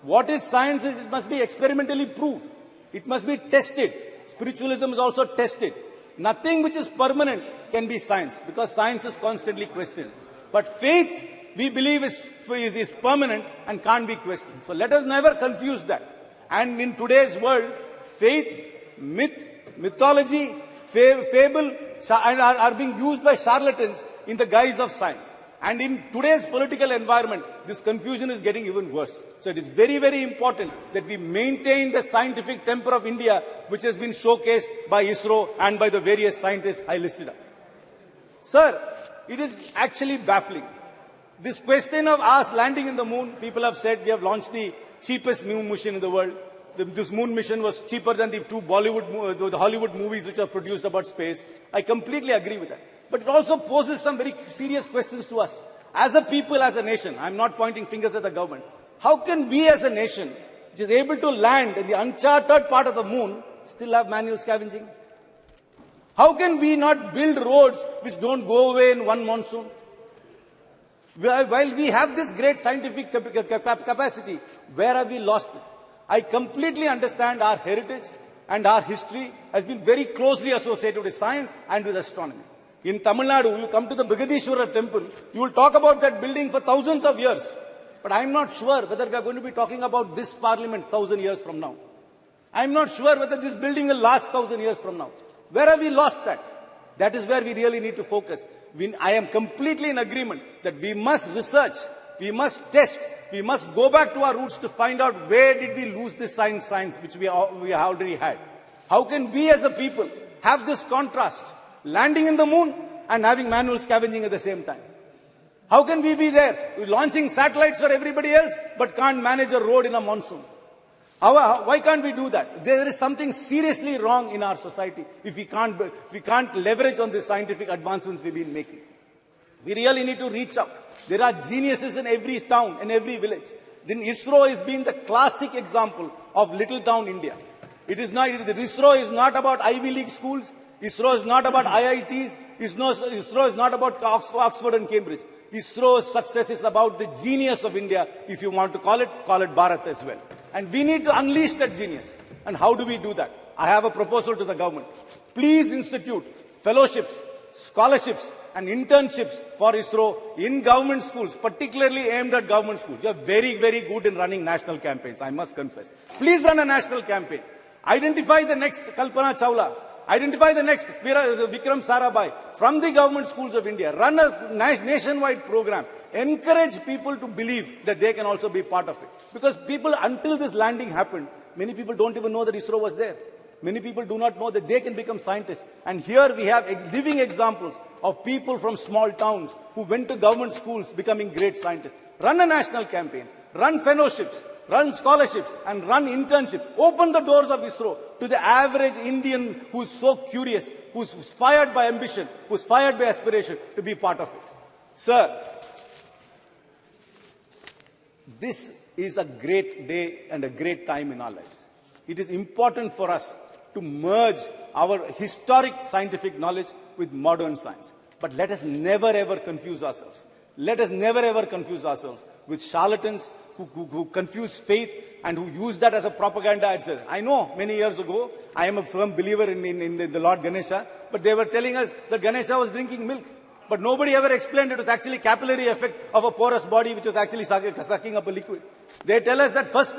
V: What is science is it must be experimentally proved. It must be tested. Spiritualism is also tested. Nothing which is permanent can be science, because science is constantly questioned. But faith, we believe, is permanent and can't be questioned. So let us never confuse that. And in today's world, faith, myth, mythology, fable are being used by charlatans in the guise of science.
C: And in today's political environment, this confusion is getting even worse. So it is very, very important that we maintain the scientific temper of India, which has been showcased by ISRO and by the various scientists I listed up. Sir, it is actually baffling. This question of us landing in the moon, people have said we have launched the cheapest moon mission in the world. This moon mission was cheaper than the two the Hollywood movies which are produced about space. I completely agree with that. But it also poses some very serious questions to us. As a people, as a nation, I'm not pointing fingers at the government. How can we as a nation, which is able to land in the uncharted part of the moon, still have manual scavenging? How can we not build roads which don't go away in one monsoon? While we have this great scientific capacity, where have we lost this? I completely understand our heritage and our history has been very closely associated with science and with astronomy. In Tamil Nadu, you come to the Brigadishwara temple, you will talk about that building for thousands of years. But I'm not sure whether we are going to be talking about this parliament 1,000 years from now. I'm not sure whether this building will last 1,000 years from now. Where have we lost that? That is where we really need to focus. I am completely in agreement that we must research, we must test, we must go back to our roots to find out where did we lose this science which we already had. How can we as a people have this contrast, landing in the moon and having manual scavenging at the same time? How can we be there? We're launching satellites for everybody else, but can't manage a road in a monsoon. Why can't we do that? There is something seriously wrong in our society if we can't leverage on the scientific advancements we've been making. We really need to reach out. There are geniuses in every town, in every village. Then ISRO has been the classic example of little town India. ISRO is not about Ivy League schools. ISRO is not about IITs. ISRO is not about Oxford and Cambridge. ISRO's success is about the genius of India. If you want to call it Bharat as well. And we need to unleash that genius. And how do we do that? I have a proposal to the government. Please institute fellowships, scholarships, and internships for ISRO in government schools, particularly aimed at government schools. You are very, very good in running national campaigns, I must confess. Please run a national campaign. Identify the next Kalpana Chawla. Identify the next Vikram Sarabhai from the government schools of India. Run a nationwide program. Encourage people to believe that they can also be part of it. Because people, until this landing happened, many people don't even know that ISRO was there. Many people do not know that they can become scientists. And here we have living examples of people from small towns who went to government schools becoming great scientists. Run a national campaign. Run fellowships. Run scholarships and run internships. Open the doors of ISRO to the average Indian who is so curious, who is fired by ambition, who is fired by aspiration to be part of it. Sir, this is a great day and a great time in our lives. It is important for us to merge our historic scientific knowledge with modern science. But let us never ever confuse ourselves. Let us never ever confuse ourselves with charlatans who confuse faith and who use that as a propaganda. I know many years ago, I am a firm believer in the Lord Ganesha, but they were telling us that Ganesha was drinking milk. But nobody ever explained it was actually capillary effect of a porous body which was actually sucking up a liquid. They tell us that first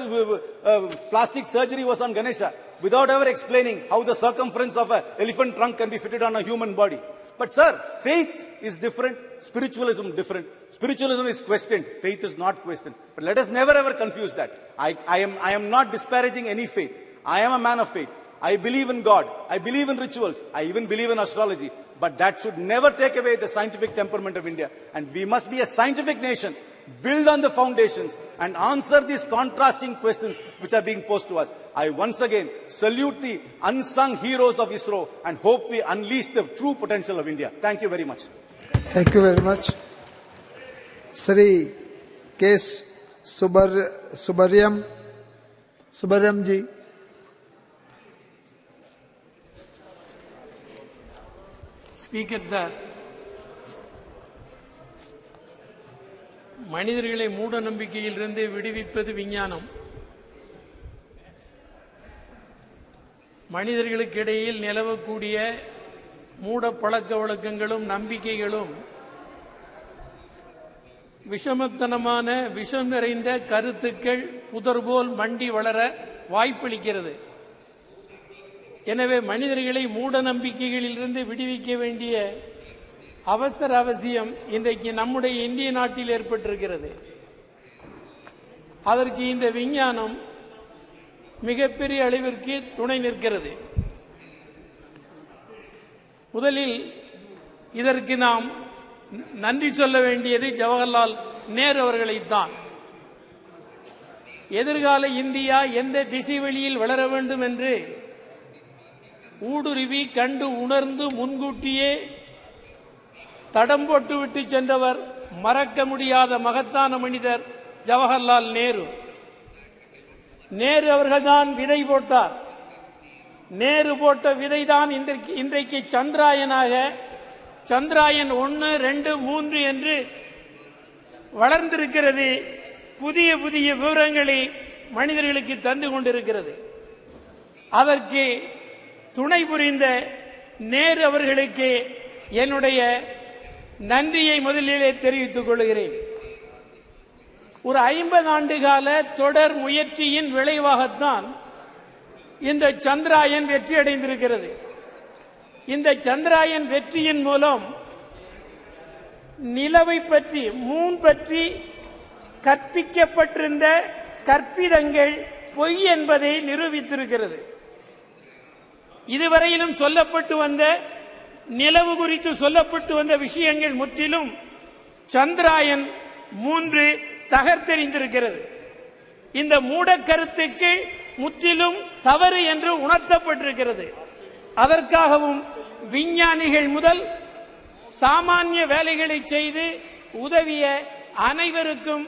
C: plastic surgery was on Ganesha without ever explaining how the circumference of an elephant trunk can be fitted on a human body. But sir, faith is different, spiritualism different. Spiritualism is questioned, faith is not questioned. But let us never ever confuse that. I am not disparaging any faith. I am a man of faith. I believe in God. I believe in rituals. I even believe in astrology. But that should never take away the scientific temperament of India. And we must be a scientific nation, build on the foundations and answer these contrasting questions which are being posed to us. I once again salute the unsung heroes of ISRO and hope we unleash the true potential of India. Thank you very much.
M: Thank you very much. Sri K. Subharyam ji.
H: Speaker sir, மனிதர்களை மூட நம்பிக்கையிலிருந்து விடுவிப்பது விஞ்ஞானம். மனிதர்களுக்கு இடையில் நிலவக்கூடிய மூட பழக்க வழக்கங்களும் நம்பிக்கைகளும் விஷமத்தனமான விஷம் நிறைந்த கருத்துக்கள் புதர்போல் மண்டி வளர வாய்ப்பளிக்கிறது. எனவே மனிதர்களை மூட நம்பிக்கைகளிலிருந்து விடுவிக்க வேண்டிய அவசர அவசியம் இன்றைக்கு நம்முடைய இந்திய நாட்டில் ஏற்பட்டிருக்கிறது. அதற்கு இந்த விஞ்ஞானம் மிகப்பெரிய அளவிற்கு துணை நிற்கிறது. முதலில் இதற்கு நாம் நன்றி சொல்ல வேண்டியது ஜவஹர்லால் நேரு அவர்களைத்தான். எதிர்கால இந்தியா எந்த திசை வழியில் வளர வேண்டும் என்று ஊடுருவி கண்டு உணர்ந்து முன்கூட்டியே தடம் போட்டு விட்டு சென்றவர் மறக்க முடியாத மகத்தான மனிதர் ஜவஹர்லால் நேரு. நேரு அவர்கள்தான் விதை போட்டார். நேரு போட்ட விதைதான் இன்றைக்கு சந்திராயனாக சந்திராயன் 1, 2, 3 என்று வளர்ந்திருக்கிறது. புதிய புதிய விவரங்களை மனிதர்களுக்கு தந்து கொண்டிருக்கிறது. அதற்கு துணை புரிந்த நேரு அவர்களுக்கு என்னுடைய நன்றியை முதலிலே தெரிவித்துக் கொள்கிறேன். ஒரு 50 ஆண்டு கால தொடர் முயற்சியின் விளைவாகத்தான் இந்த சந்திராயன் வெற்றி அடைந்திருக்கிறது. இந்த சந்திராயன் வெற்றியின் மூலம் நிலவை பற்றி மூன் பற்றி கற்பிக்கப்பட்டிருந்த கற்பிதங்கள் பொய் என்பதை நிரூபித்திருக்கிறது. இதுவரையிலும் சொல்லப்பட்டு வந்த நிலவு குறித்து சொல்லப்பட்டு வந்த விஷயங்கள் முற்றிலும் சந்திராயன் 3 தகர்த்தெறிந்திருக்கிறது. இந்த மூட கருத்துக்கு முற்றிலும் தவறு என்று உணர்த்தப்பட்டிருக்கிறது. அதற்காகவும் விஞ்ஞானிகள் முதல் சாமானிய வேலைகளை செய்து உதவிய அனைவருக்கும்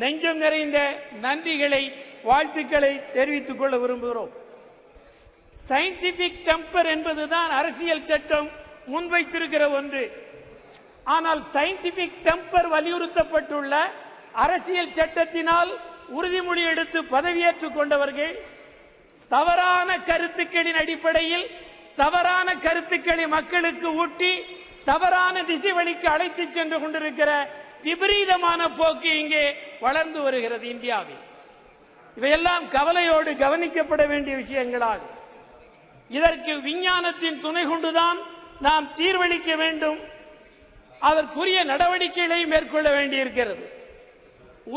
H: நெஞ்சம் நிறைந்த நன்றிகளை வாழ்த்துக்களை தெரிவித்துக் கொள்ள விரும்புகிறோம். சயின்டிபிக் டெம்பர் என்பதுதான் அரசியல் சட்டம் முன்வைத்திருக்கிற ஒன்று. ஆனால் சயின்டிபிக் டெம்பர் வலியுறுத்தப்பட்டுள்ள அரசியல் சட்டத்தினால் உறுதிமொழி எடுத்து பதவியேற்றுக் கொண்டவர்கள் தவறான கருத்துக்களின் அடிப்படையில் தவறான கருத்துக்களை மக்களுக்கு ஊட்டி தவறான திசை வழிக்கு அழைத்து சென்று கொண்டிருக்கிற விபரீதமான போக்கு இங்கே வளர்ந்து வருகிறது இந்தியாவில். இவையெல்லாம் கவலையோடு கவனிக்கப்பட வேண்டிய விஷயங்களாகும். இதற்கு விஞ்ஞானத்தின் துணை கொண்டுதான் நாம் தீர்வளிக்க வேண்டும். அதற்குரிய நடவடிக்கைகளை மேற்கொள்ள வேண்டியிருக்கிறது.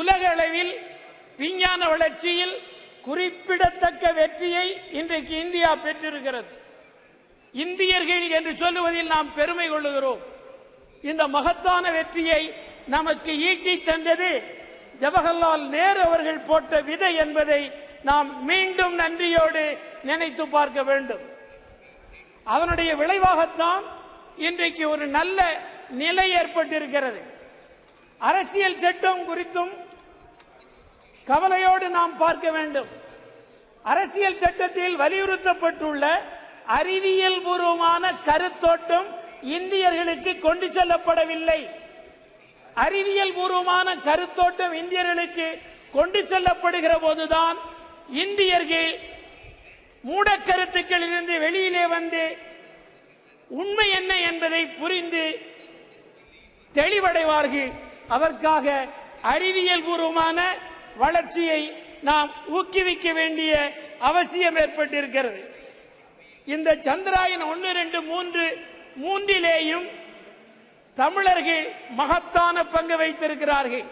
H: உலக அளவில் விஞ்ஞான வளர்ச்சியில் குறிப்பிடத்தக்க வெற்றியை இன்றைக்கு இந்தியா பெற்றிருக்கிறது. இந்தியர்கள் என்று சொல்லுவதில் நாம் பெருமை கொள்ளுகிறோம். இந்த மகத்தான வெற்றியை நமக்கு ஈட்டி தந்தது ஜவஹர்லால் நேரு அவர்கள் போட்ட விதை என்பதை நாம் மீண்டும் நன்றியோடு நினைத்து பார்க்க வேண்டும். அதனுடைய விளைவாகத்தான் இன்றைக்கு ஒரு நல்ல நிலை ஏற்பட்டிருக்கிறது. அரசியல் சட்டம் குறித்தும் கவலையோடு நாம் பார்க்க வேண்டும். அரசியல் சட்டத்தில் வலியுறுத்தப்பட்டுள்ள அறிவியல் பூர்வமான கருத்தோட்டம் இந்தியர்களுக்கு கொண்டு செல்லப்படவில்லை. அறிவியல் பூர்வமான கருத்தோட்டம் இந்தியர்களுக்கு கொண்டு செல்லப்படுகிற போதுதான் இந்தியர்கள் மூடக்கருத்துக்களிலிருந்து வெளியிலே வந்து உண்மை என்ன என்பதை புரிந்து தெளிவடைவார்கள். அதற்காக அறிவியல் பூர்வமான வளர்ச்சியை நாம் ஊக்குவிக்க வேண்டிய அவசியம் ஏற்பட்டிருக்கிறது. இந்த சந்திராயன் 1, 2, 3 மூன்றிலேயும் தமிழர்கள் மகத்தான பங்கு வைத்திருக்கிறார்கள்.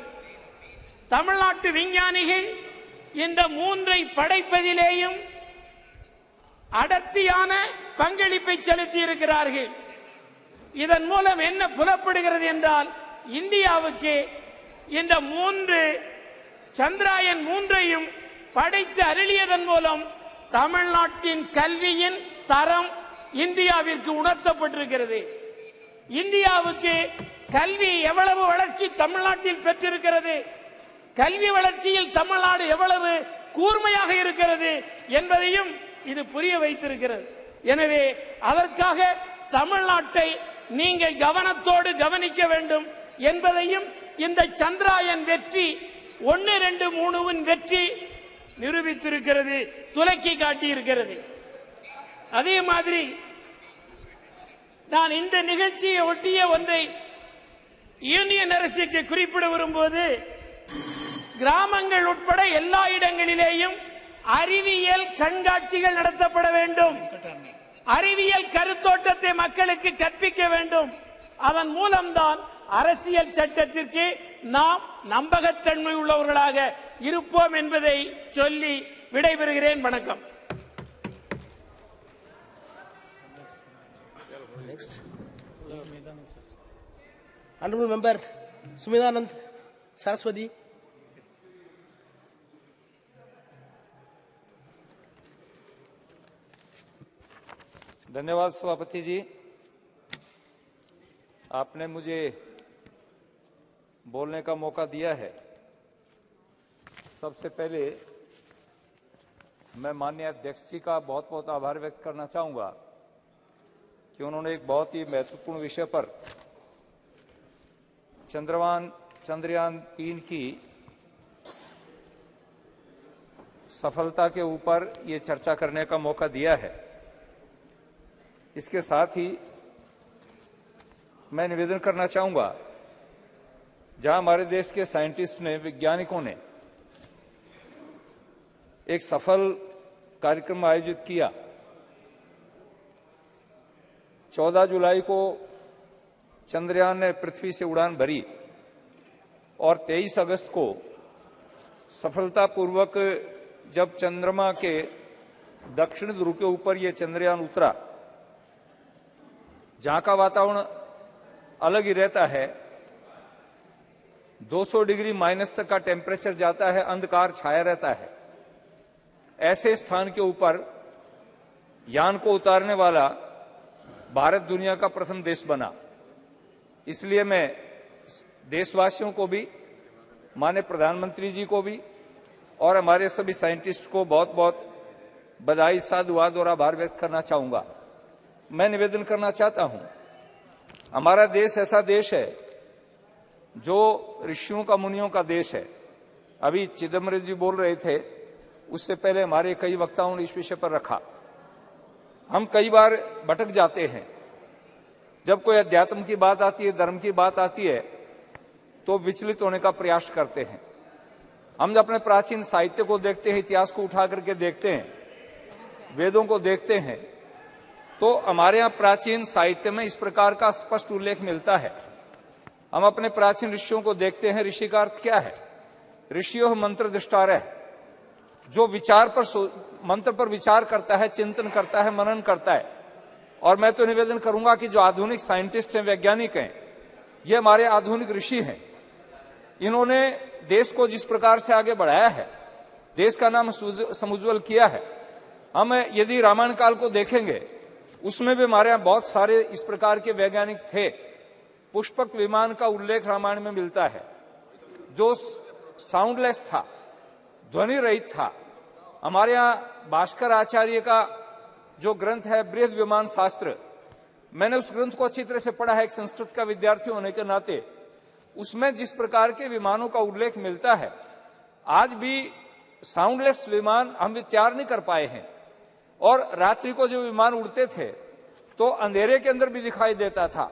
H: தமிழ்நாட்டு விஞ்ஞானிகள் இந்த 3ஐ படைப்பதிலேயும் அடர்த்தியான பங்களிப்பை செலுத்தி இருக்கிறார்கள். இதன் மூலம் என்ன புலப்படுகிறது என்றால் இந்தியாவுக்கு இந்த 3 சந்திராயன் 3ஐயும் படைத்து அருளியதன் மூலம் தமிழ்நாட்டின் கல்வியின் தரம் இந்தியாவிற்கு உணர்த்தப்பட்டிருக்கிறது. இந்தியாவுக்கு கல்வி எவ்வளவு வளர்ச்சி தமிழ்நாட்டில் பெற்றிருக்கிறது, கல்வி வளர்ச்சியில் தமிழ்நாடு எவ்வளவு கூர்மையாக இருக்கிறது என்பதையும் இது புரிய வைத்திருக்கிறது. எனவே அதற்காக தமிழ்நாட்டை நீங்கள் கவனத்தோடு கவனிக்க வேண்டும் என்பதையும் இந்த சந்திராயன் வெற்றி 1, 2, 3 வெற்றி நிரூபித்திருக்கிறது, துலக்கி காட்டியிருக்கிறது. அதே மாதிரி நான் இந்த நிகழ்ச்சியை ஒட்டிய ஒன்றை யூனியன் அரசுக்கு குறிப்பிட விரும்புவது, கிராமங்கள் உட்பட எல்லா இடங்களிலேயும் அறிவியல் கண்காட்சிகள் நடத்தப்பட வேண்டும். அறிவியல் கருத்தோட்டத்தை மக்களுக்கு கற்பிக்க வேண்டும். அதன் மூலம்தான் அரசியல் சட்டத்திற்கு நாம் நம்பகத்தன்மை உள்ளவர்களாக இருப்போம் என்பதை சொல்லி விடைபெறுகிறேன். வணக்கம்.
N: Honorable Member Sumidanand Saraswati.
D: धन्यवाद सभापति जी, आपने मुझे बोलने का मौका दिया है। सबसे पहले मैं माननीय अध्यक्ष जी का बहुत बहुत आभार व्यक्त करना चाहूंगा कि उन्होंने एक बहुत ही महत्वपूर्ण विषय पर चंद्रयान 3 की सफलता के ऊपर ये चर्चा करने का मौका दिया है। इसके साथ ही मैं निवेदन करना चाहूंगा, जहां हमारे देश के साइंटिस्ट ने, वैज्ञानिकों ने एक सफल कार्यक्रम आयोजित किया। 14 जुलाई को चंद्रयान ने पृथ्वी से उड़ान भरी और 23 अगस्त को सफलतापूर्वक जब चंद्रमा के दक्षिण ध्रुव के ऊपर यह चंद्रयान उतरा, जहां का वातावरण अलग ही रहता है, 200 डिग्री माइनस तक का टेम्परेचर जाता है, अंधकार छाया रहता है, ऐसे स्थान के ऊपर यान को उतारने वाला भारत दुनिया का प्रथम देश बना। इसलिए मैं देशवासियों को भी, माननीय प्रधानमंत्री जी को भी और हमारे सभी साइंटिस्ट को बहुत बहुत बधाई, साधुवाद और आभार व्यक्त करना चाहूंगा। मैं निवेदन करना चाहता हूं, हमारा देश ऐसा देश है जो ऋषियों का, मुनियों का देश है। अभी चिदम्बरम जी बोल रहे थे, उससे पहले हमारे कई वक्ताओं ने इस विषय पर रखा। हम कई बार भटक जाते हैं, जब कोई अध्यात्म की बात आती है, धर्म की बात आती है, तो विचलित होने का प्रयास करते हैं। हम जब अपने प्राचीन साहित्य को देखते हैं, इतिहास को उठा करके देखते हैं, वेदों को देखते हैं, तो हमारे यहाँ प्राचीन साहित्य में इस प्रकार का स्पष्ट उल्लेख मिलता है। हम अपने प्राचीन ऋषियों को देखते हैं, ऋषि का अर्थ क्या है? ऋषियों मंत्र दृष्टारः, जो मंत्र पर विचार करता है, चिंतन करता है, मनन करता है। और मैं तो निवेदन करूंगा कि जो आधुनिक साइंटिस्ट हैं, वैज्ञानिक हैं, ये हमारे आधुनिक ऋषि हैं। इन्होंने देश को जिस प्रकार से आगे बढ़ाया है, देश का नाम समुज्वल किया है। हम यदि रामायण काल को देखेंगे, उसमें भी हमारे यहाँ बहुत सारे इस प्रकार के वैज्ञानिक थे। पुष्पक विमान का उल्लेख रामायण में मिलता है, जो साउंडलेस था, ध्वनि रहित था। हमारे यहाँ भास्कर आचार्य का जो ग्रंथ है बृहद विमान शास्त्र, मैंने उस ग्रंथ को अच्छी तरह से पढ़ा है एक संस्कृत का विद्यार्थी होने के नाते। उसमें जिस प्रकार के विमानों का उल्लेख मिलता है, आज भी साउंडलेस विमान हम तैयार नहीं कर पाए हैं। और रात्रि को जो विमान उड़ते थे तो अंधेरे के अंदर भी दिखाई देता था।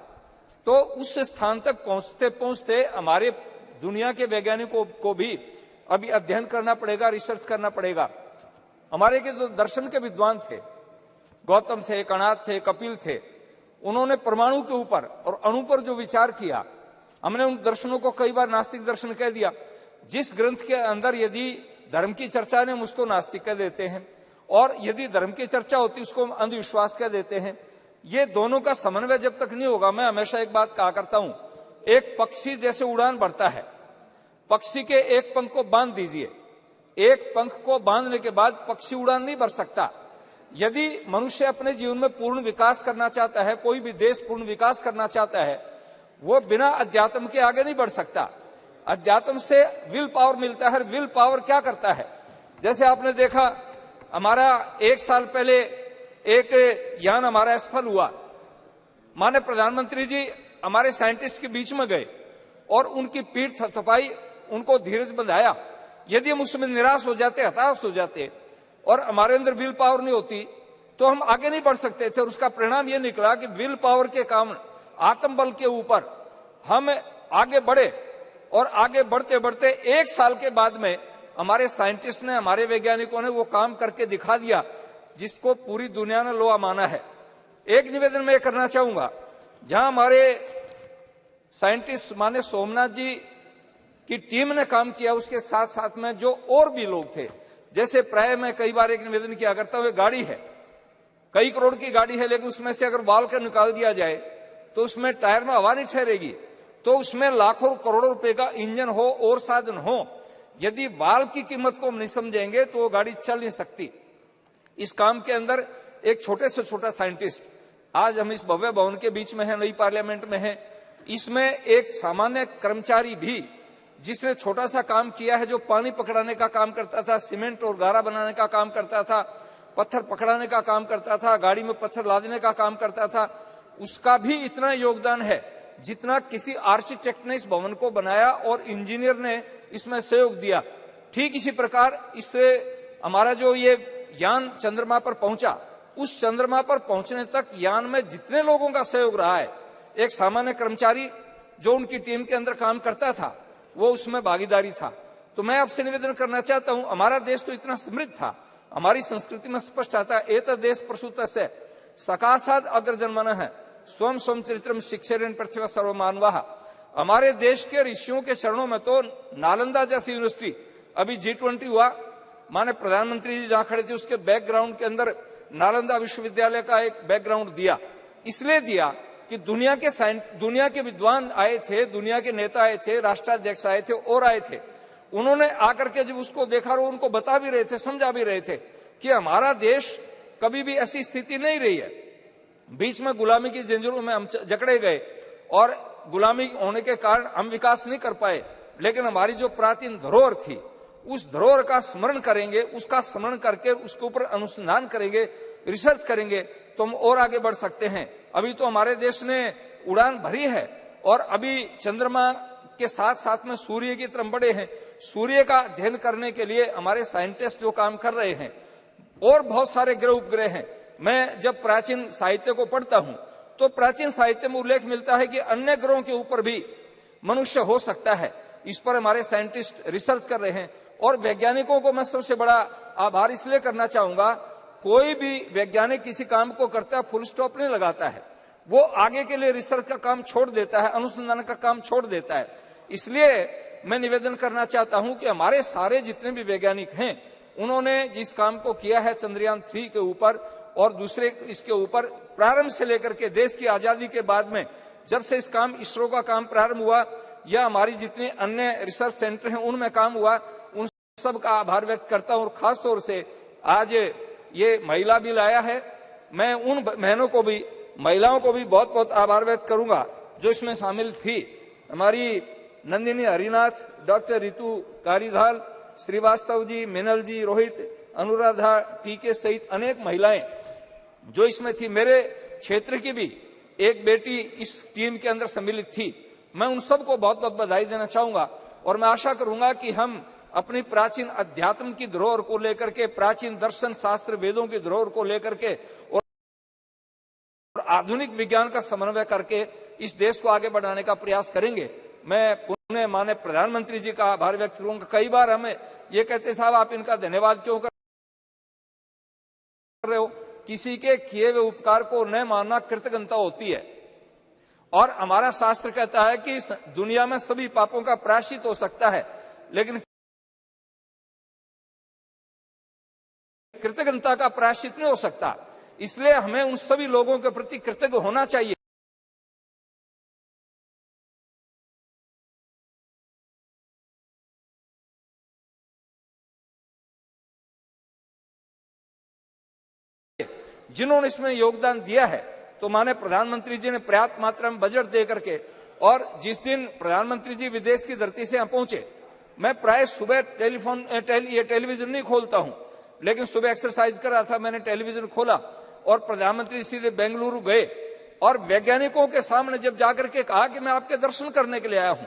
D: तो उस स्थान तक पहुंचते पहुंचते हमारे दुनिया के वैज्ञानिकों को भी अभी अध्ययन करना पड़ेगा, रिसर्च करना पड़ेगा। हमारे के जो दर्शन के विद्वान थे, गौतम थे, कणाद थे, कपिल थे, उन्होंने परमाणु के ऊपर और अणु पर जो विचार किया, हमने उन दर्शनों को कई बार नास्तिक दर्शन कह दिया। जिस ग्रंथ के अंदर यदि धर्म की चर्चा ने उसको नास्तिक कह देते हैं, और यदि धर्म की चर्चा होती उसको अंधविश्वास कह देते हैं। ये दोनों का समन्वय जब तक नहीं होगा, मैं हमेशा एक बात कहा करता हूं, एक पक्षी जैसे उड़ान भरता है, पक्षी के एक पंख को बांध दीजिए, एक पंख को बांधने के बाद पक्षी उड़ान नहीं भर सकता। यदि मनुष्य अपने जीवन में पूर्ण विकास करना चाहता है, कोई भी देश पूर्ण विकास करना चाहता है, वो बिना अध्यात्म के आगे नहीं बढ़ सकता। अध्यात्म से विल पावर मिलता है। विल पावर क्या करता है? जैसे आपने देखा, हमारा 1 साल पहले एक यान हमारा असफल हुआ। माननीय प्रधानमंत्री जी हमारे साइंटिस्ट के बीच में गए और उनकी पीठ थपथपाई, उनको धीरज बंधाया। यदि हम उसमें निराश हो जाते, हताश हो जाते और हमारे अंदर विल पावर नहीं होती, तो हम आगे नहीं बढ़ सकते थे। और उसका परिणाम यह निकला कि विल पावर के कारण, आत्मबल के ऊपर हम आगे बढ़े। और आगे बढ़ते बढ़ते 1 साल के बाद में हमारे साइंटिस्ट ने, हमारे वैज्ञानिकों ने वो काम करके दिखा दिया जिसको पूरी दुनिया ने लोहा माना है। एक निवेदन मैं करना चाहूंगा, जहां हमारे साइंटिस्ट माने सोमनाथ जी की टीम ने काम किया, उसके साथ साथ में जो और भी लोग थे, जैसे प्राय मैं कई बार एक निवेदन किया करता हूं, गाड़ी है, कई करोड़ की गाड़ी है, लेकिन उसमें से अगर वाल्व का निकाल दिया जाए तो उसमें टायर में हवा नहीं ठहरेगी, तो उसमें लाखों करोड़ों रुपए का इंजन हो और साधन हो, यदि वाल्व की कीमत को हम नहीं समझेंगे तो वो गाड़ी चल नहीं सकती। इस काम के अंदर एक छोटे से छोटा साइंटिस्ट, आज हम इस भव्य भवन के बीच में है, नई पार्लियामेंट में है, इसमें एक सामान्य कर्मचारी भी जिसने छोटा सा काम किया है, जो पानी पकड़ाने का काम करता था, सीमेंट और गारा बनाने का काम करता था, पत्थर पकड़ाने का काम करता था, गाड़ी में पत्थर लादने का काम करता था, उसका भी इतना योगदान है जितना किसी आर्किटेक्ट ने इस भवन को बनाया और इंजीनियर ने इसमें सहयोग दिया। ठीक इसी प्रकार इससे हमारा जो ये यान चंद्रमा पर पहुंचा, उस चंद्रमा पर पहुंचने तक यान में जितने लोगों का सहयोग रहा है, एक सामान्य कर्मचारी जो उनकी टीम के अंदर काम करता था वो उसमें भागीदारी था। तो मैं आपसे निवेदन करना चाहता हूं, हमारा देश तो इतना समृद्ध था, हमारी संस्कृति में स्पष्ट आता है, एत देश प्रसूतस्य सकाशाद अग्रजन्मनः है स्वयं स्वयं चरित्रम शिक्षेरन पृथ्वी सर्वमानवाः। हमारे देश के ऋषियों के चरणों में तो नालंदा जैसी यूनिवर्सिटी, अभी G20 हुआ, माने प्रधानमंत्री जी जहां खड़े थे उसके बैकग्राउंड के अंदर नालंदा विश्वविद्यालय का एक बैकग्राउंड दिया, इसलिए दिया कि दुनिया के विद्वान आए थे, दुनिया के नेता आए थे, राष्ट्राध्यक्ष आए थे और आए थे, उन्होंने आकर के जब उसको देखा और उनको बता भी रहे थे, समझा भी रहे थे कि हमारा देश कभी भी ऐसी स्थिति नहीं रही है, बीच में गुलामी की जंजीरों में हम जकड़े गए और गुलामी होने के कारण हम विकास नहीं कर पाए, लेकिन हमारी जो प्राचीन धरोहर थी उस धरोहर का स्मरण करेंगे, उसका स्मरण करके उसके ऊपर अनुसंधान करेंगे, रिसर्च करेंगे तो हम और आगे बढ़ सकते हैं। अभी तो हमारे देश ने उड़ान भरी है और अभी चंद्रमा के साथ साथ में सूर्य की तरफ बढ़े हैं। सूर्य का अध्ययन करने के लिए हमारे साइंटिस्ट जो काम कर रहे हैं और बहुत सारे ग्रह उपग्रह हैं। मैं जब प्राचीन साहित्य को पढ़ता हूं तो प्राचीन साहित्य में उल्लेख मिलता है कि अन्य ग्रहों के ऊपर भी मनुष्य हो सकता है। इस पर हमारे साइंटिस्ट रिसर्च कर रहे हैं और वैज्ञानिकों को मैं सबसे बड़ा आभार इसलिए करना चाहूंगा, कोई भी वैज्ञानिक किसी काम को करता है फुल स्टॉप नहीं लगाता है, वो आगे के लिए रिसर्च का काम छोड़ देता है, अनुसंधान का काम छोड़ देता है। इसलिए मैं निवेदन करना चाहता हूं कि हमारे सारे जितने भी वैज्ञानिक हैं उन्होंने जिस काम को किया है चंद्रयान 3 के ऊपर और दूसरे इसके ऊपर, प्रारंभ से लेकर के देश की आजादी के बाद में जब से इस काम इसरो का काम प्रारंभ हुआ या हमारी जितने अन्य रिसर्च सेंटर हैं उनमें काम हुआ, उन सब का आभार व्यक्त करता हूं। और खास तौर से आज ये महिला बिल आया है, मैं उन बहनों को भी, महिलाओं को भी बहुत बहुत आभार व्यक्त करूंगा जो इसमें शामिल थी। हमारी नंदिनी हरिनाथ, डॉक्टर रितु कारीधाल, श्रीवास्तव जी, मिनल जी, रोहित, अनुराधा टीके सहित अनेक महिलाएं जो इसमें थी। मेरे क्षेत्र की भी एक बेटी इस टीम के अंदर सम्मिलित थी। मैं उन सबको बहुत बहुत बधाई देना चाहूंगा और मैं आशा करूंगा कि हम अपनी प्राचीन अध्यात्म की धरोहर को लेकर के, प्राचीन दर्शन शास्त्र वेदों की धरोहर को लेकर के और आधुनिक विज्ञान का समन्वय करके इस देश को आगे बढ़ाने का प्रयास करेंगे। मैं पुनः माननीय प्रधानमंत्री जी का आभार व्यक्त करूंगा। कई बार हमें ये कहते साहब आप इनका धन्यवाद क्यों कर रहे हो, किसी के किए हुए उपकार को न मानना कृतज्ञता होती है और हमारा शास्त्र कहता है कि दुनिया में सभी पापों का प्रायश्चित हो सकता है, लेकिन कृतज्ञता का प्रायश्चित नहीं हो सकता। इसलिए हमें उन सभी लोगों के प्रति कृतज्ञ होना चाहिए जिन्होंने इसमें योगदान दिया है। तो माननीय प्रधानमंत्री जी ने पर्याप्त मात्रा में बजट दे करके, और जिस दिन प्रधानमंत्री जी विदेश की धरती से यहां पहुंचे, मैं प्राय सुबह टेलीविजन नहीं खोलता हूं, लेकिन सुबह एक्सरसाइज कर रहा था, मैंने टेलीविजन खोला और प्रधानमंत्री सीधे बेंगलुरु गए और वैज्ञानिकों के सामने जब जाकर के कहा कि मैं आपके दर्शन करने के लिए आया हूं,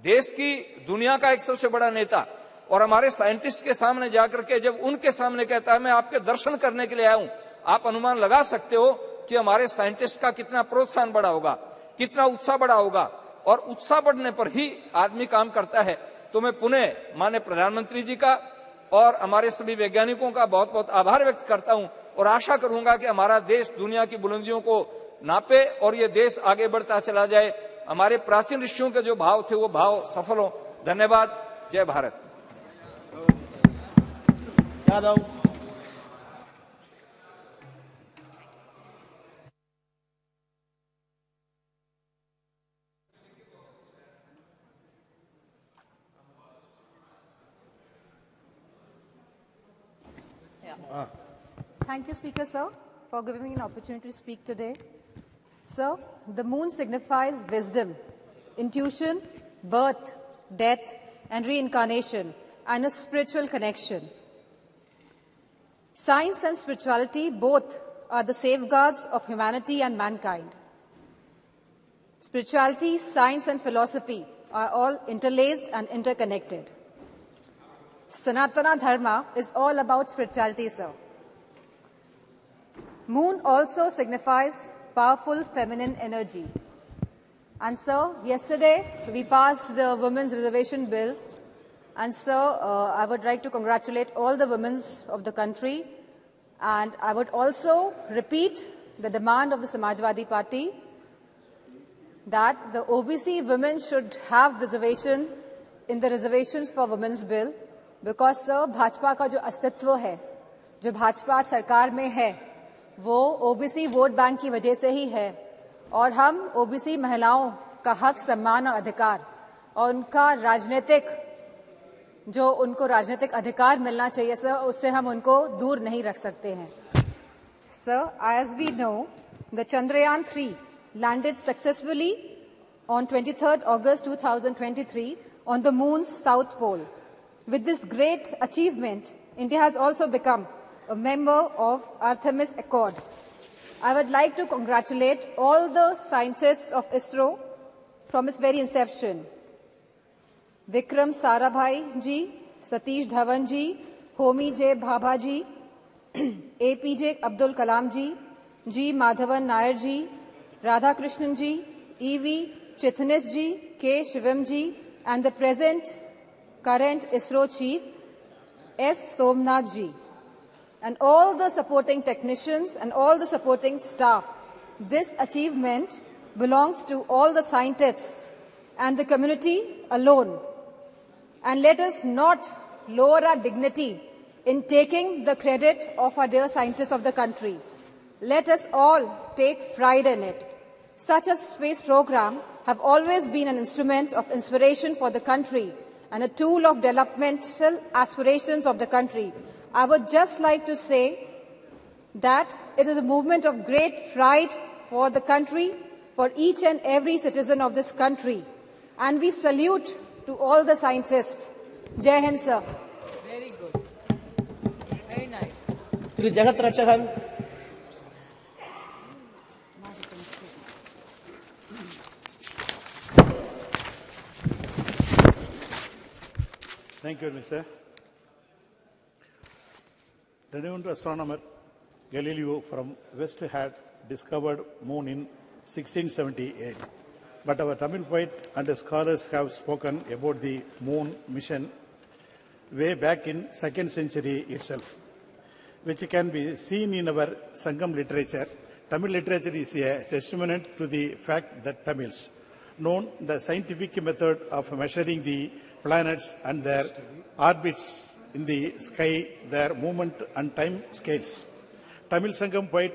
D: देश की दुनिया का एक सबसे बड़ा नेता और हमारे साइंटिस्ट के सामने जाकर के जब उनके सामने कहता है मैं आपके दर्शन करने के लिए आया हूं, आप अनुमान लगा सकते हो कि हमारे साइंटिस्ट का कितना प्रोत्साहन बढ़ा होगा, कितना उत्साह बढ़ा होगा। और उत्साह बढ़ने पर ही आदमी काम करता है। तो मैं पुनः माननीय प्रधानमंत्री जी का और हमारे सभी वैज्ञानिकों का बहुत बहुत आभार व्यक्त करता हूं और आशा करूंगा कि हमारा देश दुनिया की बुलंदियों को नापे और ये देश आगे बढ़ता चला जाए। हमारे प्राचीन ऋषियों के जो भाव थे वो भाव सफल हो। धन्यवाद। जय Bharat.
N: Yadav.
Q: Thank you, Speaker, sir, for giving me an opportunity to speak today. Sir, the moon signifies wisdom, intuition, birth, death, and reincarnation, and a spiritual connection. Science and spirituality both are the safeguards of humanity and mankind. Spirituality, science, and philosophy are all interlaced and interconnected. Sanatana Dharma is all about spirituality, sir. Moon also signifies powerful feminine energy. And sir, yesterday we passed the Women's Reservation Bill. And sir, I would like to congratulate all the women of the country. And I would also repeat the demand of the Samajwadi Party that the OBC women should have reservation in the reservations for Women's Bill. Because sir, Bhajpa का जो अस्तित्व है, जो भाजपा सरकार में है, वो OBC vote bank की वजह से ही है। और हम ओबीसी महिलाओं का हक, सम्मान और अधिकार और उनका राजनीतिक जो उनको राजनीतिक अधिकार मिलना चाहिए सर, उससे हम उनको दूर नहीं रख सकते हैं। Sir, as we know, the Chandrayaan 3 landed successfully on 23rd August 2023 on the moon's south pole. With this great achievement, India has also become a member of Artemis Accord. I would like to congratulate all the scientists of ISRO from its very inception. Vikram Sarabhai ji, Satish Dhawan ji, Homi J. Bhabha ji, APJ Abdul Kalam ji, G. Madhavan Nair ji, Radha Krishnan ji, E.V. Chitnis ji, K. Shivam ji, and the present current ISRO chief, S. Somnath ji, and all the supporting technicians and all the supporting staff. This achievement belongs to all the scientists and the community alone. And let us not lower our dignity in taking the credit of our dear scientists of the country. Let us all take pride in it. Such a space program have always been an instrument of inspiration for the country and a tool of developmental aspirations of the country. I would just like to say that it is a movement of great pride for the country, for each and every citizen of this country. And we salute to all the scientists. Jai Hind, sir.
F: Very good. Very nice.
N: Jagat Rachahan.
P: Thank you, Mr. Renowned astronomer Galileo from West had discovered moon in 1678. But our Tamil poet and scholars have spoken about the moon mission way back in 2nd century itself, which can be seen in our Sangam literature. Tamil literature is a testament to the fact that Tamils know the scientific method of measuring the planets and their orbits in the sky, their movement and time scales. Tamil Sangam poet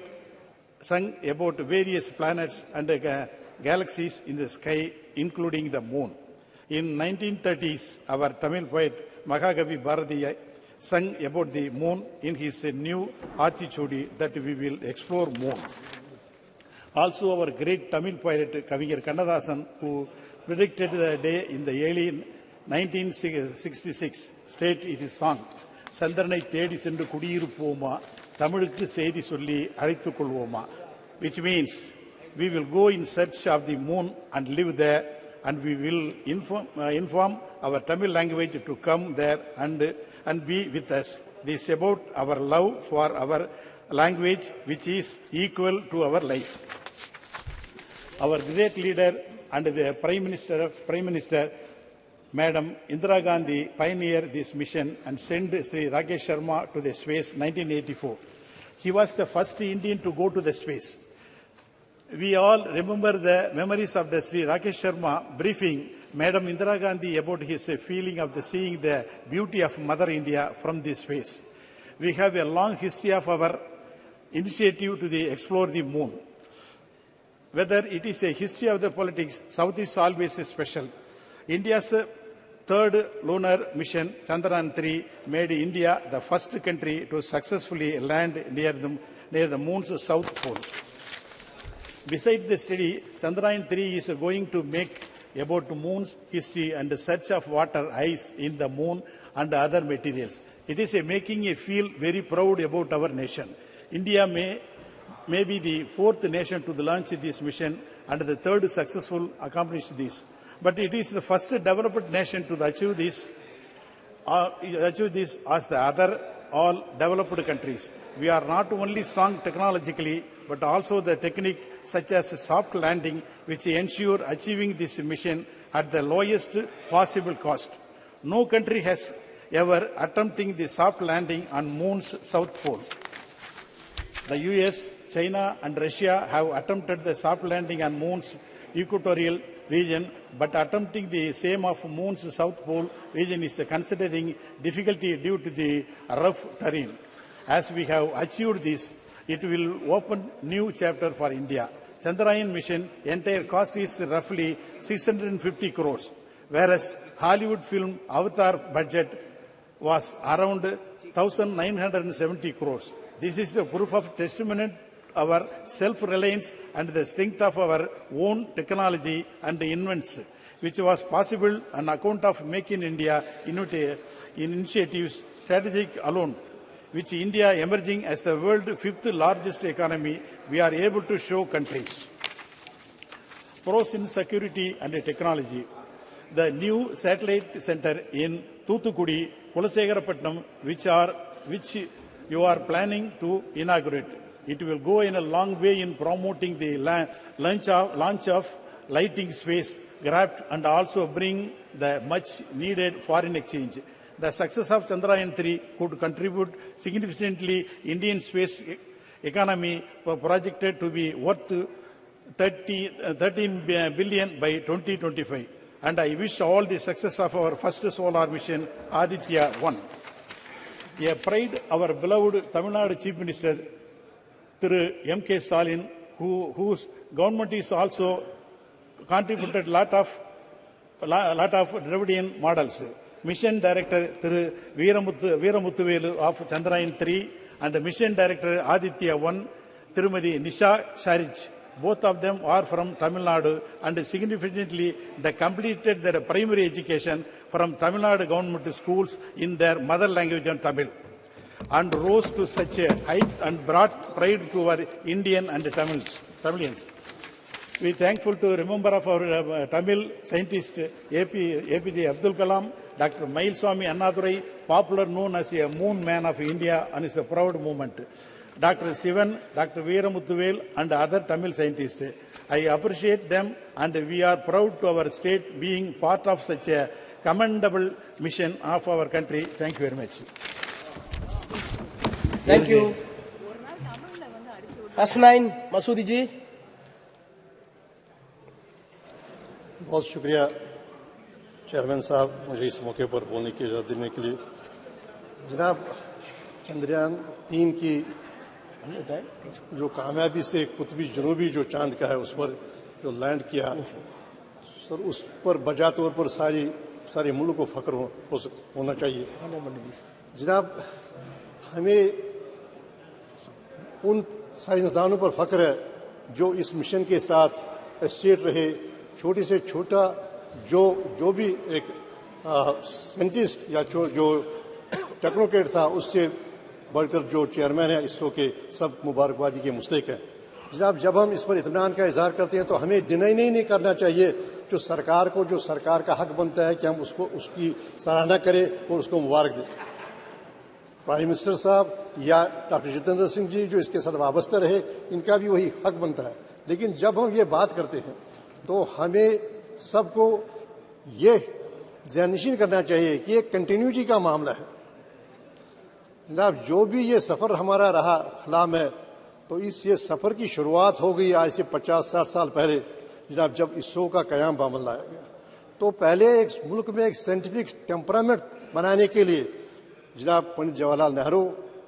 P: sung about various planets and galaxies in the sky, including the moon. In 1930s, our Tamil poet Mahagavi Bharatiya sung about the moon in his new Aathichudi that we will explore moon. Also, our great Tamil poet Kaviyar Kannadasan, who predicted the day in the early 1966, state in his song, Sandranai Thedi Sendu Kudiyirupoma, Tamilukku Seidi Solli Alizhuthukolvoma, which means we will go in search of the moon and live there, and we will inform our Tamil language to come there and be with us. This is about our love for our language, which is equal to our life. Our great leader and the Prime Minister, Madam Indira Gandhi, pioneered this mission and sent Sri Rakesh Sharma to the space in 1984. He was the first Indian to go to the space.
A: We all remember the memories of the Sri Rakesh Sharma briefing Madam Indira Gandhi about his feeling of seeing the beauty of Mother India from this space. We have a long history of our initiative to explore the moon. Whether it is a history of the politics, South is always special. India's third lunar mission, Chandrayaan-3, made India the first country to successfully land near the moon's south pole. Besides the study, Chandrayaan-3 is going to make about moon's history and the search of water, ice in the moon and other materials. It is making me feel very proud about our nation. India may be the fourth nation to launch this mission and the third successful accomplish this. But it is the first developed nation to achieve this as the other all developed countries. We are not only strong technologically, but also the technique such as soft landing, which ensure achieving this mission at the lowest possible cost. No country has ever attempted the soft landing on moon's south pole. The US, China and Russia have attempted the soft landing on moon's equatorial region, but attempting the same of moon's south pole region is considering difficulty due to the rough terrain. As we have achieved this, it will open new chapter for India. Chandrayaan mission entire cost is roughly 650 crores, whereas Hollywood film Avatar budget was around 1,970 crores. This is the proof of testament our self-reliance and the strength of our own technology and invents, which was possible on account of Make in India initiatives strategic alone, which India emerging as the world's fifth largest economy, we are able to show countries. Pros in security and technology. The new satellite center in Thoothukudi, Kulasegarapatnam, which you are planning to inaugurate. It will go in a long way in promoting the launch of lighting space craft and also bring the much needed foreign exchange. The success of Chandrayaan-3 could contribute significantly Indian space economy projected to be worth 13 billion by 2025. And I wish all the success of our first solar mission, Aditya-1. A pride our beloved Tamil Nadu Chief Minister, Thiru M.K. Stalin, whose government is also contributed lot of Dravidian models. Mission Director Thiru Veeramuthuvelu of Chandrayaan-3 and Mission Director Aditya-1, Tirumadi Nisha Sharij. Both of them are from Tamil Nadu and significantly they completed their primary education from Tamil Nadu government schools in their mother language and Tamil, and rose to such a height and brought pride to our Indian and Tamilians. We are thankful to remember of our Tamil scientist APJ Abdul Kalam, Dr. Mailswamy Annadurai, popular known as a moon man of India, and is a proud movement. Dr. Sivan, Dr. Veeramuthuvel and other Tamil scientists. I appreciate them and we are proud to our state being part of such a commendable mission of our country. Thank you very much.
N: Thank you. Hasnain Masoodi ji.
T: बहुत शुक्रिया chairman साहब मुझे इस मौके पर बोलने की इजाज़त देने के लिए। जनाब, चंद्रयान 3 की जो कामयाबी से कुतबी जनूबी जो चांद का है उस पर जो लैंड किया सर, उस पर बजा तौर पर सारे मुल्क को फख्र होना चाहिए। जनाब, हमें उन साइंसदानों पर फख्र है जो इस मिशन के साथ एसोसिएट रहे। छोटे से छोटा जो भी एक साइंटिस्ट या जो टेक्नोक्रेट था उससे बढ़कर जो चेयरमैन है इसरो के, सब मुबारकबादी के मुस्तहिक हैं। जनाब, जब हम इस पर इत्मीनान का इजहार करते हैं तो हमें डिनाई नहीं करना चाहिए जो सरकार का हक बनता है कि हम उसकी सराहना करें और उसको मुबारक दें। प्राइम मिनिस्टर साहब या डॉक्टर जितेंद्र सिंह जी जो इसके साथ वाबस्ता रहे, इनका भी वही हक बनता है। लेकिन जब हम ये बात करते हैं तो हमें सबको ये ज़हननशीन करना चाहिए कि ये कंटिन्यूटी का मामला है। जनाब, जो भी ये सफ़र हमारा रहा खला में, तो ये सफर की शुरुआत हो गई आज से 50-60 साल पहले, जब इसरो का कयाम बामल लाया गया। तो पहले एक मुल्क में एक साइंटिफिक टेम्परामेंट बनाने के लिए जनाब पंडित जवाहरलाल नेहरू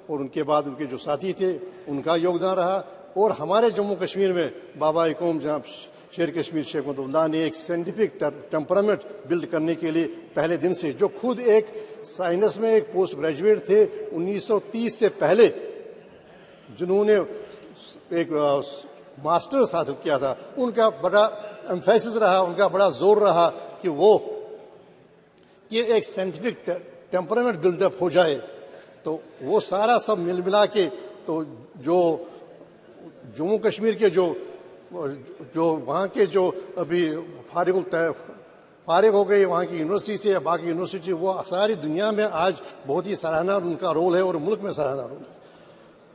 T: और उनके बाद उनके जो साथी थे उनका योगदान रहा, और हमारे जम्मू कश्मीर में बाबा इकोम जनाब शेर कश्मीर शेख मुहम्मद ने एक साइंटिफिक टेम्परामेंट बिल्ड करने के लिए पहले दिन से, जो खुद एक साइंस में एक पोस्ट ग्रेजुएट थे 1930 से पहले, जिन्होंने एक मास्टर्स हासिल किया था, उनका बड़ा एम्फेसिस रहा, उनका बड़ा जोर रहा कि ये एक साइंटिफिक टेम्परामेंट बिल्डअप हो जाए। तो वो सारा सब मिल मिला के तो जो जम्मू कश्मीर के जो वहाँ के जो अभी फारिग हो गए वहाँ की यूनिवर्सिटी से या बाकी यूनिवर्सिटी, वो सारी दुनिया में आज बहुत ही सराहना उनका रोल है और मुल्क में सराहना रोल है।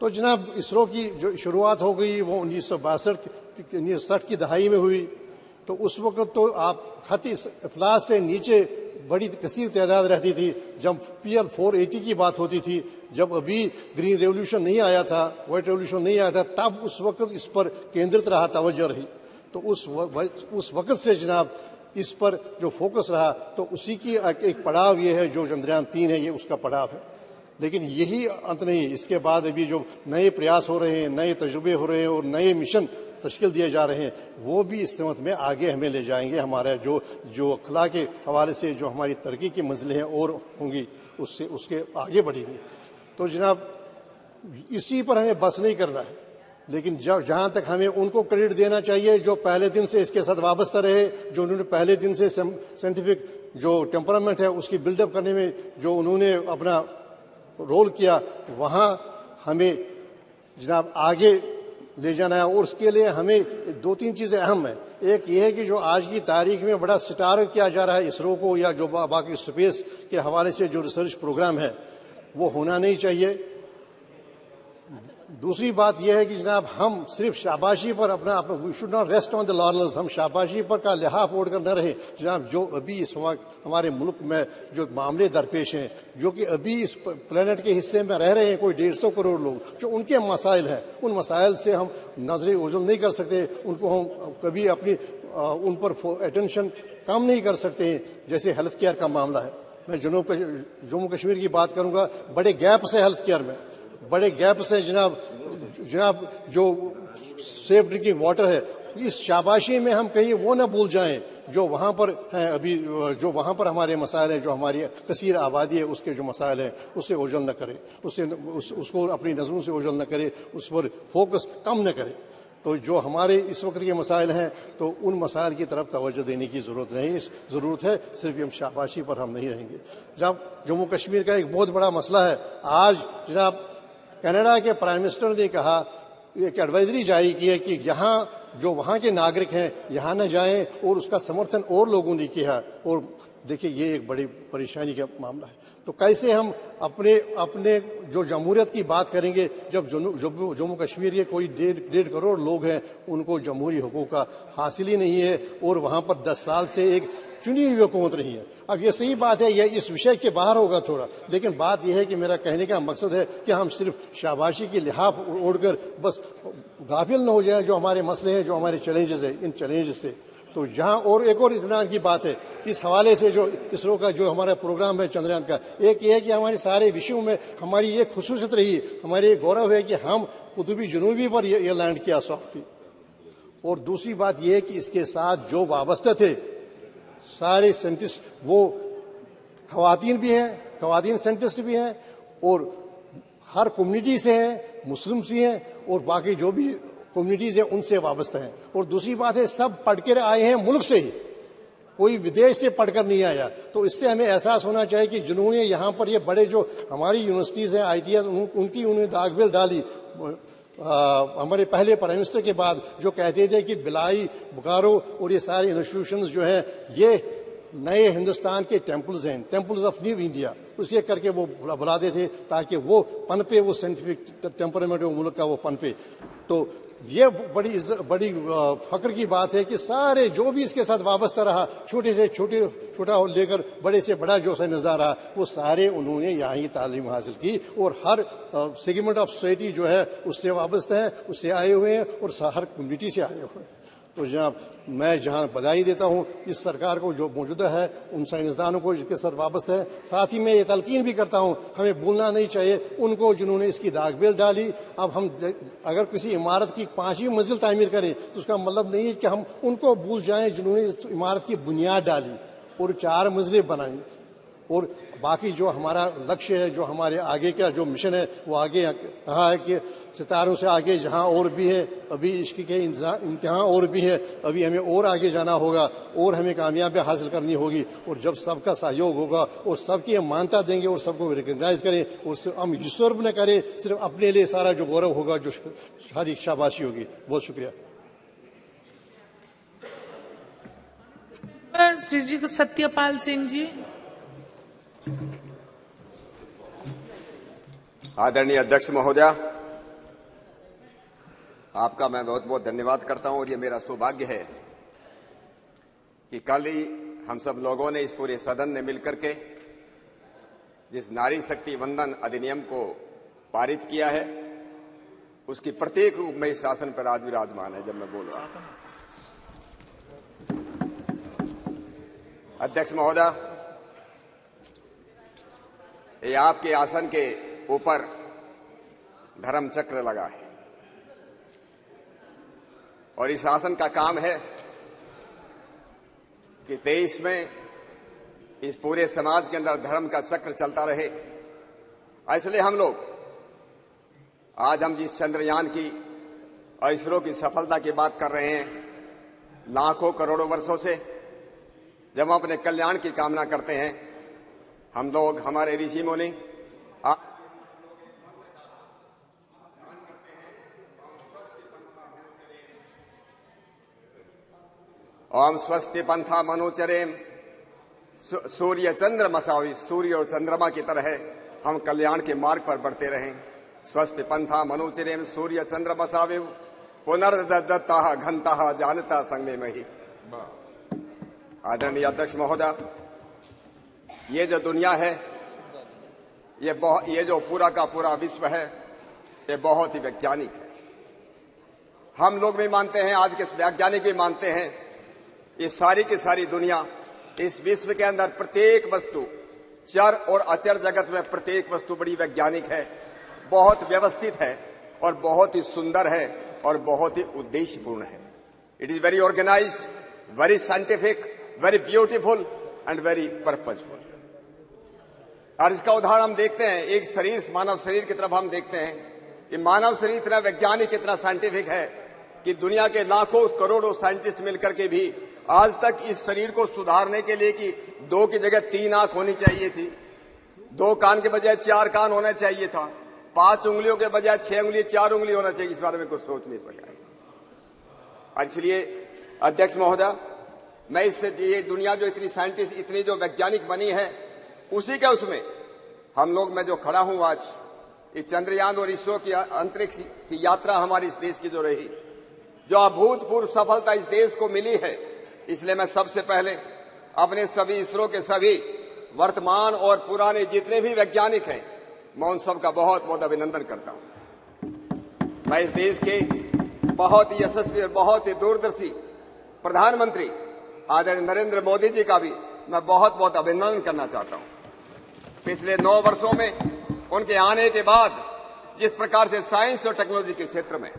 T: तो जनाब इसरो की जो शुरुआत हो गई वो 1962 की दहाई में हुई। तो उस वक्त तो आप खती अफलास से नीचे बड़ी कसीर तादाद रहती थी। जब PL 480 की बात होती थी, जब अभी ग्रीन रेवोल्यूशन नहीं आया था, व्हाइट रेवोल्यूशन नहीं आया था, तब उस वक्त इस पर केंद्रित रहा, तवज्जो रही। तो उस वक्त से जनाब इस पर जो फोकस रहा, तो उसी की एक पड़ाव ये है जो चंद्रयान 3 है, ये उसका पड़ाव है। लेकिन यही अंत नहीं, इसके बाद अभी जो नए प्रयास हो रहे हैं, नए तजुर्बे हो रहे हैं और नए मिशन तश्कील दिए जा रहे हैं, वो भी इस समत में आगे हमें ले जाएंगे। हमारा जो अखला के हवाले से जो हमारी तरक्की की मंजिलें हैं और होंगी, उसके आगे बढ़ेंगी। तो जनाब इसी पर हमें बस नहीं करना है, लेकिन जहाँ तक हमें उनको क्रेडिट देना चाहिए जो पहले दिन से इसके साथ वाबस्ता रहे, जो उन्होंने पहले दिन से साइंटिफिक जो टेम्परामेंट है उसकी बिल्डअप करने में जो उन्होंने अपना रोल किया, वहाँ हमें जनाब आगे ले जाना है। और उसके लिए हमें 2-3 चीज़ें अहम हैं। एक ये है कि जो आज की तारीख में बड़ा स्टार किया जा रहा है इसरो को, या जो बाकी स्पेस के हवाले से जो रिसर्च प्रोग्राम है, वो होना नहीं चाहिए। दूसरी बात यह है कि जनाब हम सिर्फ शाबाशी पर अपना we should not rest on the laurels, हम शाबाशी पर का लिहाफ ओढ़ कर न रहे। जनाब जो अभी इस वक्त हमारे मुल्क में जो मामले दरपेश हैं, जो कि अभी इस प्लेनेट के हिस्से में रह रहे हैं कोई 150 करोड़ लोग, जो उनके मसाइल हैं, उन मसाइल से हम नजरें ओझल नहीं कर सकते, उनको हम कभी अपनी उन पर अटेंशन कम नहीं कर सकते हैं। जैसे हेल्थ केयर का मामला है, मैं जम्मू कश्मीर की बात करूंगा, बड़े गैप से हेल्थ केयर में बड़े गैप से जनाब जो सेफ ड्रिंकिंग वाटर है, इस शाबाशी में हम कहीं वो ना भूल जाएं जो वहाँ पर हैं अभी, जो वहाँ पर हमारे मसाइल हैं, जो हमारी कसीर आबादी है उसके जो मसाइल हैं, उससे ओझल न करे, उसको अपनी नज़रों से ओझल न करे, उस पर फोकस कम न करे। तो जो हमारे इस वक्त के मसाइल हैं, तो उन मसाइल की तरफ तवज्जो देने की ज़रूरत नहीं, ज़रूरत है सिर्फ हम शाबाशी पर हम नहीं रहेंगे। जब जम्मू कश्मीर का एक बहुत बड़ा मसला है, आज जनाब कनाडा के प्राइम मिनिस्टर ने कहा, एक एडवाइजरी जारी की है कि यहाँ जो वहाँ के नागरिक हैं यहाँ न जाएं, और उसका समर्थन और लोगों ने किया। और देखिए ये एक बड़ी परेशानी का मामला है। तो कैसे हम अपने जो जमहूरियत की बात करेंगे, जब जम्मू कश्मीर के कोई 1.5 करोड़ लोग हैं, उनको जमहूरी हुकूक का हासिल ही नहीं है, और वहाँ पर 10 साल से एक चुनी हुई हुकूमत नहीं है। अब ये सही बात है, यह इस विषय के बाहर होगा थोड़ा, लेकिन बात यह है कि मेरा कहने का मकसद है कि हम सिर्फ शाबाशी की लिहाफ ओढ़कर बस गाफिल न हो जाए जो हमारे मसले हैं, जो हमारे चैलेंजेस हैं, इन चैलेंजेस से। तो यहाँ और एक और इत्मीनान की बात है इस हवाले से, जो इसरो का जो हमारा प्रोग्राम है चंद्रयान का, एक ये है कि हमारे सारे विषयों में हमारी ये खुसूसियत रही, हमारे ये गौरव है कि हम कुतुबी जनूबी पर ये लैंड किया सॉफ्ट की। और दूसरी बात यह है कि इसके साथ जो वाबस्ते थे सारे साइंटिस्ट, वो खवातीन भी हैं, खवातीन साइंटिस्ट भी हैं, और हर कम्युनिटी से हैं, मुस्लिम से हैं, और बाकी जो भी कम्युनिटीज हैं उनसे वाबस्ता हैं। और दूसरी बात है सब पढ़कर आए हैं मुल्क से ही, कोई विदेश से पढ़कर नहीं आया। तो इससे हमें एहसास होना चाहिए कि जिन्होंने यहाँ पर ये बड़े जो हमारी यूनिवर्सिटीज़ हैं, ITIs, उनकी उन्होंने दागबिल डाली। हमारे पहले प्राइम मिनिस्टर के बाद जो कहते थे कि बिलाई, बोकारो और ये सारे इंस्टीट्यूशंस जो हैं ये नए हिंदुस्तान के टेम्पल्स हैं, टेम्पल्स ऑफ न्यू इंडिया, उसके करके वो बुलाते थे ताकि वो पनपे, वो साइंटिफिक टेम्परामेंट मुल्क का वो पनपे। तो ये बड़ी फख्र की बात है कि सारे जो भी इसके साथ वाबस्ता रहा, छोटे से छोटा लेकर बड़े से बड़ा जो साइंसदान रहा, वो सारे उन्होंने यहाँ ही तालीम हासिल की और हर सेगमेंट ऑफ सोसाइटी जो है उससे वाबस्ता है, उससे आए हुए हैं और हर कम्युनिटी से आए हुए हैं। तो मैं जहाँ बधाई देता हूँ इस सरकार को जो मौजूदा है, उन साइंसदानों को जिसके साथ वाबस्ता है। साथ ही मैं ये तलकीन भी करता हूँ, हमें भूलना नहीं चाहिए उनको जिन्होंने इसकी दागबेल डाली। अब हम अगर किसी इमारत की 5वीं मंजिल तामीर करें तो उसका मतलब नहीं है कि हम उनको भूल जाएं जिन्होंने इस इमारत की बुनियाद डाली और 4 मंजिलें बनाई। और बाकी जो हमारा लक्ष्य है, जो हमारे आगे का जो मिशन है, वो आगे कहा है कि सितारों से आगे जहां और भी है, अभी इश्क के इम्तिहान और भी है, अभी हमें और आगे जाना होगा और हमें कामयाबियां हासिल करनी होगी। और जब सबका सहयोग होगा और सबकी हम मान्यता देंगे और सबको रिकग्नाइज करें और हम यूसर्व न करें, सिर्फ अपने लिए सारा जो गौरव होगा, जो सारी शाबाशी होगी। बहुत शुक्रिया।
R: श्री जी सत्यपाल सिंह जी।
U: आदरणीय अध्यक्ष महोदया, आपका मैं बहुत बहुत धन्यवाद करता हूं। और ये मेरा सौभाग्य है कि कल ही हम सब लोगों ने, इस पूरे सदन ने मिलकर के जिस नारी शक्ति वंदन अधिनियम को पारित किया है, उसकी प्रत्येक रूप में इस शासन पर आज विराजमान है। जब मैं बोल रहा था, अध्यक्ष महोदया, ये आपके आसन के ऊपर धर्म चक्र लगा है और इस आसन का काम है कि देश में, इस पूरे समाज के अंदर धर्म का चक्र चलता रहे। इसलिए हम लोग आज हम जिस चंद्रयान की और इसरो की सफलता की बात कर रहे हैं, लाखों करोड़ों वर्षों से जब हम अपने कल्याण की कामना करते हैं, हम लोग, हमारे ऋषि मुनि ओम स्वस्ति पंथा मनुचरेम सूर्य चंद्र मसावी, सूर्य और चंद्रमा की तरह हम कल्याण के मार्ग पर बढ़ते रहें। स्वस्ति पंथा मनुचरेम सूर्य चंद्र मसावे पुनर्दत्ता घंता जानता संगे मही। आदरणीय अध्यक्ष महोदय, ये जो दुनिया है, ये जो पूरा का पूरा विश्व है, ये बहुत ही वैज्ञानिक है। हम लोग भी मानते हैं, आज के वैज्ञानिक भी मानते हैं, ये सारी की सारी दुनिया, इस विश्व के अंदर प्रत्येक वस्तु, चर और अचर जगत में प्रत्येक वस्तु बड़ी वैज्ञानिक है, बहुत व्यवस्थित है और बहुत ही सुंदर है और बहुत ही उद्देश्यपूर्ण है। It is very organised, very scientific, very beautiful and very purposeful. और इसका उदाहरण हम देखते हैं, एक शरीर, मानव शरीर की तरफ हम देखते हैं कि मानव शरीर इतना वैज्ञानिक, इतना साइंटिफिक है कि दुनिया के लाखों करोड़ों साइंटिस्ट मिलकर के भी आज तक इस शरीर को सुधारने के लिए कि 2 की जगह 3 आंख होनी चाहिए थी, 2 कान के बजाय 4 कान होना चाहिए था, 5 उंगलियों के बजाय 6 उंगली 4 उंगली होना चाहिए, इस बारे में कुछ सोच नहीं सका। और इसलिए अध्यक्ष महोदय, मैं इससे, ये दुनिया जो इतनी साइंटिस्ट, इतनी जो वैज्ञानिक बनी है, उसी के उसमें हम लोग, मैं जो खड़ा हूं आज, इस चंद्रयान और इसरो की अंतरिक्ष की यात्रा हमारी इस देश की जो रही, जो अभूतपूर्व सफलता इस देश को मिली है, इसलिए मैं सबसे पहले अपने सभी इसरो के सभी वर्तमान और पुराने जितने भी वैज्ञानिक हैं, मैं उन सबका बहुत बहुत अभिनंदन करता हूं। मैं इस देश के बहुत ही यशस्वी और बहुत ही दूरदर्शी प्रधानमंत्री आदरणीय नरेंद्र मोदी जी का भी मैं बहुत बहुत अभिनंदन करना चाहता हूं। पिछले 9 वर्षों में उनके आने के बाद जिस प्रकार से साइंस और टेक्नोलॉजी के क्षेत्र में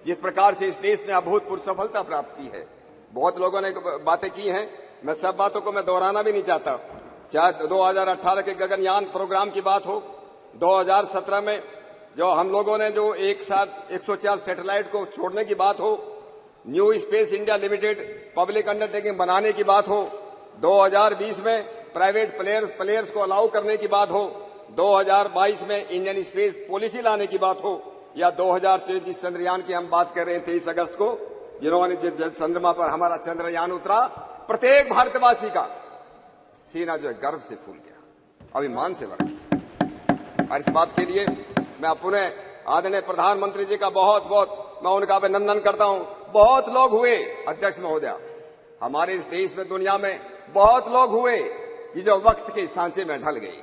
U: जिस प्रकार से इस देश ने अभूतपूर्व सफलता प्राप्त की है, बहुत लोगों ने बातें की हैं, मैं सब बातों को मैं दोहराना भी नहीं चाहता। चाहे 2018 के गगनयान प्रोग्राम की बात हो, 2017 में जो हम लोगों ने जो एक साथ 104 सैटेलाइट को छोड़ने की बात हो, new space India limited public undertaking बनाने की बात हो, 2020 में प्राइवेट प्लेयर्स को अलाउ करने की बात हो, 2022 में इंडियन स्पेस पॉलिसी लाने की बात हो, या 2023 जिस चंद्रयान की हम बात कर रहे हैं 23 अगस्त को, जिन्होंने जिस चंद्रमा पर हमारा चंद्रयान उतरा, प्रत्येक भारतवासी का सीना जो है गर्व से फूल गया, अभिमान से भर गया। और इस बात के लिए मैं अपने आदरणीय प्रधानमंत्री जी का बहुत बहुत मैं उनका अभिनंदन करता हूं। बहुत लोग हुए अध्यक्ष महोदया, हमारे इस देश में, दुनिया में बहुत लोग हुए कि जो वक्त के सांचे में ढल गए,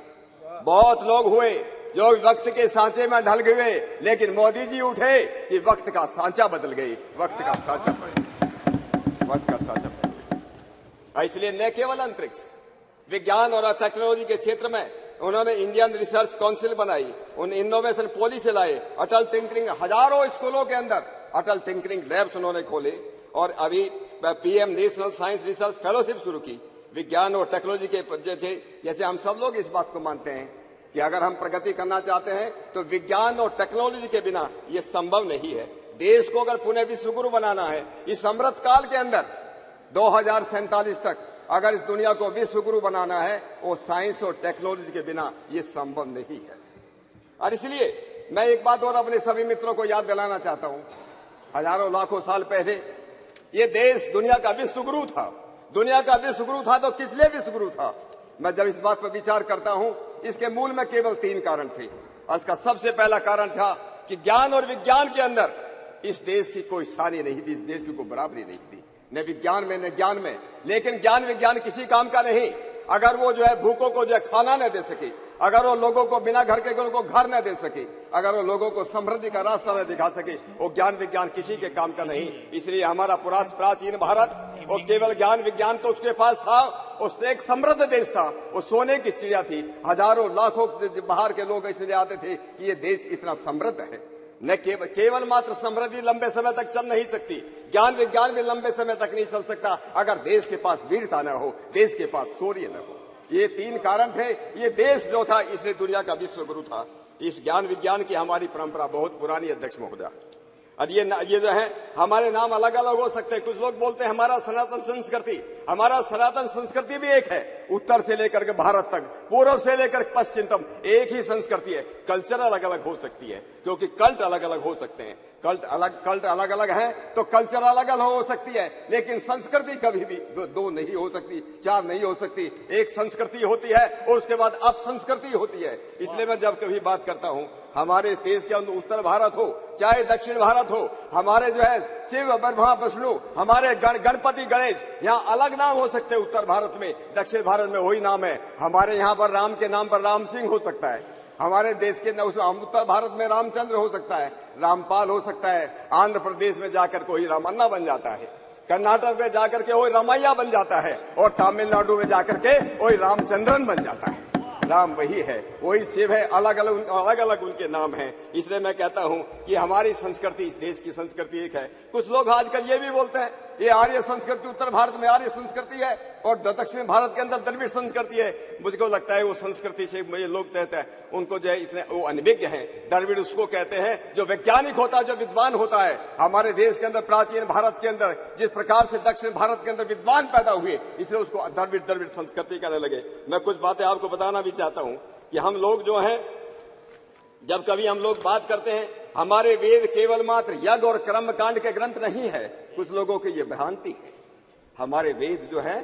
U: बहुत लोग हुए जो वक्त के सांचे में ढल गए, लेकिन मोदी जी उठे कि वक्त का सांचा बदल गई, वक्त का सांचा बदल गया। इसलिए न केवल अंतरिक्ष विज्ञान और टेक्नोलॉजी के क्षेत्र में उन्होंने इंडियन रिसर्च काउंसिल बनाई, उन इनोवेशन पॉलिसी लाए, अटल टिंकरिंग, हजारों स्कूलों के अंदर अटल टिंकरिंग लैब्स उन्होंने खोले, और अभी PM national science research fellowship शुरू की। विज्ञान और टेक्नोलॉजी के जैसे हम सब लोग इस बात को मानते हैं कि अगर हम प्रगति करना चाहते हैं तो विज्ञान और टेक्नोलॉजी के बिना ये संभव नहीं है। देश को अगर पुनः विश्वगुरु बनाना है इस अमृत काल के अंदर 2047 तक, अगर इस दुनिया को विश्वगुरु बनाना है, वो साइंस और टेक्नोलॉजी के बिना ये संभव नहीं है। और इसलिए मैं एक बात और अपने सभी मित्रों को याद दिलाना चाहता हूं, हजारों लाखों साल पहले ये देश दुनिया का विश्वगुरु था। दुनिया का विश्वगुरु था तो किस लिए विश्वगुरु था? मैं जब इस बात पर विचार करता हूं, इसके मूल में केवल 3 कारण थे। इसका सबसे पहला कारण था कि ज्ञान और विज्ञान के अंदर इस देश की कोई सानी नहीं थी, इस देश की कोई बराबरी नहीं थी, न विज्ञान में न ज्ञान में। लेकिन ज्ञान विज्ञान किसी काम का नहीं अगर वो जो है भूखों को जो है खाना न दे सके, अगर वो लोगों को बिना घर के उनको घर न दे सके, अगर वो लोगों को समृद्धि का रास्ता न दिखा सके, वो ज्ञान विज्ञान किसी के काम का नहीं। इसलिए हमारा प्राचीन भारत वो केवल ज्ञान विज्ञान तो उसके पास था, उससे एक समृद्ध देश था, वो सोने की चिड़िया थी। हजारों लाखों बाहर के लोग इसलिए आते थे कि ये देश इतना समृद्ध है। न केवल मात्र समृद्धि लंबे समय तक चल नहीं सकती, ज्ञान विज्ञान भी लंबे समय तक नहीं चल सकता अगर देश के पास वीरता न हो, देश के पास शौर्य न हो। ये 3 कारण थे। ये देश जो था इसलिए दुनिया का विश्वगुरु था। इस ज्ञान विज्ञान की हमारी परंपरा बहुत पुरानी अध्यक्ष महोदय। और ये जो है हमारे नाम अलग अलग हो सकते हैं। कुछ लोग बोलते हैं हमारा सनातन संस्कृति, हमारा सनातन संस्कृति भी एक है। उत्तर से लेकर के भारत तक, पूर्व से लेकर पश्चिम तक एक ही संस्कृति है। कल्चर अलग अलग हो सकती है क्योंकि कल्ट अलग अलग हो सकते हैं। कल्ट अलग अलग है तो कल्चर अलग अलग हो सकती है, लेकिन संस्कृति कभी भी दो नहीं हो सकती, 4 नहीं हो सकती। एक संस्कृति होती है और उसके बाद अब संस्कृति होती है। इसलिए मैं जब कभी बात करता हूं हमारे देश के अंदर उत्तर भारत हो चाहे दक्षिण भारत हो, हमारे जो है शिव ब्रह्मा विष्णु, हमारे गणपति गणेश, यहाँ अलग नाम हो सकते हैं। उत्तर भारत में, दक्षिण भारत में वही नाम है। हमारे यहाँ पर राम के नाम पर राम सिंह हो सकता है, हमारे देश के उत्तर भारत में रामचंद्र हो सकता है, रामपाल हो सकता है। आंध्र प्रदेश में जाकर कोई रामन्ना बन जाता है, कर्नाटक में जाकर के वही रामैया बन जाता है, और तमिलनाडु में जाकर के वही रामचंद्रन बन जाता है। राम वही है, वही शिव है, अलग अलग उनके नाम हैं। इसलिए मैं कहता हूं कि हमारी संस्कृति, इस देश की संस्कृति एक है। कुछ लोग आजकल ये भी बोलते हैं ये आर्य संस्कृति, उत्तर भारत में आर्य संस्कृति है और दक्षिण भारत के अंदर द्रविड़ संस्कृति है। मुझको लगता है वो संस्कृति से ये लोग कहते हैं उनको जो है इतने वो अनभिज्ञ हैं। द्रविड़ उसको कहते हैं जो वैज्ञानिक होता है, जो विद्वान होता है। हमारे देश के अंदर, प्राचीन भारत के अंदर जिस प्रकार से दक्षिण भारत के अंदर विद्वान पैदा हुए, इसलिए उसको द्रविड़ संस्कृति कहने लगे। मैं कुछ बातें आपको बताना भी चाहता हूं कि हम लोग जो हैं, जब कभी हम लोग बात करते हैं हमारे वेद केवल मात्र यज्ञ और कर्म कांड के ग्रंथ नहीं है, कुछ लोगों की ये भ्रांति है। हमारे वेद जो है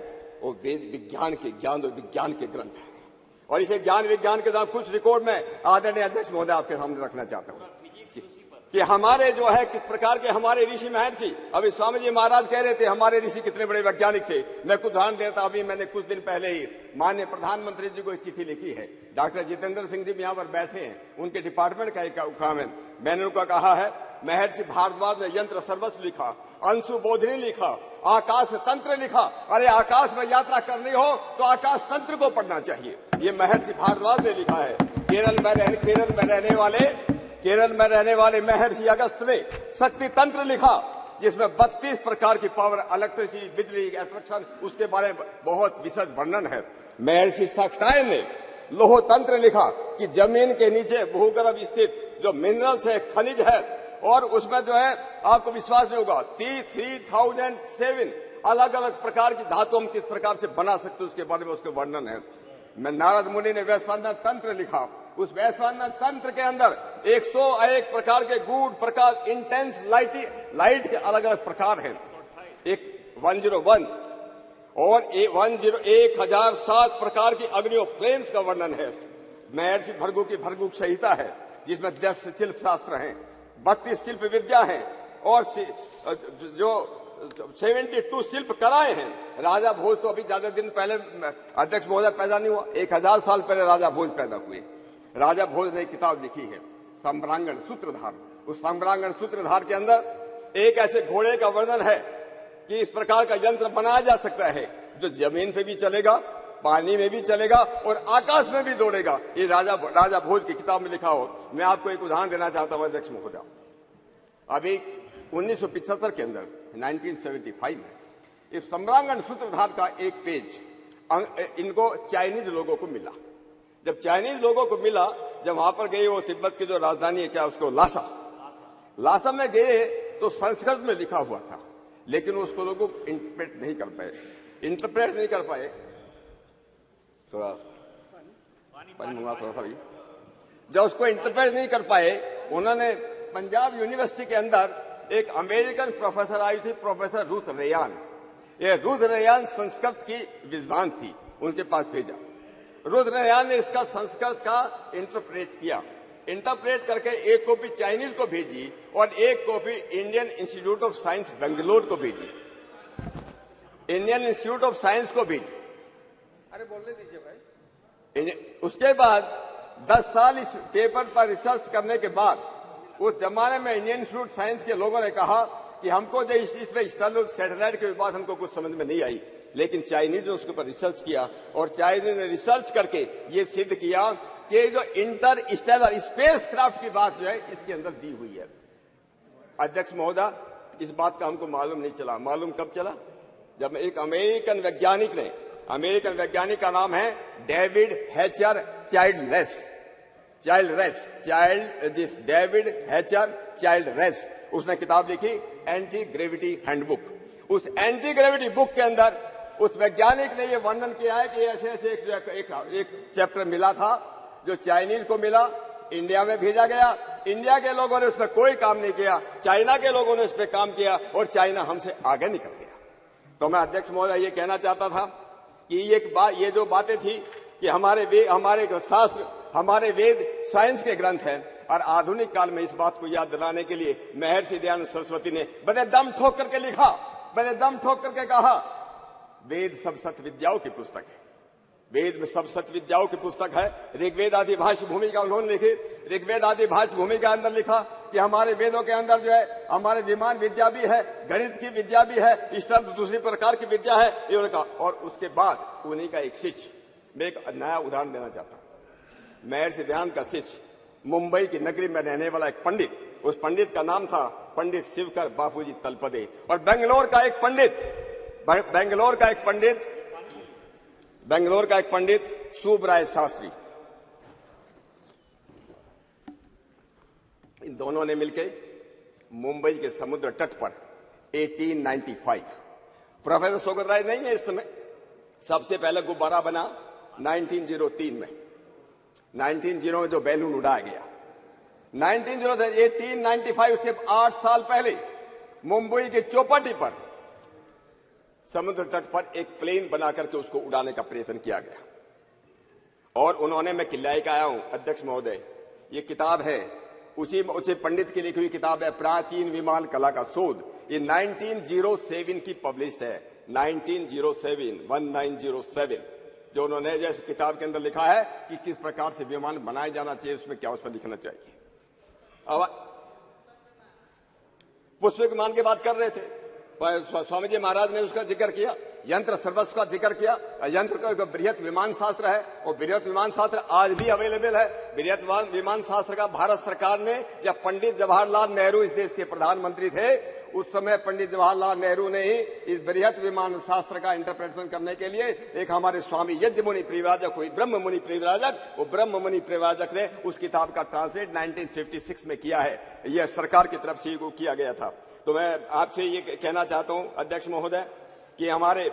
U: वो वेद विज्ञान के ज्ञान और विज्ञान के ग्रंथ है, और इसे ज्ञान विज्ञान के साथ कुछ रिकॉर्ड में आदरणीय अध्यक्ष महोदय आपके सामने रखना चाहता हूं कि हमारे जो है किस प्रकार के हमारे ऋषि महर्षि। अभी स्वामी जी महाराज कह रहे थे हमारे ऋषि कितने बड़े वैज्ञानिक थे। मैं कुछ उदाहरण देता, अभी मैंने कुछ दिन पहले ही माननीय प्रधानमंत्री जी को एक चिट्ठी लिखी है। डॉक्टर जितेंद्र सिंह जी भी यहाँ पर बैठे हैं, उनके डिपार्टमेंट का एक काम है। मैंने उनका कहा है महर्षि भारद्वाज ने यंत्र सर्वस्व लिखा, अंशु बोधिनी लिखा, आकाश तंत्र लिखा। अरे आकाश में यात्रा करनी हो तो आकाश तंत्र को पढ़ना चाहिए, ये महर्षि भारद्वाज ने लिखा है। केरल में रहने वाले महर्षि अगस्त ने शक्ति तंत्र लिखा, जिसमें 32 प्रकार की पावर, इलेक्ट्रिसिटी, बिजली, अट्रैक्शन, उसके बारे में बहुत विशद वर्णन है। महर्षि शाक्टायन ने लोह तंत्र लिखा कि जमीन के नीचे भूगर्भ स्थित जो मिनरल्स है, खनिज है, और उसमें जो है आपको विश्वास नहीं होगा 3007 अलग अलग प्रकार की धातु हम किस प्रकार से बना सकते उसके बारे में उसके वर्णन है। मैं नारद मुनि ने वैश्वानर तंत्र लिखा, उस वैश्वानर तंत्र के अंदर 101 प्रकार के गूढ़ प्रकाश, इंटेंस लाइट के अलग अलग प्रकार हैं। एक 101 और 1007 प्रकार की अग्नियों, फ्लेम्स का वर्णन है। महर्षि भृगु की भृगु संहिता है जिसमें 10 शिल्प शास्त्र हैं, 32 शिल्प विद्या है, और जो 72 शिल्प कराए हैं। राजा भोज तो अभी ज्यादा दिन पहले अध्यक्ष महोदय पैदा नहीं हुआ, 1000 साल पहले राजा भोज पैदा हुए। राजा भोज ने एक किताब लिखी है सम्रांगण सूत्रधार। उस सम्रांगण सूत्रधार के अंदर एक ऐसे घोड़े का वर्णन है कि इस प्रकार का यंत्र बनाया जा सकता है जो जमीन पे भी चलेगा, पानी में भी चलेगा और आकाश में भी दौड़ेगा। ये राजा भोज की किताब में लिखा हो। मैं आपको एक उदाहरण देना चाहता हूं अध्यक्ष महोदय। अभी 1975 के अंदर 1975 में इस सम्रांगण सूत्रधार का एक पेज इनको चाइनीज लोगों को मिला। जब चाइनीज लोगों को मिला, जब वहां पर गए, वो तिब्बत की जो राजधानी है क्या उसको लासा में गए तो संस्कृत में लिखा हुआ था, लेकिन उसको लोगों इंटरप्रेट नहीं कर पाए। थोड़ा पानी मंगवा थोड़ा सा भी। जब उसको इंटरप्रेट नहीं कर पाए, उन्होंने पंजाब यूनिवर्सिटी के अंदर एक अमेरिकन प्रोफेसर आई थी, प्रोफेसर रूथ रेयान। ये रूथ रेयान संस्कृत की विद्वान थी, उनके पास भेजा। रूथ रेयान ने इसका संस्कृत का इंटरप्रेट किया। इंटरप्रेट करके एक कॉपी चाइनीज को भेजी और एक copy Indian institute of science Bangalore को भेजी। इंडियन इंस्टीट्यूट ऑफ साइंस को भेजी। अरे बोलने दीजिए भाई। उसके बाद 10 साल इस पेपर पर रिसर्च करने के बाद उस जमाने में इंडियन इंस्टीट्यूट साइंस के लोगों ने कहा कि हमको जो इस पे एक्सटर्नल सैटेलाइट के बात हमको कुछ समझ में नहीं आई, लेकिन चाइनीज ने उसके ऊपर रिसर्च किया और चाइनीज ने रिसर्च करके ये सिद्ध किया कि जो इंटर स्टेलर स्पेस क्राफ्ट की बात जो है इसके अंदर दी हुई है। अध्यक्ष महोदय, इस बात का हमको मालूम नहीं चला। मालूम कब चला? जब एक अमेरिकन वैज्ञानिक का नाम है डेविड हैचर चाइल्डरेस, उसने किताब लिखी एंटी ग्रेविटी हैंडबुक। उस एंटी ग्रेविटी बुक के अंदर उस वैज्ञानिक ने यह वर्णन किया है कि ऐसे ऐसे एक चैप्टर मिला था जो चाइनीज को मिला, इंडिया में भेजा गया। इंडिया के लोगों ने उस पर कोई काम नहीं किया, चाइना के लोगों ने उस पर काम किया और चाइना हमसे आगे निकल गया। तो मैं अध्यक्ष महोदय ये कहना चाहता था कि ये जो बातें थी कि हमारे शास्त्र, हमारे वेद साइंस के ग्रंथ हैं, और आधुनिक काल में इस बात को याद दिलाने के लिए महर्षि दयानंद सरस्वती ने बड़े दम ठोक करके लिखा, बड़े दम ठोक करके कहा, वेद सब सत्य विद्याओं की पुस्तक है। वेद में सब सत्य विद्याओं की पुस्तक है। ऋग्वेद आदि भाष्य भूमिका उन्होंने लिखी। ऋग्वेद आदि भाष्य भूमिका अंदर लिखा कि हमारे वेदों के अंदर जो है हमारे विमान विद्या भी है, गणित की विद्या भी है, इस तरह दूसरी प्रकार की विद्या है, ये उन्होंने कहा। और उसके बाद उन्हीं का एक शिष्य, मैं एक नया उदाहरण देना चाहता हूं। महर्षि दयानंद का शिष्य, मुंबई की नगरी में रहने वाला एक पंडित, उस पंडित का नाम था पंडित शिवकर बापूजी तलपदे। और बेंगलोर का एक पंडित सुबराय शास्त्री, इन दोनों ने मिलकर मुंबई के समुद्र तट पर 1895, प्रोफेसर सोगत राय नहीं है इस समय, सबसे पहले गुब्बारा बना 1903 में, 1900 में जो बैलून उड़ाया गया 1895 से 8 साल पहले मुंबई के चौपाटी पर समुद्र तट पर एक प्लेन बना करके उसको उड़ाने का प्रयत्न किया गया। और उन्होंने, मैं किल्लाई का आया हूं अध्यक्ष महोदय, ये किताब है उसी पंडित की लिखी हुई किताब है प्राचीन विमान कला का शोध। ये 1907 की पब्लिश्ड है, 1907 जो उन्होंने जैसे किताब के अंदर लिखा है कि किस प्रकार से विमान बनाया जाना चाहिए, उसमें क्या उसमें लिखना चाहिए। अब पुष्प विमान की बात कर रहे थे, स्वामी जी महाराज ने उसका जिक्र किया, यंत्र सर्वस्व का जिक्र किया। यंत्र का बृहत विमान शास्त्र है और बृहत विमान शास्त्र आज भी अवेलेबल है। बृहत विमान शास्त्र का भारत सरकार ने, जब पंडित जवाहरलाल नेहरू इस देश के प्रधानमंत्री थे, उस समय पंडित जवाहरलाल नेहरू ने ही इस बृहत विमान शास्त्र का इंटरप्रिटेशन करने के लिए एक हमारे स्वामी यज्ञ मुनि परिव्राजक हुई, ब्रह्म मुनि परिव्राजक, वो ब्रह्म मुनि परिव्राजक ने उस किताब का ट्रांसलेट 1956 में किया है। यह सरकार की तरफ से किया गया था। तो मैं आपसे ये कहना चाहता हूं अध्यक्ष महोदय कि हमारे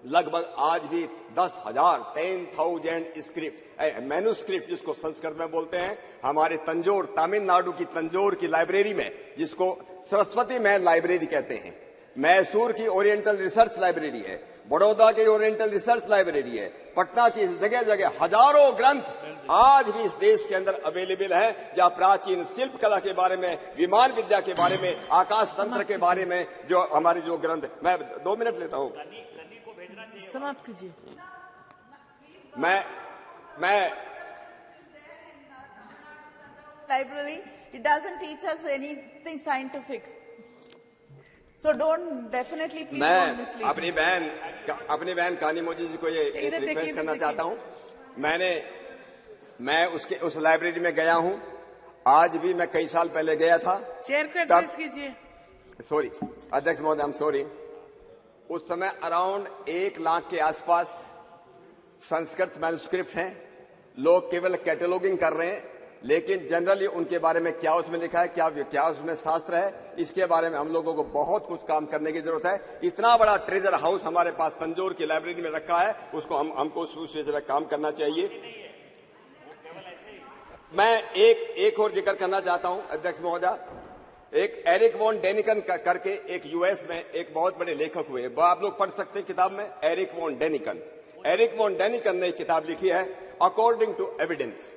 U: लगभग आज भी 10,000 स्क्रिप्ट मैन्यूस्क्रिप्ट जिसको संस्कृत में बोलते हैं, हमारे तमिलनाडु की तंजौर की लाइब्रेरी में, जिसको सरस्वती महल लाइब्रेरी कहते हैं, मैसूर की ओरिएंटल रिसर्च लाइब्रेरी है, बड़ौदा की ओरिएंटल रिसर्च लाइब्रेरी है, पटना की जगह जगह हजारों ग्रंथ आज भी इस देश के अंदर अवेलेबल है, जहां प्राचीन शिल्प कला के बारे में, विमान विद्या के बारे में, आकाश तंत्र के बारे में जो हमारे जो ग्रंथ, मैं 2 मिनट लेता हूं,
R: समाप्त कीजिए।
U: मैं
E: library, it doesn't teach us anything scientific. So don't definitely please don't mislead.
U: मैं अपनी बहन कानी मोदी जी को ये रिक्वेस्ट करना चाहता हूं। मैं उस लाइब्रेरी में गया हूं, आज भी मैं कई साल पहले गया था।
R: चेयर को एड्रेस कीजिए।
U: सॉरी अध्यक्ष महोदय, आई एम सॉरी। उस समय अराउंड 1 लाख के आसपास संस्कृत मैन्युस्क्रिप्ट हैं। लोग केवल कैटलॉगिंग कर रहे हैं, लेकिन जनरली उनके बारे में क्या उसमें लिखा है, क्या उसमें शास्त्र है, इसके बारे में हम लोगों को बहुत कुछ काम करने की जरूरत है। इतना बड़ा ट्रेजर हाउस हमारे पास तंजौर की लाइब्रेरी में रखा है, उसको हमको उस विषय में काम करना चाहिए। मैं एक और जिक्र करना चाहता हूं अध्यक्ष महोदय। एक एरिक वॉन डेनिकन करके एक यूएस में एक बहुत बड़े लेखक हुए, आप लोग पढ़ सकते हैं किताब में, एरिक वॉन डेनिकन ने एक किताब लिखी है अकॉर्डिंग टू एविडेंस।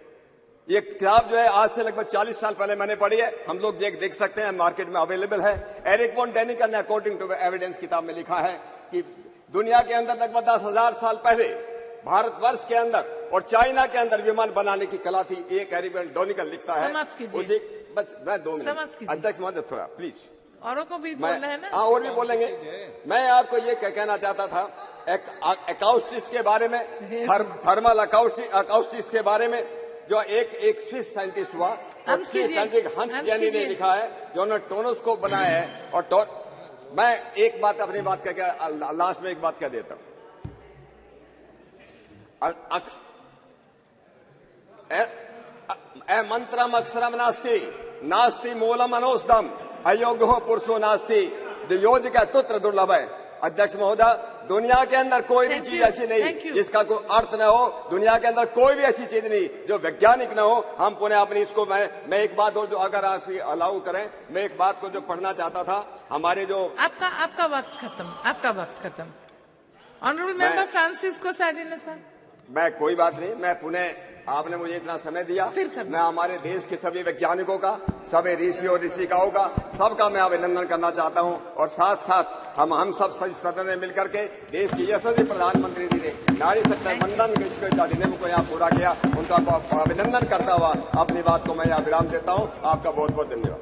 U: ये किताब जो है आज से लगभग 40 साल पहले मैंने पढ़ी है, हम लोग देख सकते हैं, मार्केट में अवेलेबल है। एरिक वॉन डेनिकन ने अकॉर्डिंग टू एविडेंस किताब में लिखा है कि दुनिया के अंदर लगभग 10,000 साल पहले भारतवर्ष के अंदर और चाइना के अंदर विमान बनाने की कला थी। एक एरिक वॉन डेनिकन लिखता है। मैं 2 मिनट अध्यक्ष महोदय, थोड़ा प्लीज,
R: औरों को भी बोलना है ना।
U: हाँ, और भी बोलेंगे। मैं आपको ये कहना चाहता था अकाउस्टिक्स के बारे में, थर्मल अकाउस्टिक्स के बारे में, जो एक स्विस साइंटिस्ट हुआ, हंस जैनी ने लिखा है, जो उन्होंने टोनोस्कोप बनाया है। और मैं एक बात अपनी बात कह लास्ट में एक बात कह देता हूं। मंत्रम अक्षरम नास्ति मूलम अनोस्दम अयोग्यो पुरुषो नास्ति योजिका तुत्र दुर्लभ है। अध्यक्ष महोदय, दुनिया के अंदर कोई भी चीज ऐसी नहीं जिसका कोई अर्थ न हो, दुनिया के अंदर कोई भी ऐसी चीज नहीं जो वैज्ञानिक न हो। हम पुनः अपनी इसको मैं एक बात और जो अगर आप अलाउ करें, मैं एक बात को जो पढ़ना चाहता था, हमारे जो
R: आपका वक्त खत्म। Honourable member Francisco Sardinha sir.
U: मैं कोई बात नहीं, मैं पुनः आपने मुझे इतना समय दिया, मैं हमारे देश के सभी वैज्ञानिकों का, सभी ऋषि और ऋषिकाओं का, सबका मैं अभिनंदन करना चाहता हूं। और साथ साथ हम सब सदन में मिलकर के देश के यशस्वी प्रधानमंत्री जी ने नारी शक्ति वंदन के अधिनियम को यहाँ पूरा किया, उनका अभिनंदन करता हुआ अपनी बात को मैं यहाँ विराम देता हूँ। आपका बहुत बहुत धन्यवाद।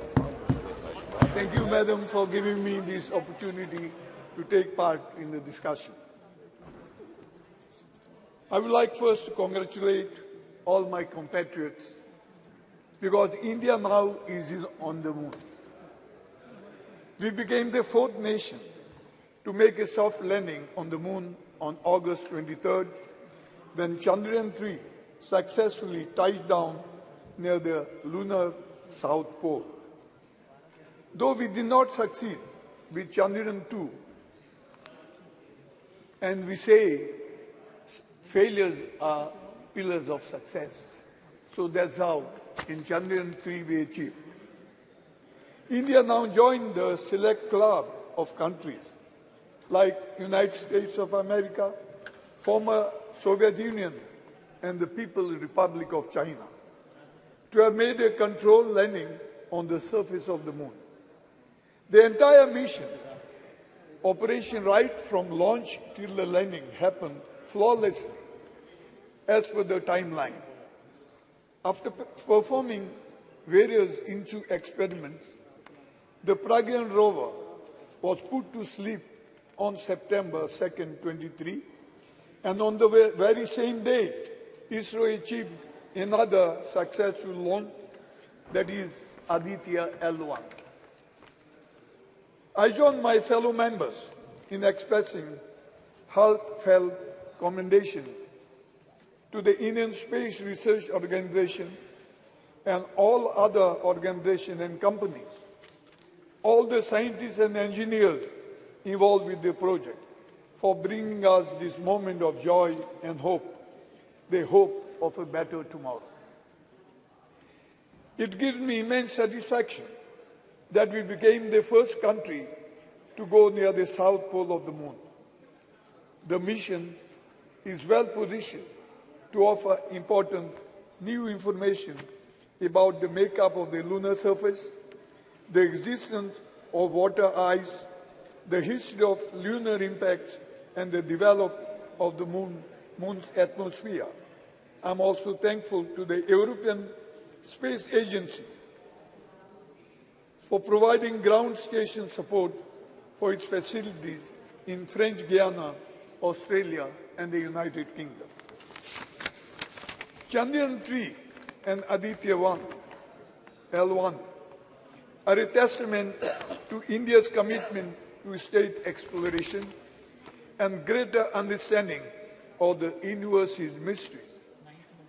S: Thank you, madam, for giving me this opportunity to take part in the discussion. I would like first to congratulate all my compatriots, because India now is on the moon. We became the 4th nation to make a soft landing on the moon on August 23rd, when Chandrayaan-3 successfully touched down near the lunar South Pole. Though we did not succeed with Chandrayaan-2, and we say failures are pillars of success. So that's how in Chandrayaan-3 we achieved. India now joined the select club of countries like United States of America, former Soviet Union, and the People's Republic of China to have made a controlled landing on the surface of the moon. The entire mission, operation right from launch till the landing, happened flawlessly as per the timeline. After performing various INCHU experiments, the Pragyan rover was put to sleep on September 2nd, 23, and on the very same day, ISRO achieved another successful launch, that is Aditya L1. I join my fellow members in expressing heartfelt commendation to the Indian Space Research Organization and all other organizations and companies, all the scientists and engineers involved with the project, for bringing us this moment of joy and hope, the hope of a better tomorrow. It gives me immense satisfaction that we became the first country to go near the south pole of the moon. The mission is well positioned to offer important new information about the makeup of the lunar surface, the existence of water ice, the history of lunar impacts, and the development of the moon's atmosphere. I'm also thankful to the European Space Agency for providing ground station support for its facilities in French Guiana, Australia, and the United Kingdom. Chandrayaan-3 and Aditya-1, L1, are a testament to India's commitment to state exploration and greater understanding of the universe's mystery.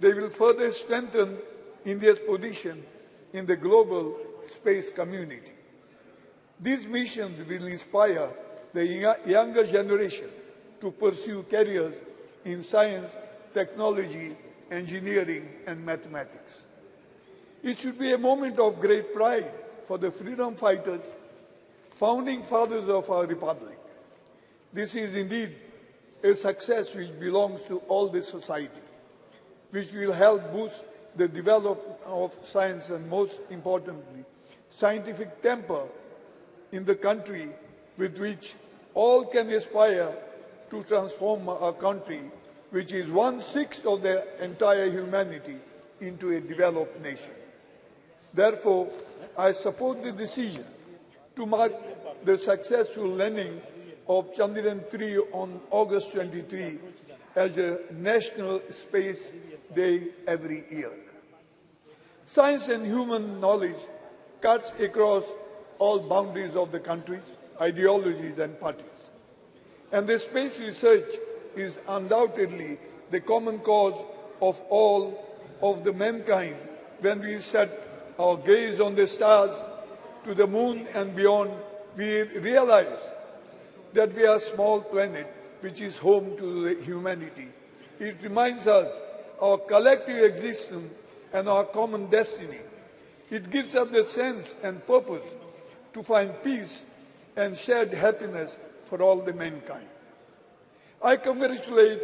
S: They will further strengthen India's position in the global space community. These missions will inspire the younger generation to pursue careers in science, technology, engineering, and mathematics. It should be a moment of great pride for the freedom fighters, founding fathers of our republic. This is indeed a success which belongs to all the society, which will help boost the development of science and, most importantly, scientific temper in the country, with which all can aspire to transform our country, which is 1/6 of the entire humanity, into a developed nation. Therefore, I support the decision to mark the successful landing of Chandrayaan-3 on August 23 as a National Space Day every year. Science and human knowledge cuts across all boundaries of the countries, ideologies, and parties. And the space research is undoubtedly the common cause of all of the mankind when we set our gaze on the stars, to the moon and beyond. We realize that we are a small planet which is home to the humanity. It reminds us our collective existence and our common destiny. It gives us the sense and purpose to find peace and shared happiness for all the mankind. I congratulate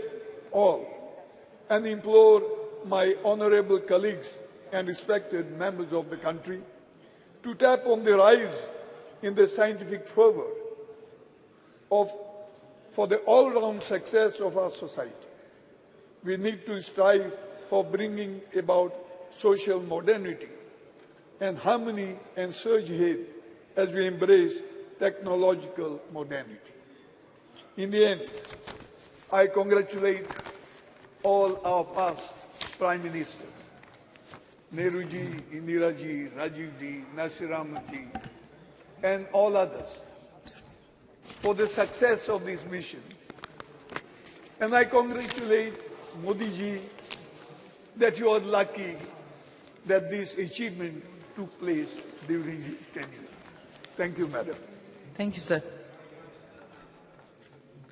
S: all and implore my honorable colleagues and respected members of the country to tap on the rise in the scientific fervor for the all-round success of our society. We need to strive for bringing about social modernity and harmony and surge ahead as we embrace technological modernity. In the end, I congratulate all our past Prime Ministers, Nehru ji, Indira ji, Rajiv ji, Nasiram ji, and all others for the success of this mission. And I congratulate Modi ji that you are lucky that this achievement took place during his tenure. Thank you, Madam.
R: Thank you, sir.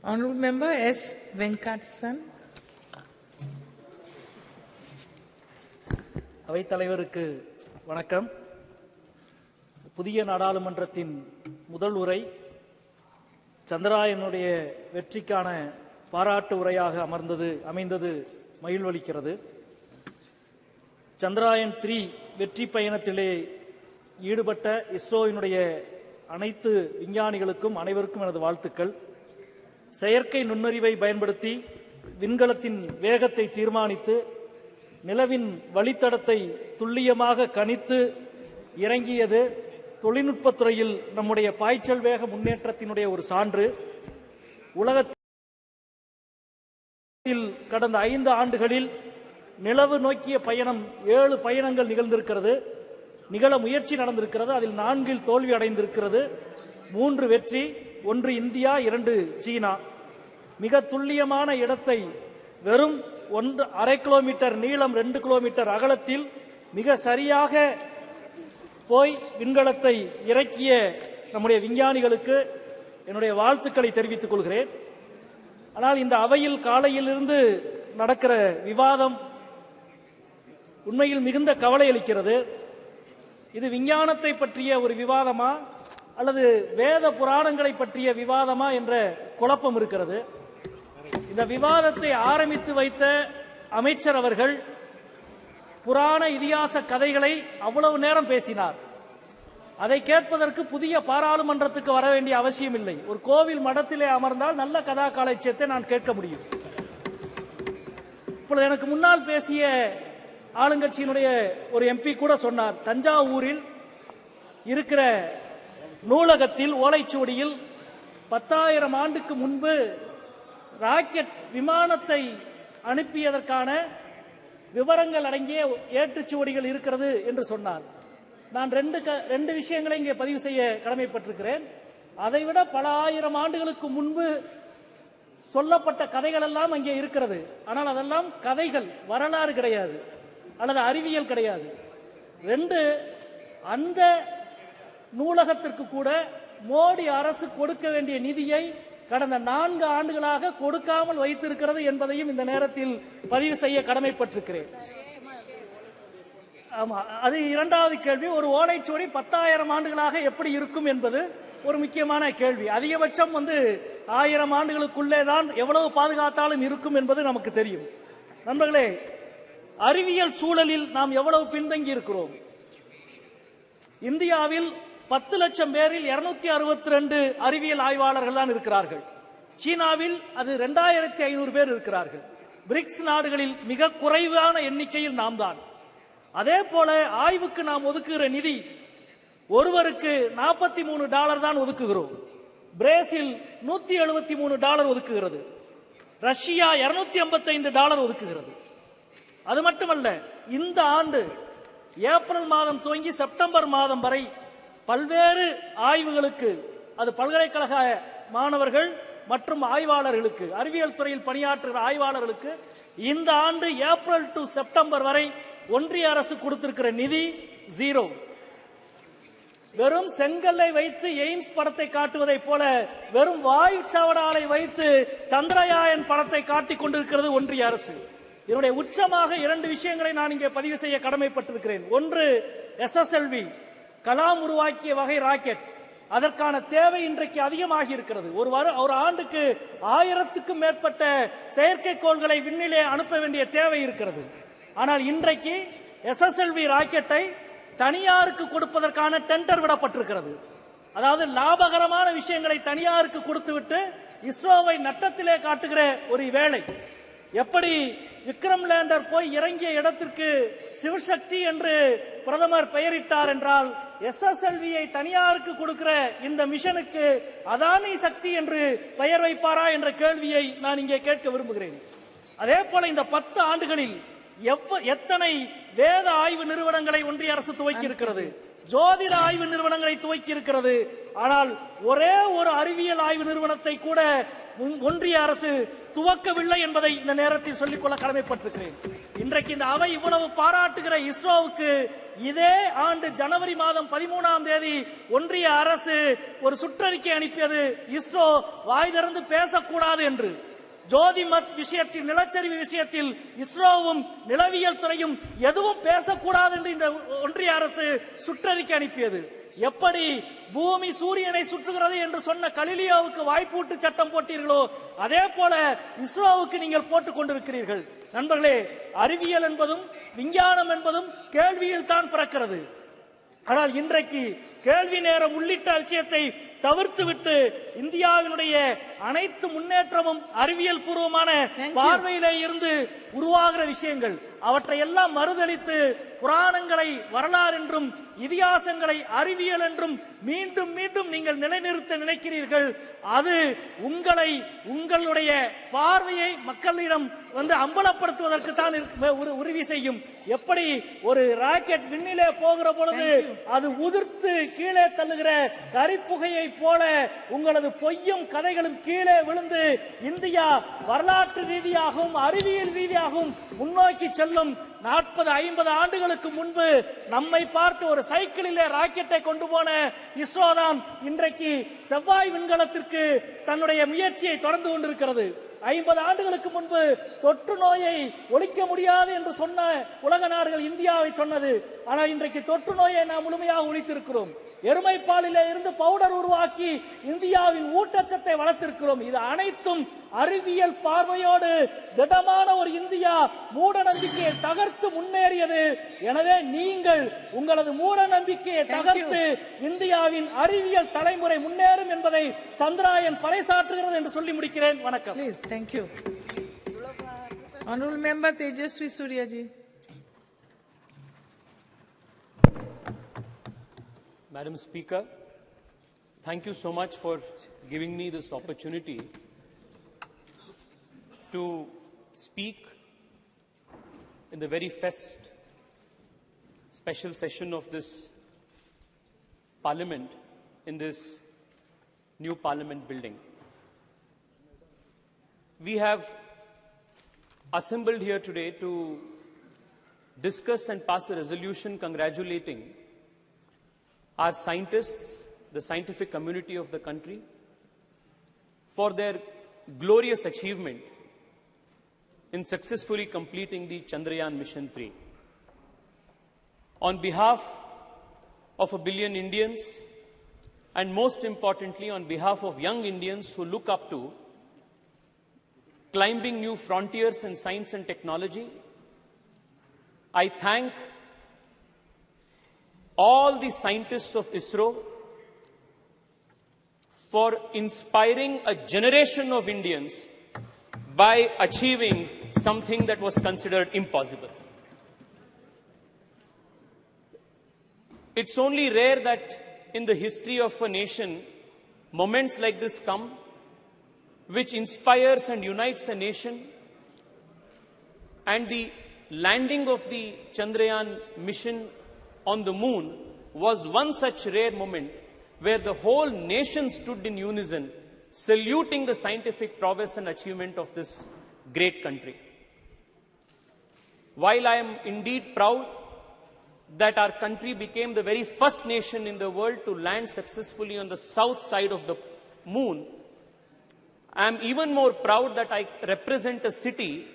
R: Honourable Member S. Venkatasan.
I: அவைத்தலைவருக்கு வணக்கம். புதிய நாடாளுமன்றத்தின் முதல் உரை சந்திராயனுடைய வெற்றிக்கான பாராட்டு உரையாக அமைந்தது மகிழ்வளிக்கிறது. Chandrayaan-3 வெற்றி பயணத்திலே ஈடுபட்ட இஸ்ரோவினுடைய அனைத்து விஞ்ஞானிகளுக்கும் அனைவருக்கும் எனது வாழ்த்துக்கள். செயற்கை நுண்ணறிவை பயன்படுத்தி விண்கலத்தின் வேகத்தை தீர்மானித்து நிலவின் வழித்தடத்தை துல்லியமாக கணித்து இறங்கியது தொழில்நுட்பத்துறையில் நம்முடைய பாய்ச்சல் வேக முன்னேற்றத்தினுடைய ஒரு சான்று. உலகத்தில் கடந்த 5 ஆண்டுகளில் நிலவு நோக்கிய பயணம் 7 பயணங்கள் நிகழ முயற்சி நடந்திருக்கிறது. அதில் 4 தோல்வி அடைந்திருக்கிறது. 3 வெற்றி, 1 இந்தியா, 2 சீனா. மிக துல்லியமான இடத்தை வெறும் 1/2 கிலோமீட்டர் நீளம் 2 கிலோமீட்டர் அகலத்தில் மிக சரியாக போய் விண்கலத்தை இறக்கிய நம்முடைய விஞ்ஞானிகளுக்கு என்னுடைய வாழ்த்துக்களை தெரிவித்துக் கொள்கிறேன். ஆனால் இந்த அவையில் காலையிலிருந்து நடக்கிற விவாதம் உண்மையில் மிகுந்த கவலை அளிக்கிறது. இது விஞ்ஞானத்தை பற்றிய ஒரு விவாதமா அல்லது வேத புராணங்களை பற்றிய விவாதமா என்ற குழப்பம் இருக்கிறது. இந்த விவாதத்தை ஆரம்பித்து வைத்த அமைச்சர் அவர்கள் புராண இதிகாச கதைகளை அவ்வளவு நேரம் பேசினார். அதை கேட்பதற்கு புதிய பாராளுமன்றத்துக்கு வர வேண்டிய அவசியம் இல்லை. ஒரு கோவில் மடத்திலே அமர்ந்தால் நல்ல கதா காலட்சியத்தை நான் கேட்க முடியும். இப்பொழுது எனக்கு முன்னால் பேசிய ஆளுங்கட்சியினுடைய ஒரு எம்பி கூட சொன்னார், தஞ்சாவூரில் இருக்கிற நூலகத்தில் ஓலைச்சுவடியில் 10,000 ஆண்டுக்கு முன்பு ராக்கெட் விமானத்தை அனுப்பியதற்கான விவரங்கள் அடங்கிய ஏற்றுச்சுவடிகள் இருக்கிறது என்று சொன்னார். நான் ரெண்டு விஷயங்களை இங்கே பதிவு செய்ய கடமைப்பட்டிருக்கிறேன். அதைவிட பல ஆயிரம் ஆண்டுகளுக்கு முன்பு சொல்லப்பட்ட கதைகள் எல்லாம் அங்கே இருக்கிறது. ஆனால் அதெல்லாம் கதைகள், வரலாறு கிடையாது அல்லது அறிவியல் கிடையாது. 2, அந்த நூலகத்திற்கு கூட மோடி அரசு கொடுக்க வேண்டிய நிதியை கடந்த 4 ஆண்டுகளாக கொடுக்காமல் வைத்திருக்கிறது என்பதையும் இந்த நேரத்தில் பதிவு செய்ய கடமைப்பட்டிருக்கிறேன். ஆமா, அது இரண்டாவது கேள்வி. ஒரு ஓலைச்சுவடி 10,000 ஆண்டுகளாக எப்படி இருக்கும் என்பது ஒரு முக்கியமான கேள்வி. அதிகபட்சம் 1000 ஆண்டுகளுக்குள்ளே தான் எவ்வளவு பாதுகாத்தாலும் இருக்கும் என்பது நமக்கு தெரியும். நண்பர்களே, அறிவியல் சூழலில் நாம் எவ்வளவு பின்தங்கி இருக்கிறோம். இந்தியாவில் 10 லட்சம் பேரில் 262 அறிவியல் ஆய்வாளர்கள் தான் இருக்கிறார்கள். சீனாவில் அது 2500 பேர் இருக்கிறார்கள். பிரிக்ஸ் நாடுகளில் மிக குறைவான எண்ணிக்கையில் நாம் தான். அதே போல ஆய்வுக்கு நாம் ஒதுக்குகிற நிதி ஒருவருக்கு $43 தான் ஒதுக்குகிறோம். பிரேசில் $173 ஒதுக்குகிறது. ரஷ்யா $255 ஒதுக்குகிறது. அது மட்டுமல்ல, இந்த ஆண்டு ஏப்ரல் மாதம் துவங்கி செப்டம்பர் மாதம் வரை பல்வேறு ஆய்வுகளுக்கு, அது பல்கலைக்கழக மாணவர்கள் மற்றும் ஆய்வாளர்களுக்கு, அறிவியல் துறையில் பணியாற்றுகிற ஆய்வாளர்களுக்கு இந்த ஆண்டு ஏப்ரல் டு செப்டம்பர் வரை ஒன்றிய அரசு கொடுத்திருக்கிற நிதி 0. வெறும் செங்கல்லை வைத்து எய்ம்ஸ் படத்தை காட்டுவதை போல வெறும் வாயுச்சாவடாலை வைத்து சந்திரயான் படத்தை காட்டிக் கொண்டிருக்கிறது ஒன்றிய அரசு. இதனுடைய உச்சமாக 2 விஷயங்களை நான் இங்கே பதிவு செய்ய கடமைப்பட்டிருக்கிறேன். ஒன்று, SSLV கலாம் உருவாக்கிய வகை ராக்கெட். அதற்கான தேவை இன்றைக்கு அதிகமாகி இருக்கிறது. ஒரு ஆண்டுக்கு 1000க்கும் மேற்பட்ட செயற்கைக்கோள்களை விண்ணிலே அனுப்ப வேண்டிய தேவை இருக்கிறது. ஆனால் இன்றைக்கு SSLV ராக்கெட்டை தனியாருக்கு கொடுப்பதற்கான டெண்டர் விடப்பட்டிருக்கிறது. அதாவது லாபகரமான விஷயங்களை தனியாருக்கு கொடுத்துவிட்டு இஸ்ரோவை நட்டத்திலே காட்டுகிற ஒரு வேளை. எப்படி விக்ரம் லேண்டர் போய் இறங்கிய இடத்திற்கு சிவசக்தி என்று பிரதமர் பெயரிட்டார் என்றால், SSLVயை தனியாருக்கு கொடுக்கிற இந்த மிஷனுக்கு அதானி சக்தி என்று பெயர் வைப்பாரா என்ற கேள்வியை நான் இங்கே கேட்க விரும்புகிறேன். அதே போல இந்த 10 ஆண்டுகளில் எத்தனை வேத ஆய்வு நிறுவனங்களை ஒன்றிய அரசு துவக்கி இருக்கிறது, ஜோதிட ஆய்வு நிறுவனங்களை துவக்கி இருக்கிறது. ஆனால் ஒரே ஒரு அறிவியல் ஆய்வு நிறுவனத்தை கூட ஒன்றிய அரசு துவக்கவில்லை என்பதை இந்த நேரத்தில் சொல்லிக்கொள்ள கடமைப்பட்டிருக்கிறேன். இன்றைக்கு இந்த அவை இவ்வளவு பாராட்டுகிற இஸ்ரோவுக்கு இதே ஆண்டு ஜனவரி மாதம் 13ஆம் தேதி ஒன்றிய அரசு ஒரு சுற்றறிக்கை அனுப்பியது, இஸ்ரோ வாய் திறந்து பேசக்கூடாது என்று. ஜோதிமத் விஷயத்தில், நிலச்சரிவு விஷயத்தில் இஸ்ரோவும் நிலவியல் துறையும் எதுவும் பேசக்கூடாது என்று இந்த ஒன்றிய அரசு சுற்றறிக்கை அனுப்பியது. எப்படி பூமி சூரியனை சுற்றுகிறது என்று சொன்ன கலிலியோவுக்கு வாய்ப்பூட்டு சட்டம் போட்டீர்களோ அதே போல இஸ்ரோவுக்கு நீங்கள் போட்டுக் கொண்டிருக்கிறீர்கள். நண்பர்களே, அறிவியல் என்பதும் விஞ்ஞானம் என்பதும் கேள்வியில் தான் பிறக்கிறது. ஆனால் இன்றைக்கு கேள்வி நேரம் உள்ளிட்ட விஷயத்தை தவிர்த்துவிட்டு இந்தியாவினுடைய அனைத்து முன்னேற்றமும் அறிவியல் பூர்வமான பார்வையிலே இருந்து உருவாகிற விஷயங்கள், அவற்றை எல்லாம் மறுதலித்து புராணங்களை வரலாறு என்றும் இதிகாசங்களை அறிவியல் என்றும் மீண்டும் மீண்டும் நீங்கள் நிலைநிறுத்த நினைக்கிறீர்கள். அது உங்களுடைய பார்வையை மக்களிடம் அம்பலப்படுத்துவதற்கு தான் உறுதி செய்யும். எப்படி ஒரு ராக்கெட் விண்ணிலே போகிற பொழுது அது உதிர்த்து கீழே தள்ளுகிற கரிப்புகையை போல உங்களது பொய்யும் கதைகளும் கீழே விழுந்து இந்தியா வரலாற்று ரீதியாகவும் அறிவியல் ரீதியாகவும் முன்னோக்கி செல்லும். 40-50 ஆண்டுகளுக்கு முன்பு நம்மை பார்த்து ஒரு சைக்கிளிலே ராக்கெட்டை கொண்டு போன இஸ்ரோ தான் இன்றைக்கு செவ்வாய் விண்கலத்திற்கு தன்னுடைய முயற்சியை தொடர்ந்து கொண்டிருக்கிறது. 50 ஆண்டுகளுக்கு முன்பு தொற்று நோயை ஒழிக்க முடியாது என்று சொன்ன உலக நாடுகள் இந்தியாவை சொன்னது. ஆனால் இன்றைக்கு தொற்று நோயை நாம் முழுமையாக ஒழித்திருக்கிறோம். எருமை பாலிலே இருந்து பவுடர் உருவாக்கி இந்தியாவின் ஊட்டச்சத்தை வளர்த்திருக்கிறோம். இது அனைத்தும் அறிவியல் பார்வையோடு திடமான ஒரு இந்தியா மூட நம்பிக்கையை தகர்த்து முன்னேறியது. எனவே நீங்கள் உங்களது மூட நம்பிக்கையை தகர்த்து இந்தியாவின் அறிவியல் தலைமுறை முன்னேறும் என்பதை சந்திராயன் பறைசாற்றுகிறது என்று சொல்லி முடிக்கிறேன். வணக்கம்.
R: Please, thank you. Honorable Member Tejaswi Surya ji.
J: Madam Speaker, thank you so much for giving me this opportunity to speak in the very first special session of this Parliament in this new Parliament building. We have assembled here today to discuss and pass a resolution congratulating our scientists, the scientific community of the country, for their glorious achievement in successfully completing the Chandrayaan Mission 3. On behalf of 1 billion Indians, and most importantly on behalf of young Indians who look up to climbing new frontiers in science and technology, I thank all the scientists of ISRO for inspiring a generation of Indians by achieving something that was considered impossible. It's only rare that in the history of a nation, moments like this come, which inspires and unites a nation, and the landing of the Chandrayaan mission on the moon was one such rare moment where the whole nation stood in unison, saluting the scientific prowess and achievement of this great country. While I am indeed proud that our country became the very first nation in the world to land successfully on the south side of the moon, I am even more proud that I represent a city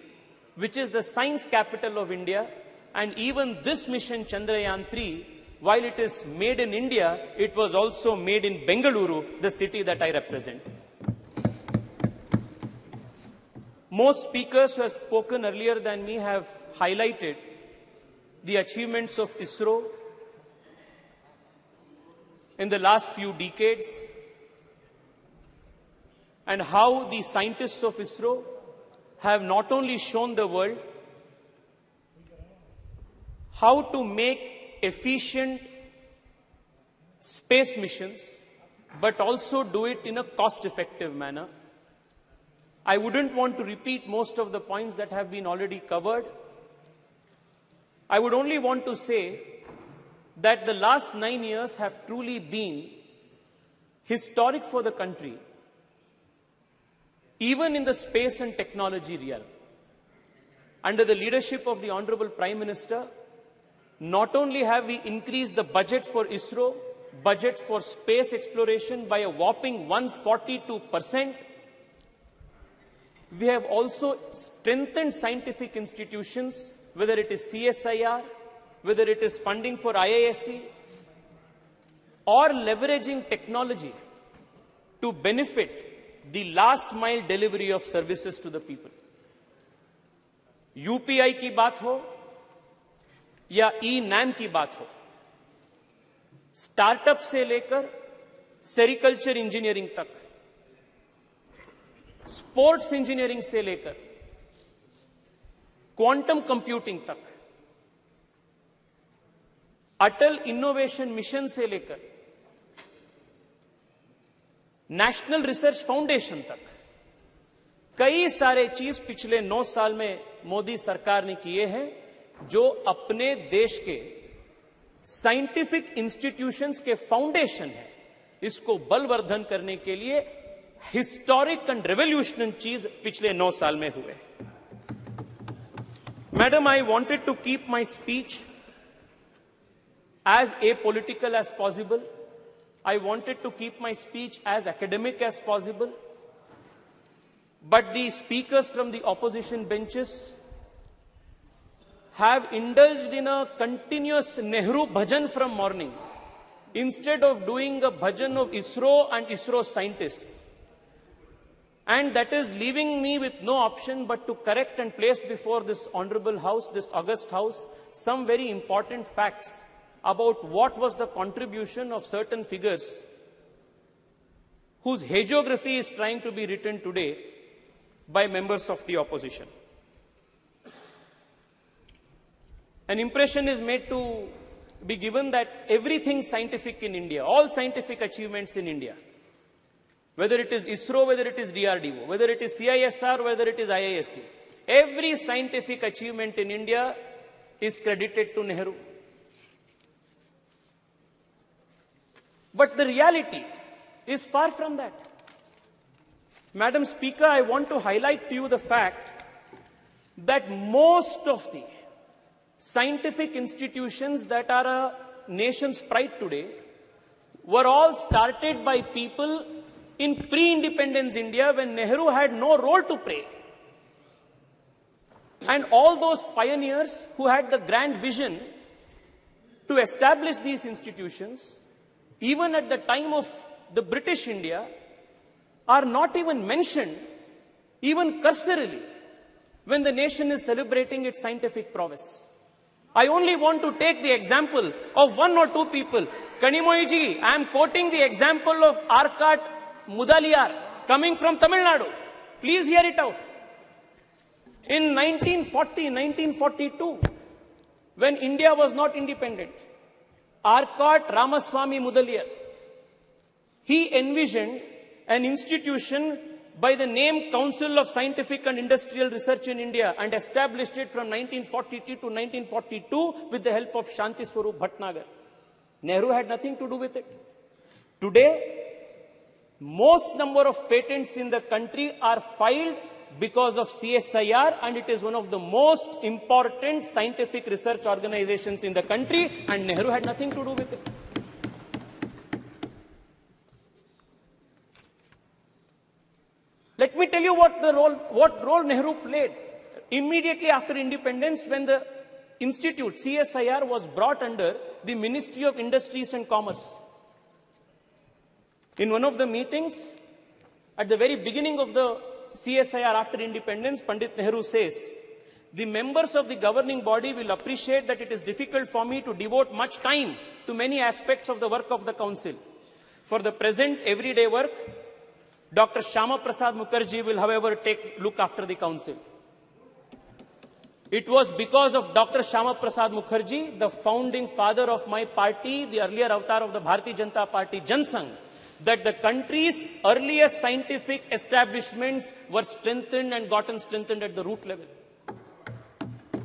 J: which is the science capital of India, and even this mission Chandrayaan 3, while it is made in India, it was also made in Bengaluru, the city that I represent. Most speakers who have spoken earlier than me have highlighted the achievements of ISRO in the last few decades and how the scientists of ISRO have not only shown the world how to make efficient space missions, but also do it in a cost-effective manner. I wouldn't want to repeat most of the points that have been already covered. I would only want to say that the last 9 years have truly been historic for the country, even in the space and technology realm. Under the leadership of the Honorable Prime Minister, not only have we increased the budget for ISRO, budget for space exploration by a whopping 142%, we have also strengthened scientific institutions, whether it is CSIR, whether it is funding for IISc, or leveraging technology to benefit the last mile delivery of services to the people. UPI की बात हो या ई-नैम की बात हो, startup से लेकर sericulture engineering तक, स्पोर्ट्स इंजीनियरिंग से लेकर क्वांटम कंप्यूटिंग तक, अटल इनोवेशन मिशन से लेकर नेशनल रिसर्च फाउंडेशन तक कई सारे चीज पिछले 9 साल में मोदी सरकार ने किए हैं, जो अपने देश के साइंटिफिक इंस्टीट्यूशंस के फाउंडेशन है, इसको बलवर्धन करने के लिए हिस्टोरिक एंड रेवोल्यूशनरी चीज पिछले 9 साल में हुए. Madam, I wanted to keep my speech as apolitical as possible. I wanted to keep my speech as academic as possible. But the speakers from the opposition benches have indulged in a continuous Nehru bhajan from morning, instead of doing a bhajan of ISRO and ISRO scientists. And that is leaving me with no option but to correct and place before this honorable house, this august house, some very important facts about what was the contribution of certain figures whose hagiography is trying to be written today by members of the opposition. An impression is made to be given that everything scientific in India, all scientific achievements in India, whether it is ISRO, whether it is DRDO, whether it is CISR, whether it is IISc, every scientific achievement in India is credited to Nehru. But the reality is far from that. Madam Speaker, I want to highlight to you the fact that most of the scientific institutions that are a nation's pride today were all started by people in pre-independence India when Nehru had no role to play. And all those pioneers who had the grand vision to establish these institutions, even at the time of the British India, are not even mentioned, even cursorily, when the nation is celebrating its scientific prowess. I only want to take the example of one or two people. Kanimoyiji, I am quoting the example of Arkat Mudaliar, coming from Tamil Nadu. Please hear it out. In 1940, 1942, when India was not independent, Arkat Ramaswamy Mudaliar, he envisioned an institution by the name Council of Scientific and Industrial Research in India and established it from 1942 to 1942 with the help of Shanti Swarup Bhatnagar. Nehru had nothing to do with it. Today, most number of patents in the country are filed because of CSIR, and it is one of the most important scientific research organizations in the country, and Nehru had nothing to do with it. Let me tell you what role Nehru played. Immediately after independence, when the institute, CSIR, was brought under the Ministry of Industries and Commerce. In one of the meetings, at the very beginning of the CSIR after independence, Pandit Nehru says, the members of the governing body will appreciate that it is difficult for me to devote much time to many aspects of the work of the council. For the present everyday work, Dr. Shyama Prasad Mukherjee will, however, look after the council. It was because of Dr. Shyama Prasad Mukherjee, the founding father of my party, the earlier avatar of the Bharatiya Janata Party, Jan Sangh, that the country's earliest scientific establishments were strengthened and gotten strengthened at the root level.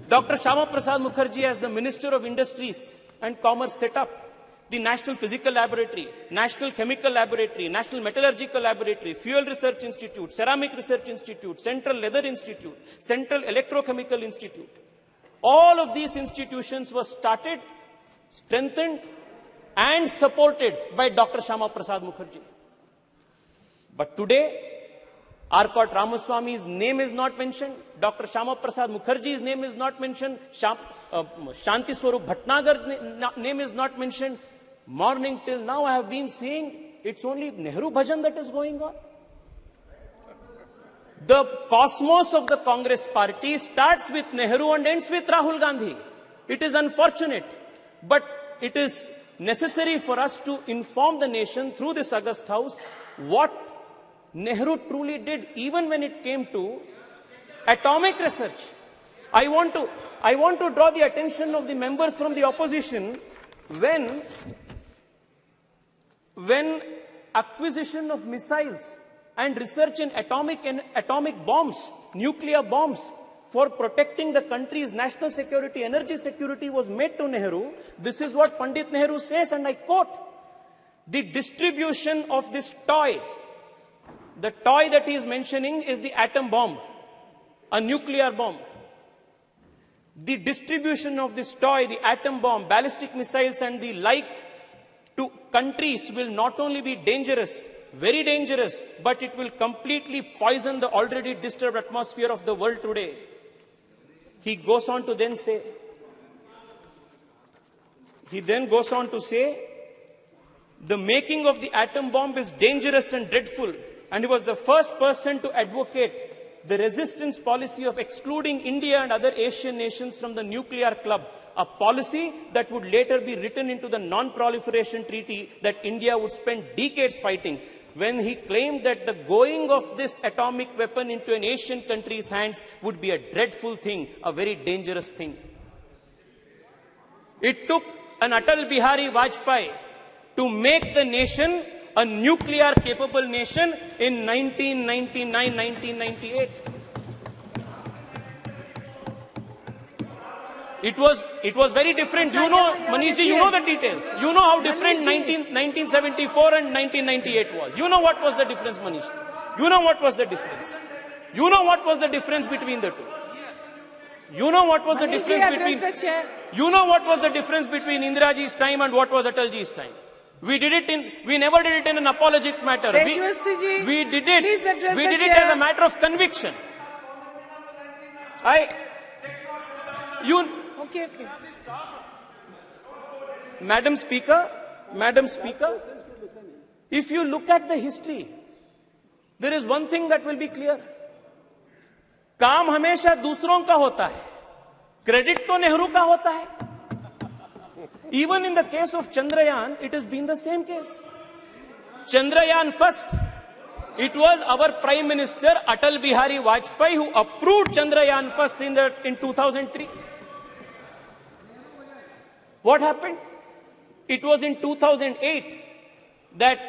J: Dr. Shyama Prasad Mukherjee, as the Minister of Industries and Commerce, set up the National Physical Laboratory, National Chemical Laboratory, National Metallurgical Laboratory, Fuel Research Institute, Ceramic Research Institute, Central Leather Institute, Central Electrochemical Institute. All of these institutions were started, strengthened, and supported by Dr. Shyama Prasad Mukherjee. But today, Arkat Ramaswamy's name is not mentioned, Dr. Shyama Prasad Mukherjee's name is not mentioned, Shanti Swarup Bhatnagar's name is not mentioned. Morning till now, I have been seeing it's only Nehru Bhajan that is going on. The cosmos of the Congress party starts with Nehru and ends with Rahul Gandhi. It is unfortunate, but it is necessary for us to inform the nation through this august house what Nehru truly did, even when it came to atomic research. I want to draw the attention of the members from the opposition when acquisition of missiles and research in atomic bombs, nuclear bombs, for protecting the country's national security, energy security was made to Nehru. This is what Pandit Nehru says, and I quote, the distribution of this toy, the toy that he is mentioning is the atom bomb, a nuclear bomb. The distribution of this toy, the atom bomb, ballistic missiles and the like to countries will not only be dangerous, very dangerous, but it will completely poison the already disturbed atmosphere of the world today. He goes on to say the making of the atom bomb is dangerous and dreadful, and he was the first person to advocate the resistance policy of excluding India and other Asian nations from the nuclear club, a policy that would later be written into the non-proliferation treaty that India would spend decades fighting, when he claimed that the going of this atomic weapon into an Asian country's hands would be a dreadful thing, a very dangerous thing. It took an Atal Bihari Vajpayee to make the nation a nuclear-capable nation in 1999, 1998. It was very different. You know, Manishji, you know the details. You know how different 1974 and 1998 was. You know what was the difference, Manishji. You know what was the difference. You know what was the difference between the two. You know what was the difference between... You know what was the difference between Indiraji's time and what was Atalji's time. We never did it in an apologetic matter. We did it as a matter of conviction.
R: Okay.
J: Madam Speaker, if you look at the history, there is one thing that will be clear. काम हमेशा दूसरों का होता है, credit तो नेहरू का होता है. Even in the case of Chandrayaan, it has been the same case. Chandrayaan first, it was our Prime Minister Atal Bihari Vajpayee who approved Chandrayaan first in 2003. What happened? It was in 2008 that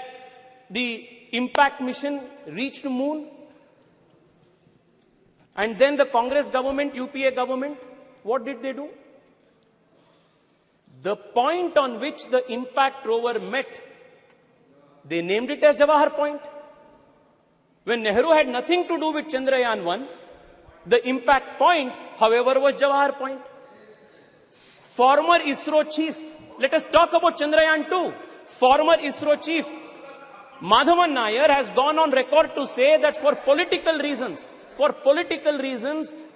J: the impact mission reached the moon. And then the Congress government, UPA government, what did they do? The point on which the impact rover met, they named it as Jawahar Point. When Nehru had nothing to do with Chandrayaan 1, the impact point, however, was Jawahar Point. Former ISRO chief, let us talk about Chandrayaan 2. Former ISRO chief, Madhavan Nair, has gone on record to say that for political reasons,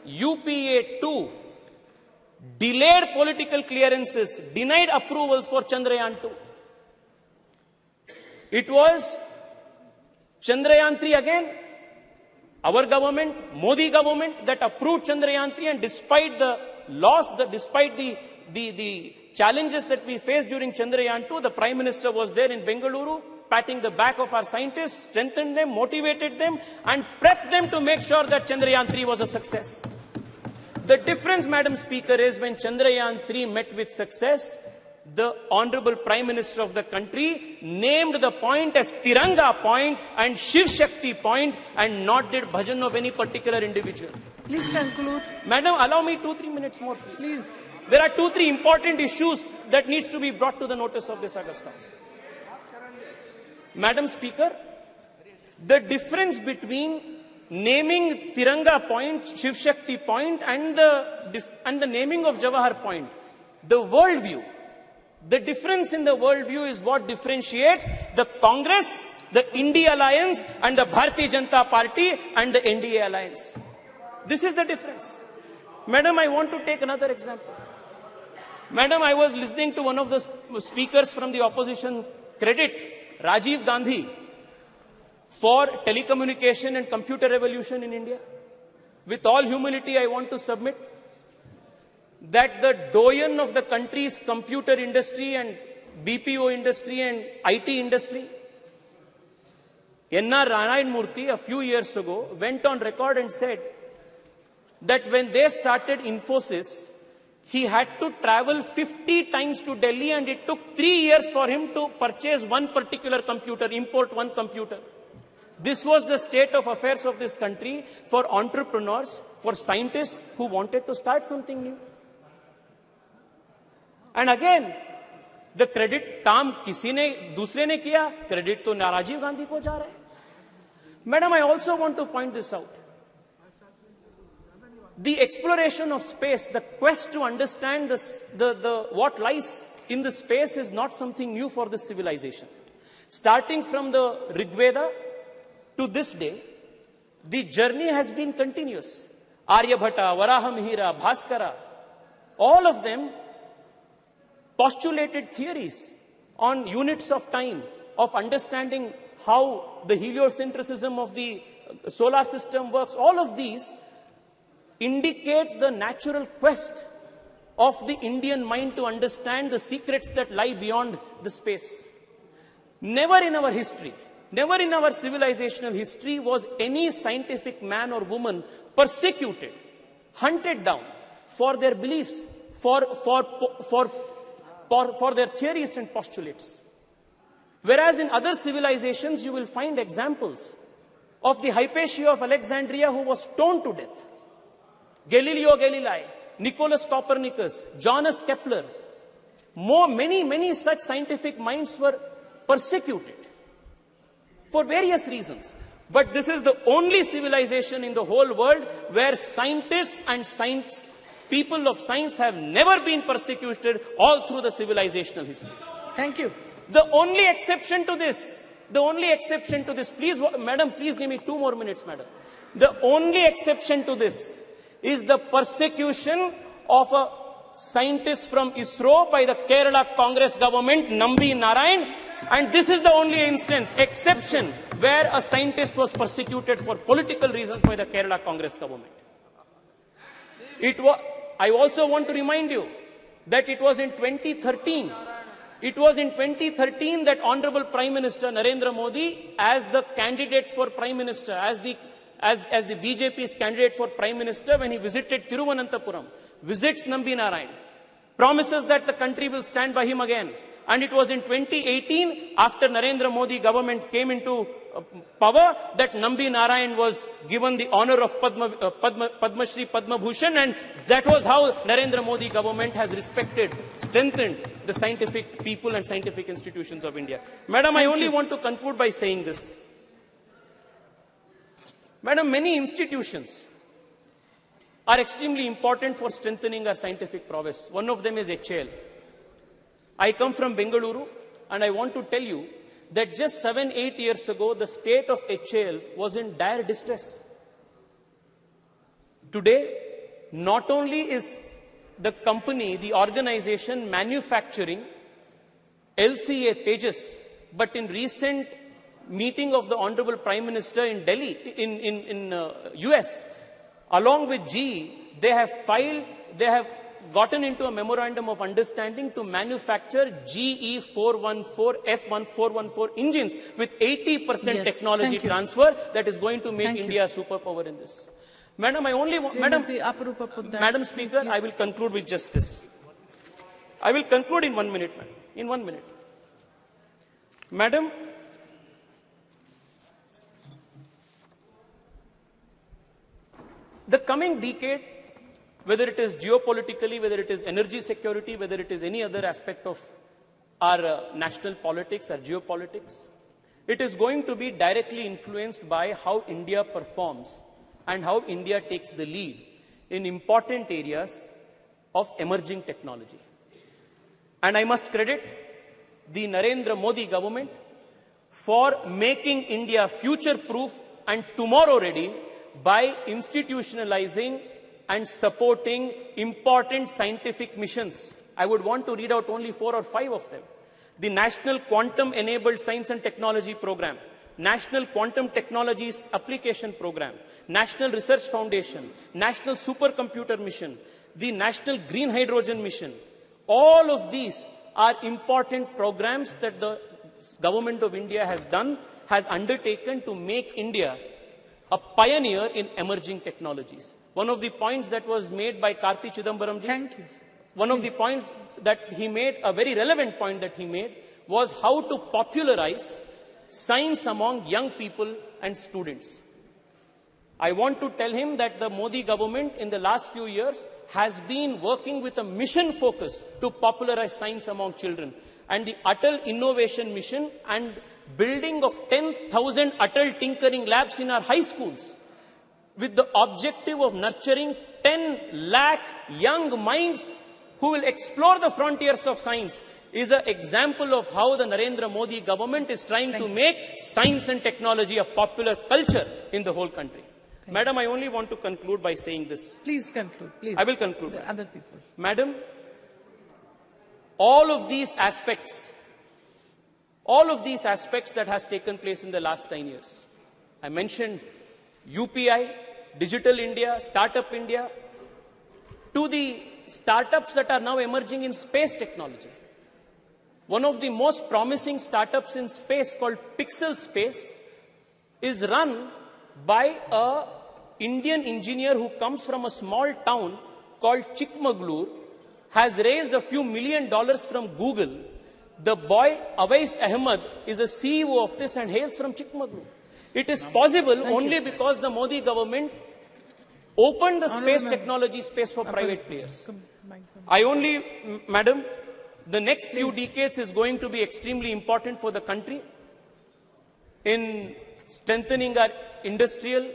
J: UPA2 delayed political clearances, denied approvals for Chandrayaan 2. It was Chandrayaan 3 again, our government, Modi government, that approved Chandrayaan 3, and despite the loss, despite the challenges that we faced during Chandrayaan 2, the Prime Minister was there in Bengaluru, patting the back of our scientists, strengthened them, motivated them, and prepped them to make sure that Chandrayaan 3 was a success. The difference, Madam Speaker, is when Chandrayaan 3 met with success, the Honorable Prime Minister of the country named the point as Tiranga Point and Shiv Shakti Point, and not did bhajan of any particular individual.
R: Please conclude.
J: Madam, allow me 2-3 minutes more, please. There are 2-3 important issues that needs to be brought to the notice of this August House. Madam Speaker, the difference between naming Tiranga Point, Shiv Shakti Point, and the naming of Jawahar Point, the worldview, the difference in the worldview is what differentiates the Congress, the India Alliance, and the Bharatiya Janata Party and the NDA Alliance. This is the difference. Madam, I want to take another example. Madam, I was listening to one of the speakers from the opposition credit Rajiv Gandhi for telecommunication and computer revolution in India. With all humility, I want to submit that the doyen of the country's computer industry and BPO industry and IT industry, N.R. Narayan Murthy, a few years ago, went on record and said that when they started Infosys, he had to travel 50 times to Delhi, and it took 3 years for him to purchase one particular computer, import one computer. This was the state of affairs of this country for entrepreneurs, for scientists who wanted to start something new. And again, the credit काम किसी ने दूसरे ने किया, credit तो राजीव गांधी को जा रहा है. Madam, I also want to point this out. The exploration of space, the quest to understand what lies in the space is not something new for this civilization. Starting from the Rig Veda to this day, the journey has been continuous. Aryabhata, Varahamihira, Bhaskara, all of them postulated theories on units of time, of understanding how the heliocentrism of the solar system works. All of these indicate the natural quest of the Indian mind to understand the secrets that lie beyond the space. Never in our history, never in our civilizational history was any scientific man or woman persecuted, hunted down for their beliefs, for their theories and postulates. Whereas in other civilizations, you will find examples of the Hypatia of Alexandria who was stoned to death, Galileo Galilei, Nicholas Copernicus, Johannes Kepler. Many such scientific minds were persecuted for various reasons. But this is the only civilization in the whole world where scientists and people of science have never been persecuted all through the civilizational history.
R: Thank you.
J: The only exception to this, please, madam, please give me 2 more minutes, madam. The only exception to this is the persecution of a scientist from ISRO by the Kerala Congress government, Nambi Narayan, and this is the only exception where a scientist was persecuted for political reasons by the Kerala Congress government. I also want to remind you that it was in 2013 that Honorable Prime Minister Narendra Modi, as the candidate for Prime Minister, as the BJP's candidate for Prime Minister, when he visited Thiruvananthapuram, visits Nambi Narayan, promises that the country will stand by him again. And it was in 2018, after Narendra Modi government came into power, that Nambi Narayan was given the honor of Padma Shri Padma Bhushan, and that was how Narendra Modi government has respected, strengthened the scientific people and scientific institutions of India. Madam, I only want to conclude by saying this. Madam, many institutions are extremely important for strengthening our scientific prowess. One of them is HAL. I come from Bengaluru, and I want to tell you that just 7-8 years ago, the state of HAL was in dire distress. Today, not only is the company, the organization manufacturing LCA Tejas, but in recent meeting of the Honorable Prime Minister in Delhi, in US, along with GE, they have gotten into a memorandum of understanding to manufacture GE 414, F1414 engines with 80% technology transfer that is going to make India a superpower in this. Madam, Madam Speaker, I will conclude with just this. I will conclude in 1 minute, madam. In 1 minute. Madam, the coming decade, whether it is geopolitically, whether it is energy security, whether it is any other aspect of our national politics, our geopolitics, it is going to be directly influenced by how India performs and how India takes the lead in important areas of emerging technology. And I must credit the Narendra Modi government for making India future-proof and tomorrow-ready by institutionalizing and supporting important scientific missions. I would want to read out only 4 or 5 of them. The National Quantum Enabled Science and Technology Program, National Quantum Technologies Application Program, National Research Foundation, National Supercomputer Mission, the National Green Hydrogen Mission. All of these are important programs that the government of India has undertaken to make India a pioneer in emerging technologies. One of the points that was made by Karti Chidambaram ji, one of the points that he made, a very relevant point that he made, was how to popularize science among young people and students. I want to tell him that the Modi government in the last few years has been working with a mission focus to popularize science among children. And the Atal Innovation Mission and building of 10,000 Atal Tinkering Labs in our high schools, with the objective of nurturing 10 lakh young minds who will explore the frontiers of science, is an example of how the Narendra Modi government is trying to make science and technology a popular culture in the whole country. Madam, I only want to conclude by saying this.
R: Please conclude, please.
J: I will conclude.
R: The other people.
J: Madam, all of these aspects all of these aspects that has taken place in the last 9 years. I mentioned UPI, Digital India, Startup India, to the startups that are now emerging in space technology. One of the most promising startups in space called Pixel Space is run by an Indian engineer who comes from a small town called Chikmagalur, has raised a few $1 million from Google. The boy, Awais Ahmed, is a CEO of this and hails from Chikmagalur. It is possible only because the Modi government opened the space technology space for private players. Madam, the next few decades is going to be extremely important for the country in strengthening our industrial,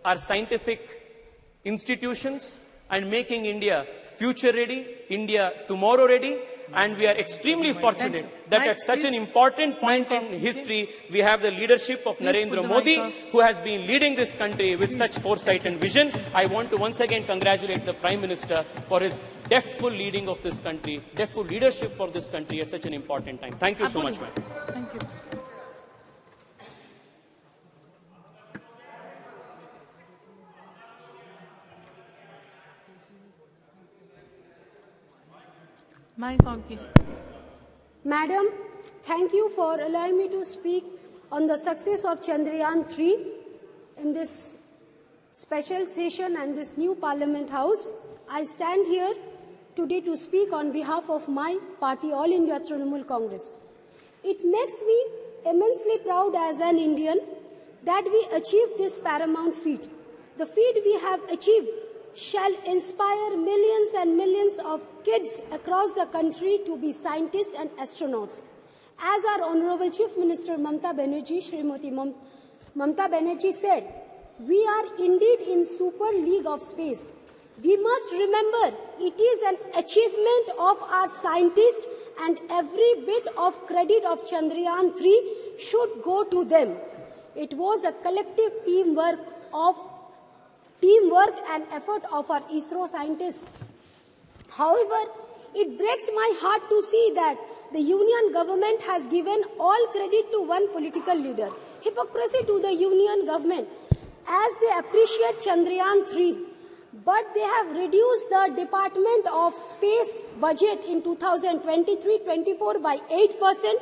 J: our scientific institutions and making India future ready, India tomorrow ready. And we are extremely fortunate that at such an important point in history, we have the leadership of Narendra Modi, who has been leading this country with such foresight and vision. I want to once again congratulate the Prime Minister for his deftful leading of this country, deftful leadership for this country at such an important time. Thank you so much, ma'am.
R: Thank you.
G: Madam, thank you for allowing me to speak on the success of Chandrayaan-3 in this special session and this new Parliament House. I stand here today to speak on behalf of my party, All India Trinamool Congress. It makes me immensely proud as an Indian that we achieved this paramount feat. The feat we have achieved shall inspire millions and millions of kids across the country to be scientists and astronauts. As our Honorable Chief Minister Mamata Banerjee, Srimati Mamata Banerjee said, we are indeed in super league of space. We must remember it is an achievement of our scientists and every bit of credit of Chandrayaan-3 should go to them. It was a collective teamwork and effort of our ISRO scientists. However, it breaks my heart to see that the union government has given all credit to one political leader. Hypocrisy to the union government as they appreciate Chandrayaan-3, but they have reduced the Department of Space budget in 2023-24 by 8%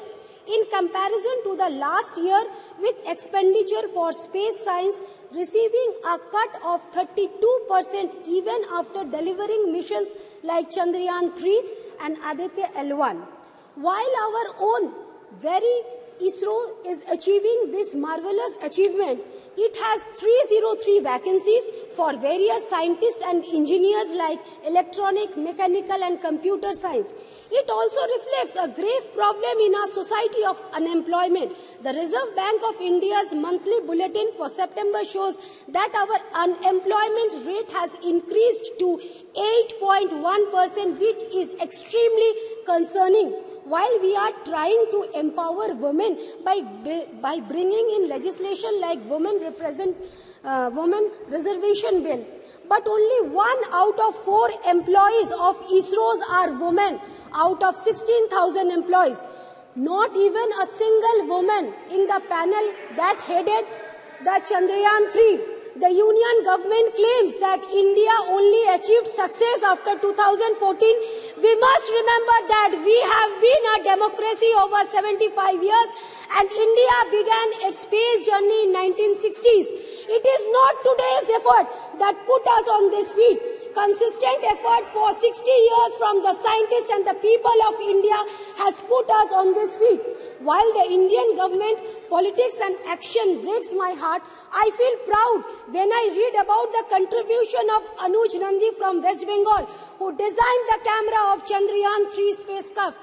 G: in comparison to the last year, with expenditure for space science receiving a cut of 32% even after delivering missions like Chandrayaan-3 and Aditya L1. While our own very ISRO is achieving this marvelous achievement, it has 303 vacancies for various scientists and engineers like electronic, mechanical and computer science. It also reflects a grave problem in our society of unemployment. The Reserve Bank of India's monthly bulletin for September shows that our unemployment rate has increased to 8.1%, which is extremely concerning. While we are trying to empower women by bringing in legislation like women reservation bill, but only 1 out of 4 employees of ISRO's are women out of 16,000 employees. Not even a single woman in the panel that headed the Chandrayaan-3. The union government claims that India only achieved success after 2014. We must remember that we have been a democracy over 75 years and India began its space journey in 1960s. It is not today's effort that put us on this feet. Consistent effort for 60 years from the scientists and the people of India has put us on this feet. While the Indian government politics and action breaks my heart, I feel proud when I read about the contribution of Anuj Nandi from West Bengal, who designed the camera of Chandrayaan-3 spacecraft.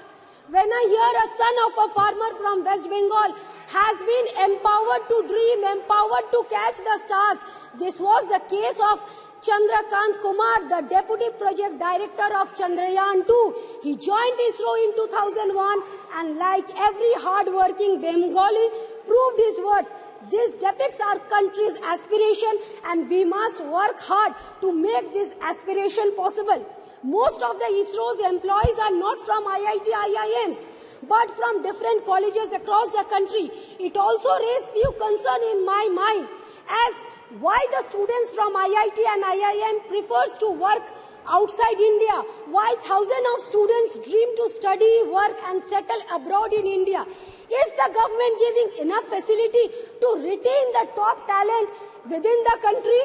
G: When I hear a son of a farmer from West Bengal has been empowered to dream, empowered to catch the stars, this was the case of Chandrakant Kumar, the Deputy Project Director of Chandrayaan-2. He joined ISRO in 2001 and like every hard-working Bengali, proved his worth. This depicts our country's aspiration and we must work hard to make this aspiration possible. Most of the ISRO's employees are not from IIT, IIMs. but from different colleges across the country. It also raised few concern in my mind as why the students from IIT and IIM prefers to work outside India, why thousands of students dream to study, work and settle abroad in India. Is the government giving enough facility to retain the top talent within the country,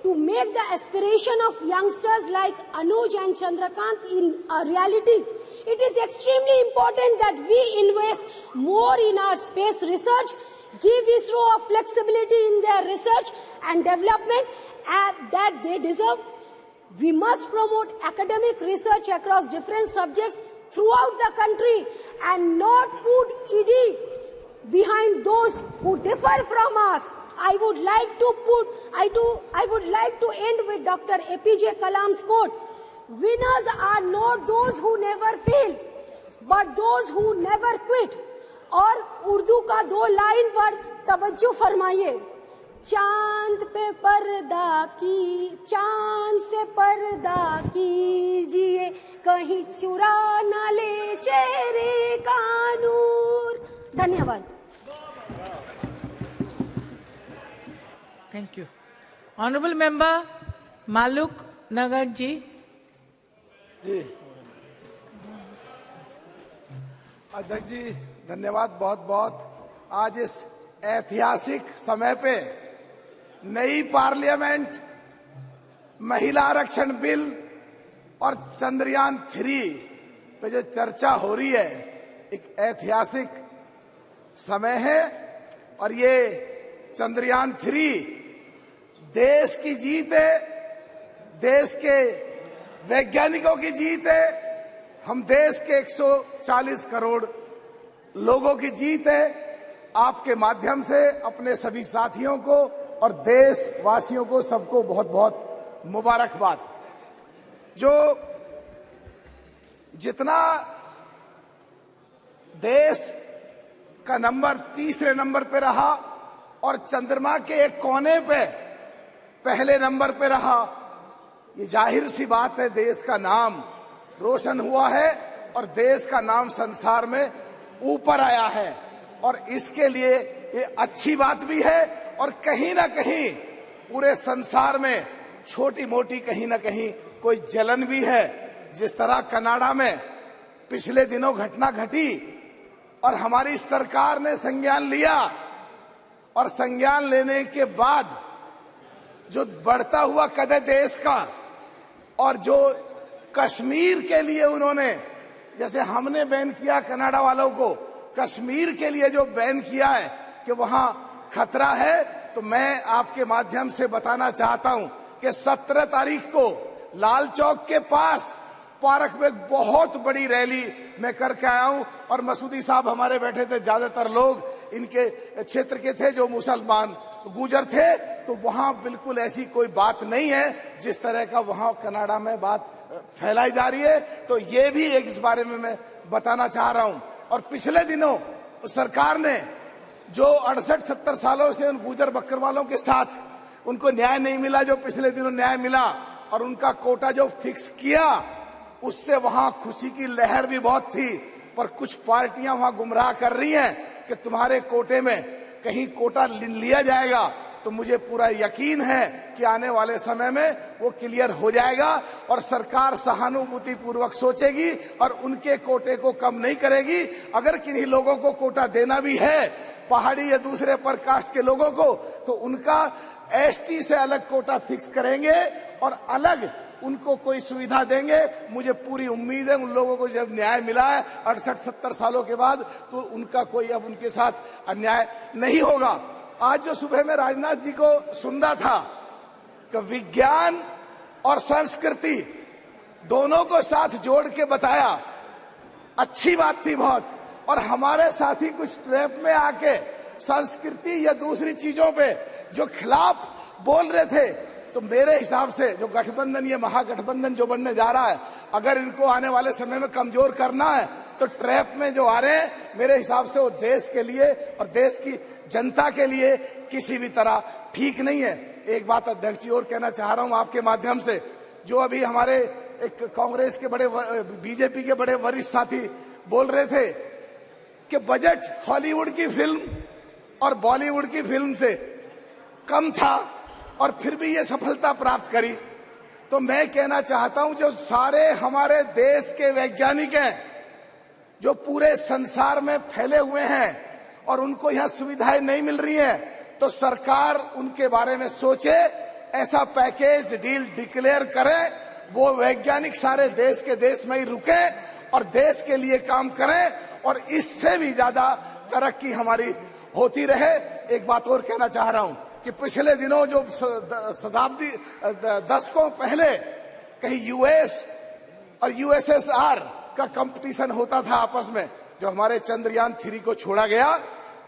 G: to make the aspiration of youngsters like Anuj and Chandrakant in a reality? It is extremely important that we invest more in our space research, give ISRO a flexibility in their research and development that they deserve. We must promote academic research across different subjects throughout the country and not put ED behind those who differ from us. I would like to end with Dr. APJ Kalam's quote. Winners are not those who never fail, but those who never quit. और उर्दू का 2 line पर तवज्जो फरमाइए। चांद पे पर्दा की, चांद से पर्दा कीजिए, कहीं चुरा ना ले चेहरे का नूर। धन्यवाद।
R: Thank you. Honorable Member Maluk Nagar ji.
K: जी अध्यक्ष जी धन्यवाद बहुत बहुत। आज इस ऐतिहासिक समय पे नई पार्लियामेंट, महिला आरक्षण बिल और चंद्रयान 3 पे जो चर्चा हो रही है, एक ऐतिहासिक समय है। और ये चंद्रयान 3 देश की जीत है, देश के वैज्ञानिकों की जीत है, हम देश के 140 करोड़ लोगों की जीत है। आपके माध्यम से अपने सभी साथियों को और देशवासियों को सबको बहुत बहुत मुबारकबाद। जो जितना देश का नंबर तीसरे नंबर पे रहा और चंद्रमा के एक कोने पे पहले नंबर पे रहा, ये जाहिर सी बात है देश का नाम रोशन हुआ है और देश का नाम संसार में ऊपर आया है। और इसके लिए ये अच्छी बात भी है और कहीं ना कहीं पूरे संसार में छोटी मोटी कहीं ना कहीं कोई जलन भी है। जिस तरह कनाडा में पिछले दिनों घटना घटी और हमारी सरकार ने संज्ञान लिया और संज्ञान लेने के बाद जो बढ़ता हुआ कद है देश का, और जो कश्मीर के लिए उन्होंने, जैसे हमने बैन किया कनाडा वालों को, कश्मीर के लिए जो बैन किया है कि वहां खतरा है, तो मैं आपके माध्यम से बताना चाहता हूं कि 17 तारीख को लाल चौक के पास पार्क में बहुत बड़ी रैली मैं करके आया हूं। और मसूदी साहब हमारे बैठे थे, ज्यादातर लोग इनके क्षेत्र के थे जो मुसलमान गुजर थे, तो वहां बिल्कुल ऐसी कोई बात नहीं है जिस तरह का वहां कनाडा में बात फैलाई जा रही है। तो ये भी एक इस बारे में मैं बताना चाह रहा हूं। और पिछले दिनों सरकार ने जो 68-70 सालों से उन गुजर बकरवालों के साथ उनको न्याय नहीं मिला, जो पिछले दिनों न्याय मिला और उनका कोटा जो फिक्स किया, उससे वहां खुशी की लहर भी बहुत थी। पर कुछ पार्टियां वहां गुमराह कर रही हैं कि तुम्हारे कोटे में कहीं कोटा लिया जाएगा। तो मुझे पूरा यकीन है कि आने वाले समय में वो क्लियर हो जाएगा और सरकार सहानुभूति पूर्वक सोचेगी और उनके कोटे को कम नहीं करेगी। अगर किन्हीं लोगों को कोटा देना भी है, पहाड़ी या दूसरे पर कास्ट के लोगों को, तो उनका एसटी से अलग कोटा फिक्स करेंगे और अलग उनको कोई सुविधा देंगे। मुझे पूरी उम्मीद है उन लोगों को जब न्याय मिला है 68-70 सालों के बाद, तो उनका कोई अब उनके साथ अन्याय नहीं होगा। आज जो सुबह में राजनाथ जी को सुनना था कि विज्ञान और संस्कृति दोनों को साथ जोड़ के बताया, अच्छी बात थी बहुत। और हमारे साथी कुछ ट्रैप में आके संस्कृति या दूसरी चीजों पे जो खिलाफ बोल रहे थे, तो मेरे हिसाब से जो गठबंधन, ये महागठबंधन जो बनने जा रहा है, अगर इनको आने वाले समय में कमजोर करना है तो ट्रैप में जो आ रहे हैं, मेरे हिसाब से वो देश के लिए और देश की जनता के लिए किसी भी तरह ठीक नहीं है। एक बात अध्यक्ष जी और कहना चाह रहा हूं आपके माध्यम से, जो अभी हमारे एक कांग्रेस के बड़े, बीजेपी के बड़े वरिष्ठ साथी बोल रहे थे कि बजट हॉलीवुड की फिल्म और बॉलीवुड की फिल्म से कम था और फिर भी ये सफलता प्राप्त करी। तो मैं कहना चाहता हूं, जो सारे हमारे देश के वैज्ञानिक हैं जो पूरे संसार में फैले हुए हैं और उनको यहां सुविधाएं नहीं मिल रही हैं, तो सरकार उनके बारे में सोचे, ऐसा पैकेज डील डिक्लेयर करे, वो वैज्ञानिक सारे देश के देश में ही रुके और देश के लिए काम करें और इससे भी ज्यादा तरक्की हमारी होती रहे। एक बात और कहना चाह रहा हूं कि पिछले दिनों जो शताब्दी दशकों पहले कहीं यूएस और यूएसएसआर का कंपटीशन होता था आपस में, जो हमारे चंद्रयान 3 को छोड़ा गया,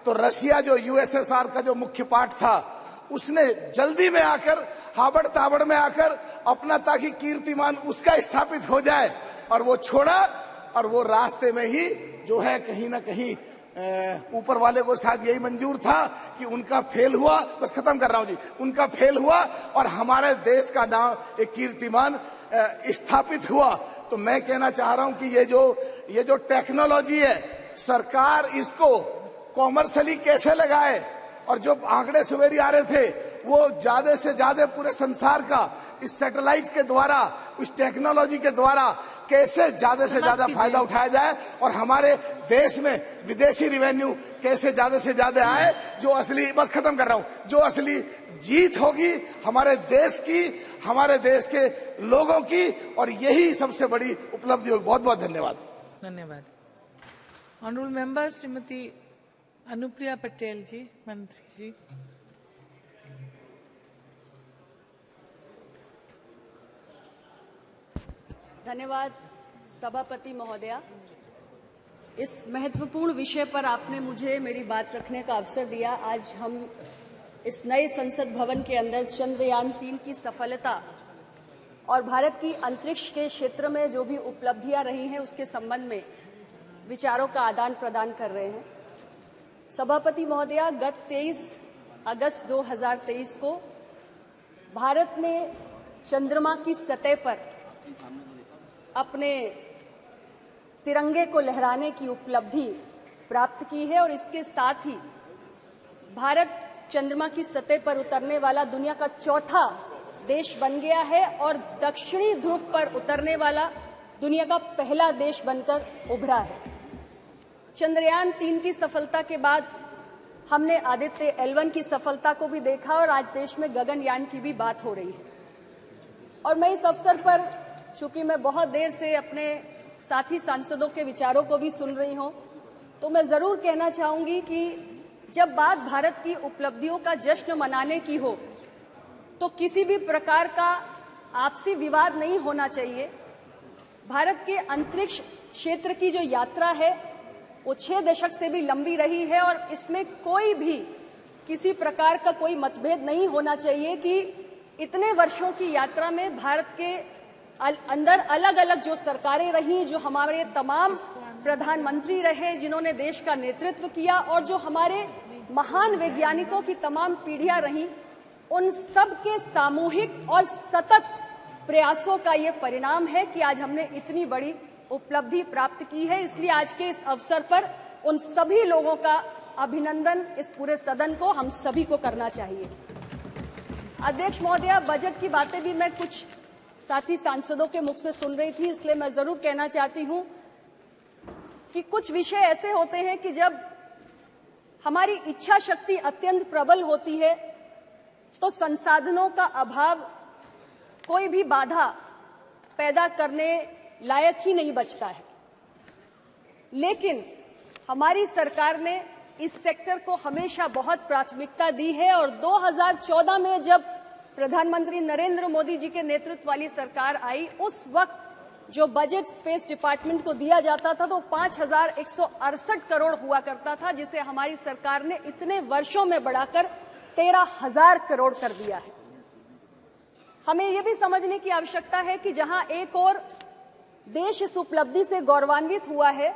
K: तो रशिया जो यूएसएसआर का जो मुख्य पार्ट था उसने जल्दी में आकर, हाबड़ ताबड़ में आकर अपना, ताकि कीर्तिमान उसका स्थापित हो जाए, और वो छोड़ा। और वो रास्ते में ही जो है कहीं ना कहीं ऊपर वाले को शायद यही मंजूर था कि उनका फेल हुआ, बस खत्म कर रहा हूं जी, उनका फेल हुआ और हमारे देश का नाम एक कीर्तिमान स्थापित हुआ। तो मैं कहना चाह रहा हूं कि ये जो टेक्नोलॉजी है, सरकार इसको कॉमर्शियली कैसे लगाए, और जो आंकड़े सवेरे आ रहे थे वो ज्यादा से ज्यादा पूरे संसार का इस सैटेलाइट के द्वारा, उस टेक्नोलॉजी के द्वारा कैसे ज्यादा से ज्यादा फायदा उठाया जाए और हमारे देश में विदेशी रिवेन्यू कैसे ज्यादा से ज्यादा आए। जो असली, बस खत्म कर रहा हूं, जो असली जीत होगी हमारे देश की, हमारे देश के लोगों की, और यही सबसे बड़ी उपलब्धि होगी। बहुत बहुत धन्यवाद।
R: धन्यवाद। ऑनरेबल मेंबर श्रीमती अनुप्रिया पटेल जी, मंत्री जी।
G: धन्यवाद सभापति महोदया। इस महत्वपूर्ण विषय पर आपने मुझे मेरी बात रखने का अवसर दिया। आज हम इस नए संसद भवन के अंदर चंद्रयान 3 की सफलता और भारत की अंतरिक्ष के क्षेत्र में जो भी उपलब्धियां रही हैं उसके संबंध में विचारों का आदान प्रदान कर रहे हैं। सभापति महोदया, गत 23 अगस्त 2023 को भारत ने चंद्रमा की सतह पर अपने तिरंगे को लहराने की उपलब्धि प्राप्त की है और इसके साथ ही भारत चंद्रमा की सतह पर उतरने वाला दुनिया का चौथा देश बन गया है और दक्षिणी ध्रुव पर उतरने वाला दुनिया का पहला देश बनकर उभरा है। चंद्रयान 3 की सफलता के बाद हमने आदित्य L1 की सफलता को भी देखा और आज देश में गगनयान की भी बात हो रही है। और मैं इस अवसर पर, चूंकि मैं बहुत देर से अपने साथी सांसदों के विचारों को भी सुन रही हूं, तो मैं जरूर कहना चाहूंगी कि जब बात भारत की उपलब्धियों का जश्न मनाने की हो तो किसी भी प्रकार का आपसी विवाद नहीं होना चाहिए। भारत के अंतरिक्ष क्षेत्र की जो यात्रा है वो 6 दशक से भी लंबी रही है और इसमें कोई भी किसी प्रकार का कोई मतभेद नहीं होना चाहिए कि इतने वर्षों की यात्रा में भारत के अंदर अलग अलग जो सरकारें रहीं, जो हमारे तमाम प्रधानमंत्री रहे जिन्होंने देश का नेतृत्व किया, और जो हमारे महान वैज्ञानिकों की तमाम पीढ़ियां रहीं, उन सब के सामूहिक और सतत प्रयासों का ये परिणाम है कि आज हमने इतनी बड़ी उपलब्धि प्राप्त की है। इसलिए आज के इस अवसर पर उन सभी लोगों का अभिनंदन इस पूरे सदन को, हम सभी को करना चाहिए। अध्यक्ष महोदया, बजट की बातें भी मैं कुछ साथी सांसदों के मुख से सुन रही थी, इसलिए मैं जरूर कहना चाहती हूं कि कुछ विषय ऐसे होते हैं कि जब हमारी इच्छा शक्ति अत्यंत प्रबल होती है तो संसाधनों का अभाव कोई भी बाधा पैदा करने लायक ही नहीं बचता है। लेकिन हमारी सरकार ने इस सेक्टर को हमेशा बहुत प्राथमिकता दी है और 2014 में जब प्रधानमंत्री नरेंद्र मोदी जी के नेतृत्व वाली सरकार आई, उस वक्त जो बजट स्पेस डिपार्टमेंट को दिया जाता था तो 5,168 करोड़ हुआ करता था, जिसे हमारी सरकार ने इतने वर्षों में बढ़ाकर 13,000 करोड़ कर दिया है। हमें यह भी समझने की आवश्यकता है कि जहां एक और देश इस उपलब्धि से गौरवान्वित हुआ है,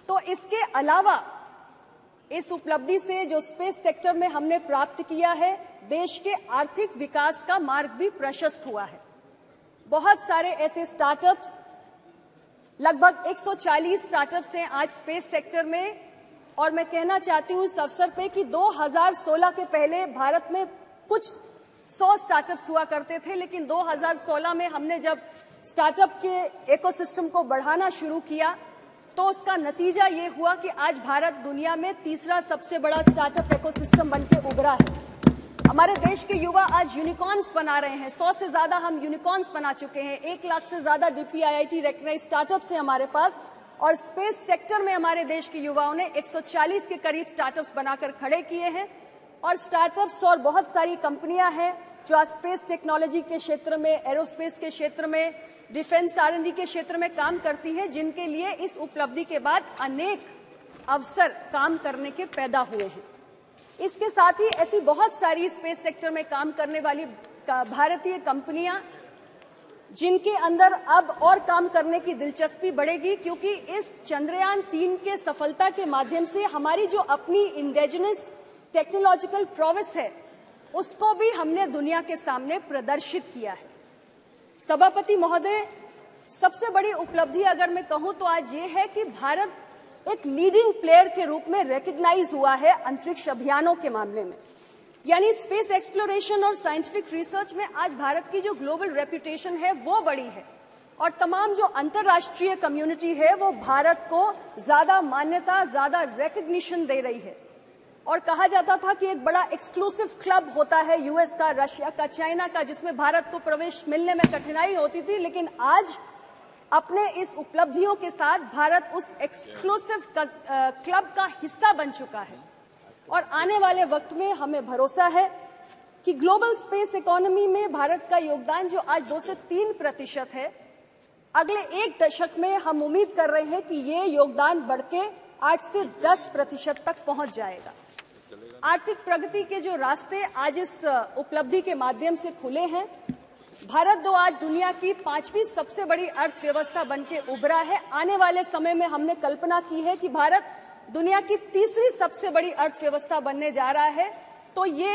G: तो इसके अलावा इस उपलब्धि से जो स्पेस सेक्टर में हमने प्राप्त किया है, देश के आर्थिक विकास का मार्ग भी प्रशस्त हुआ है। बहुत सारे ऐसे स्टार्टअप्स
L: लगभग 140 स्टार्टअप्स हैं आज स्पेस सेक्टर में, और मैं कहना चाहती हूँ इस अवसर पे कि 2016 के पहले भारत में कुछ 100 स्टार्टअप्स हुआ करते थे, लेकिन 2016 में हमने जब स्टार्टअप के इकोसिस्टम को बढ़ाना शुरू किया तो उसका नतीजा ये हुआ कि आज भारत दुनिया में तीसरा सबसे बड़ा स्टार्टअप इकोसिस्टम बनके उभरा है। हमारे देश के युवा आज यूनिकॉर्न्स बना रहे हैं, 100 से ज्यादा हम यूनिकॉर्न्स बना चुके हैं, 1 लाख से ज्यादा DPIIT रेकग्नाइज्ड स्टार्टअप्स हैं हमारे पास, और स्पेस सेक्टर में हमारे देश के युवाओं ने 140 के करीब स्टार्टअप्स बनाकर खड़े किए हैं। और स्टार्टअप्स और बहुत सारी कंपनियां हैं जो आज स्पेस टेक्नोलॉजी के क्षेत्र में, एरोस्पेस के क्षेत्र में, डिफेंस R&D के क्षेत्र में काम करती हैं, जिनके लिए इस उपलब्धि के बाद अनेक अवसर काम करने के पैदा हुए हैं। इसके साथ ही ऐसी बहुत सारी स्पेस सेक्टर में काम करने वाली भारतीय कंपनियां जिनके अंदर अब और काम करने की दिलचस्पी बढ़ेगी, क्योंकि इस चंद्रयान 3 के सफलता के माध्यम से हमारी जो अपनी इंडिजिनस टेक्नोलॉजिकल प्रोवेस है उसको भी हमने दुनिया के सामने प्रदर्शित किया है। सभापति महोदय, सबसे बड़ी उपलब्धि अगर मैं कहूं तो आज ये है कि भारत एक लीडिंग प्लेयर के रूप में रिकॉग्नाइज हुआ है अंतरिक्ष अभियानों के मामले में, यानी स्पेस एक्सप्लोरेशन और साइंटिफिक रिसर्च में आज भारत की जो ग्लोबल रेपुटेशन है वो बड़ी है, और तमाम जो अंतर्राष्ट्रीय कम्युनिटी है वो भारत को ज्यादा मान्यता, ज्यादा रिकॉग्निशन दे रही है। और कहा जाता था कि एक बड़ा एक्सक्लूसिव क्लब होता है US का, रशिया का, चाइना का, जिसमें भारत को प्रवेश मिलने में कठिनाई होती थी, लेकिन आज अपने इस उपलब्धियों के साथ भारत उस एक्सक्लूसिव क्लब का हिस्सा बन चुका है। और आने वाले वक्त में हमें भरोसा है कि ग्लोबल स्पेस इकोनॉमी में भारत का योगदान जो आज 2 से 3% है, अगले 1 दशक में हम उम्मीद कर रहे हैं कि ये योगदान बढ़ के 8 से 10% तक पहुंच जाएगा। आर्थिक प्रगति के जो रास्ते आज इस उपलब्धि के माध्यम से खुले हैं, भारत आज दुनिया की 5वीं सबसे बड़ी अर्थव्यवस्था बनके उभरा है। आने वाले समय में हमने कल्पना की है कि भारत दुनिया की 3री सबसे बड़ी अर्थव्यवस्था बनने जा रहा है, तो ये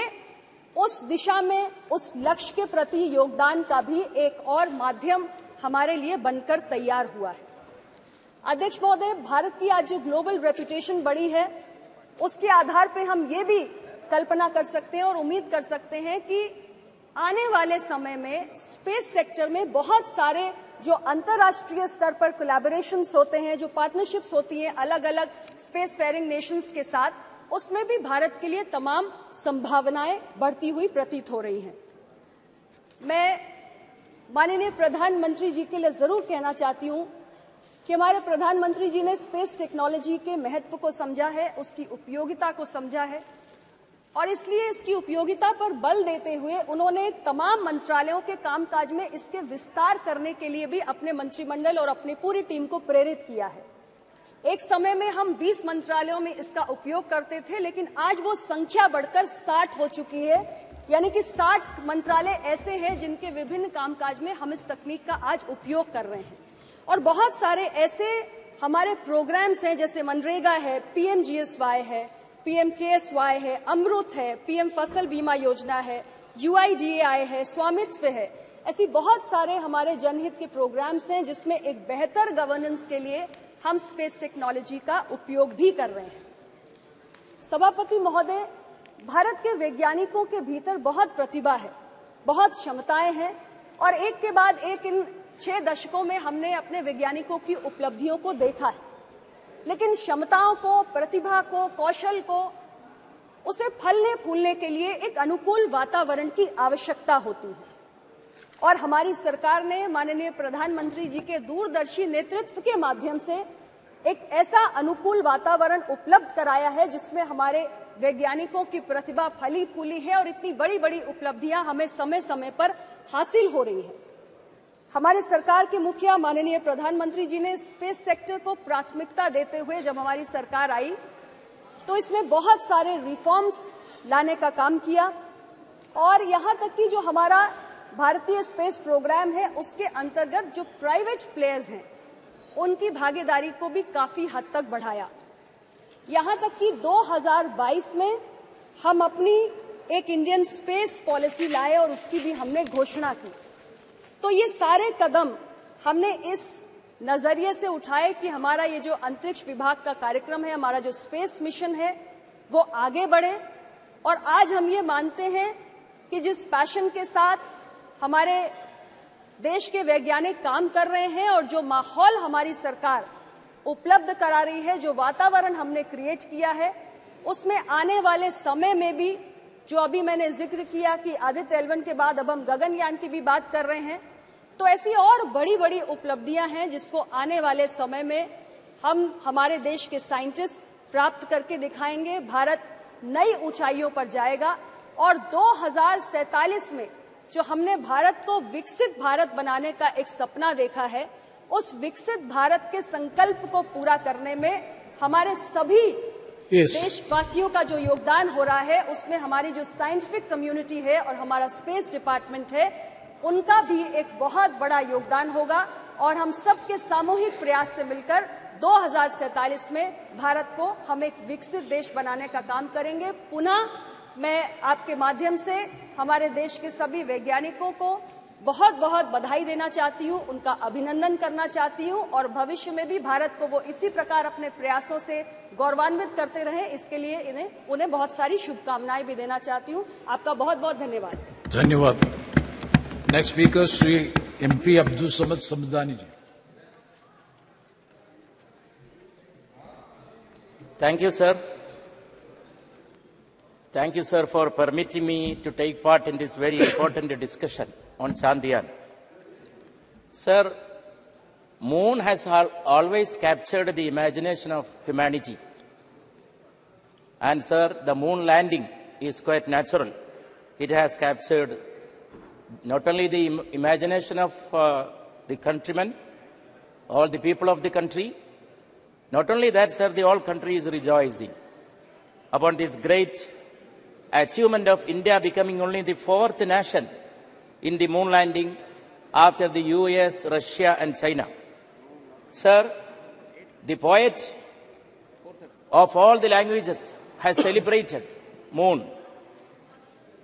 L: उस दिशा में, उस लक्ष्य के प्रति योगदान का भी एक और माध्यम हमारे लिए बनकर तैयार हुआ है। अध्यक्ष महोदय, भारत की आज जो ग्लोबल रेपुटेशन बढ़ी है उसके आधार पर हम ये भी कल्पना कर सकते हैं और उम्मीद कर सकते हैं कि आने वाले समय में स्पेस सेक्टर में बहुत सारे जो अंतर्राष्ट्रीय स्तर पर कोलैबोरेशंस होते हैं, जो पार्टनरशिप्स होती हैं अलग अलग स्पेस फेयरिंग नेशंस के साथ, उसमें भी भारत के लिए तमाम संभावनाएं बढ़ती हुई प्रतीत हो रही हैं। मैं माननीय प्रधानमंत्री जी के लिए जरूर कहना चाहती हूं कि हमारे प्रधानमंत्री जी ने स्पेस टेक्नोलॉजी के महत्व को समझा है, उसकी उपयोगिता को समझा है, और इसलिए इसकी उपयोगिता पर बल देते हुए उन्होंने तमाम मंत्रालयों के कामकाज में इसके विस्तार करने के लिए भी अपने मंत्रिमंडल और अपनी पूरी टीम को प्रेरित किया है। एक समय में हम 20 मंत्रालयों में इसका उपयोग करते थे, लेकिन आज वो संख्या बढ़कर 60 हो चुकी है, यानी कि 60 मंत्रालय ऐसे हैं जिनके विभिन्न कामकाज में हम इस तकनीक का आज उपयोग कर रहे हैं। और बहुत सारे ऐसे हमारे प्रोग्राम्स हैं, जैसे मनरेगा है, PMGSY है, PMKSY है, अमृत है, PM फसल बीमा योजना है, UIDAI है, स्वामित्व है, ऐसी बहुत सारे हमारे जनहित के प्रोग्राम्स हैं जिसमें एक बेहतर गवर्नेंस के लिए हम स्पेस टेक्नोलॉजी का उपयोग भी कर रहे हैं। सभापति महोदय, भारत के वैज्ञानिकों के भीतर बहुत प्रतिभा है, बहुत क्षमताएं हैं, और एक के बाद एक इन 6 दशकों में हमने अपने वैज्ञानिकों की उपलब्धियों को देखा है। लेकिन क्षमताओं को, प्रतिभा को, कौशल को, उसे फलने फूलने के लिए एक अनुकूल वातावरण की आवश्यकता होती है। और हमारी सरकार ने माननीय प्रधानमंत्री जी के दूरदर्शी नेतृत्व के माध्यम से एक ऐसा अनुकूल वातावरण उपलब्ध कराया है जिसमें हमारे वैज्ञानिकों की प्रतिभा फली फूली है और इतनी बड़ी बड़ी उपलब्धियां हमें समय समय पर हासिल हो रही है। हमारे सरकार के मुखिया माननीय प्रधानमंत्री जी ने स्पेस सेक्टर को प्राथमिकता देते हुए जब हमारी सरकार आई तो इसमें बहुत सारे रिफॉर्म्स लाने का काम किया, और यहाँ तक कि जो हमारा भारतीय स्पेस प्रोग्राम है उसके अंतर्गत जो प्राइवेट प्लेयर्स हैं उनकी भागीदारी को भी काफी हद तक बढ़ाया। यहाँ तक कि 2022 में हम अपनी एक इंडियन स्पेस पॉलिसी लाए और उसकी भी हमने घोषणा की। तो ये सारे कदम हमने इस नजरिए से उठाए कि हमारा ये जो अंतरिक्ष विभाग का कार्यक्रम है, हमारा जो स्पेस मिशन है, वो आगे बढ़े। और आज हम ये मानते हैं कि जिस पैशन के साथ हमारे देश के वैज्ञानिक काम कर रहे हैं और जो माहौल हमारी सरकार उपलब्ध करा रही है, जो वातावरण हमने क्रिएट किया है, उसमें आने वाले समय में भी, जो अभी मैंने जिक्र किया कि आदित्य L1 के बाद अब हम गगनयान की भी बात कर रहे हैं, तो ऐसी और बड़ी बड़ी उपलब्धियां हैं जिसको आने वाले समय में हम हमारे देश के साइंटिस्ट प्राप्त करके दिखाएंगे। भारत नई ऊंचाइयों पर जाएगा और 2047 में जो हमने भारत को विकसित भारत बनाने का एक सपना देखा है, उस विकसित भारत के संकल्प को पूरा करने में हमारे सभी देशवासियों का जो योगदान हो रहा है, उसमें हमारी जो साइंटिफिक कम्युनिटी है और हमारा स्पेस डिपार्टमेंट है, उनका भी एक बहुत बड़ा योगदान होगा। और हम सबके सामूहिक प्रयास से मिलकर 2047 में भारत को हम एक विकसित देश बनाने का काम करेंगे। पुनः मैं आपके माध्यम से हमारे देश के सभी वैज्ञानिकों को बहुत बहुत बधाई देना चाहती हूँ, उनका अभिनंदन करना चाहती हूँ और भविष्य में भी भारत को वो इसी प्रकार अपने प्रयासों से गौरवान्वित करते रहे, इसके लिए उन्हें बहुत सारी शुभकामनाएं भी देना चाहती हूँ। आपका बहुत बहुत धन्यवाद।
B: धन्यवाद। Next speaker Shri MP Abdul Samad Samadani ji.
O: Thank you, sir. Thank you, sir, for permitting me to take part in this very important discussion on Chandrayaan. Sir, Moon has always captured the imagination of humanity. And, sir, the Moon landing is quite natural. It has captured not only the imagination of the countrymen, all the people of the country. Not only that, sir, the whole country is rejoicing upon this great achievement of India becoming only the 4th nation in the moon landing after the US, Russia and China. Sir, the poet of all the languages has celebrated moon.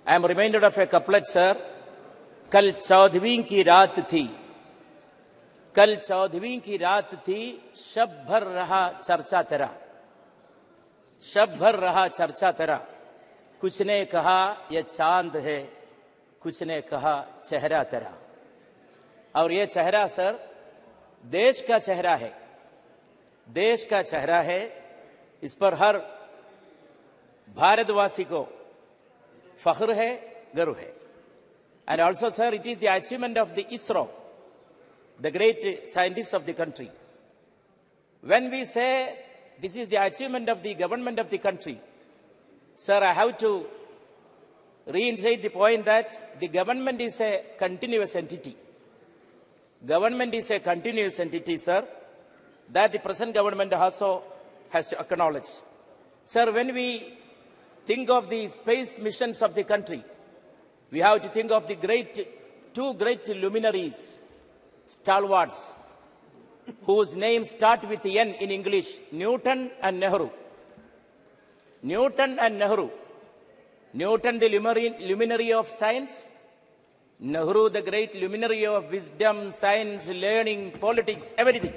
O: I am reminded of a couplet, sir. कल 14वीं की रात थी, कल 14वीं की रात थी, शब भर रहा चर्चा तेरा, शब भर रहा चर्चा तेरा। कुछ ने कहा यह चांद है, कुछ ने कहा चेहरा तेरा। और ये चेहरा सर देश का चेहरा है, देश का चेहरा है। इस पर हर भारतवासी को फख्र है, गर्व है। And also, sir, it is the achievement of the ISRO, the great scientists of the country. When we say this is the achievement of the government of the country, sir, I have to reiterate the point that the government is a continuous entity. Government is a continuous entity, sir, that the present government also has to acknowledge. Sir, when we think of the space missions of the country, we have to think of the two great luminaries, stalwarts, whose names start with N in English, Newton and Nehru. Newton and Nehru. Newton, the luminary of science. Nehru, the great luminary of wisdom, science, learning, politics, everything.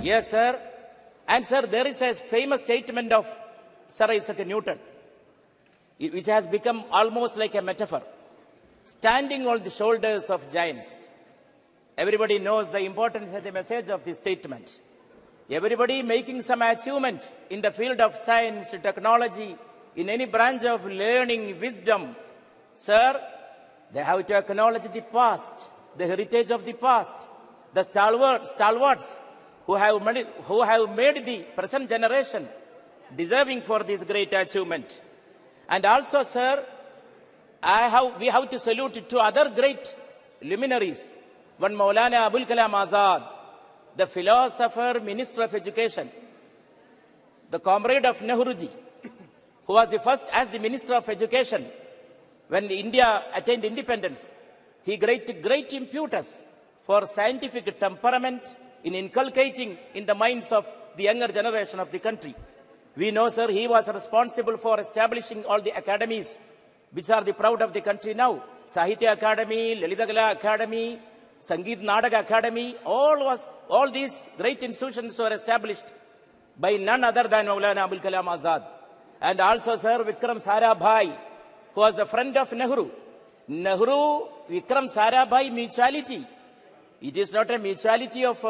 O: Yes, sir. And, sir, there is a famous statement of Sir Isaac Newton, which has become almost like a metaphor, standing on the shoulders of giants. Everybody knows the importance and the message of this statement. Everybody making some achievement in the field of science, technology, in any branch of learning, wisdom, sir, they have to acknowledge the past, the heritage of the past, the stalwarts who have made the present generation deserving for this great achievement. And also, sir, we have to salute two other great luminaries. One, Maulana Abul Kalam Azad, the philosopher, minister of education, the comrade of Nehruji, who was the first as the minister of education when India attained independence. He great impetus for scientific temperament in inculcating in the minds of the younger generation of the country. We know, sir, he was responsible for establishing all the academies which are the proud of the country now. Sahitya Academy, Lalita Kala Academy, Sangeet Natak Academy, all these great institutions were established by none other than Maulana Abul Kalam Azad. And also, sir, Vikram Sarabhai, who was the friend of Nehru. Nehru, Vikram Sarabhai mutuality. It is not a mutuality of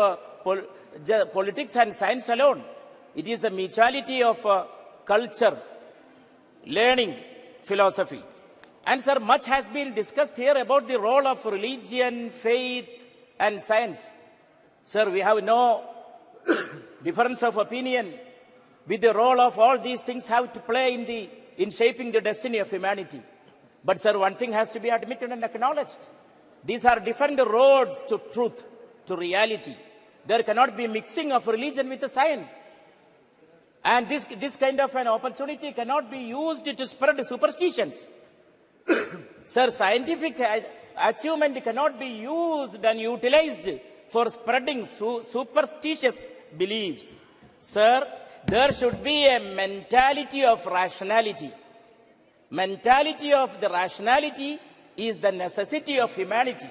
O: politics and science alone. It is the mutuality of culture, learning, philosophy. And sir, much has been discussed here about the role of religion, faith, and science. Sir, we have no difference of opinion with the role of all these things have to play in shaping the destiny of humanity. But sir, one thing has to be admitted and acknowledged. These are different roads to truth, to reality. There cannot be mixing of religion with the science. And this kind of an opportunity cannot be used to spread superstitions. Sir, scientific achievement cannot be used and utilized for spreading superstitious beliefs. Sir, there should be a mentality of rationality. Mentality of the rationality is the necessity of humanity.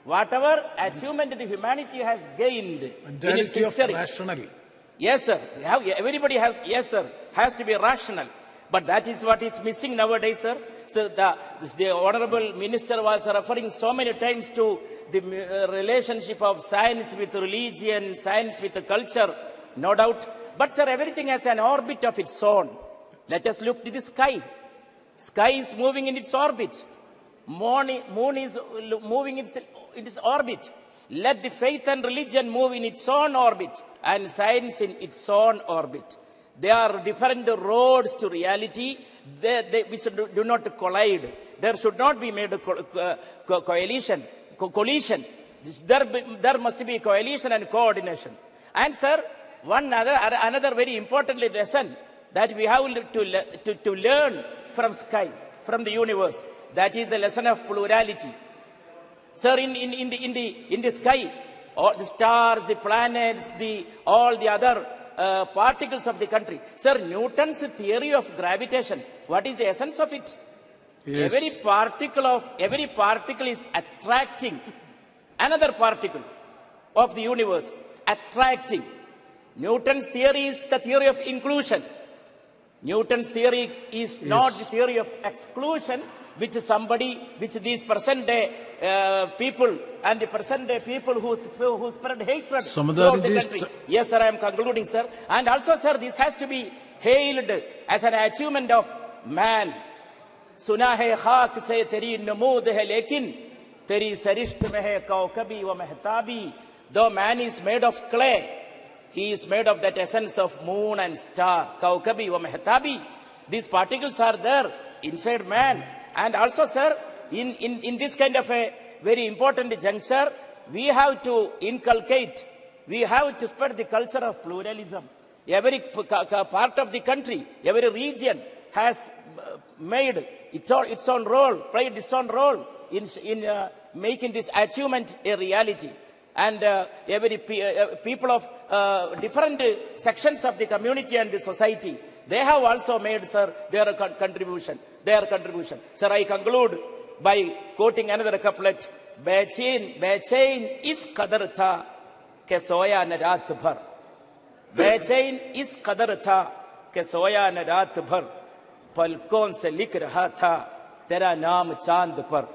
O: Whatever achievement the humanity has gained in its history. Yes, sir. Everybody has, yes, sir, has to be rational. But that is what is missing nowadays, sir. So the Honorable Minister was referring so many times to the relationship of science with religion, science with culture, no doubt. But sir, everything has an orbit of its own. Let us look to the sky. Sky is moving in its orbit. Moon is moving in its orbit. Let the faith and religion move in its own orbit and science in its own orbit. There are different roads to reality which do not collide. There should not be made a collision. There must be coalition and coordination. And sir, another very important lesson that we have to learn from sky, from the universe, that is the lesson of plurality. Sir, in the sky, all the stars, the planets, all the other particles of the country. Sir, Newton's theory of gravitation, what is the essence of it? Yes. Every particle is attracting another particle of the universe, attracting. Newton's theory is the theory of inclusion. Newton's theory is not the theory of exclusion, which these present day people and the present day people who spread hatred throughout the country. Yes, sir, I am concluding, sir. And also, sir, this has to be hailed as an achievement of man. Suna hai khak se teri namood hai, lekin teri sarisht mein hai kaukabi wa mehtabi. Though man is made of clay, he is made of that essence of moon and star, kaukabi wa mehtabi. These particles are there inside man. And also, sir, in this kind of a very important juncture, we have to inculcate, we have to spread the culture of pluralism. Every part of the country, every region has made its own role, played its own role in making this achievement a reality. And every people of different sections of the community and the society, they have also made, sir, their contribution. Sir, I conclude by quoting another couplet. Bechain is qadar tha ke soya na raat bhar. Bechain is qadar tha ke soya na raat bhar. Palkon se likh raha tha tera naam chand par.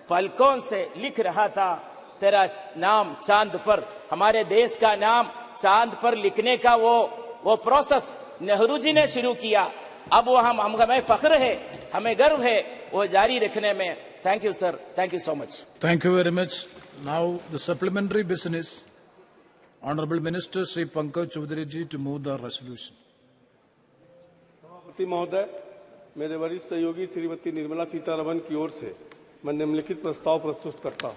O: Palkon se likh raha tha tera naam chand par. हमारे देश का नाम चांद पर लिखने का वो process Nehru ji ने शुरू किया. अब वो हमें फख्र है, हमें गर्व है वो जारी रखने में. Thank you, sir. Thank you so much.
B: Thank you very much. Now the supplementary business. Honorable Minister Sri Pankaj Chaudhary ji to move the resolution.
C: सभापति महोदय, मेरे वरिष्ठ सहयोगी श्रीमती निर्मला सीतारमण की ओर से मैं निम्नलिखित प्रस्ताव प्रस्तुत करता हूं.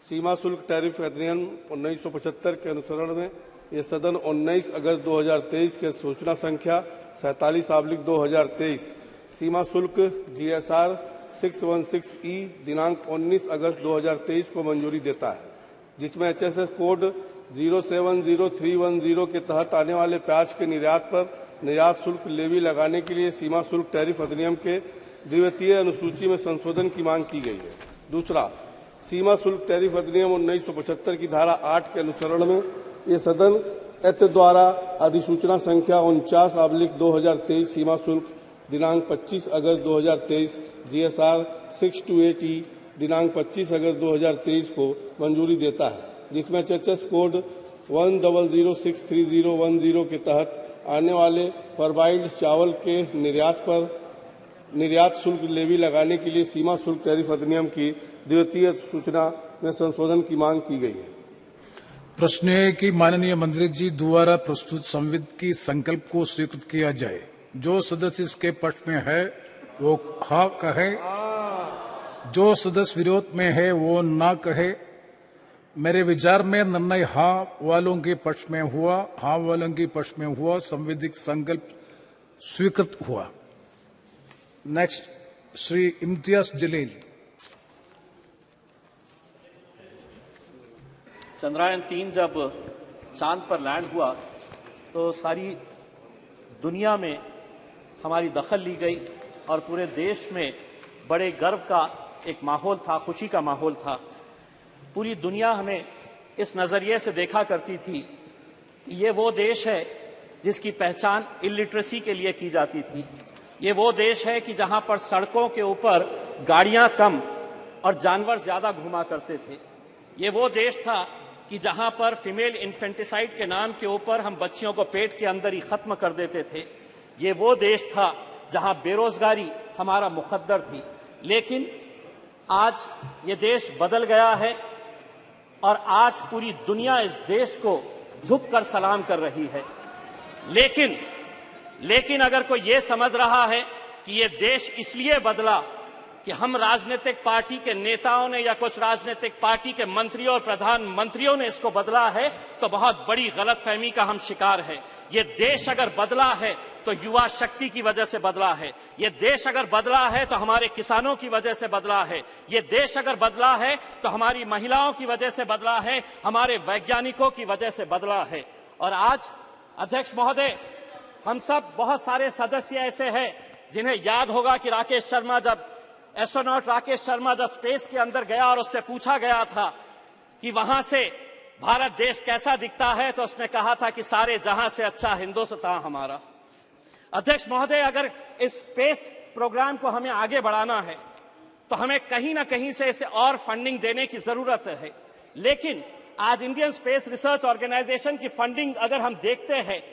C: सीमा शुल्क टैरिफ अधिनियम 1975 के अनुसरण में ये सदन 19 अगस्त 2023 के सूचना संख्या 47/2023 सीमा शुल्क GSR 616E दिनांक 19 अगस्त 2023 को मंजूरी देता है, जिसमें HSS कोड 070310 के तहत आने वाले प्याज के निर्यात पर निर्यात शुल्क लेवी लगाने के लिए सीमा शुल्क टैरिफ अधिनियम के द्वितीय अनुसूची में संशोधन की मांग की गई है. दूसरा, सीमा शुल्क टैरिफ अधिनियम 1975 की धारा 8 के अनुसरण में ये सदन एत द्वारा अधिसूचना संख्या 49/2023 सीमा शुल्क दिनांक 25 अगस्त 2023 GSR 628E दिनांक 25 अगस्त 2023 को मंजूरी देता है, जिसमें एचएस कोड 100633010 के तहत आने वाले परबाइल्ड चावल के निर्यात शुल्क लेवी लगाने के लिए सीमा शुल्क टैरिफ अधिनियम की द्वितीय सूचना में संशोधन की मांग की गई है।
B: प्रश्न है कि माननीय मंत्री जी द्वारा प्रस्तुत संविधान की संकल्प को स्वीकृत किया जाए। जो सदस्य इसके पक्ष में है वो हाँ कहे, जो सदस्य विरोध में है वो ना कहे। मेरे विचार में निर्णय हाँ वालों के पक्ष में हुआ, हाँ वालों के पक्ष में हुआ, संवैधानिक संकल्प स्वीकृत हुआ। नेक्स्ट, श्री इम्तियाज जलील।
M: चंद्रयान 3 जब चांद पर लैंड हुआ तो सारी दुनिया में हमारी दखल ली गई और पूरे देश में बड़े गर्व का एक माहौल था, खुशी का माहौल था। पूरी दुनिया हमें इस नजरिए से देखा करती थी कि ये वो देश है जिसकी पहचान इलिटरेसी के लिए की जाती थी। ये वो देश है कि जहां पर सड़कों के ऊपर गाड़ियां कम और जानवर ज्यादा घुमा करते थे। ये वो देश था कि जहां पर फीमेल इन्फेंटिसाइड के नाम के ऊपर हम बच्चियों को पेट के अंदर ही खत्म कर देते थे। ये वो देश था जहां बेरोजगारी हमारा मुकद्दर थी। लेकिन आज ये देश बदल गया है और आज पूरी दुनिया इस देश को झुककर सलाम कर रही है। लेकिन अगर कोई ये समझ रहा है कि ये देश इसलिए बदला कि हम राजनीतिक पार्टी के नेताओं ने या कुछ राजनीतिक पार्टी के मंत्रियों और प्रधानमंत्रियों ने इसको बदला है, तो बहुत बड़ी गलतफहमी का हम शिकार है। ये देश अगर बदला है तो युवा शक्ति की वजह से बदला है। ये देश अगर बदला है तो हमारे किसानों की वजह से बदला है। ये देश अगर बदला है तो हमारी महिलाओं की वजह से बदला है, हमारे वैज्ञानिकों की वजह से बदला है। और आज अध्यक्ष महोदय, हम सब बहुत सारे सदस्य ऐसे हैं जिन्हें याद होगा कि एस्ट्रोनॉट राकेश शर्मा जब स्पेस के अंदर गया और उससे पूछा गया था कि वहां से भारत देश कैसा दिखता है, तो उसने कहा था कि सारे जहां से अच्छा हिंदुस्तान हमारा। अध्यक्ष महोदय, अगर इस स्पेस प्रोग्राम को हमें आगे बढ़ाना है तो हमें कहीं ना कहीं से इसे और फंडिंग देने की जरूरत है। लेकिन आज इंडियन स्पेस रिसर्च ऑर्गेनाइजेशन की फंडिंग अगर हम देखते हैं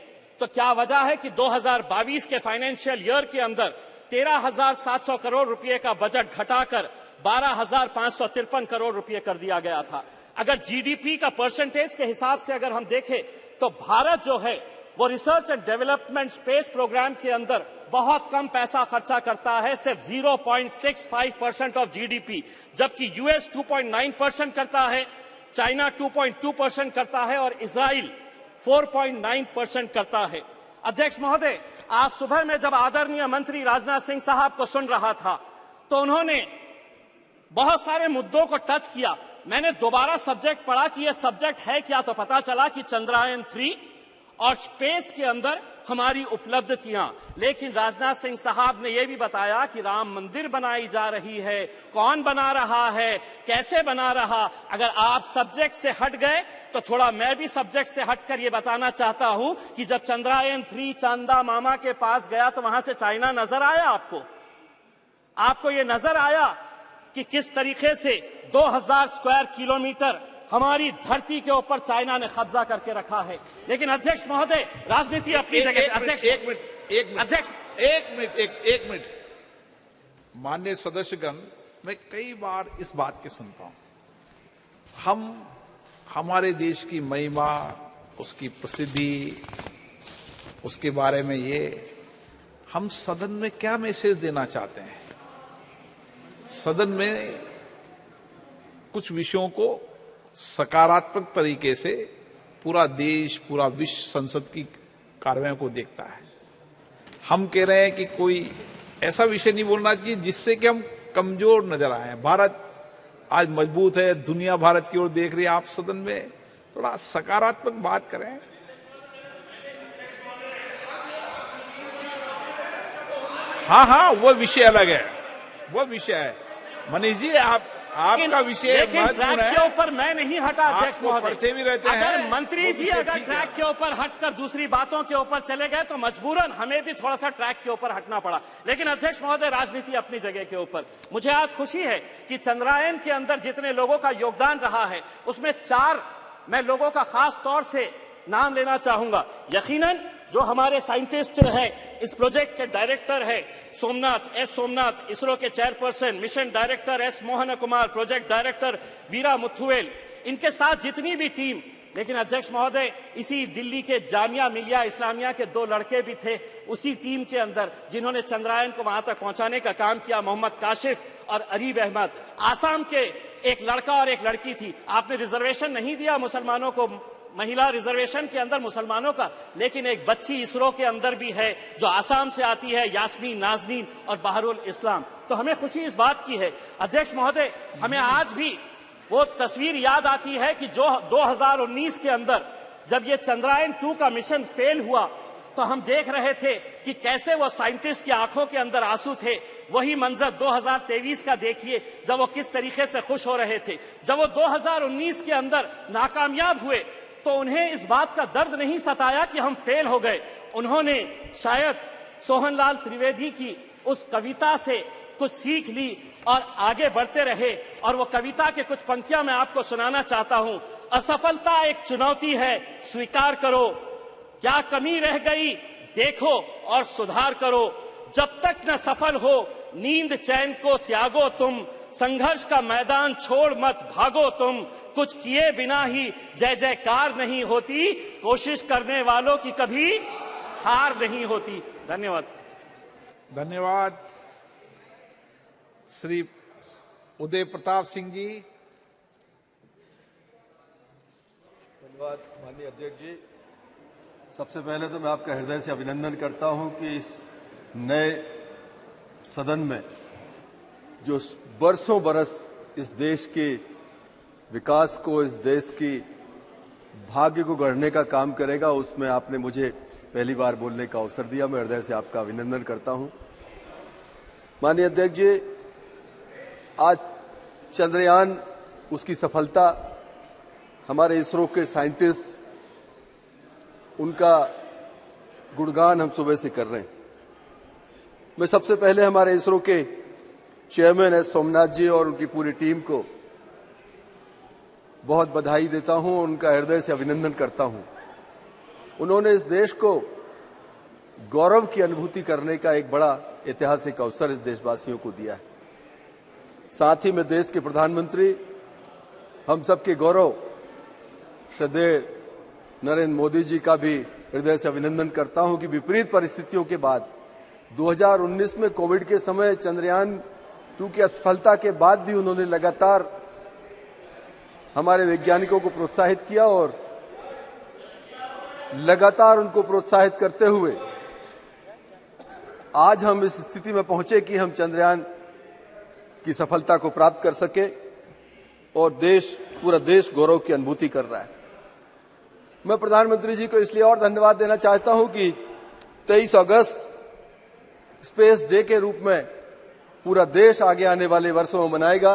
M: तो क्या वजह है कि 2022 के फाइनेंशियल ईयर के अंदर 13,700 करोड़ रुपए का बजट घटाकर 12,553 करोड़ रुपए कर दिया गया था। अगर जीडीपी का परसेंटेज के हिसाब से अगर हम देखें तो भारत जो है वो research and development space programme के अंदर बहुत कम पैसा खर्चा करता है, सिर्फ 0.65% ऑफ जीडीपी, जबकि यूएस 2.9% करता है, चाइना 2.2% करता है और इजराइल 4.9% करता है। अध्यक्ष महोदय, आज सुबह में जब आदरणीय मंत्री राजनाथ सिंह साहब को सुन रहा था तो उन्होंने बहुत सारे मुद्दों को टच किया। मैंने दोबारा सब्जेक्ट पढ़ा कि यह सब्जेक्ट है क्या, तो पता चला कि चंद्रयान 3 और स्पेस के अंदर हमारी उपलब्धियां। लेकिन राजनाथ सिंह साहब ने यह भी बताया कि राम मंदिर बनाई जा रही है, कौन बना रहा है, कैसे बना रहा। अगर आप सब्जेक्ट से हट गए तो थोड़ा मैं भी सब्जेक्ट से हटकर यह बताना चाहता हूं कि जब चंद्रयान 3 चांदा मामा के पास गया तो वहां से चाइना नजर आया आपको ये नजर आया कि किस तरीके से 2000 स्क्वायर किलोमीटर हमारी धरती के ऊपर चाइना ने कब्जा करके रखा है। लेकिन अध्यक्ष महोदय, राजनीति अपनी जगह। अध्यक्ष
V: एक मिनट माननीय सदस्यगण, मैं कई बार इस बात के सुनता हूं, हमारे देश की महिमा, उसकी प्रसिद्धि, उसके बारे में हम सदन में क्या मैसेज देना चाहते हैं। सदन में कुछ विषयों को सकारात्मक तरीके से पूरा देश, पूरा विश्व संसद की कार्रवाई को देखता है। हम कह रहे हैं कि कोई ऐसा विषय नहीं बोलना चाहिए जिससे कि हम कमजोर नजर आए। भारत आज मजबूत है, दुनिया भारत की ओर देख रही है। आप सदन में थोड़ा सकारात्मक बात करें। हाँ, वो विषय अलग है, वो विषय है। मनीष जी, आपका विषय
M: लेकिन ट्रैक के ऊपर मैं नहीं हटा अध्यक्ष महोदय।
V: पढ़ते भी रहते हैं।
M: अगर मंत्री जी अगर ट्रैक के ऊपर हटकर दूसरी बातों के ऊपर चले गए तो मजबूरन हमें भी थोड़ा सा ट्रैक के ऊपर हटना पड़ा। लेकिन अध्यक्ष महोदय, राजनीति अपनी जगह के ऊपर। मुझे आज खुशी है कि चंद्रायन के अंदर जितने लोगों का योगदान रहा है उसमें 4 मैं लोगों का खास तौर से नाम लेना चाहूंगा। यकीनन जो हमारे साइंटिस्ट हैं, इस प्रोजेक्ट के डायरेक्टर है सोमनाथ, इसरो के chairperson, mission director S Mohan Kumar, project director Veera Muthuvel, इनके साथ जितनी भी टीम। लेकिन अध्यक्ष महोदय, इसी दिल्ली के जामिया मिलिया इस्लामिया के 2 लड़के भी थे उसी टीम के अंदर जिन्होंने चंद्रायन को वहां तक पहुंचाने का काम किया, मोहम्मद काशिफ और अरीब अहमद। आसाम के एक लड़का और एक लड़की थी। आपने रिजर्वेशन नहीं दिया मुसलमानों को, महिला रिजर्वेशन के अंदर मुसलमानों का, लेकिन एक बच्ची इसरो के अंदर भी है जो आसाम से आती है, यास्मीन नाजनीन और बहरुल इस्लाम। तो हमें खुशी इस बात की है अध्यक्ष महोदय, हमें आज भी वो तस्वीर याद आती है कि जो 2019 के अंदर जब ये चंद्रायन 2 का मिशन फेल हुआ तो हम देख रहे थे कि कैसे वो साइंटिस्ट की आंखों के अंदर आंसू थे। वही मंजर 2023 का देखिए, जब वो किस तरीके से खुश हो रहे थे। जब वो 2019 के अंदर नाकामयाब हुए तो उन्हें इस बात का दर्द नहीं सताया कि हम फेल हो गए। उन्होंने शायद सोहनलाल त्रिवेदी की उस कविता से कुछ सीख ली और आगे बढ़ते रहे। और वो कविता के कुछ पंक्तियां मैं आपको सुनाना चाहता हूं। असफलता एक चुनौती है, स्वीकार करो, क्या कमी रह गई देखो और सुधार करो, जब तक न सफल हो नींद चैन को त्यागो तुम, संघर्ष का मैदान छोड़ मत भागो तुम, कुछ किए बिना ही जय जयकार नहीं होती, कोशिश करने वालों की कभी हार नहीं होती। धन्यवाद।
V: धन्यवाद। श्री उदय प्रताप सिंह जी।
D: धन्यवाद माननीय अध्यक्ष जी। सबसे पहले तो मैं आपका हृदय से अभिनंदन करता हूं कि इस नए सदन में जो बरसों बरस इस देश के विकास को, इस देश की भाग्य को गढ़ने का काम करेगा, उसमें आपने मुझे पहली बार बोलने का अवसर दिया। मैं हृदय से आपका अभिनंदन करता हूं। माननीय अध्यक्ष जी, आज चंद्रयान, उसकी सफलता, हमारे इसरो के साइंटिस्ट, उनका गुणगान हम सुबह से कर रहे हैं। मैं सबसे पहले हमारे इसरो के चेयरमैन एस सोमनाथ जी और उनकी पूरी टीम को बहुत बधाई देता हूं, उनका हृदय से अभिनंदन करता हूं। उन्होंने इस देश को गौरव की अनुभूति करने का एक बड़ा ऐतिहासिक अवसर इस देशवासियों को दिया है। साथ ही मैं देश के प्रधानमंत्री, हम सबके गौरव श्रद्धेय नरेंद्र मोदी जी का भी हृदय से अभिनंदन करता हूं कि विपरीत परिस्थितियों के बाद 2019 में कोविड के समय चंद्रयान 2 की असफलता के बाद भी उन्होंने लगातार हमारे वैज्ञानिकों को प्रोत्साहित किया और लगातार उनको प्रोत्साहित करते हुए आज हम इस स्थिति में पहुंचे कि हम चंद्रयान की सफलता को प्राप्त कर सके और पूरा देश गौरव की अनुभूति कर रहा है। मैं प्रधानमंत्री जी को इसलिए और धन्यवाद देना चाहता हूं कि 23 अगस्त स्पेस डे के रूप में पूरा देश आगे आने वाले वर्षों में मनाएगा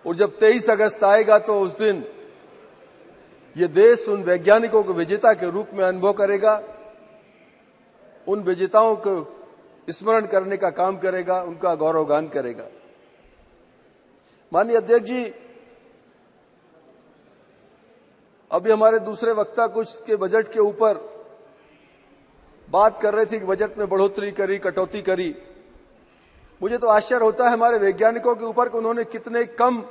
D: और जब 23 अगस्त आएगा तो उस दिन ये देश उन वैज्ञानिकों को विजेता के रूप में अनुभव करेगा, उन विजेताओं को स्मरण करने का काम करेगा, उनका गौरवगान करेगा। माननीय अध्यक्ष जी, अभी हमारे दूसरे वक्ता कुछ के बजट के ऊपर बात कर रहे थे कि बजट में बढ़ोतरी करी, कटौती करी। मुझे तो आश्चर्य होता है हमारे वैज्ञानिकों के ऊपर कि उन्होंने कितने कम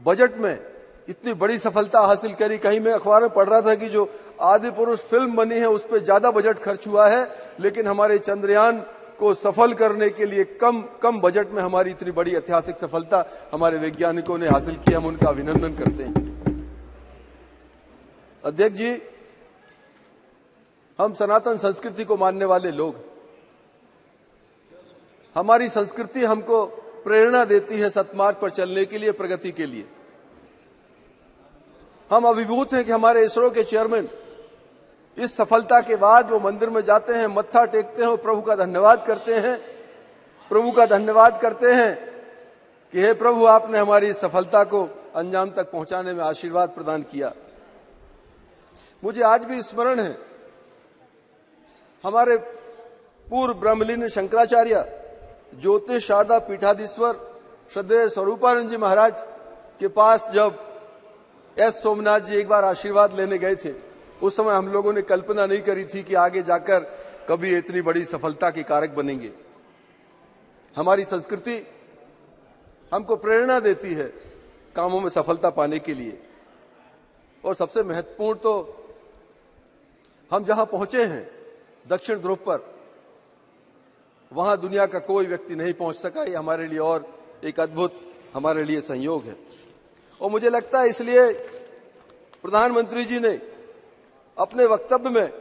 D: बजट में इतनी बड़ी सफलता हासिल करी। कहीं मैं अखबार में पढ़ रहा था कि जो आदि पुरुष फिल्म बनी है उस पर ज्यादा बजट खर्च हुआ है, लेकिन हमारे चंद्रयान को सफल करने के लिए कम बजट में हमारी इतनी बड़ी ऐतिहासिक सफलता हमारे वैज्ञानिकों ने हासिल की। हम उनका अभिनंदन करते हैं। अध्यक्ष जी, हम सनातन संस्कृति को मानने वाले लोग, हमारी संस्कृति हमको प्रेरणा देती है सतमार्ग पर चलने के लिए, प्रगति के लिए। हम अभिभूत हैं कि हमारे इसरो के चेयरमैन इस सफलता के बाद वो मंदिर में जाते हैं, मत्था टेकते हैं और प्रभु का धन्यवाद करते हैं कि हे प्रभु, आपने हमारी सफलता को अंजाम तक पहुंचाने में आशीर्वाद प्रदान किया। मुझे आज भी स्मरण है, हमारे पूर्व ब्रह्मलीन शंकराचार्य ज्योतिष शारदा पीठाधीश्वर श्रद्धेय स्वरूपानंद जी महाराज के पास जब एस सोमनाथ जी एक बार आशीर्वाद लेने गए थे, उस समय हम लोगों ने कल्पना नहीं करी थी कि आगे जाकर कभी इतनी बड़ी सफलता के कारक बनेंगे। हमारी संस्कृति हमको प्रेरणा देती है कामों में सफलता पाने के लिए। और सबसे महत्वपूर्ण तो हम जहां पहुंचे हैं दक्षिण ध्रुव पर, वहां दुनिया का कोई व्यक्ति नहीं पहुंच सका। ये हमारे लिए और एक अद्भुत हमारे लिए संयोग है। और मुझे लगता है इसलिए प्रधानमंत्री जी ने अपने वक्तव्य में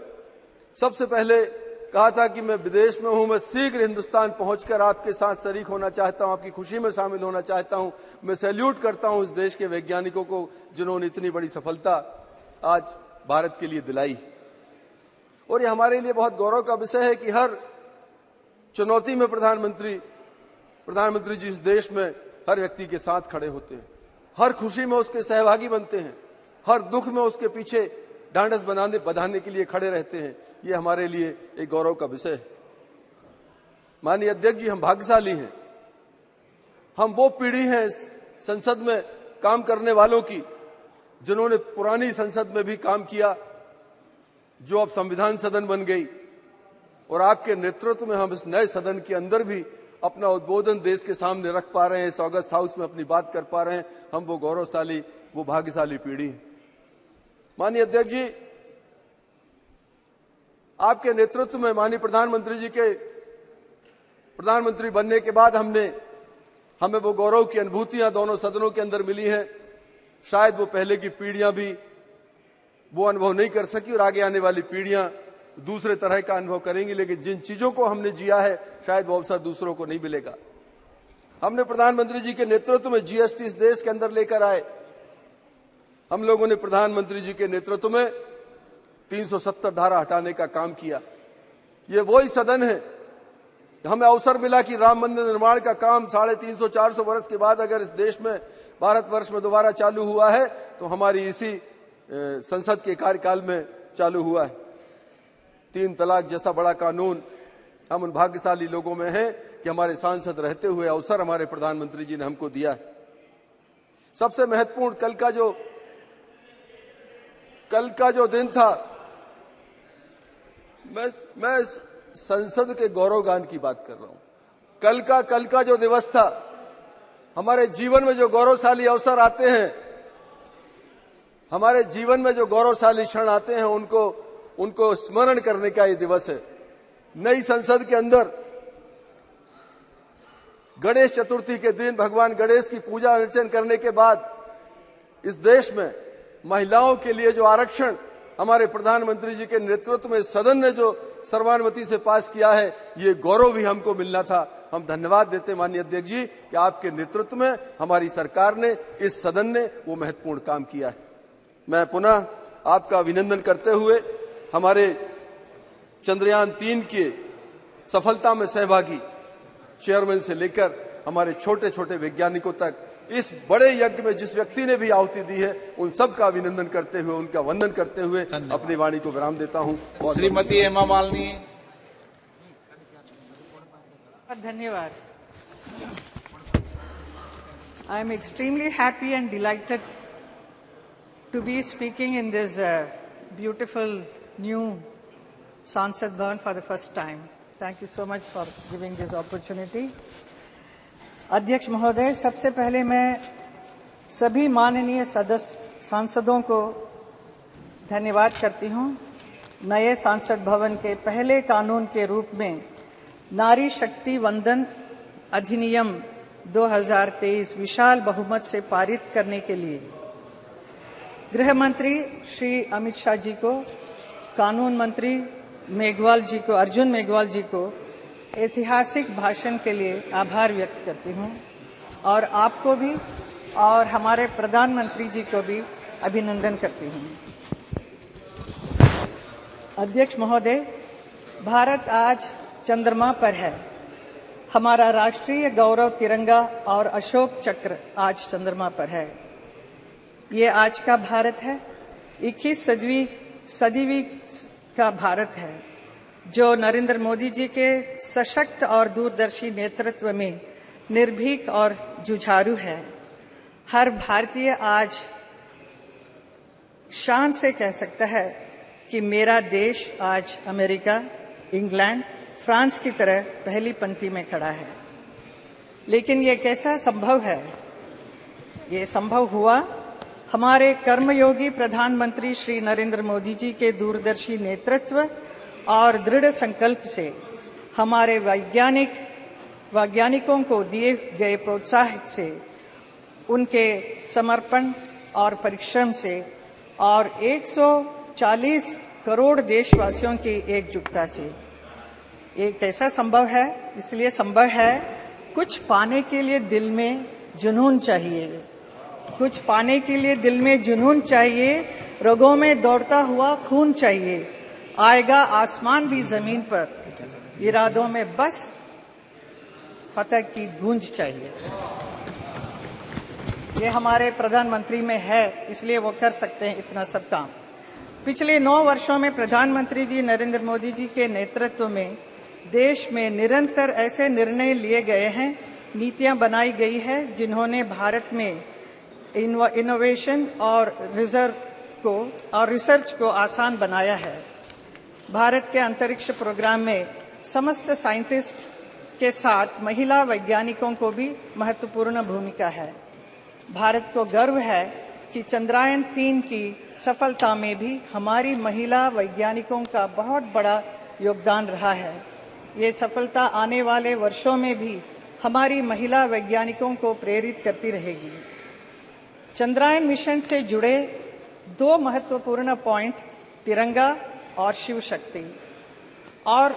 D: सबसे पहले कहा था कि मैं विदेश में हूं, मैं शीघ्र हिंदुस्तान पहुंचकर आपके साथ शरीक होना चाहता हूं, आपकी खुशी में शामिल होना चाहता हूं। मैं सैल्यूट करता हूं इस देश के वैज्ञानिकों को जिन्होंने इतनी बड़ी सफलता आज भारत के लिए दिलाई। और ये हमारे लिए बहुत गौरव का विषय है कि हर चुनौती में प्रधानमंत्री जी इस देश में हर व्यक्ति के साथ खड़े होते हैं, हर खुशी में उसके सहभागी बनते हैं, हर दुख में उसके पीछे ढांढस बंधाने के लिए खड़े रहते हैं। ये हमारे लिए एक गौरव का विषय है। माननीय अध्यक्ष जी, हम भाग्यशाली हैं। हम वो पीढ़ी हैं इस संसद में काम करने वालों की जिन्होंने पुरानी संसद में भी काम किया, जो अब संविधान सदन बन गई, और आपके नेतृत्व में हम इस नए सदन के अंदर भी अपना उद्बोधन देश के सामने रख पा रहे हैं, इस ऑगस्ट हाउस में अपनी बात कर पा रहे हैं। हम वो गौरवशाली, वो भाग्यशाली पीढ़ी है। माननीय अध्यक्ष जी, आपके नेतृत्व में माननीय प्रधानमंत्री जी के प्रधानमंत्री बनने के बाद हमें वो गौरव की अनुभूतियां दोनों सदनों के अंदर मिली हैं। शायद वो पहले की पीढ़ियां भी वो अनुभव नहीं कर सकी और आगे आने वाली पीढ़ियां दूसरे तरह का अनुभव करेंगी, लेकिन जिन चीजों को हमने जिया है शायद वो अवसर दूसरों को नहीं मिलेगा। हमने प्रधानमंत्री जी के नेतृत्व में जीएसटी इस देश के अंदर लेकर आए। हम लोगों ने प्रधानमंत्री जी के नेतृत्व में 370 धारा हटाने का काम किया। ये वही सदन है, हमें अवसर मिला कि राम मंदिर निर्माण का काम 350-400 वर्ष के बाद अगर इस देश में, भारतवर्ष में दोबारा चालू हुआ है तो हमारी इसी संसद के कार्यकाल में चालू हुआ है। 3 तलाक जैसा बड़ा कानून, हम उन भाग्यशाली लोगों में हैं कि हमारे सांसद रहते हुए अवसर हमारे प्रधानमंत्री जी ने हमको दिया है। सबसे महत्वपूर्ण कल का जो दिन था, मैं संसद के गौरवगान की बात कर रहा हूं। कल का जो दिवस था, हमारे जीवन में जो गौरवशाली अवसर आते हैं, हमारे जीवन में जो गौरवशाली क्षण आते हैं, उनको स्मरण करने का ये दिवस है। नई संसद के अंदर गणेश चतुर्थी के दिन भगवान गणेश की पूजा अर्चना करने के बाद इस देश में महिलाओं के लिए जो आरक्षण हमारे प्रधानमंत्री जी के नेतृत्व में सदन ने जो सर्वानुमति से पास किया है, ये गौरव भी हमको मिलना था। हम धन्यवाद देते माननीय अध्यक्ष जी कि आपके नेतृत्व में हमारी सरकार ने, इस सदन ने वो महत्वपूर्ण काम किया है। मैं पुनः आपका अभिनंदन करते हुए हमारे चंद्रयान 3 के सफलता में सहभागी चेयरमैन से लेकर हमारे छोटे छोटे वैज्ञानिकों तक इस बड़े यज्ञ में जिस व्यक्ति ने भी आहुति दी है, उन सब का अभिनंदन करते हुए, उनका वंदन करते हुए अपनी वाणी को विराम देता हूं।
V: श्रीमती हेमा मालिनी।
H: धन्यवाद। I am extremely happy and delighted to be speaking in this beautiful new Sansad Bhavan for the first time. Thank you so much for giving this opportunity. अध्यक्ष महोदय, सबसे पहले मैं सभी माननीय सांसदों को धन्यवाद करती हूं। नए सांसद भवन के पहले कानून के रूप में नारी शक्ति वंदन अधिनियम 2023 विशाल बहुमत से पारित करने के लिए गृह मंत्री श्री अमित शाह जी को, कानून मंत्री अर्जुन मेघवाल जी को ऐतिहासिक भाषण के लिए आभार व्यक्त करती हूं और आपको भी और हमारे प्रधानमंत्री जी को भी अभिनंदन करती हूं। अध्यक्ष महोदय, भारत आज चंद्रमा पर है हमारा राष्ट्रीय गौरव तिरंगा और अशोक चक्र आज चंद्रमा पर है। ये आज का भारत है, 21वीं सदी का भारत है, जो नरेंद्र मोदी जी के सशक्त और दूरदर्शी नेतृत्व में निर्भीक और जुझारू है। हर भारतीय आज शान से कह सकता है कि मेरा देश आज अमेरिका, इंग्लैंड, फ्रांस की तरह पहली पंक्ति में खड़ा है। लेकिन ये कैसा संभव है? ये संभव हुआ हमारे कर्मयोगी प्रधानमंत्री श्री नरेंद्र मोदी जी के दूरदर्शी नेतृत्व और दृढ़ संकल्प से। हमारे वैज्ञानिकों को दिए गए प्रोत्साहन से, उनके समर्पण और परिश्रम से और 140 करोड़ देशवासियों की एकजुटता से। ये कैसा संभव है? इसलिए संभव है, कुछ पाने के लिए दिल में जुनून चाहिए। कुछ पाने के लिए दिल में जुनून चाहिए, रगों में दौड़ता हुआ खून चाहिए। आएगा आसमान भी जमीन पर, इरादों में बस फतह की गूंज चाहिए। ये हमारे प्रधानमंत्री में है, इसलिए वो कर सकते हैं इतना सब काम। पिछले 9 वर्षों में प्रधानमंत्री जी नरेंद्र मोदी जी के नेतृत्व में देश में निरंतर ऐसे निर्णय लिए गए हैं, नीतियां बनाई गई है, जिन्होंने भारत में इनोवेशन और रिसर्च को आसान बनाया है। भारत के अंतरिक्ष प्रोग्राम में समस्त साइंटिस्ट के साथ महिला वैज्ञानिकों को भी महत्वपूर्ण भूमिका है। भारत को गर्व है कि चंद्रयान 3 की सफलता में भी हमारी महिला वैज्ञानिकों का बहुत बड़ा योगदान रहा है। ये सफलता आने वाले वर्षों में भी हमारी महिला वैज्ञानिकों को प्रेरित करती रहेगी। चंद्रयान मिशन से जुड़े 2 महत्वपूर्ण पॉइंट, तिरंगा और शिव शक्ति। और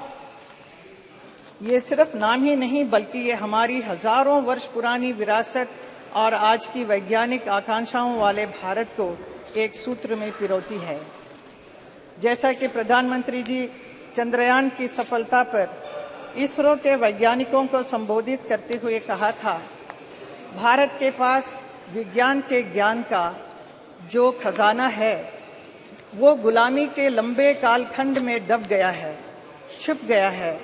H: ये सिर्फ नाम ही नहीं, बल्कि ये हमारी हजारों वर्ष पुरानी विरासत और आज की वैज्ञानिक आकांक्षाओं वाले भारत को एक सूत्र में पिरोती है। जैसा कि प्रधानमंत्री जी चंद्रयान की सफलता पर इसरो के वैज्ञानिकों को संबोधित करते हुए कहा था, भारत के पास विज्ञान के ज्ञान का जो खजाना है, वो गुलामी के लंबे कालखंड में दब गया है, छुप गया है।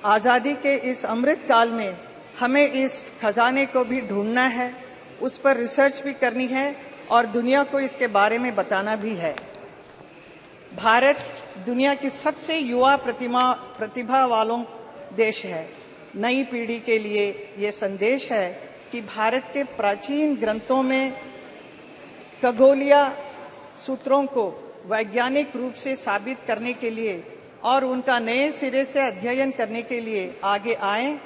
H: आज़ादी के इस अमृत काल में हमें इस खजाने को भी ढूंढना है, उस पर रिसर्च भी करनी है और दुनिया को इसके बारे में बताना भी है। भारत दुनिया की सबसे युवा प्रतिभा वालों देश है। नई पीढ़ी के लिए ये संदेश है कि भारत के प्राचीन ग्रंथों में खगोलीय सूत्रों को वैज्ञानिक रूप से साबित करने के लिए और उनका नए सिरे से अध्ययन करने के लिए आगे आएं।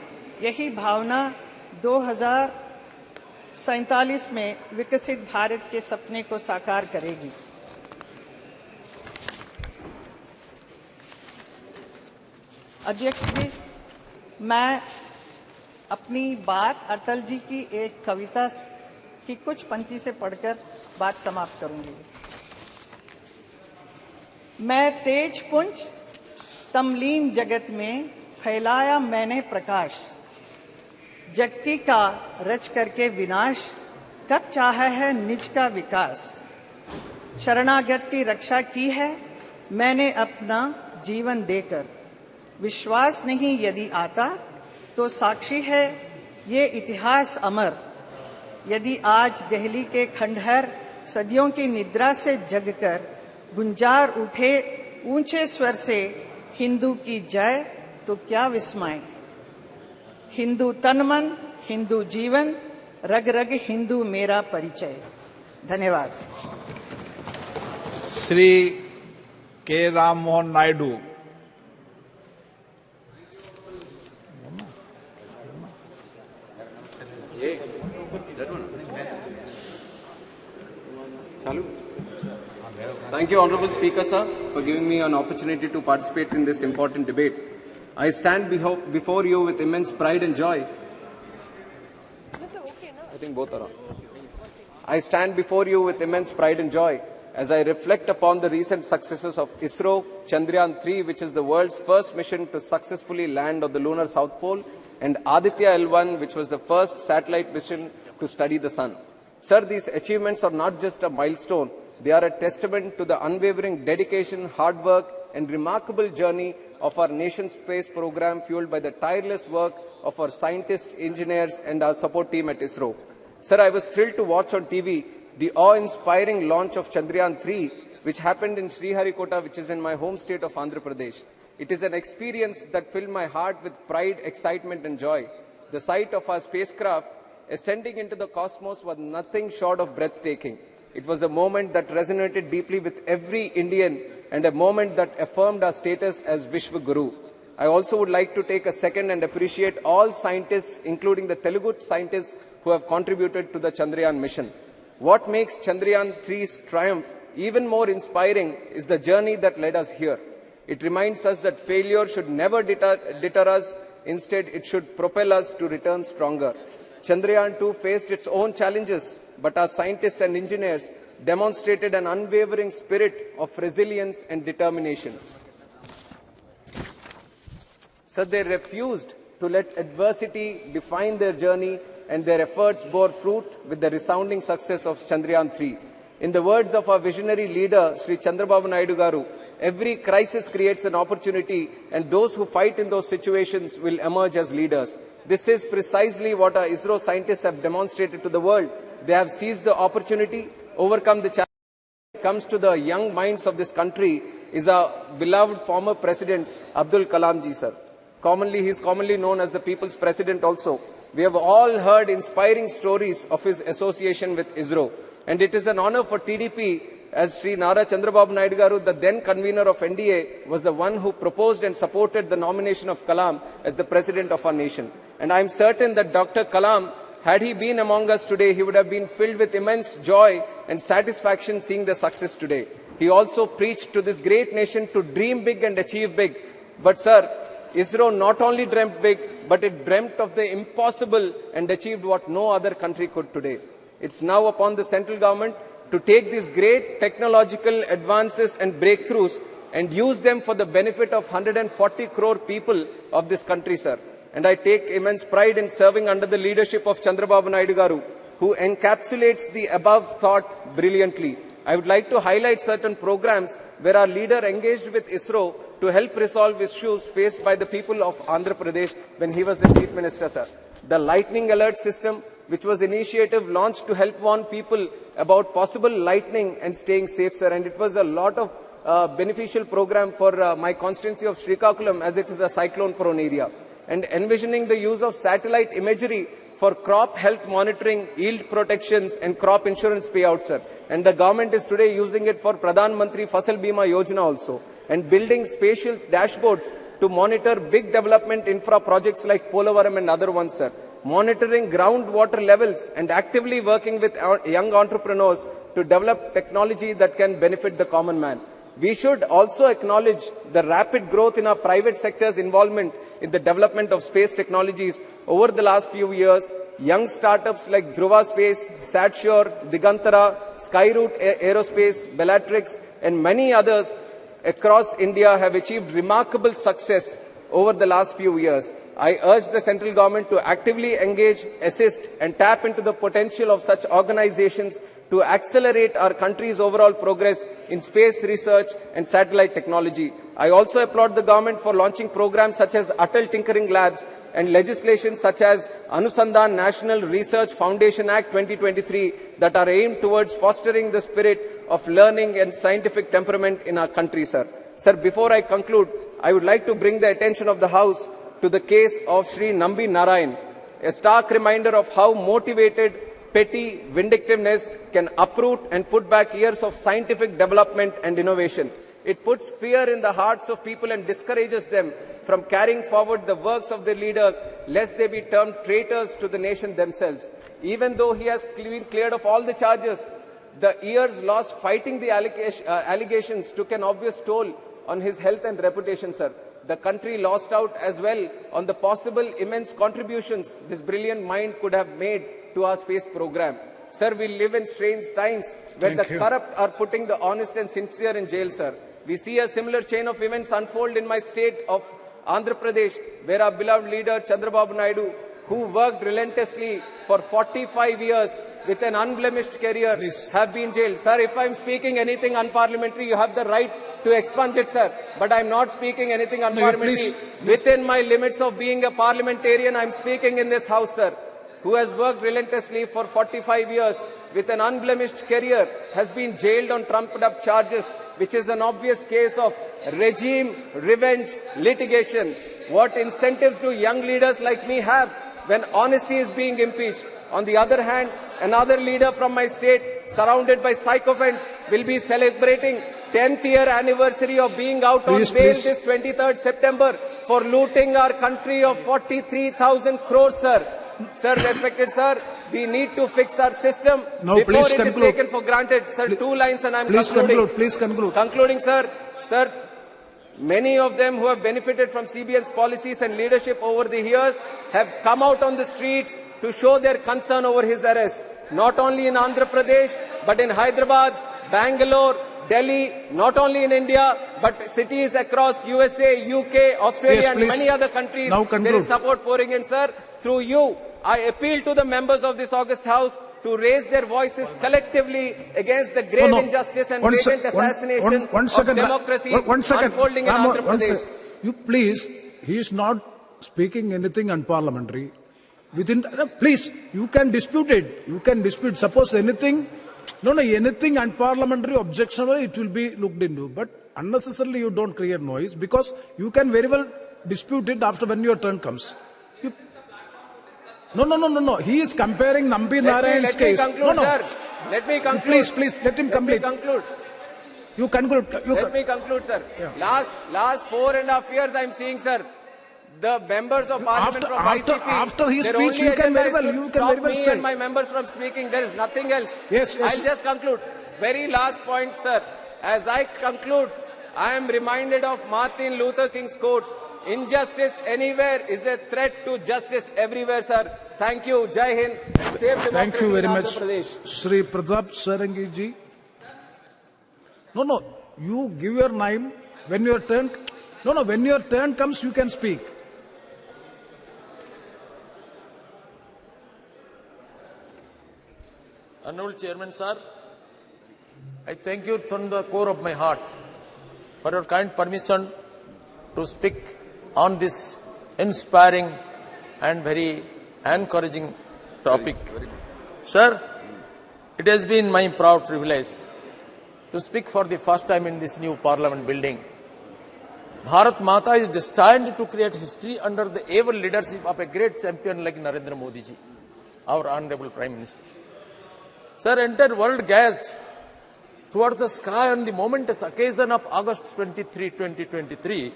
H: यही भावना 2047 में विकसित भारत के सपने को साकार करेगी। अध्यक्ष जी, मैं अपनी बात अटल जी की एक कविता की कुछ पंक्ति से पढ़कर बात समाप्त करूंगी। मैं तेज पुंज तमलीन जगत में फैलाया मैंने प्रकाश, जगती का रच करके विनाश, कब चाहा है निज का विकास। शरणागत की रक्षा की है मैंने अपना जीवन देकर, विश्वास नहीं यदि आता तो साक्षी है ये इतिहास अमर। यदि आज दिल्ली के खंडहर सदियों की निद्रा से जगकर गुंजार उठे ऊंचे स्वर से हिंदू की जय, तो क्या विस्मय। हिंदू तन मन, हिंदू जीवन, रग रग हिंदू मेरा परिचय। धन्यवाद।
V: श्री के Ram Mohan Naidu.
F: Thank you, Honorable Speaker, sir, for giving me an opportunity to participate in this important debate. I stand before you with immense pride and joy. I think both are on. I stand before you with immense pride and joy as I reflect upon the recent successes of ISRO Chandrayaan 3, which is the world's first mission to successfully land on the lunar South Pole, and Aditya L1, which was the first satellite mission to study the sun. Sir, these achievements are not just a milestone. They are a testament to the unwavering dedication, hard work, and remarkable journey of our nation's space program, fueled by the tireless work of our scientists, engineers, and our support team at ISRO. Sir, I was thrilled to watch on TV the awe-inspiring launch of Chandrayaan-3, which happened in Sriharikota, which is in my home state of Andhra Pradesh. It is an experience that filled my heart with pride, excitement, and joy. The sight of our spacecraft ascending into the cosmos was nothing short of breathtaking. It was a moment that resonated deeply with every Indian and a moment that affirmed our status as Vishwa Guru. I also would like to take a second and appreciate all scientists, including the Telugu scientists who have contributed to the Chandrayaan mission. What makes Chandrayaan-3's triumph even more inspiring is the journey that led us here. It reminds us that failure should never deter us. Instead, it should propel us to return stronger. Chandrayaan-2 faced its own challenges, but our scientists and engineers demonstrated an unwavering spirit of resilience and determination. So they refused to let adversity define their journey, and their efforts bore fruit with the resounding success of Chandrayaan-3. In the words of our visionary leader, Sri Chandrababu Naidu Garu, every crisis creates an opportunity, and those who fight in those situations will emerge as leaders. This is precisely what our ISRO scientists have demonstrated to the world. They have seized the opportunity, overcome the challenge. When it comes to the young minds of this country is our beloved former President, Abdul Kalam ji, sir. He is commonly known as the People's President also. We have all heard inspiring stories of his association with ISRO. And it is an honor for TDP, as Sri Nara Chandrababu Naidu Garu, the then convener of NDA, was the one who proposed and supported the nomination of Kalam as the President of our nation. And I am certain that Dr. Kalam, had he been among us today, he would have been filled with immense joy and satisfaction seeing the success today. He also preached to this great nation to dream big and achieve big. But sir, ISRO not only dreamt big, but it dreamt of the impossible and achieved what no other country could today. It's now upon the central government to take these great technological advances and breakthroughs and use them for the benefit of 140 crore people of this country, sir. And I take immense pride in serving under the leadership of Chandrababu Naidu Garu, who encapsulates the above thought brilliantly. I would like to highlight certain programs where our leader engaged with ISRO to help resolve issues faced by the people of Andhra Pradesh when he was the Chief Minister, sir. The lightning alert system, which was initiative launched to help warn people about possible lightning and staying safe, sir. And it was a lot of beneficial program for my constituency of Srikakulam, as it is a cyclone-prone area. And envisioning the use of satellite imagery for crop health monitoring, yield protections, and crop insurance payouts, sir. And the government is today using it for Pradhan Mantri Fasal Bima Yojana also. And building spatial dashboards to monitor big development infra projects like Polavaram and other ones, sir. Monitoring groundwater levels and actively working with young entrepreneurs to develop technology that can benefit the common man. We should also acknowledge the rapid growth in our private sector's involvement in the development of space technologies over the last few years. Young startups like Dhruva Space, Satshore, Digantara, Skyroot Aerospace, Bellatrix, and many others across India have achieved remarkable success over the last few years. I urge the central government to actively engage, assist, and tap into the potential of such organizations to accelerate our country's overall progress in space research and satellite technology. I also applaud the government for launching programs such as Atal Tinkering Labs and legislation such as Anusandhan National Research Foundation Act 2023 that are aimed towards fostering the spirit of learning and scientific temperament in our country, sir. Sir, before I conclude, I would like to bring the attention of the House to the case of Sri Nambi Narayan, a stark reminder of how motivated, petty vindictiveness can uproot and put back years of scientific development and innovation. It puts fear in the hearts of people and discourages them from carrying forward the works of their leaders, lest they be termed traitors to the nation themselves. Even though he has been cleared of all the charges, the years lost fighting the allegations took an obvious toll on his health and reputation, sir. The country lost out as well on the possible immense contributions this brilliant mind could have made to our space program. Sir, we live in strange times where the corrupt are putting the honest and sincere in jail, sir. We see a similar chain of events unfold in my state of Andhra Pradesh, where our beloved leader Chandrababu Naidu, who worked relentlessly for 45 years with an unblemished career, have been jailed. Sir, if I'm speaking anything unparliamentary, you have the right to expunge it, sir. But I'm not speaking anything unparliamentary. Within my limits of being a parliamentarian, I'm speaking in this house, sir, who has worked relentlessly for 45 years with an unblemished career, has been jailed on trumped-up charges, which is an obvious case of regime revenge litigation. What incentives do young leaders like me have when honesty is being impeached? On the other hand, another leader from my state, surrounded by sycophants, will be celebrating 10th year anniversary of being out on bail this 23rd September for looting our country of 43,000 crores, sir. Sir, respected sir, we need to fix our system before it is taken for granted. Sir, 2 lines and I'm concluding.
B: Please conclude.
F: Concluding, sir. Sir, many of them who have benefited from CBN's policies and leadership over the years have come out on the streets to show their concern over his arrest. Not only in Andhra Pradesh, but in Hyderabad, Bangalore, Delhi, not only in India, but cities across USA, UK, Australia and many other countries. There is support pouring in, sir. Through you, I appeal to the members of this august house to raise their voices collectively against the grave injustice and blatant assassination of democracy unfolding in Andhra Pradesh.
B: You please, he is not speaking anything unparliamentary. Please, you can dispute it. You can dispute. Suppose anything, anything unparliamentary, objectionable, it will be looked into. But unnecessarily you don't create noise because you can very well dispute it after when your turn comes. No. He is comparing Nambi Narayan's case.
F: Let me conclude, sir. Let me conclude.
B: Please, let him complete.
F: Let me conclude.
B: You conclude.
F: Let me conclude, sir. Yeah. Last 4.5 years, I'm seeing, sir, the members of parliament from ICP.
B: After his speech, you can very well say.
F: And my members from speaking. There is nothing else.
B: Yes.
F: I'll just conclude. Very last point, sir. As I conclude, I am reminded of Martin Luther King's quote: "Injustice anywhere is a threat to justice everywhere," sir. Thank you. Jai Hind. Save democracy.
B: Thank you very
F: in
B: much,
F: Andhra Pradesh.
B: Shri Pratap Sarangi ji. No. You give your name when your turn. No. When your turn comes, you can speak.
P: Honorable Chairman, sir, I thank you from the core of my heart for your kind permission to speak on this inspiring and very encouraging topic. Sir, it has been my proud privilege to speak for the first time in this new parliament building. Bharat Mata is destined to create history under the able leadership of a great champion like Narendra Modi ji, our Honorable Prime Minister. Sir, entire world gazed towards the sky on the momentous occasion of August 23, 2023,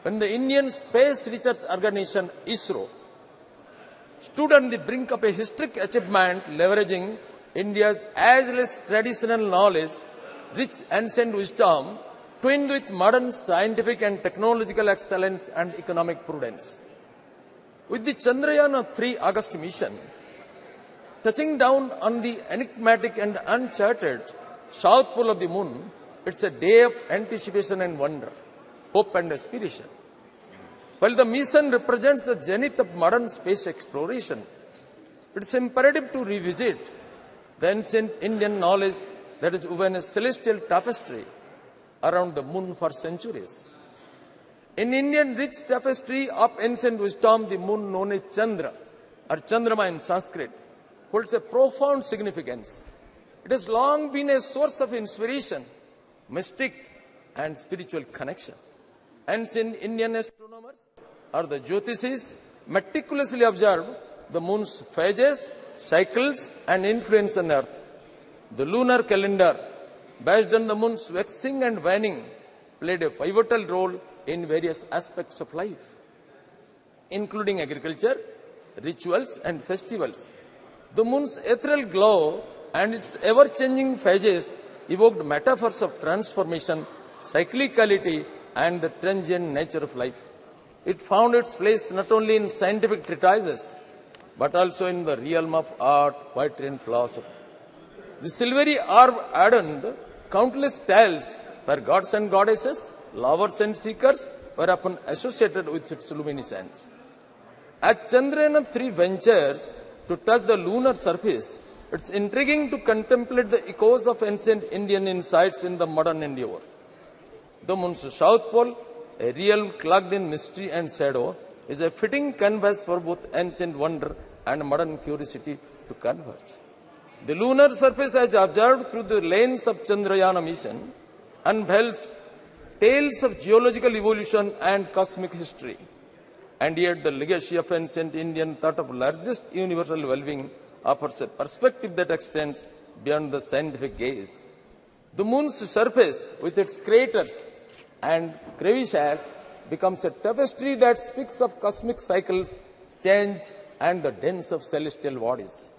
P: when the Indian Space Research Organization, ISRO, stood on the brink of a historic achievement leveraging India's ageless traditional knowledge, rich ancient wisdom, twinned with modern scientific and technological excellence and economic prudence. With the Chandrayaan-3 August mission, touching down on the enigmatic and uncharted south pole of the moon, it's a day of anticipation and wonder, hope and aspiration. While the mission represents the zenith of modern space exploration, it's imperative to revisit the ancient Indian knowledge that has woven a celestial tapestry around the moon for centuries. In Indian rich tapestry of ancient wisdom, the moon known as Chandra, or Chandrama in Sanskrit, holds a profound significance. It has long been a source of inspiration, mystic and spiritual connection. Ancient Indian astronomers or the Jyotishis meticulously observed the moon's phases, cycles and influence on Earth. The lunar calendar, based on the moon's waxing and waning, played a pivotal role in various aspects of life, including agriculture, rituals and festivals. The moon's ethereal glow and its ever-changing phases evoked metaphors of transformation, cyclicality, and the transient nature of life. It found its place not only in scientific treatises, but also in the realm of art, poetry, and philosophy. The silvery orb adorned countless tales where gods and goddesses, lovers and seekers, were often associated with its luminescence. As Chandrayaan-3 ventures to touch the lunar surface, it's intriguing to contemplate the echoes of ancient Indian insights in the modern endeavor. The moon's south pole, a realm clogged in mystery and shadow, is a fitting canvas for both ancient wonder and modern curiosity to converge. The lunar surface, as observed through the lens of Chandrayaan mission, unveils tales of geological evolution and cosmic history. And yet the legacy of ancient Indian thought of largest universal well-being offers a perspective that extends beyond the scientific gaze. The moon's surface, with its craters and crevices, becomes a tapestry that speaks of cosmic cycles, change, and the dance of celestial bodies.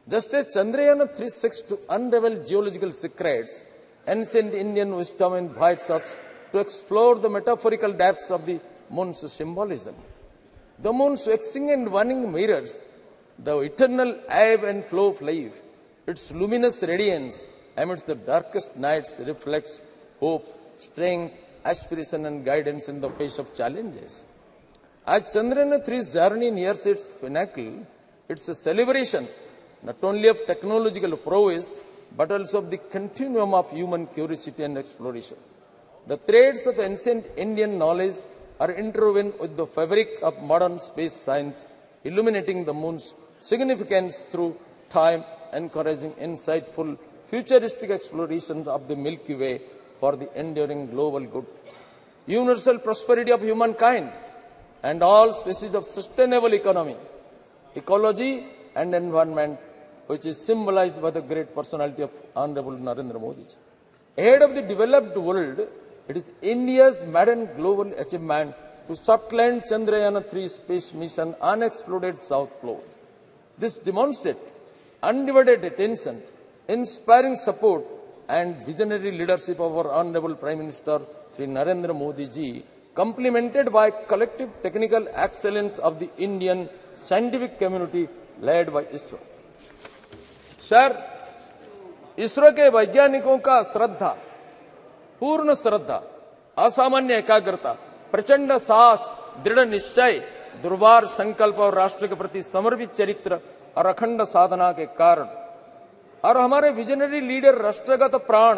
P: Just as Chandrayaan-3 seeks to unravel geological secrets, ancient Indian wisdom invites us to explore the metaphorical depths of the moon's symbolism. The moon's waxing and waning mirrors the eternal ebb and flow of life. Its luminous radiance amidst the darkest nights reflects hope, strength, aspiration, and guidance in the face of challenges. As Chandrayaan-3's journey nears its pinnacle, it's a celebration not only of technological prowess, but also of the continuum of human curiosity and exploration. The threads of ancient Indian knowledge are interwoven with the fabric of modern space science, illuminating the moon's significance through time, encouraging insightful, futuristic explorations of the Milky Way for the enduring global good, universal prosperity of humankind, and all species of sustainable economy, ecology, and environment, which is symbolized by the great personality of Honorable Narendra Modi. Ahead of the developed world, it is India's maiden global achievement to soft land Chandrayaan-3 space mission unexploded south pole. This demonstrates undivided attention, inspiring support, and visionary leadership of our Honorable Prime Minister Sri Narendra Modi ji, complemented by collective technical excellence of the Indian scientific community led by ISRO. Sir, ISRO के वैज्ञानिकों का श्रद्धा, पूर्ण श्रद्धा, असामान्य एकाग्रता, प्रचंड साहस, दृढ़ निश्चय, दुर्वार संकल्प और राष्ट्र के प्रति समर्पित चरित्र और अखंड साधना के कारण और हमारे विजनरी लीडर राष्ट्रगत प्राण,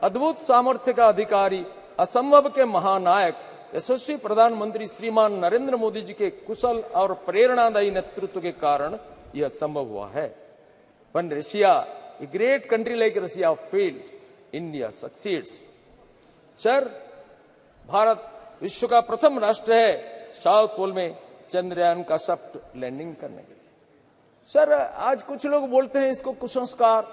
P: अद्भुत सामर्थ्य का अधिकारी, असंभव के महानायक, यशस्वी प्रधानमंत्री श्रीमान नरेंद्र मोदी जी के कुशल और प्रेरणादायी नेतृत्व के कारण यह संभव हुआ है. When Russia, a great country like Russia, failed, India succeeds. Sir, Bharat विश्व का प्रथम राष्ट्र है साउथ पोल में चंद्रयान का सॉफ्ट लैंडिंग करने के लिए. सर, आज कुछ लोग बोलते हैं इसको कुसंस्कार,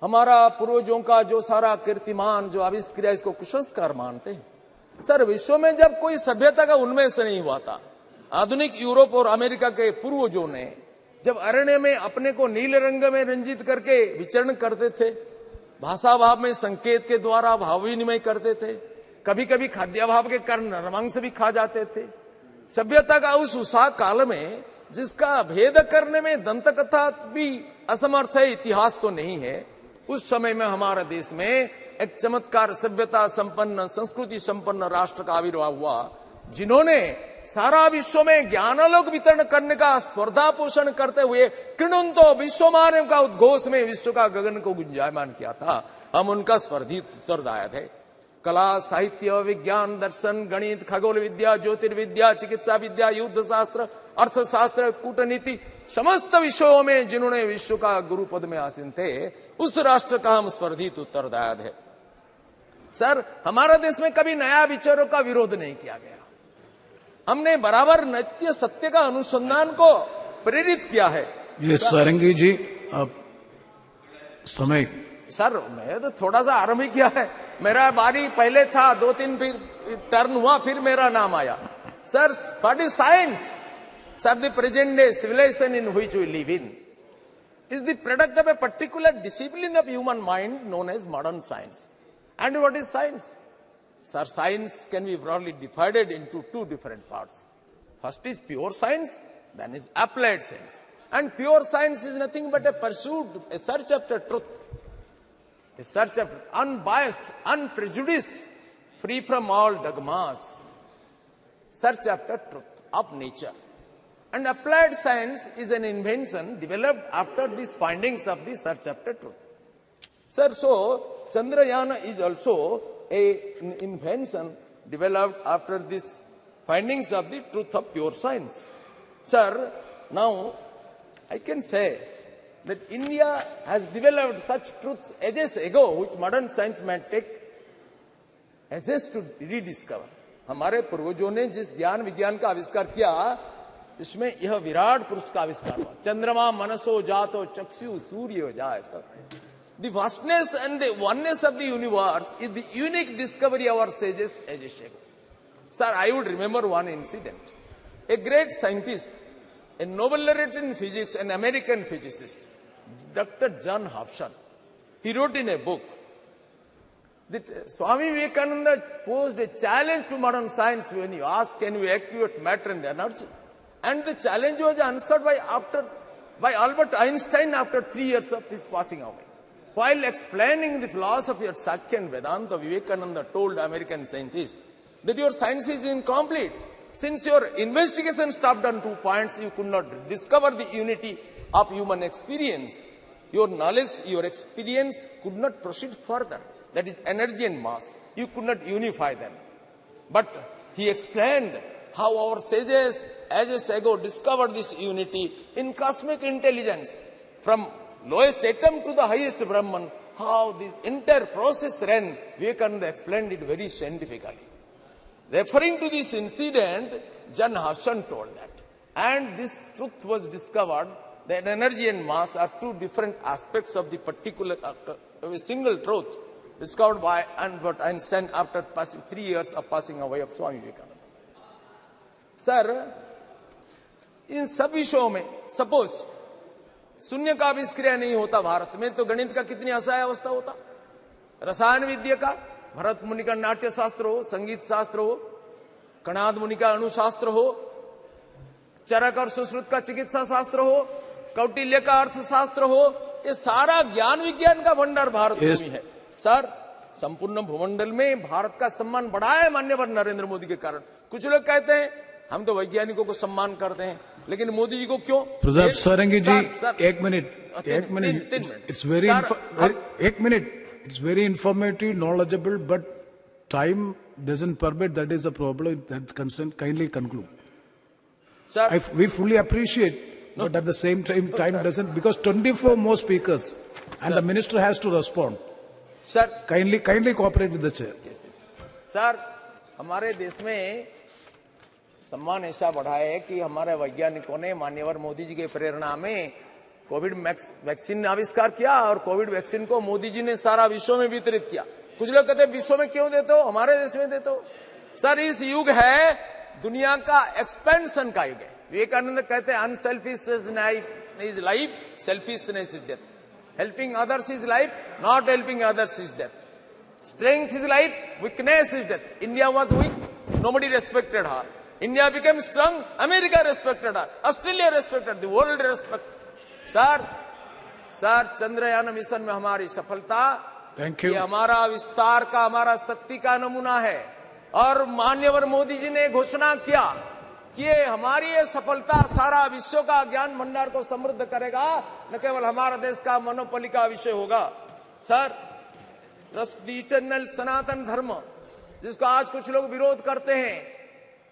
P: हमारा पूर्वजों का जो सारा कीर्तिमान जो आविष्कार इसको कुसंस्कार मानते हैं. सर, विश्व में जब कोई सभ्यता का उन्मेष नहीं हुआ था, आधुनिक यूरोप और अमेरिका के पूर्वजों ने जब अरण्य में अपने को नीले रंग में रंजित करके विचरण करते थे, भाषा भाव में संकेत के द्वारा भाव विनिमय करते थे, कभी कभी खाद्याभाव के कारण नरमांस भी खा जाते थे. सभ्यता का उस उषा काल में जिसका भेद करने में दंत कथा भी असमर्थ है, इतिहास तो नहीं है, उस समय में हमारे देश में एक चमत्कार सभ्यता संपन्न, संस्कृति संपन्न राष्ट्र का आविर्भाव हुआ, जिन्होंने सारा विश्व में ज्ञानालोक वितरण करने का स्पर्धा पोषण करते हुए किणुंतो विश्वमानव का उद्घोष में विश्व का गगन को गुंजायमान किया था. हम उनका स्पर्धी उत्तरदायी थे. कला, साहित्य, विज्ञान, दर्शन, गणित, खगोल विद्या, ज्योतिर्विद्या, चिकित्सा विद्या, युद्ध शास्त्र, अर्थशास्त्र, कूटनीति, समस्त विषयों में जिन्होंने विश्व का गुरु पद में आसीन थे, उस राष्ट्र का हम स्पर्धी उत्तरदायी थे. सर, हमारा देश में कभी नया विचारों का विरोध नहीं किया गया. हमने बराबर नित्य सत्य का अनुसंधान को प्रेरित किया है.
B: ये सारंगी जी, अब समय.
P: सर, मैं तो थोड़ा सा आरंभ ही किया है. मेरा बारी पहले था, 2-3 फिर टर्न हुआ, फिर मेरा नाम आया. Sir, what is science? Sir, the present day civilisation in which we live in is the product of a particular discipline of human mind known as modern science. And what is science? Sir, science can be broadly divided into two different parts. First is pure science, then is applied science. And pure science is nothing but a pursuit, a search after truth, a search after unbiased, unprejudiced, free from all dogmas. search after truth of nature. And applied science is an invention developed after these findings of the search after truth. Sir, so Chandrayaan is also an invention developed after these findings of the truth of pure science. Sir, now I can say that India has developed such truths ages ago, which modern science may take ages to rediscover. हमारे पूर्वजों ने जिस ज्ञान विज्ञान का आविष्कार किया, इसमें यह विराट पुरुष का आविष्कार हुआ. चंद्रमा मनसो जातो चक्षु सूर्य जायत. The vastness and the oneness of the universe is the unique discovery of our sages ages ago. Sir, I would remember one incident. A great scientist, a Nobel laureate in physics, an American physicist, Dr. John Hobson, he wrote in a book that Swami Vivekananda posed a challenge to modern science when he asked, can we activate matter and energy? And the challenge was answered by Albert Einstein after 3 years of his passing away. While explaining the philosophy of Sakya and Vedanta, Vivekananda told American scientists that your science is incomplete. Since your investigation stopped on 2 points, you could not discover the unity of human experience. Your knowledge, your experience could not proceed further. That is energy and mass. You could not unify them. But he explained how our sages ages ago discovered this unity in cosmic intelligence. From lowest atom to the highest Brahman, how the entire process ran, Vivekananda explained it very scientifically. Referring to this incident, John Hobson told that. And this truth was discovered that energy and mass are two different aspects of the particular, a single truth discovered by Albert Einstein after passing 3 years of passing away of Swami Vivekananda. Sir, इन सब विषयों में suppose शून्य का आविष्कार नहीं होता भारत में, तो गणित का कितनी असहाय अवस्था होता. रसायन विद्या का भरत मुनि का नाट्य शास्त्र हो, संगीत शास्त्र हो, कणाद मुनि का अणुशास्त्र हो, चरक और सुश्रुत का चिकित्सा शास्त्र हो, कौटिल्य का अर्थशास्त्र हो, ये सारा ज्ञान विज्ञान का भंडार भारत में ही है. सर, संपूर्ण भूमंडल में भारत का सम्मान बढ़ा है माननीय नरेंद्र मोदी के कारण. कुछ लोग कहते हैं हम तो वैज्ञानिकों को सम्मान करते हैं, लेकिन मोदी जी को क्यों?
B: प्रताप सारंगी जी, एक मिनट. इट्स वेरी, एक minute. It's very informative, knowledgeable, but time doesn't permit. That is a problem. That concern. Kindly conclude.
P: Sir,
B: we fully appreciate, but at the same time, time doesn't, because 24 more speakers, and the minister has to respond.
P: Sir,
B: kindly cooperate with the chair.
P: Yes. Sir, हमारे देश में सम्मान ऐसा बढ़ा है कि हमारे वैज्ञानिकों ने माननीय मोदी जी के प्रेरणा में कोविड वैक्सीन आविष्कार किया, और कोविड वैक्सीन को मोदी जी ने सारा विश्व में वितरित किया. कुछ लोग कहते हैं विश्व में क्यों देते हो, हमारे देश में देते हो. सर, इस युग है दुनिया का एक्सपेंशन का युग है. विवेकानंद कहते हैं unselfish is life, selfishness is death. Helping others is life, not helping others is death. Strength is life, weakness is death. India was weak, nobody respected her. India became strong, America respected her, Australia respected, the world respect. Sir, Chandrayaan mission में हमारी सफलता, ये हमारा विस्तार का, हमारा शक्ति का नमूना है. और माननीय मोदी जी ने घोषणा किया कि ये हमारी ये सफलता सारा विश्व का ज्ञान भंडार को समृद्ध करेगा, न केवल हमारा देश का मोनोपोली का विषय होगा. सर, ट्रस्ट द इटर्नल सनातन धर्म, जिसको आज कुछ लोग विरोध करते हैं,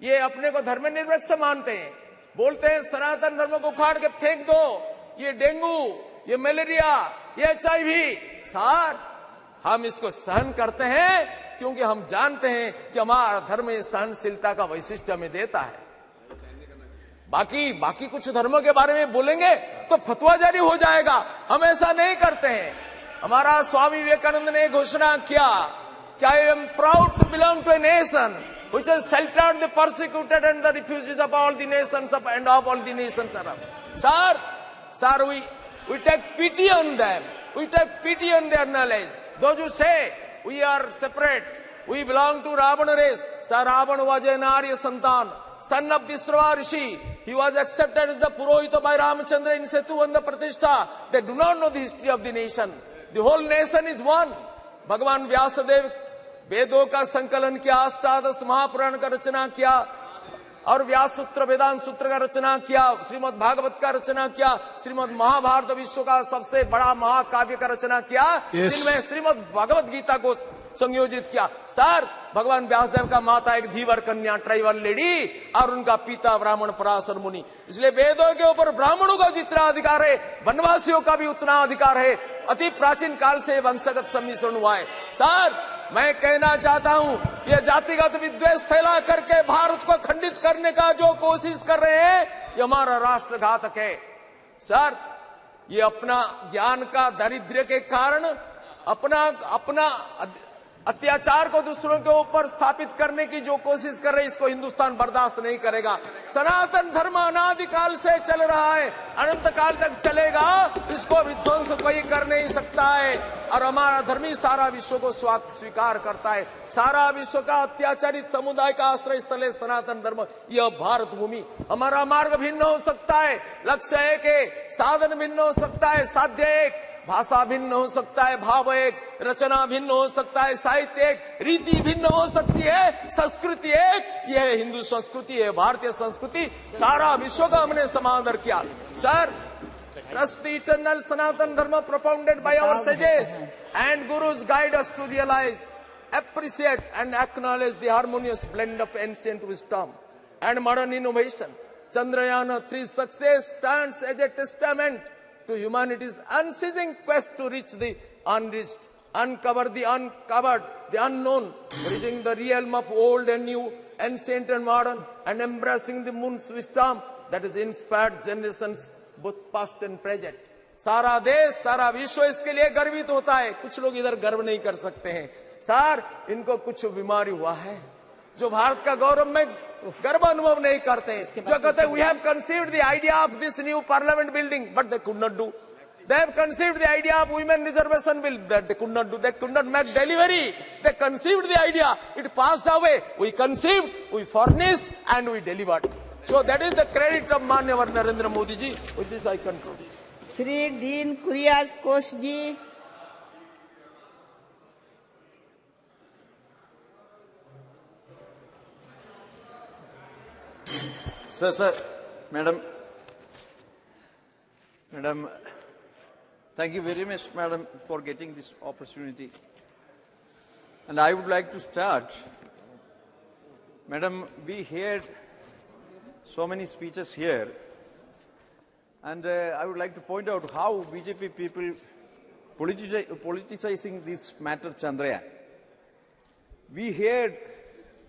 P: ये अपने को धर्मनिरपेक्ष मानते हैं, बोलते हैं सनातन धर्म को उखाड़ के फेंक दो, ये डेंगू, ये मलेरिया, ये HIV. सर, हम इसको सहन करते हैं क्योंकि हम जानते हैं कि हमारा धर्म ये सहनशीलता का वैशिष्ट हमें देता है. बाकी कुछ धर्मों के बारे में बोलेंगे तो फतवा जारी हो जाएगा. हम ऐसा नहीं करते हैं. हमारा स्वामी विवेकानंद ने घोषणा किया कि I am proud to belong to a nation which has sheltered the persecuted and the refugees of all the nations and of all the nations around. Sir, we take pity on them. We take pity on their knowledge. Those who say we are separate, we belong to Ravana race. Sir, Ravana was an Arya Santan, son of Vishrava Rishi. He was accepted as the Purohita by Ramachandra in Setu and the Pratishtha. They do not know the history of the nation. The whole nation is one. Bhagavan Vyasadev वेदों का संकलन किया, अष्टादश महापुराण का रचना किया, और व्यास सूत्र वेदांत सूत्र का रचना किया, श्रीमद् भागवत का रचना किया, श्रीमद् महाभारत विश्व का सबसे बड़ा महाकाव्य का रचना किया, जिनमें श्रीमद् भगवत गीता को संयोजित किया। सर, भगवान व्यासदेव का माता एक धीवर कन्या ट्राइबल लेडी और उनका पिता ब्राह्मण पराशर मुनि। इसलिए वेदों के ऊपर ब्राह्मणों का जितना अधिकार है, वनवासियों का भी उतना अधिकार है। अति प्राचीन काल से वंशगत सम्मिश्रण हुआ है। सर, मैं कहना चाहता हूं, ये जातिगत विद्वेष फैला करके भारत को खंडित करने का जो कोशिश कर रहे हैं, ये हमारा राष्ट्रघातक है। सर, ये अपना ज्ञान का दारिद्र्य के कारण अपना अत्याचार को दूसरों के ऊपर स्थापित करने की जो कोशिश कर रहे हैं, इसको हिंदुस्तान बर्दाश्त नहीं करेगा। सनातन धर्म अनादिकाल से चल रहा है, अनंत काल तक चलेगा, इसको विध्वंस कोई कर नहीं सकता है। और हमारा धर्मी सारा विश्व को स्वीकार करता है। सारा विश्व का अत्याचारित समुदाय का आश्रय स्थल है सनातन धर्म, यह भारत भूमि। हमारा मार्ग भिन्न हो सकता है, लक्ष्य एक है, साधन भिन्न हो सकता है, साध्य एक, भाषा भिन्न हो सकता है, भाव एक, रचना भिन्न हो सकता है, साहित्य एक, रीति भिन्न हो सकती है, संस्कृति एक। यह हिंदू संस्कृति है, भारतीय संस्कृति। सारा विश्व का हमने समादर किया। Sir, trust the eternal Sanatan Dharma propounded by our sages and gurus guide us to realize, appreciate and acknowledge the harmonious blend of ancient wisdom and modern innovation. Chandrayaan-3 success stands as a testament to humanity's unceasing quest to reach the unreached, uncover the uncovered, the unknown, bridging the realm of old and new, ancient and modern, and embracing the moon's wisdom that has inspired generations both past and present. सारा देश, सारा विश्व इसके लिए गर्वित होता है। कुछ लोग इधर गर्व नहीं कर सकते हैं। सर, इनको कुछ बीमारी हुआ है, जो भारत का गौरव में गर्व अनुभव नहीं करते हैं। जो कहते हैं we have conceived the idea of this new parliament building but they could not do. They have conceived the idea of women reservation bill that they could not do. They could not make delivery. They conceived the idea. It passed away. We conceived, we furnished, and we delivered. So that is the credit of Manyava Narendra Modi ji. With this I conclude.
E: Sri Dean Kurias Kosh ji.
A: Sir, Madam, thank you very much, Madam, for getting this opportunity. And I would like to start. Madam, we heard so many speeches here, and I would like to point out how BJP people politicizing this matter, Chandrayaan. We heard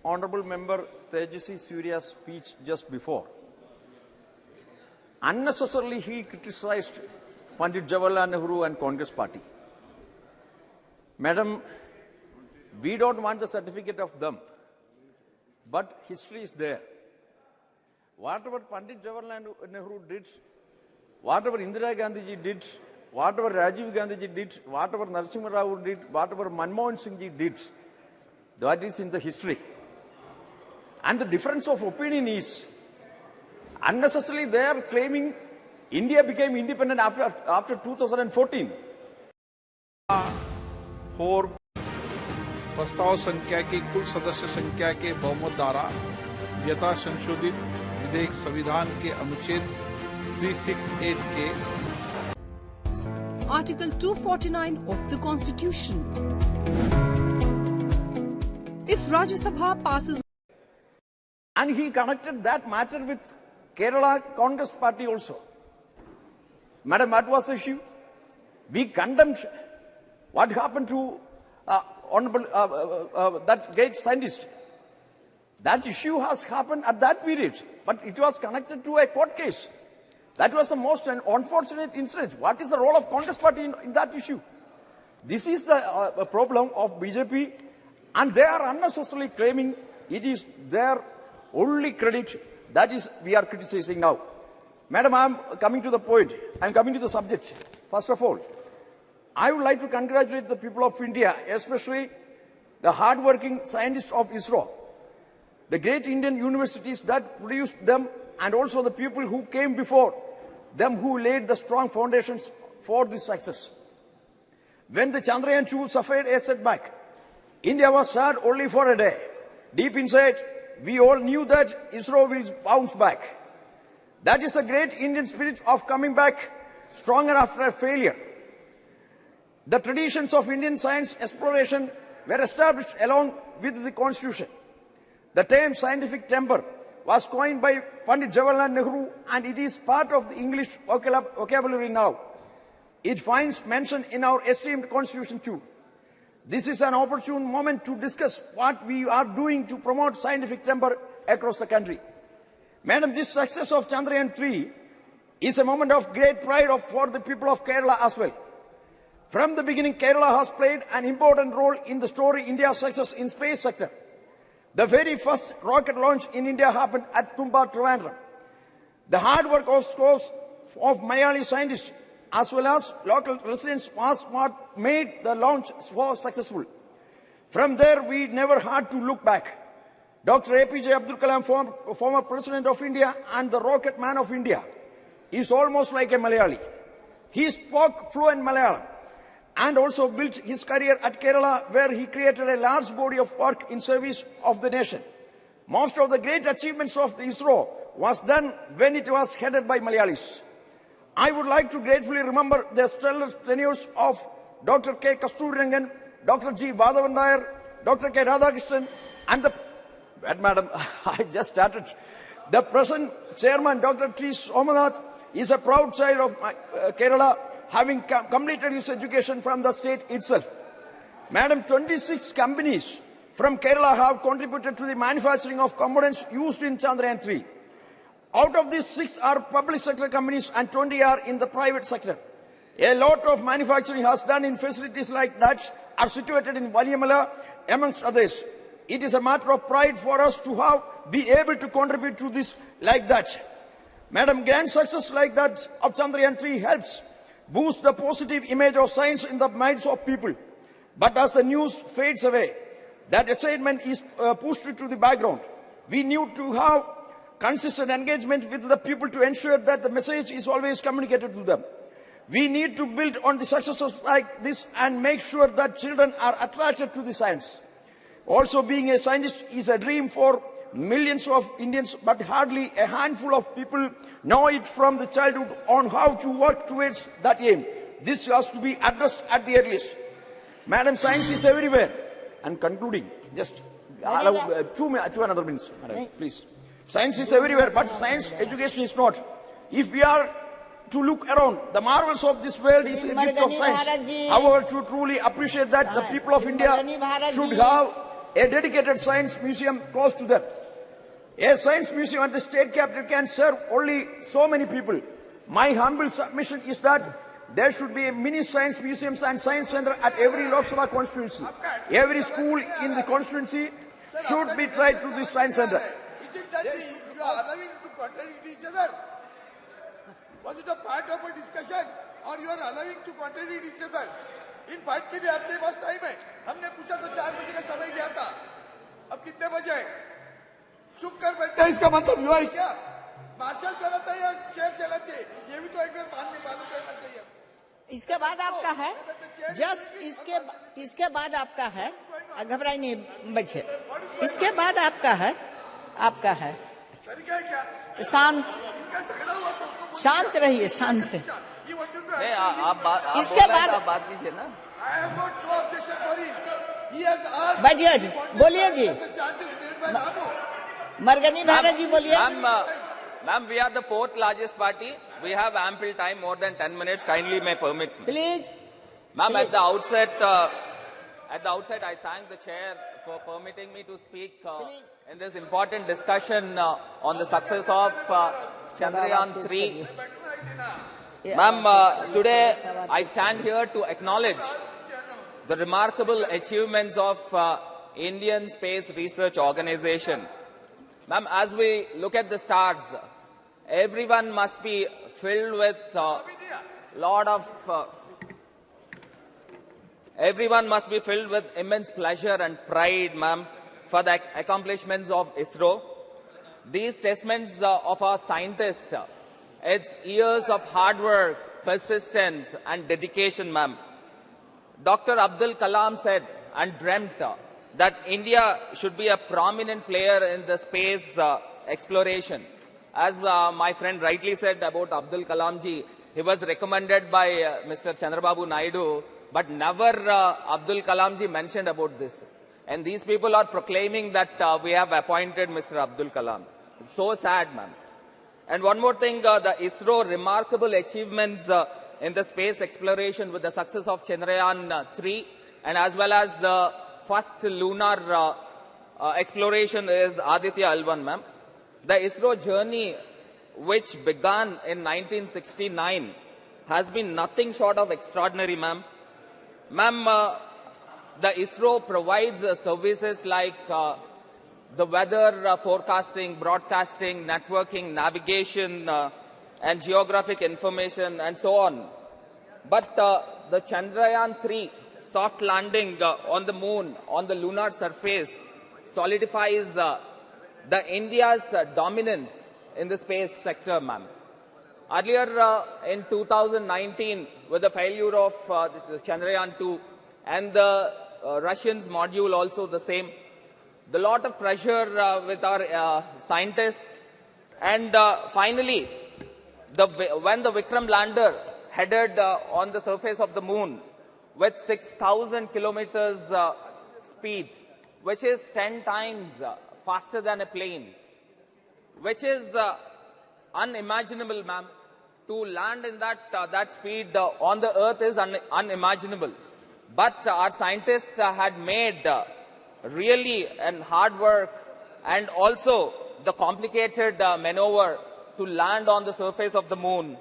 A: Honorable Member Tejasvi Surya's speech just before. Unnecessarily, he criticized Pandit Jawaharlal Nehru and Congress party. Madam, we don't want the certificate of them, but history is there. Whatever Pandit Jawaharlal Nehru did, whatever Indira Gandhi ji did, whatever Rajiv Gandhi ji did, whatever Narasimha Rao did, whatever Manmohan Singh ji did, that is in the history. And the difference of opinion is, unnecessarily they are claiming India became independent after 2014.
V: Four प्रस्ताव संख्या की कुल सदस्य संख्या के बहुमत द्वारा यथा संशोधित विधेयक संविधान के अनुच्छेद 368 के
Q: Article 249 of the Constitution. If Rajya Sabha passes,
A: and he connected that matter with Kerala Congress party also. Madam, what was the issue? We condemned what happened to that great scientist. That issue has happened at that period, but it was connected to a court case. That was the most unfortunate incident. What is the role of Congress party in that issue? This is the problem of BJP, and they are unnecessarily claiming it is their only credit. That is, we are criticizing now. Madam, I am coming to the point. I am coming to the subject. First of all, I would like to congratulate the people of India, especially the hard-working scientists of ISRO, the great Indian universities that produced them, and also the people who came before them who laid the strong foundations for this success. When the Chandrayaan-2 suffered a setback, India was sad only for a day. Deep inside, we all knew that ISRO will bounce back. That is the great Indian spirit of coming back stronger after a failure. The traditions of Indian science exploration were established along with the Constitution. The term scientific temper was coined by Pandit Jawaharlal Nehru, and it is part of the English vocabulary now. It finds mention in our esteemed Constitution too. This is an opportune moment to discuss what we are doing to promote scientific temper across the country. Madam, this success of Chandrayaan-3 is a moment of great pride for the people of Kerala as well. From the beginning, Kerala has played an important role in the story India's success in space sector. The very first rocket launch in India happened at Tumba, Trivandrum. The hard work of scores of Malayali scientists as well as local residents was what made the launch so successful. From there, we never had to look back. Dr. APJ Abdul Kalam, former President of India and the rocket man of India, is almost like a Malayali. He spoke fluent Malayalam and also built his career at Kerala, where he created a large body of work in service of the nation. Most of the great achievements of the ISRO was done when it was headed by Malayalis. I would like to gratefully remember the stellar tenures of Dr. K. Kasturirangan, Dr. G. Vadhavan Nair, Dr. K. Radhakrishnan, and the... Madam, I just started. The present chairman, Dr. T. Somanath, is a proud child of Kerala, having completed his education from the state itself. Madam, 26 companies from Kerala have contributed to the manufacturing of components used in Chandrayaan-3. Out of these, 6 are public sector companies and 20 are in the private sector. A lot of manufacturing has done in facilities like that are situated in Valiamala, amongst others. It is a matter of pride for us to be able to contribute to this like that. Madam, grand success like that of Chandrayaan-3 helps boost the positive image of science in the minds of people. But as the news fades away, that achievement is pushed to the background. We need to have consistent engagement with the people to ensure that the message is always communicated to them. We need to build on the successes like this and make sure that children are attracted to the science. Also, being a scientist is a dream for millions of Indians, but hardly a handful of people know it from the childhood on how to work towards that aim. This has to be addressed at the earliest. Madam, science is everywhere. And concluding, just allow two another minutes, Madam, please. Science is everywhere, but science education is not. If we are to look around, the marvels of this world is a gift of science. However, to truly appreciate that, the people of India should have a dedicated science museum close to them. A science museum at the state capital can serve only so many people. My humble submission is that there should be a mini science museums and science center at every Lok Sabha constituency. Every school in the constituency should be tried to this science center.
N: Is it that you are allowing to contradict each other? Was it a part of a discussion, or you are allowing to contradict each other? इन बात के लिए अपने पास time है. हमने पूछा तो 4 बजे का समय दिया था. अब कितने बजे है? चुप कर बैठा है, इसका मतलब युवा है क्या? मार्शल चलाता है या चेयर चलाती है? ये भी तो एक बार मालूम करना चाहिए.
T: इसके बाद आपका है, जस्ट इसके बाद आपका है, घबराई नहीं बच्चे. इसके बाद आपका है. शांत रहिए, शांत रहिए. इसके बाद
W: बात कीजिए ना.
T: बैठिए जी, बोलिए जी. मरगनी भारत जी बोलिए.
W: Ma'am, we are the 4th largest party. We have ample time, more than 10 minutes. Kindly may permit me.
T: Please.
W: Ma'am, at the outset, I thank the chair for permitting me to speak in this important discussion on the success of Chandrayaan-3. Ma'am, today I stand here to acknowledge the remarkable achievements of Indian Space Research Organization. Ma'am, as we look at the stars, everyone must be filled with immense pleasure and pride, ma'am, for the accomplishments of ISRO. These testaments of our scientists, it's years of hard work, persistence and dedication, ma'am. Dr. Abdul Kalam said and dreamt that India should be a prominent player in the space exploration. As my friend rightly said about Abdul Kalam ji, he was recommended by Mr. Chandrababu Naidu, but never Abdul Kalam ji mentioned about this. And these people are proclaiming that we have appointed Mr. Abdul Kalam. It's so sad, ma'am. And one more thing, the ISRO remarkable achievements in the space exploration with the success of Chandrayaan 3 and as well as the first lunar exploration is Aditya L1, ma'am. The ISRO journey, which began in 1969, has been nothing short of extraordinary, ma'am. Ma'am, the ISRO provides services like the weather forecasting, broadcasting, networking, navigation, and geographic information, and so on. But the Chandrayaan 3 soft landing on the moon, on the lunar surface, solidifies the India's dominance in the space sector, ma'am. Earlier in 2019, with the failure of the Chandrayaan 2 and the Russians module also the same, the lot of pressure with our scientists, and finally, when the Vikram lander headed on the surface of the moon with 6,000 kilometers speed, which is 10 times faster than a plane, which is unimaginable, ma'am. To land in that speed on the earth is unimaginable. But our scientists had made really and hard work and also the complicated maneuver to land on the surface of the moon.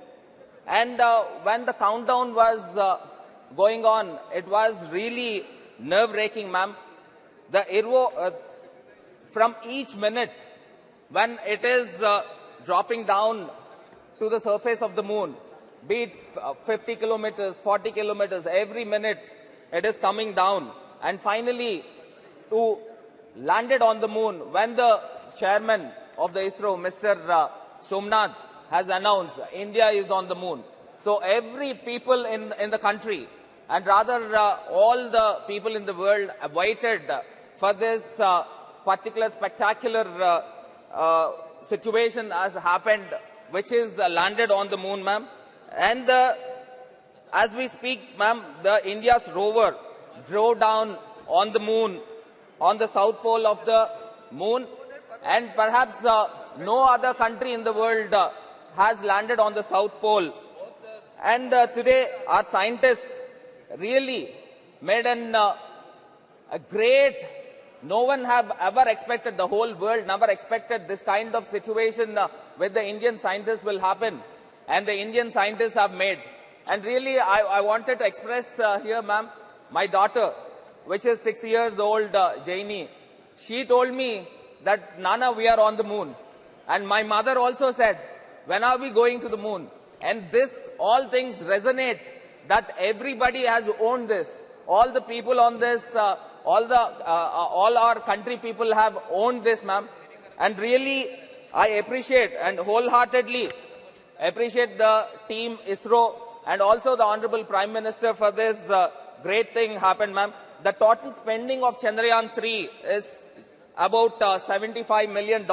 W: And when the countdown was going on, it was really nerve-wracking, ma'am. From each minute, when it is dropping down to the surface of the moon, be it 50 kilometers, 40 kilometers, every minute it is coming down. And finally, to landed on the moon, when the chairman of the ISRO, Mr. Somnath, has announced India is on the moon. So every people in the country, and rather all the people in the world awaited for this particular spectacular situation has happened, which is landed on the moon, ma'am. And as we speak, ma'am, the India's rover drove down on the moon, on the south pole of the moon, and perhaps no other country in the world has landed on the south pole. And today, our scientists really made a great. No one have ever expected, the whole world never expected this kind of situation with the Indian scientists will happen. And the Indian scientists have made. And really, I wanted to express here, ma'am, my daughter, which is 6 years old, Jaini, she told me that, Nana, we are on the moon. And my mother also said, when are we going to the moon? And this, all things resonate, that everybody has owned this. All the people on this, all our country people have owned this, ma'am. And really, I appreciate and wholeheartedly appreciate the team ISRO and also the Honorable Prime Minister for this great thing happened, ma'am. The total spending of Chandrayaan 3 is about $75 million,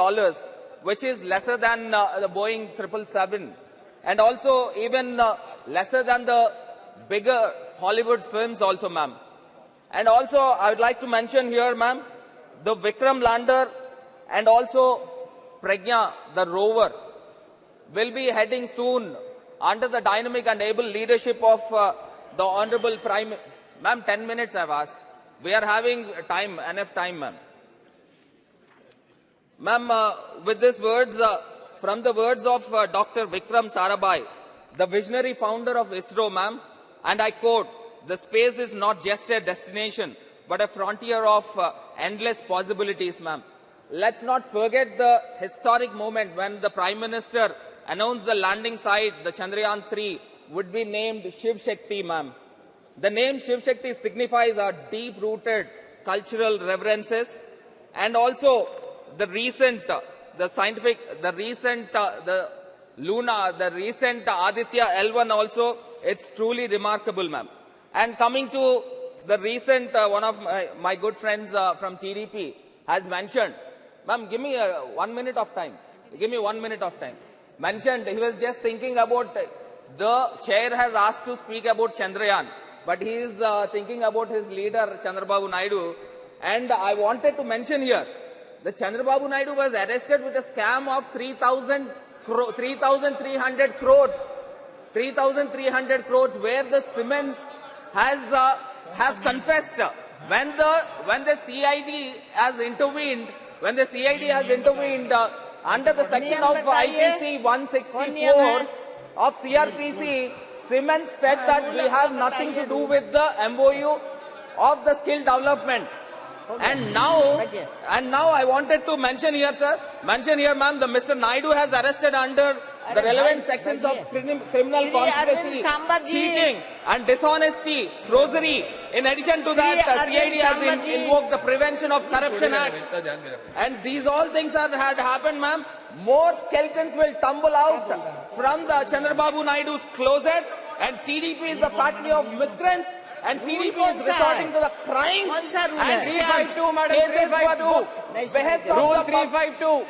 W: which is lesser than the Boeing 777, and also even lesser than the bigger Hollywood films also, ma'am. And also, I would like to mention here, ma'am, the Vikram lander and also Pragya, the rover, will be heading soon under the dynamic and able leadership of the Honorable Prime. Ma'am, 10 minutes I've asked. We are having time, enough time, ma'am. Ma'am, with these words, from the words of Dr. Vikram Sarabhai, the visionary founder of ISRO, ma'am, and I quote, "The space is not just a destination, but a frontier of endless possibilities," ma'am. Let's not forget the historic moment when the Prime Minister announced the landing site, the Chandrayaan 3, would be named Shiv Shakti, ma'am. The name Shiv Shakti signifies our deep-rooted cultural reverences, and also the recent, the recent Aditya L1 also, it's truly remarkable, ma'am. And coming to the recent, one of my good friends from TDP has mentioned, ma'am, give me 1 minute of time. Give me 1 minute of time. Mentioned, he was just thinking about, the chair has asked to speak about Chandrayaan, but he is thinking about his leader, Chandrababu Naidu. And I wanted to mention here, that Chandrababu Naidu was arrested with a scam of 3,300 crores. 3,300 crores, where the Siemens has confessed when the CID has intervened, under the section of IPC 164 of CRPC, Siemens said that we have nothing to do with the MOU of the skill development. And now I wanted to mention here, sir, ma'am, the Mr. Naidu has arrested under the relevant sections of criminal conspiracy, cheating and dishonesty, forgery. In addition to that, CID has invoked the Prevention of Corruption Act. And these all things had happened, ma'am. More skeletons will tumble out from the Chandrababu Naidu's closet, and TDP is the party of miscreants. And TDP is resorting to the crimes and
T: 352, Madam,
W: cases
T: 352.
W: Rule
T: 352.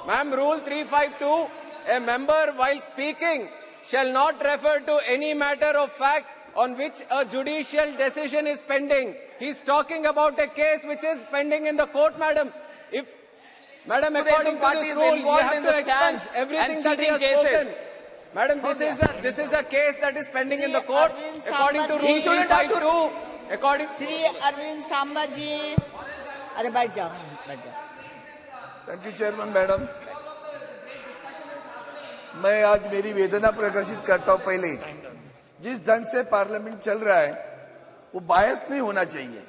T: Ma'am, Rule 352, a member while speaking shall not refer to any matter of fact on which a judicial decision is pending. He's talking about a case which is pending in the court, madam. Madam, according to this rule, you have to expunge everything that he has spoken. Madam, this is a case that is pending in the court. According to Rule 352, according to Shri Arvind Samba ji. Arre, baith jao.
N: Thank you chairman madam, मैं आज मेरी वेदना प्रदर्शित करता हूं। पहले जिस ढंग से पार्लियामेंट चल रहा है वो बायस नहीं होना चाहिए,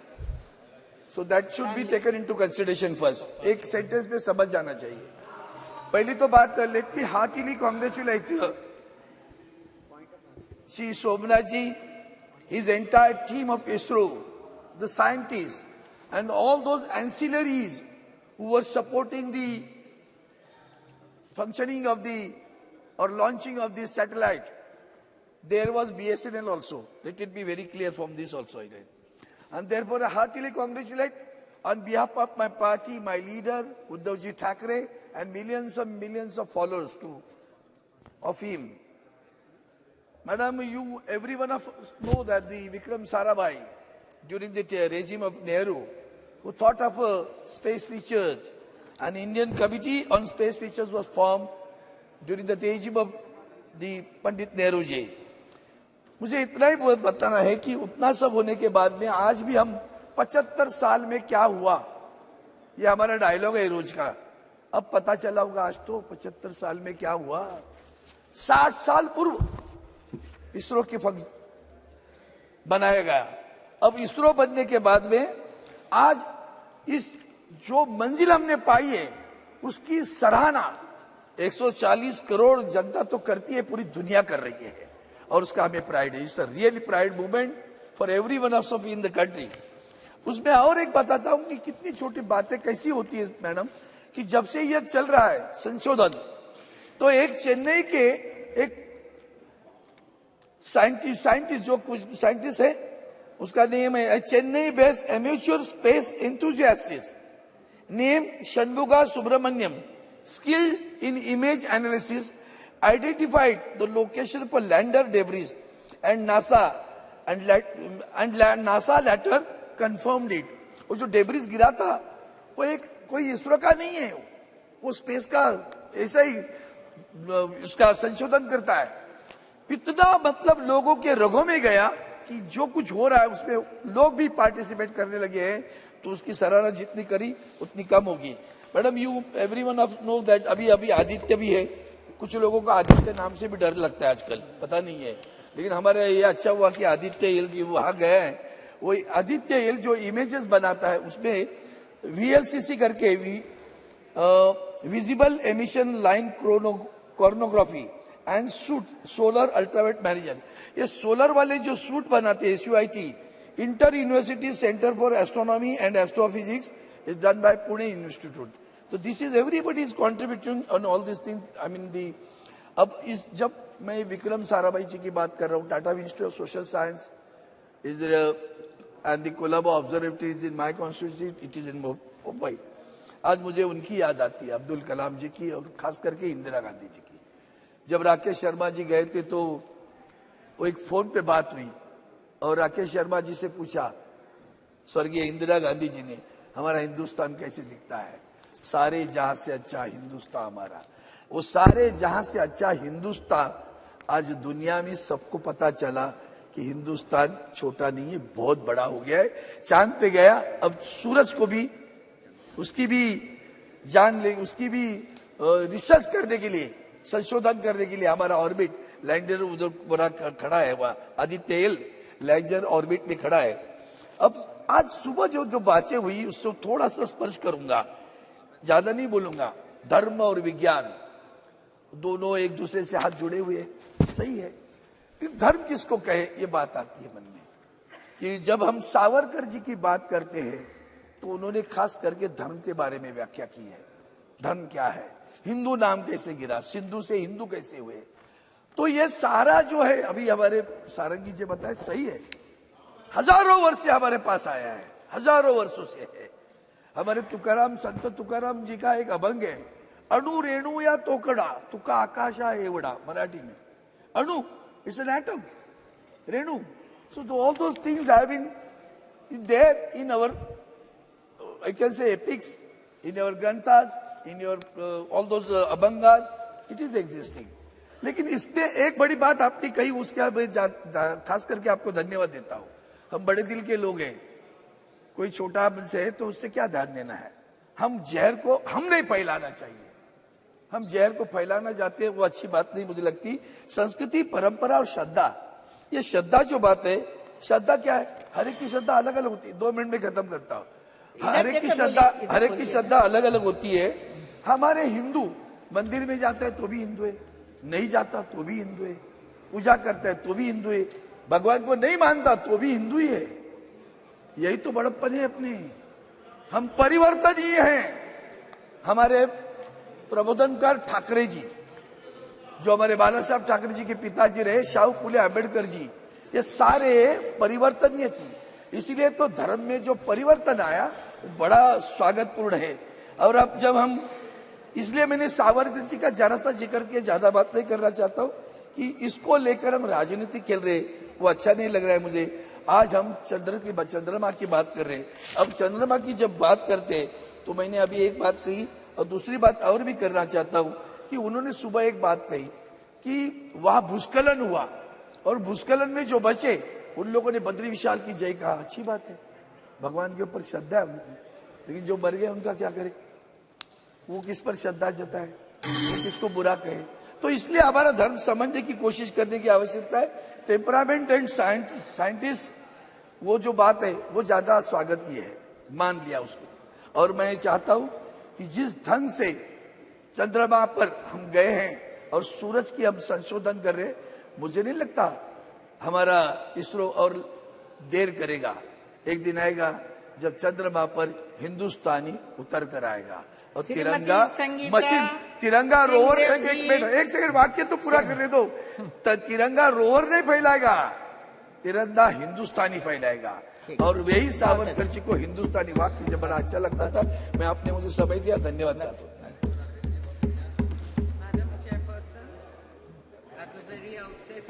N: so that should be taken into consideration first. एक सेंटेंस में समझ जाना चाहिए। पहली तो बात, let me heartily congratulate Shri Somanath ji, his entire team of ISRO, the scientists and all those ancillaries who were supporting the functioning of the or launching of this satellite. There was BSNL also. Let it be very clear from this also. And therefore I heartily congratulate on behalf of my party, my leader, Uddhavji Thackeray, and millions of followers of him. Madam, every one of us know that the Vikram Sarabhai, during the regime of Nehru, who thought of space research, an Indian committee on space research was formed during the regime of the Pandit Nehru ji. मुझे इतना ही बताना है कि उतना सब होने के बाद में आज भी हम 75 साल में क्या हुआ, ये हमारा डायलॉग है रोज का। अब पता चला होगा आज तो 75 साल में क्या हुआ। 60 साल पूर्व इसरो के बनाया गया। अब इसरो बनने के बाद में आज इस जो मंजिल हमने पाई है उसकी सराहना 140 करोड़ जनता तो करती है, पूरी दुनिया कर रही है और उसका हमें प्राइड है। It's a really pride movement for every one of in the country. उसमें और एक बताता हूं कि कितनी छोटी बातें कैसी होती है मैडम, कि जब से यह चल रहा है संशोधन, तो एक चेन्नई के एक साइंटिस्ट जो कुछ साइंटिस्ट है, उसका नेम है Chennai based amateur space enthusiast name Shanmuga Subramaniam, skilled in image analysis, identified the location for lander debris, and NASA later confirmed it. वो जो debris गिरा था वो कोई इसरो का नहीं है, वो स्पेस का ऐसा ही उसका संशोधन करता है। इतना मतलब लोगों के रगों में गया कि जो कुछ हो रहा है उसमें लोग भी पार्टिसिपेट करने लगे हैं, तो उसकी सराहना जितनी करी उतनी कम होगी। Madam, you everyone of know that अभी आदित्य भी है। कुछ लोगों को आदित्य नाम से भी डर लगता है आजकल, पता नहीं है, लेकिन हमारे ये अच्छा हुआ कि आदित्य एल जी वहां गए हैं। वो आदित्य एल जो इमेजेस बनाता है उसमें VLCC करके visible emission line coronagraphy and suit solar ultraviolet manager, ये सोलर वाले जो सूट बनाते हैं SUIT, inter university centre for astronomy and astrophysics is done by Pune Institute. So this is everybody is contributing on all these things. I mean अब जब मैं विक्रम साराभाई जी की बात कर रहा हूँ, Tata institute of social science and the Colombo Observatory is in my constituency, it is in Mumbai. आज मुझे उनकी याद आती है, अब्दुल कलाम जी की और खास करके इंदिरा गांधी जी की। जब राकेश शर्मा जी गए थे तो वो एक फोन पे बात हुई और राकेश शर्मा जी से पूछा स्वर्गीय इंदिरा गांधी जी ने, हमारा हिंदुस्तान कैसे दिखता है? सारे जहां से अच्छा हिंदुस्तान हमारा। वो सारे जहां से अच्छा हिंदुस्तान आज दुनिया में सबको पता चला कि हिंदुस्तान छोटा नहीं है, बहुत बड़ा हो गया है। चांद पे गया, अब सूरज को भी उसकी भी जान ले, उसकी भी रिसर्च करने के लिए, संशोधन करने के लिए हमारा ऑर्बिट लैंडर उधर बना खड़ा है, वहां आदित्य एल लैंडर ऑर्बिट में खड़ा है। अब आज सुबह जो बातें हुई उससे थोड़ा सा स्पर्श करूंगा, ज्यादा नहीं बोलूंगा। धर्म और विज्ञान दोनों एक दूसरे से हाथ जुड़े हुए, सही है। धर्म किसको कहे, ये बात आती है मन में कि जब हम सावरकर जी की बात करते हैं तो उन्होंने खास करके धर्म के बारे में व्याख्या की है। धर्म क्या है, हिंदू नाम कैसे गिरा, सिंधु से हिंदू कैसे हुए। तो ये सारा जो है, अभी हमारे सारंगी जी बताए, सही है। हजारों वर्ष से हमारे पास आया है, हजारों वर्षों से है। हमारे तुकाराम, संत तुकाराम जी का एक अभंग है, अणु रेणु या तोकडा तुका आकाशा एवढा, मराठी में। अणु इट्स एन एटम, रेणु। So all those things have been there in our, I can say epics, in your granthas, in your all those abhangas, it is existing. लेकिन इसमें एक बड़ी बात आपने कही, उसके मैं खास करके आपको धन्यवाद देता हूँ। हम बड़े दिल के लोग हैं, कोई छोटा से है तो उससे क्या ध्यान देना है। हम जहर को हम नहीं फैलाना चाहिए, हम जहर को फैलाना चाहते हैं, वो अच्छी बात नहीं मुझे लगती। संस्कृति, परंपरा और श्रद्धा, ये श्रद्धा जो बात है, श्रद्धा क्या है, हर एक की श्रद्धा अलग अलग होती है। 2 मिनट में खत्म करता हूँ। हर एक की श्रद्धा अलग अलग होती है। हमारे हिंदू मंदिर में जाता है तो भी हिंदू है, नहीं जाता तो भी हिंदू है, पूजा करता है तो भी हिंदू है, भगवान को नहीं मानता तो भी हिंदू ही है। यही तो बड़प्पन है अपने। हम परिवर्तनीय हैं। हमारे प्रबोधनकार ठाकरे जी, जो हमारे बाला साहब ठाकरे जी के पिताजी रहे, शाहू फुले अम्बेडकर जी, ये सारे परिवर्तनीय थे। इसीलिए तो धर्म में जो परिवर्तन आया बड़ा स्वागतपूर्ण है। और अब जब हम, इसलिए मैंने सावरकर जी का जरा सा जिक्र किया, ज्यादा बात नहीं करना चाहता हूं कि इसको लेकर हम राजनीति खेल रहे, वो अच्छा नहीं लग रहा है मुझे। आज हम चंद्रमा की बात कर रहे हैं। अब चंद्रमा की जब बात करते हैं तो मैंने अभी एक बात कही और दूसरी बात और भी करना चाहता हूं कि उन्होंने सुबह एक बात कही कि वहां भूस्खलन हुआ और भूस्खलन में जो बचे उन लोगों ने बद्री विशाल की जय कहा। अच्छी बात है, भगवान के ऊपर श्रद्धा है उनकी, लेकिन जो मर गए उनका क्या करे, वो किस पर श्रद्धा जताए, वो किसको बुरा कहे। तो इसलिए हमारा धर्म समझने की कोशिश करने की आवश्यकता है। टेम्परामेंट एंड साइंटिस्ट, वो जो बात है वो ज्यादा स्वागत ही है, मान लिया उसको। और मैं चाहता हूं कि जिस ढंग से चंद्रमा पर हम गए हैं और सूरज की हम संशोधन कर रहे हैं, मुझे नहीं लगता हमारा इसरो और देर करेगा। एक दिन आएगा जब चंद्रमा पर हिंदुस्तानी उतर कर आएगा और तिरंगा मशीन, तिरंगा रोवर, एक सेकंड वाक्य तो पूरा करने दो। तिरंगा रोवर नहीं फैलाएगा, तिरंगा हिंदुस्तानी फैलाएगा। और वही सावरकर जी को हिंदुस्तानी वाक्य जब बड़ा अच्छा लगता था। मैं आपने मुझे समय दिया, धन्यवाद चाहता हूँ।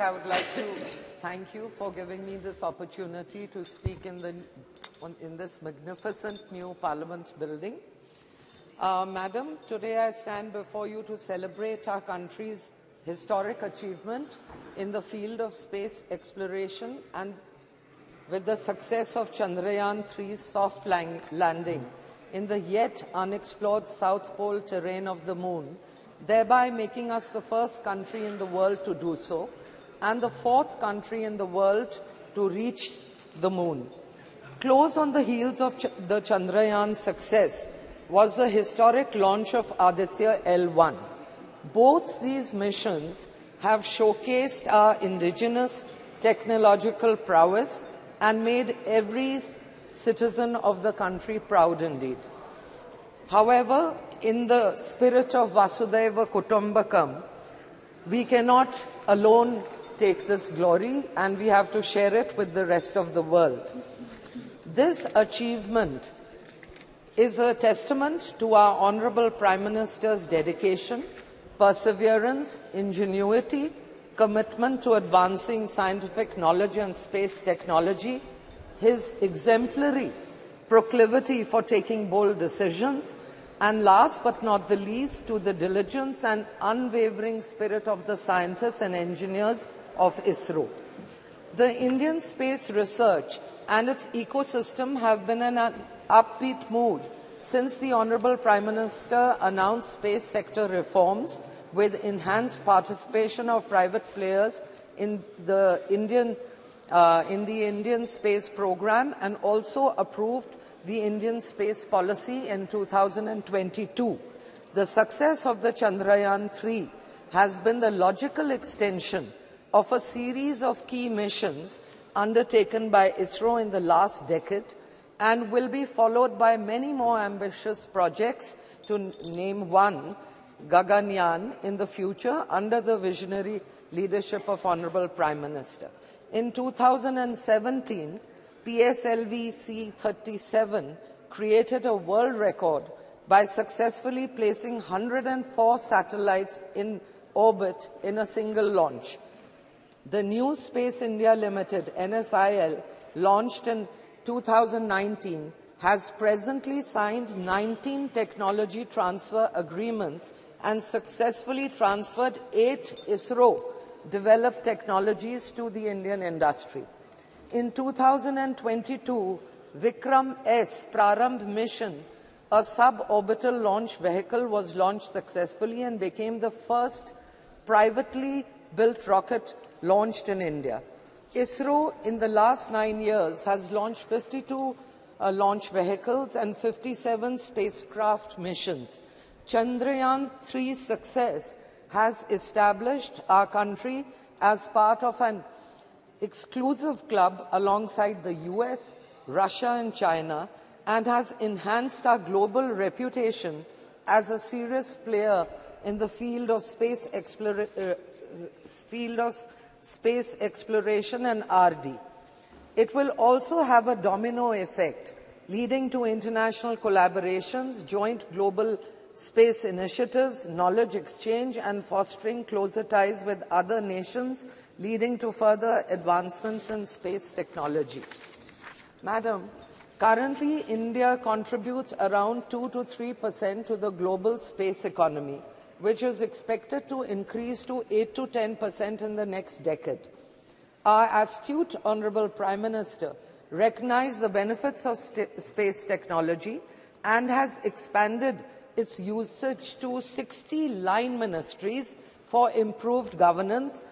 I: I would like to thank you for giving me this opportunity to speak in this magnificent new Parliament building. Madam, today I stand before you to celebrate our country's historic achievement in the field of space exploration and with the success of Chandrayaan-3's soft landing in the yet unexplored South Pole terrain of the Moon, thereby making us the first country in the world to do so, and the 4th country in the world to reach the Moon. Close on the heels of the Chandrayaan success was the historic launch of Aditya L1. Both these missions have showcased our indigenous technological prowess and made every citizen of the country proud indeed. However, in the spirit of Vasudhaiva Kutumbakam, we cannot alone take this glory and we have to share it with the rest of the world. This achievement is a testament to our Honorable Prime Minister's dedication, perseverance, ingenuity, commitment to advancing scientific knowledge and space technology, his exemplary proclivity for taking bold decisions, and last but not the least, to the diligence and unwavering spirit of the scientists and engineers of ISRO. The Indian space research and its ecosystem have been in an upbeat mood since the Honorable Prime Minister announced space sector reforms with enhanced participation of private players in the Indian space program, and also approved the Indian space policy in 2022. The success of the Chandrayaan-3 has been the logical extension of a series of key missions undertaken by ISRO in the last decade, and will be followed by many more ambitious projects, to name one, Gaganyaan, in the future under the visionary leadership of Honorable Prime Minister. In 2017, PSLV C-37 created a world record by successfully placing 104 satellites in orbit in a single launch. The new Space India Limited, NSIL, launched in 2019, has presently signed 19 technology transfer agreements and successfully transferred 8 ISRO-developed technologies to the Indian industry. In 2022, Vikram S Prarambh mission, a suborbital launch vehicle, was launched successfully and became the first privately built rocket launched in India. ISRO, in the last 9 years, has launched 52 launch vehicles and 57 spacecraft missions. Chandrayaan-3's success has established our country as part of an exclusive club alongside the US, Russia and China, and has enhanced our global reputation as a serious player in the field of space exploration and R&D. It will also have a domino effect, leading to international collaborations, joint global space initiatives, knowledge exchange, and fostering closer ties with other nations, leading to further advancements in space technology. Madam, currently India contributes around 2 to 3% to the global space economy, which is expected to increase to 8 to 10% in the next decade. Our astute Honorable Prime Minister recognized the benefits of space technology and has expanded its usage to 60 line ministries for improved governance.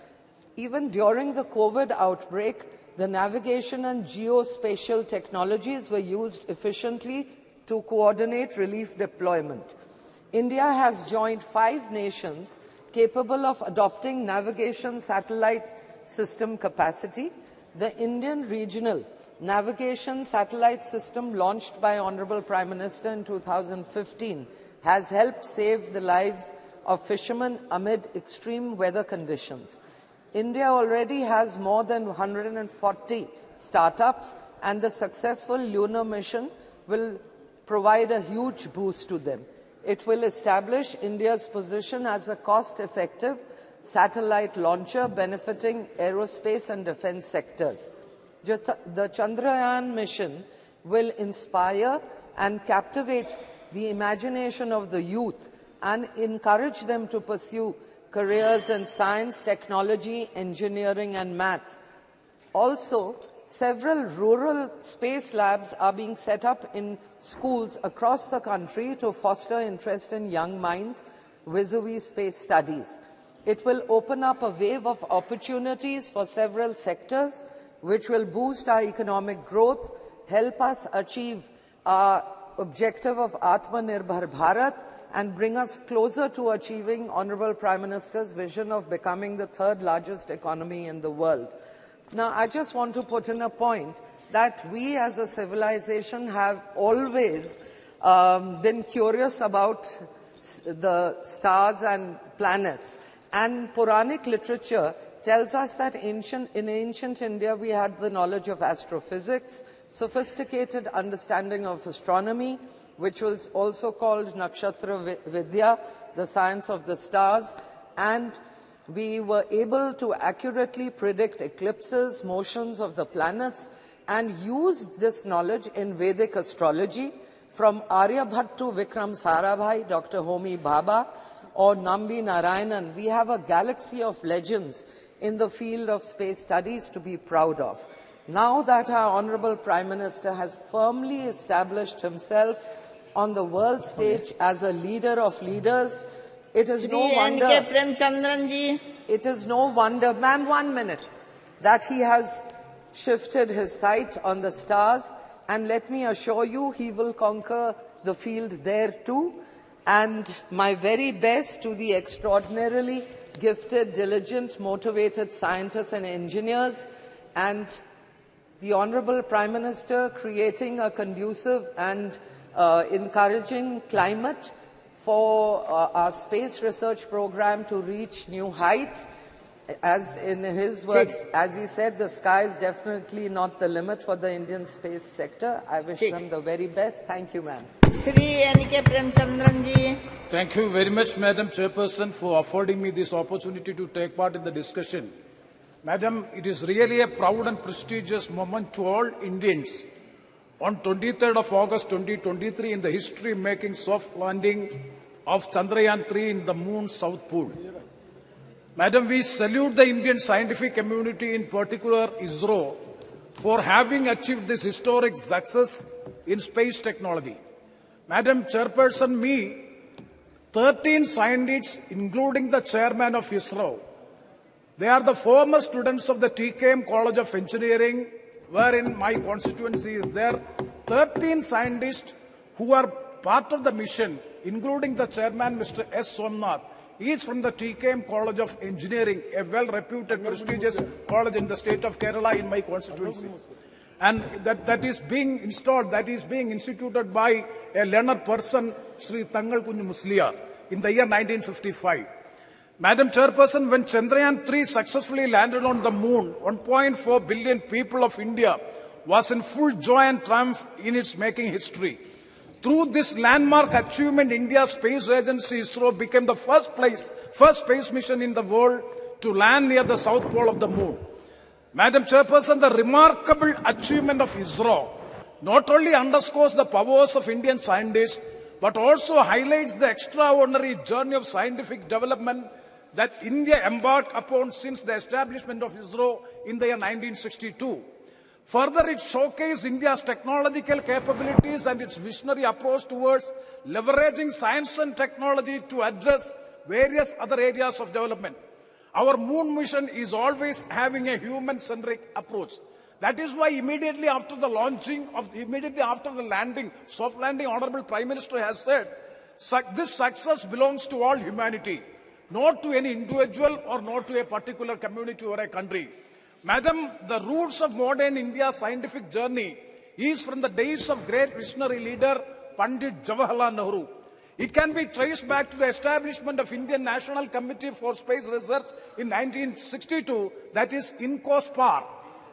I: Even during the COVID outbreak, the navigation and geospatial technologies were used efficiently to coordinate relief deployment. India has joined 5 nations capable of adopting navigation satellite system capacity. The Indian Regional Navigation Satellite System, launched by Honorable Prime Minister in 2015, has helped save the lives of fishermen amid extreme weather conditions. India already has more than 140 startups, and the successful lunar mission will provide a huge boost to them. It will establish India's position as a cost-effective satellite launcher benefiting aerospace and defense sectors. The Chandrayaan mission will inspire and captivate the imagination of the youth and encourage them to pursue careers in science, technology, engineering and math. Also, several rural space labs are being set up in schools across the country to foster interest in young minds vis-a-vis space studies. It will open up a wave of opportunities for several sectors, which will boost our economic growth, help us achieve our objective of Atmanirbhar Bharat, and bring us closer to achieving Honorable Prime Minister's vision of becoming the 3rd largest economy in the world. Now, I just want to put in a point that we as a civilization have always been curious about the stars and planets. And Puranic literature tells us that in ancient India we had the knowledge of astrophysics, sophisticated understanding of astronomy, which was also called Nakshatra Vidya, the science of the stars, and we were able to accurately predict eclipses, motions of the planets, and use this knowledge in Vedic astrology. From Aryabhat to Vikram Sarabhai, Dr. Homi Bhabha, or Nambi Narayanan, we have a galaxy of legends in the field of space studies to be proud of. Now that our Honorable Prime Minister has firmly established himself on the world stage as a leader of leaders, it is no wonder, ma'am, 1 minute, that he has shifted his sight on the stars, and let me assure you he will conquer the field there too. And my very best to the extraordinarily gifted, diligent, motivated scientists and engineers, and the Honorable Prime Minister creating a conducive and encouraging climate for our space research program to reach new heights. As in his words, as he said, the sky is definitely not the limit for the Indian space sector. I wish them the very best. Thank you, ma'am.
B: Thank you very much, Madam Chairperson, for affording me this opportunity to take part in the discussion. Madam, it is really a proud and prestigious moment to all Indians. On 23rd of August 2023, in the history-making soft landing of Chandrayaan-3 in the moon's south pole. Madam, we salute the Indian scientific community, in particular ISRO, for having achieved this historic success in space technology. Madam Chairperson, 13 scientists, including the chairman of ISRO, they are the former students of the TKM College of Engineering, wherein my constituency is there. 13 scientists who are part of the mission, including the chairman, Mr. S. Somnath. He is from the TKM College of Engineering, a well-reputed, prestigious college in the state of Kerala in my constituency. And that is being installed, that is being instituted by a learned person, Sri Tangal Kunju Musliar, in the year 1955. Madam Chairperson, when Chandrayaan-3 successfully landed on the moon, 1.4 billion people of India was in full joy and triumph in its making history. Through this landmark achievement, India's space agency ISRO became the first space mission in the world to land near the south pole of the moon. Madam Chairperson, the remarkable achievement of ISRO not only underscores the powers of Indian scientists, but also highlights the extraordinary journey of scientific development that India embarked upon since the establishment of ISRO in the year 1962. Further, it showcased India's technological capabilities and its visionary approach towards leveraging science and technology to address various other areas of development. Our moon mission is always having a human-centric approach. That is why immediately after the landing, soft landing, Honorable Prime Minister has said, this success belongs to all humanity, not to any individual or not to a particular community or a country. Madam, the roots of modern India's scientific journey is from the days of great visionary leader Pandit Jawaharlal Nehru. It can be traced back to the establishment of Indian National Committee for Space Research in 1962, that is INCOSPAR.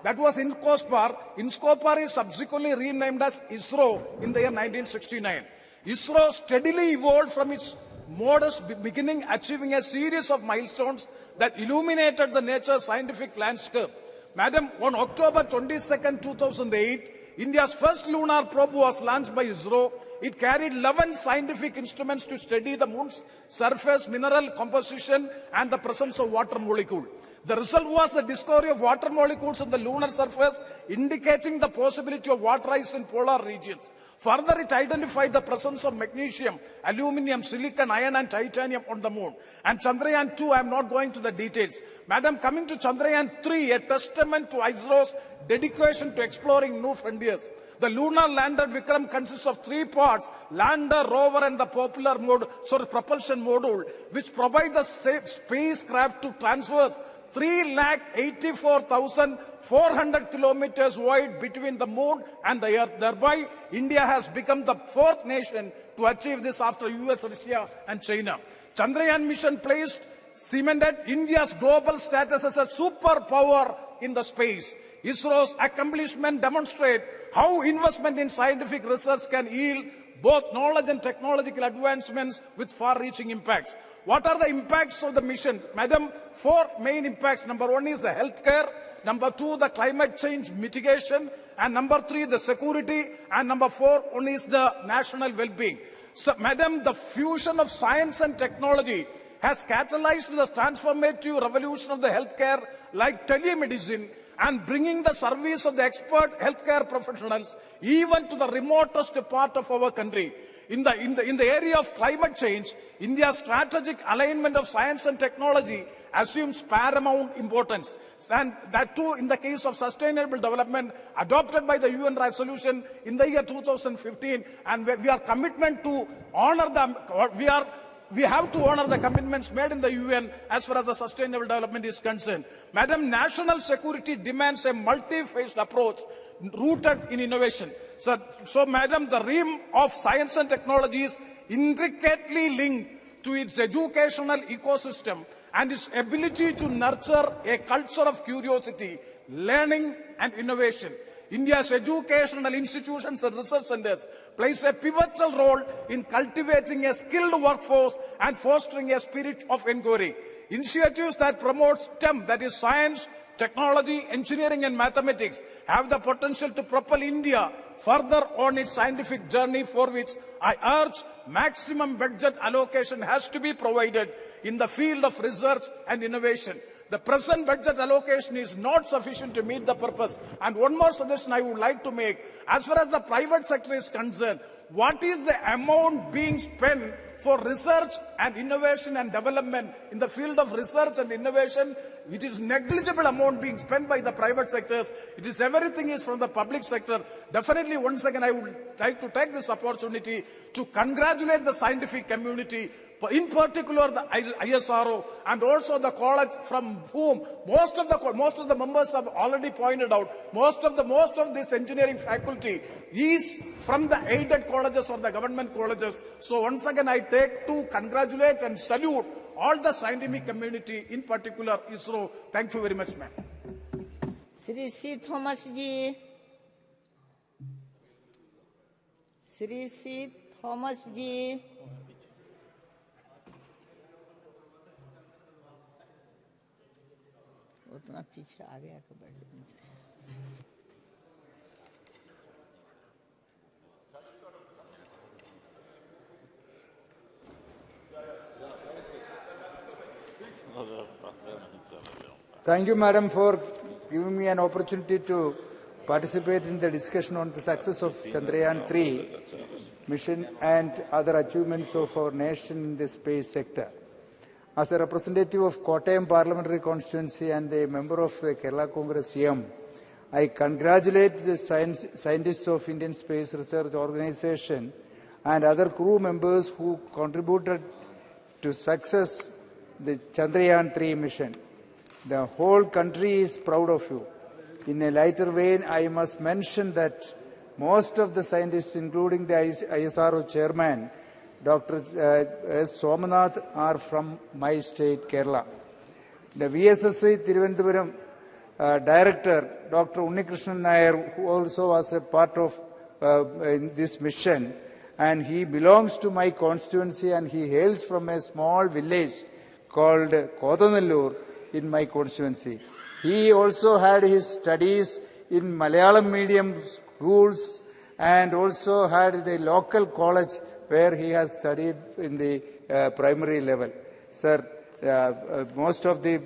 B: That was INCOSPAR. INCOSPAR is subsequently renamed as ISRO in the year 1969. ISRO steadily evolved from its modest beginning, achieving a series of milestones that illuminated the nature's scientific landscape. Madam, on October 22nd, 2008, India's first lunar probe was launched by ISRO. It carried 11 scientific instruments to study the moon's surface, mineral composition, and the presence of water molecule. The result was the discovery of water molecules on the lunar surface, indicating the possibility of water ice in polar regions. Further, it identified the presence of magnesium, aluminum, silicon, iron, and titanium on the moon. And Chandrayaan-2, I am not going to the details. Madam, coming to Chandrayaan-3, a testament to ISRO's dedication to exploring new frontiers. The lunar lander Vikram consists of 3 parts: lander, rover, and the propulsion module, which provide the spacecraft to traverse 384,400 kilometers wide between the moon and the earth. Thereby, India has become the 4th nation to achieve this after US, Russia, and China. Chandrayaan mission placed cemented India's global status as a superpower in the space. ISRO's accomplishments demonstrate how investment in scientific research can yield both knowledge and technological advancements with far-reaching impacts. What are the impacts of the mission? Madam, 4 main impacts. Number 1 is the healthcare. Number 2, the climate change mitigation. And number 3, the security. And number 4, one is the national well-being. So, Madam, the fusion of science and technology has catalyzed the transformative revolution of the healthcare like telemedicine and bringing the service of the expert healthcare professionals even to the remotest part of our country. In the area of climate change, India's strategic alignment of science and technology assumes paramount importance. And that too in the case of sustainable development adopted by the UN resolution in the year 2015. And we are commitment to honor them. We have to honor the commitments made in the UN as far as the sustainable development is concerned. Madam, national security demands a multi-phased approach rooted in innovation. So, Madam, the realm of science and technology is intricately linked to its educational ecosystem and its ability to nurture a culture of curiosity, learning and innovation. India's educational institutions and research centers plays a pivotal role in cultivating a skilled workforce and fostering a spirit of inquiry. Initiatives that promote STEM, that is science, technology, engineering and mathematics, have the potential to propel India further on its scientific journey, for which I urge maximum budget allocation has to be provided in the field of research and innovation. The present budget allocation is not sufficient to meet the purpose. And one more suggestion I would like to make, as far as the private sector is concerned, what is the amount being spent for research and innovation and development in the field of research and innovation? It is negligible amount being spent by the private sectors. It is everything is from the public sector. Definitely, once again, I would like to take this opportunity to congratulate the scientific community, in particular the ISRO and also the college from whom most of the members have already pointed out. Most of this engineering faculty is from the aided colleges or the government colleges. So once again I take to congratulate and salute all the scientific community, in particular ISRO. Thank you very much, ma'am.
J: Sri C. Thomas ji. Sri C. Thomas ji. उतना पीछे आ गया कि बैठ
S: Thank you, Madam, for giving me an opportunity to participate in the discussion on the success of Chandrayaan-3 mission and other achievements of our nation in the space sector. As a representative of Kottayam Parliamentary Constituency and a member of the Kerala Congress EM, I congratulate the scientists of Indian Space Research Organization and other crew members who contributed to success the Chandrayaan-3 mission. The whole country is proud of you. In a lighter vein, I must mention that most of the scientists, including the ISRO chairman, Dr. S. Somanath, are from my state, Kerala. The VSSC Thiruvananthapuram director, Dr. Unnikrishnan Nair, who also was a part of in this mission, and he belongs to my constituency and he hails from a small village called Kodanallur in my constituency. He also had his studies in Malayalam medium schools and also had the local college where he has studied in the primary level. Sir, most of the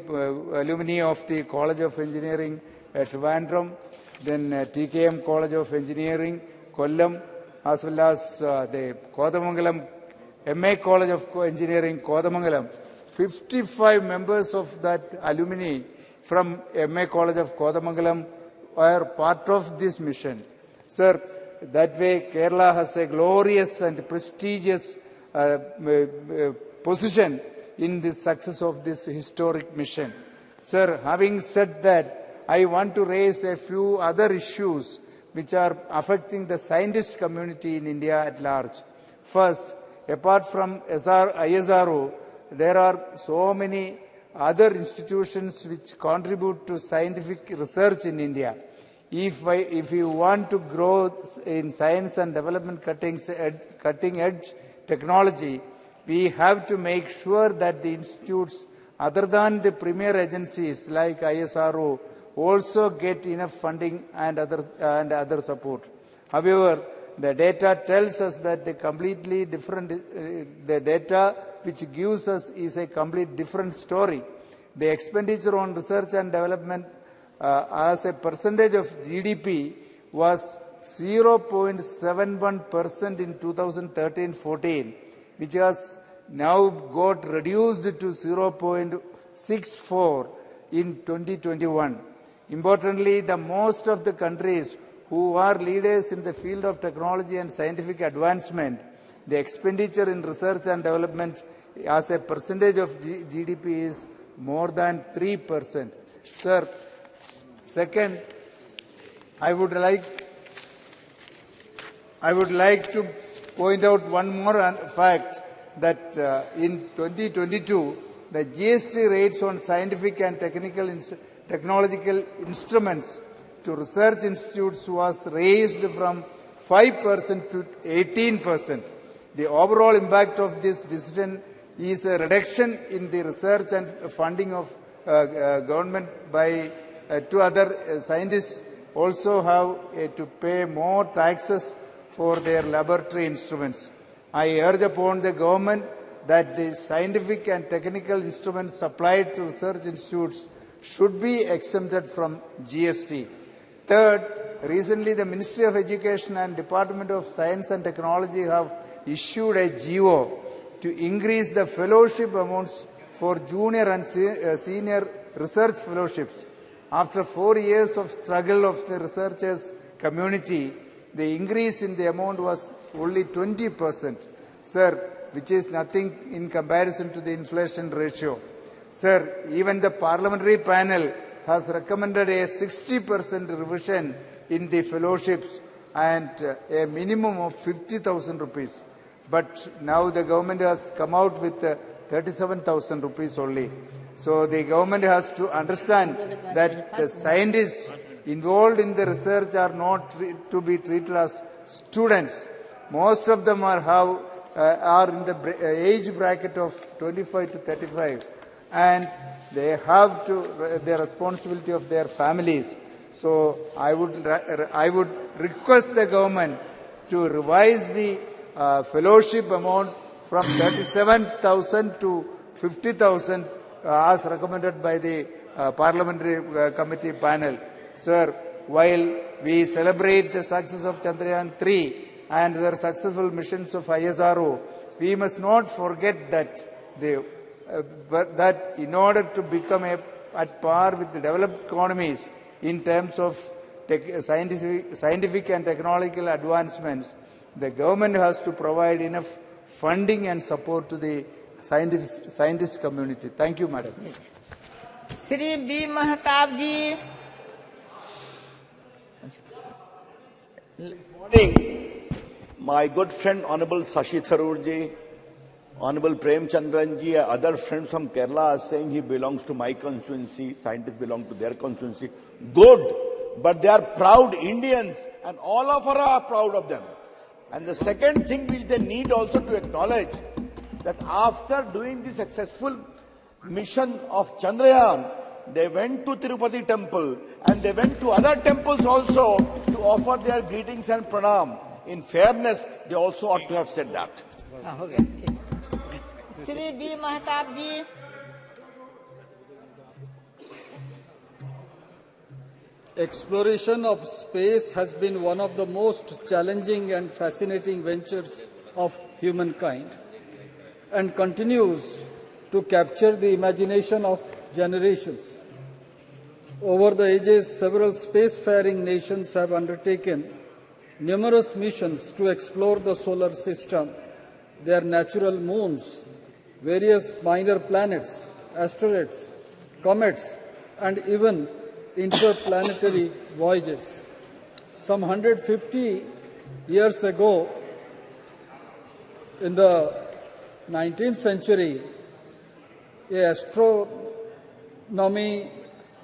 S: alumni of the College of Engineering at Trivandrum, then TKM College of Engineering, Kollam, as well as the Kodamangalam MA College of Engineering, Kodamangalam. 55 members of that alumni from MA College of Kodamangalam were part of this mission. Sir, that way Kerala has a glorious and prestigious position in the success of this historic mission. Sir, having said that, I want to raise a few other issues which are affecting the scientist community in India at large. First, apart from ISRO, there are so many other institutions which contribute to scientific research in India. If you want to grow in science and development cutting edge technology, we have to make sure that the institutes other than the premier agencies like ISRO also get enough funding and other support. However, the data tells us that the completely different, the data which gives us is a complete different story. The expenditure on research and development as a percentage of GDP was 0.71% in 2013-14, which has now got reduced to 0.64 in 2021. Importantly, the most of the countries who are leaders in the field of technology and scientific advancement, the expenditure in research and development as a percentage of GDP is more than 3%. Sir, second, I would like to point out one more fact that in 2022, the GST rates on scientific and technological instruments to research institutes was raised from 5% to 18%. The overall impact of this decision is a reduction in the research and funding of government by two other scientists also have to pay more taxes for their laboratory instruments. I urge upon the government that the scientific and technical instruments supplied to research institutes should be exempted from GST. Third, recently the Ministry of Education and Department of Science and Technology have issued a GO to increase the fellowship amounts for junior and senior research fellowships. After 4 years of struggle of the researchers community, the increase in the amount was only 20%, sir, which is nothing in comparison to the inflation ratio. Sir, even the parliamentary panel has recommended a 60% revision in the fellowships and a minimum of 50,000 rupees. But now the government has come out with 37,000 rupees only. So the government has to understand that the scientists involved in the research are not to be treated as students. Most of them are in the age bracket of 25 to 35, and they have the responsibility of their families. So I would request the government to revise the fellowship amount from 37,000 to 50,000 as recommended by the parliamentary committee panel. Sir, while we celebrate the success of Chandrayaan-3 and the successful missions of ISRO, we must not forget that that in order to become at par with the developed economies in terms of scientific and technological advancements, the government has to provide enough funding and support to the scientist community. Thank you, Madam.
J: Shri B. Mahtab ji.
A: Good morning. My good friend Honorable Shashi Tharoor ji, Honorable Prem Chandran ji, other friends from Kerala are saying he belongs to my constituency, scientists belong to their constituency. Good, but they are proud Indians and all of us are proud of them. And the second thing which they need also to acknowledge, that after doing the successful mission of Chandrayaan, they went to Tirupati temple and they went to other temples also to offer their greetings and pranam. In fairness, they also ought to have said that.
J: Shri B. Mahtab ji.
K: Exploration of space has been one of the most challenging and fascinating ventures of humankind and continues to capture the imagination of generations. Over the ages, several spacefaring nations have undertaken numerous missions to explore the solar system, their natural moons, various minor planets, asteroids, comets, and even interplanetary voyages. Some 150 years ago, in the 19th century, astronomy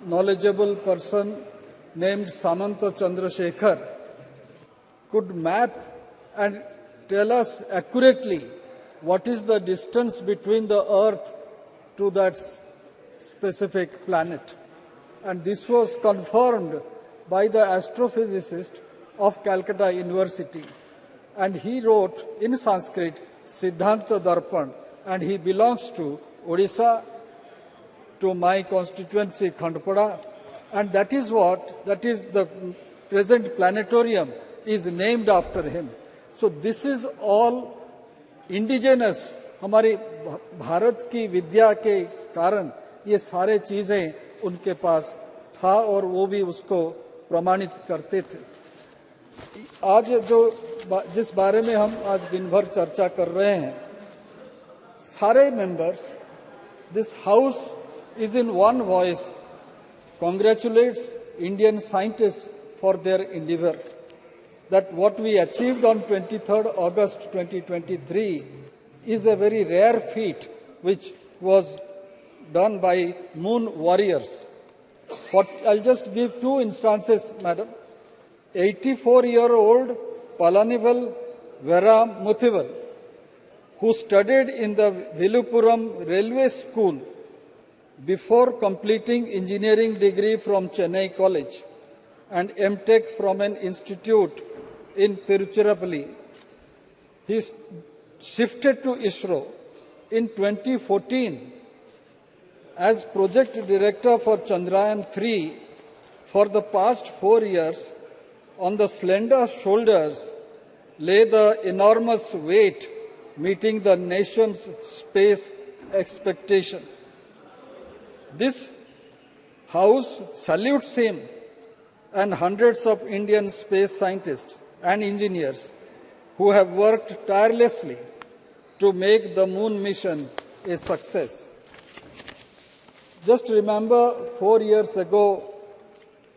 K: knowledgeable person named Samanta Chandrasekhar could map and tell us accurately what is the distance between the Earth to that specific planet. And this was confirmed by the astrophysicist of Calcutta University. And he wrote in Sanskrit Siddhanta Darpan, and he belongs to Odisha, to my constituency Khandpada, and that is the present planetarium is named after him. So this is all indigenous. हमारी भारत की विद्या के कारण ये सारे चीजें उनके पास था और वो भी उसको प्रमाणित करते थे. आज जिस बारे में हम आज दिन भर चर्चा कर रहे हैं, सारे members, this house is in one voice congratulates Indian scientists for their endeavor. That what we achieved on 23rd August 2023 is a very rare feat which was done by moon warriors. I'll just give two instances, madam. 84-year-old Palanival Vera Muthival, who studied in the Vilupuram Railway School before completing engineering degree from Chennai College and M.Tech from an institute in Tiruchirappalli. He shifted to ISRO in 2014 as project director for Chandrayaan-3. For the past 4 years, on the slender shoulders lay the enormous weight meeting the nation's space expectation. This House salutes him and hundreds of Indian space scientists and engineers who have worked tirelessly to make the moon mission a success. Just remember 4 years ago,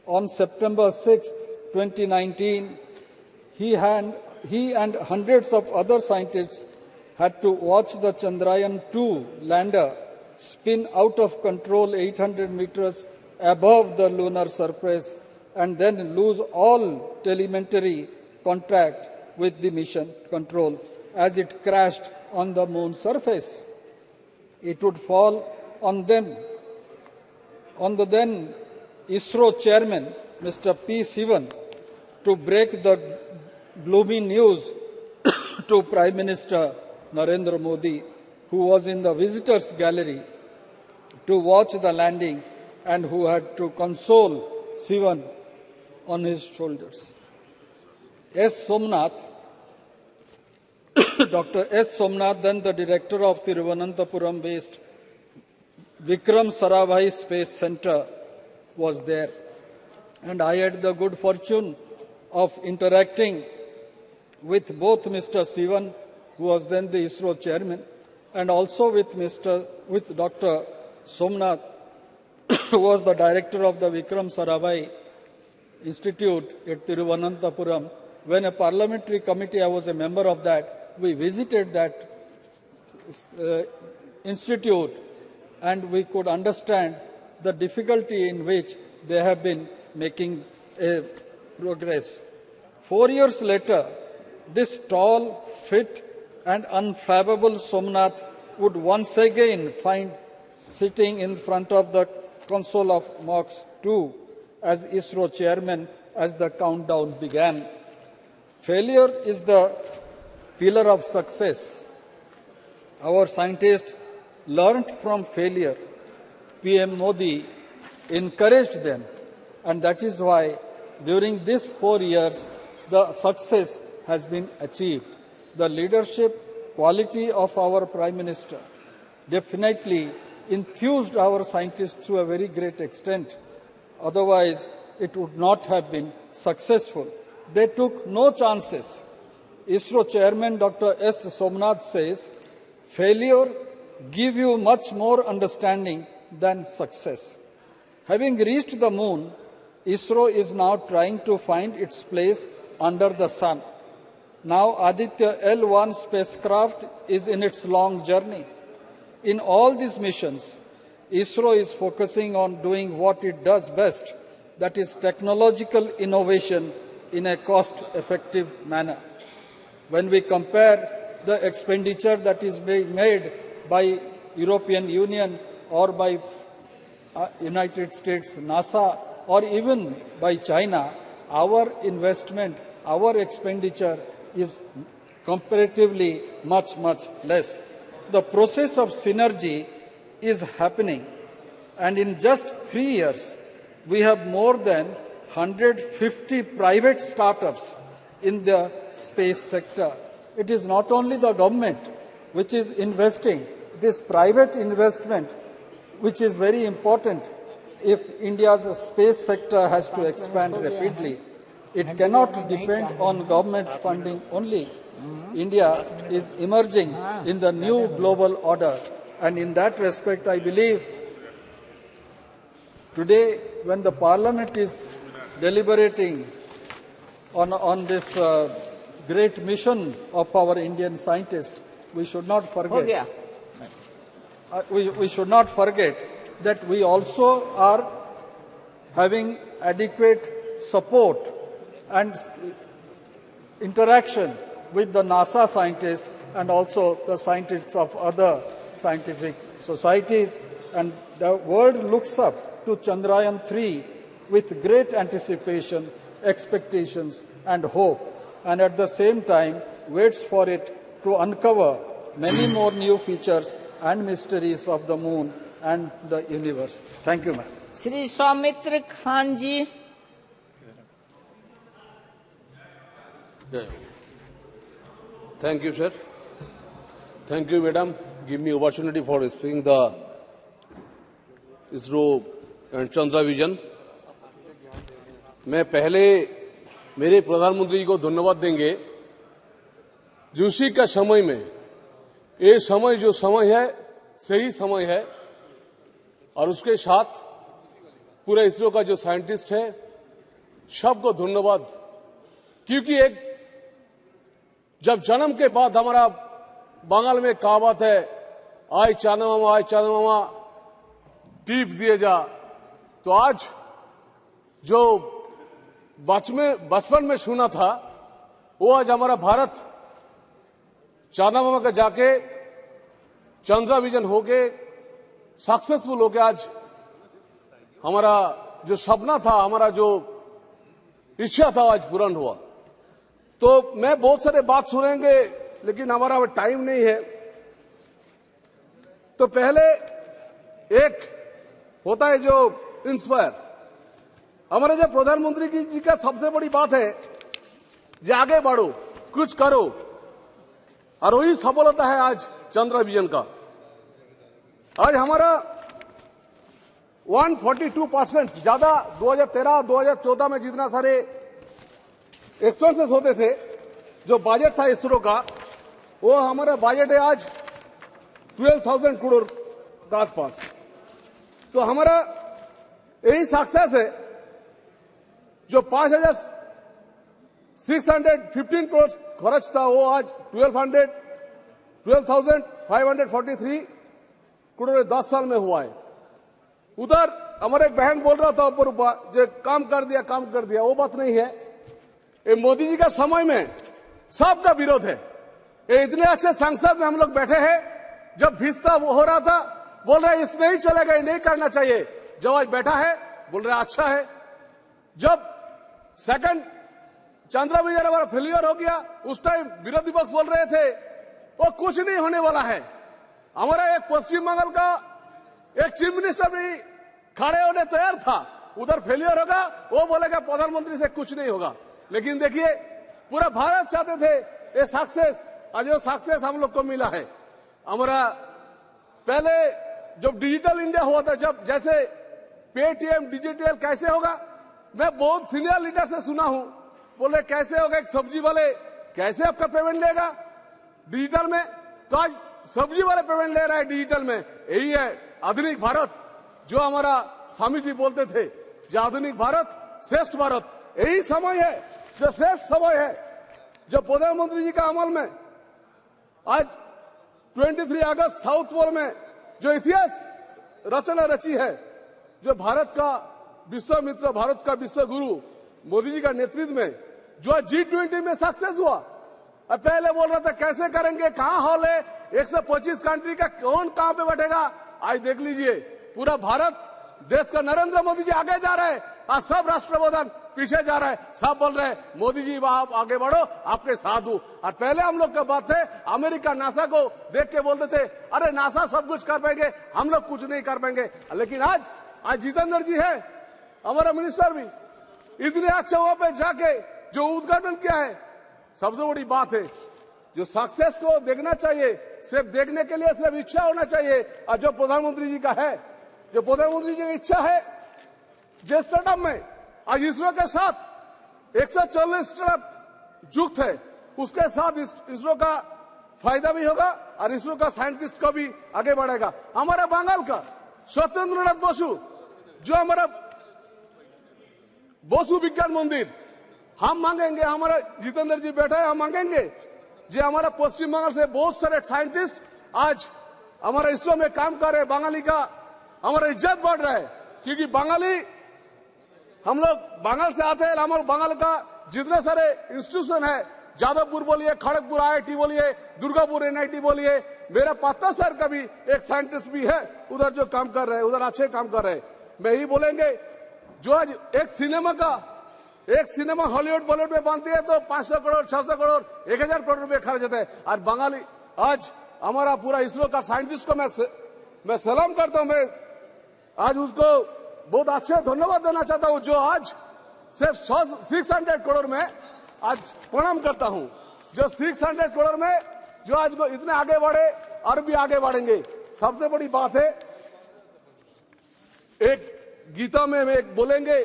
K: on September 6, 2019, he and hundreds of other scientists had to watch the Chandrayaan-2 lander spin out of control 800 meters above the lunar surface and then lose all telemetry contact with the mission control as it crashed on the moon surface. It would fall on them. On the then ISRO chairman, Mr. P. Sivan, to break the gloomy news to Prime Minister Narendra Modi, who was in the visitors' gallery to watch the landing and who had to console Sivan on his shoulders. S. Somnath, Dr. S. Somnath, then the director of Thiruvananthapuram-based Vikram Sarabhai Space Center, was there. And I had the good fortune of interacting with both Mr. Sivan, who was then the ISRO chairman, and also with Dr. Somnath, who was the director of the Vikram Sarabhai Institute at Thiruvananthapuram. When a parliamentary committee, I was a member of that, we visited that institute and we could understand the difficulty in which they have been making progress. 4 years later, this tall, fit and unflappable Somnath would once again find sitting in front of the console of MOX 2 as ISRO chairman as the countdown began. Failure is the pillar of success. Our scientists learned from failure. PM Modi encouraged them, and that is why during these 4 years the success has been achieved. The leadership quality of our Prime Minister definitely enthused our scientists to a very great extent. Otherwise, it would not have been successful. They took no chances. ISRO chairman Dr. S. Somnath says, failure gives you much more understanding than success. Having reached the moon, ISRO is now trying to find its place under the sun. Now Aditya L1 spacecraft is in its long journey. In all these missions, ISRO is focusing on doing what it does best, that is technological innovation in a cost-effective manner. When we compare the expenditure that is being made by European Union or by United States, NASA, or even by China, our investment, our expenditure is comparatively much, much less. The process of synergy is happening, and in just 3 years, we have more than 150 private startups in the space sector. It is not only the government which is investing, it is private investment which is very important if India's space sector has to expand rapidly. It cannot depend on government funding only. India is emerging in the new global order, and in that respect, I believe today, when the Parliament is deliberating on this great mission of our Indian scientists, we should not forget. We should not forget that we also are having adequate support and interaction with the NASA scientists and also the scientists of other scientific societies, and the world looks up to Chandrayaan-3 with great anticipation, expectations and hope, and at the same time waits for it to uncover many more new features and mysteries of the moon and the universe. Thank you, ma'am.
J: Shri Soumitra Khan ji.
C: Thank you, sir. Thank you, madam. Give me opportunity for speaking the ISRO and Chandra Vision. मैं पहले मेरे प्रधानमंत्री जी को धन्यवाद देंगे जो उसी का समय में ये समय जो समय है सही समय है, और उसके साथ पूरे इसरो का जो साइंटिस्ट है सबको धन्यवाद, क्योंकि एक जब जन्म के बाद हमारा बंगाल में कहावत है आय चाना मामा टीप दिए जा, तो आज जो बचपन में सुना था वो आज हमारा भारत चाना मामा का जाके चंद्रा विजन हो गए, सक्सेसफुल हो गया। आज हमारा जो सपना था, हमारा जो इच्छा था, आज पूर्ण हुआ। तो मैं बहुत सारे बात सुनेंगे लेकिन हमारा टाइम नहीं है। तो पहले एक होता है जो इंस्पायर, हमारे जो प्रधानमंत्री जी का सबसे बड़ी बात है जो आगे बढ़ो, कुछ करो, और वही सफलता है आज चंद्रा विजन का। आज हमारा 142% ज्यादा 2013-2014 में जितना सारे एक्सपेंसेस होते थे, जो बजट था इसरो का, वो हमारा बजट है आज 12,000 करोड़ के आसपास। तो हमारा यही सक्सेस है जो 5,615 करोड़ खर्च था वो आज 12,543 करोड़ 10 साल में हुआ है। उधर हमारे एक बहन बोल रहा था ऊपर जो काम कर दिया, वो बात नहीं है। ये मोदी जी का समय में सबका विरोध है। ये इतने अच्छे संसद में हम लोग बैठे हैं, जब भिस्ता वो हो रहा था बोल रहे इसमें ही चलेगा, ये नहीं करना चाहिए। जब आज बैठा है बोल रहे अच्छा है। जब सेकंड चंद्रा विजन हमारा फेलियर हो गया, उस टाइम विरोधी पक्ष बोल रहे थे वो कुछ नहीं होने वाला है। हमारा एक पश्चिम बंगाल का एक चीफ मिनिस्टर भी खड़े होने तैयार था, उधर फेलियर होगा, वो बोलेगा प्रधानमंत्री से कुछ नहीं होगा। लेकिन देखिए पूरा भारत चाहते थे ये सक्सेस, आज जो सक्सेस हम लोग को मिला है। हमारा पहले जब डिजिटल इंडिया हुआ था, जब जैसे पेटीएम डिजिटल कैसे होगा, मैं बहुत सीनियर लीडर से सुना हूं, बोले कैसे होगा, एक सब्जी वाले कैसे आपका पेमेंट लेगा डिजिटल में, तो आज सब्जी वाले पेमेंट ले रहा है डिजिटल में। यही है आधुनिक भारत, जो हमारा स्वामी जी बोलते थे, जो आधुनिक भारत श्रेष्ठ भारत। यही समय है जो श्रेष्ठ समय है, जो प्रधानमंत्री जी का अमल में आज 23 अगस्त साउथ पोल में जो इतिहास रचना रची है, जो भारत का विश्व मित्र, भारत का विश्व गुरु मोदी जी का नेतृत्व में जो G20 में सक्सेस हुआ। अब पहले बोल रहा था कैसे करेंगे, कहां हॉल है, 125 कंट्री का कौन कहां पे बैठेगा। आज देख लीजिए पूरा भारत देश का नरेंद्र मोदी जी आगे जा रहे हैं और सब राष्ट्रप्रधान पीछे जा रहा है। सब बोल रहे हैं मोदी जी आप आगे बढ़ो, आपके साथ हूं। और पहले हम लोग का बात है, अमेरिका नासा को देख के बोलते थे अरे नासा सब कुछ कर पाएंगे, हम लोग कुछ नहीं कर पाएंगे। लेकिन आज जितेंद्र जी है, हमारा मिनिस्टर भी, इतने अच्छे वहां पे जाके जो उद्घाटन किया है, सबसे बड़ी बात है जो सक्सेस को देखना चाहिए, सिर्फ देखने के लिए सिर्फ इच्छा होना चाहिए। और जो प्रधानमंत्री जी का है, जो प्रधानमंत्री जी की इच्छा है, जो स्टार्टअप में आज इसरो के साथ 140 स्टार्टअप जुक्त है, उसके साथ इसरो का फायदा भी होगा और इसरो का साइंटिस्ट को भी आगे बढ़ेगा। हमारा बंगाल का स्वतंत्रनाथ बसु, जो हमारा बसु विज्ञान मंदिर हम मांगेंगे, हमारा जितेंद्र जी बैठा है, हम मांगेंगे जो हमारा पश्चिम बंगाल से बहुत सारे साइंटिस्ट आज हमारा इसरो में काम कर रहे हैं। बंगाली का हमारा इज्जत बढ़ रहा है, क्योंकि बंगाली हम लोग बंगाल से आते हैं। हमारे बंगाल का जितने सारे इंस्टीट्यूशन है, जादवपुर बोलिए, खड़गपुर IIT बोलिए, दुर्गापुर NIT बोलिए, मेरा पत्ता सर का भी एक साइंटिस्ट भी है उधर जो काम कर रहे हैं, उधर अच्छे काम कर रहे हैं। मैं ही बोलेंगे जो आज एक सिनेमा हॉलीवुड बॉलीवुड में बनती है तो 500 करोड़ 600 करोड़ 1000 करोड़ रुपए खर्च होते हैं। और बंगाली आज हमारा पूरा इसरो का साइंटिस्ट को मैं सलाम करता हूं। मैं आज उसको बहुत अच्छे धन्यवाद देना चाहता हूं, जो आज सिर्फ 600 करोड़ में आज प्रणाम करता हूं, जो 600 करोड़ में जो आज को इतने आगे बढ़े और भी आगे बढ़ेंगे। सबसे बड़ी बात है, एक गीता में एक बोलेंगे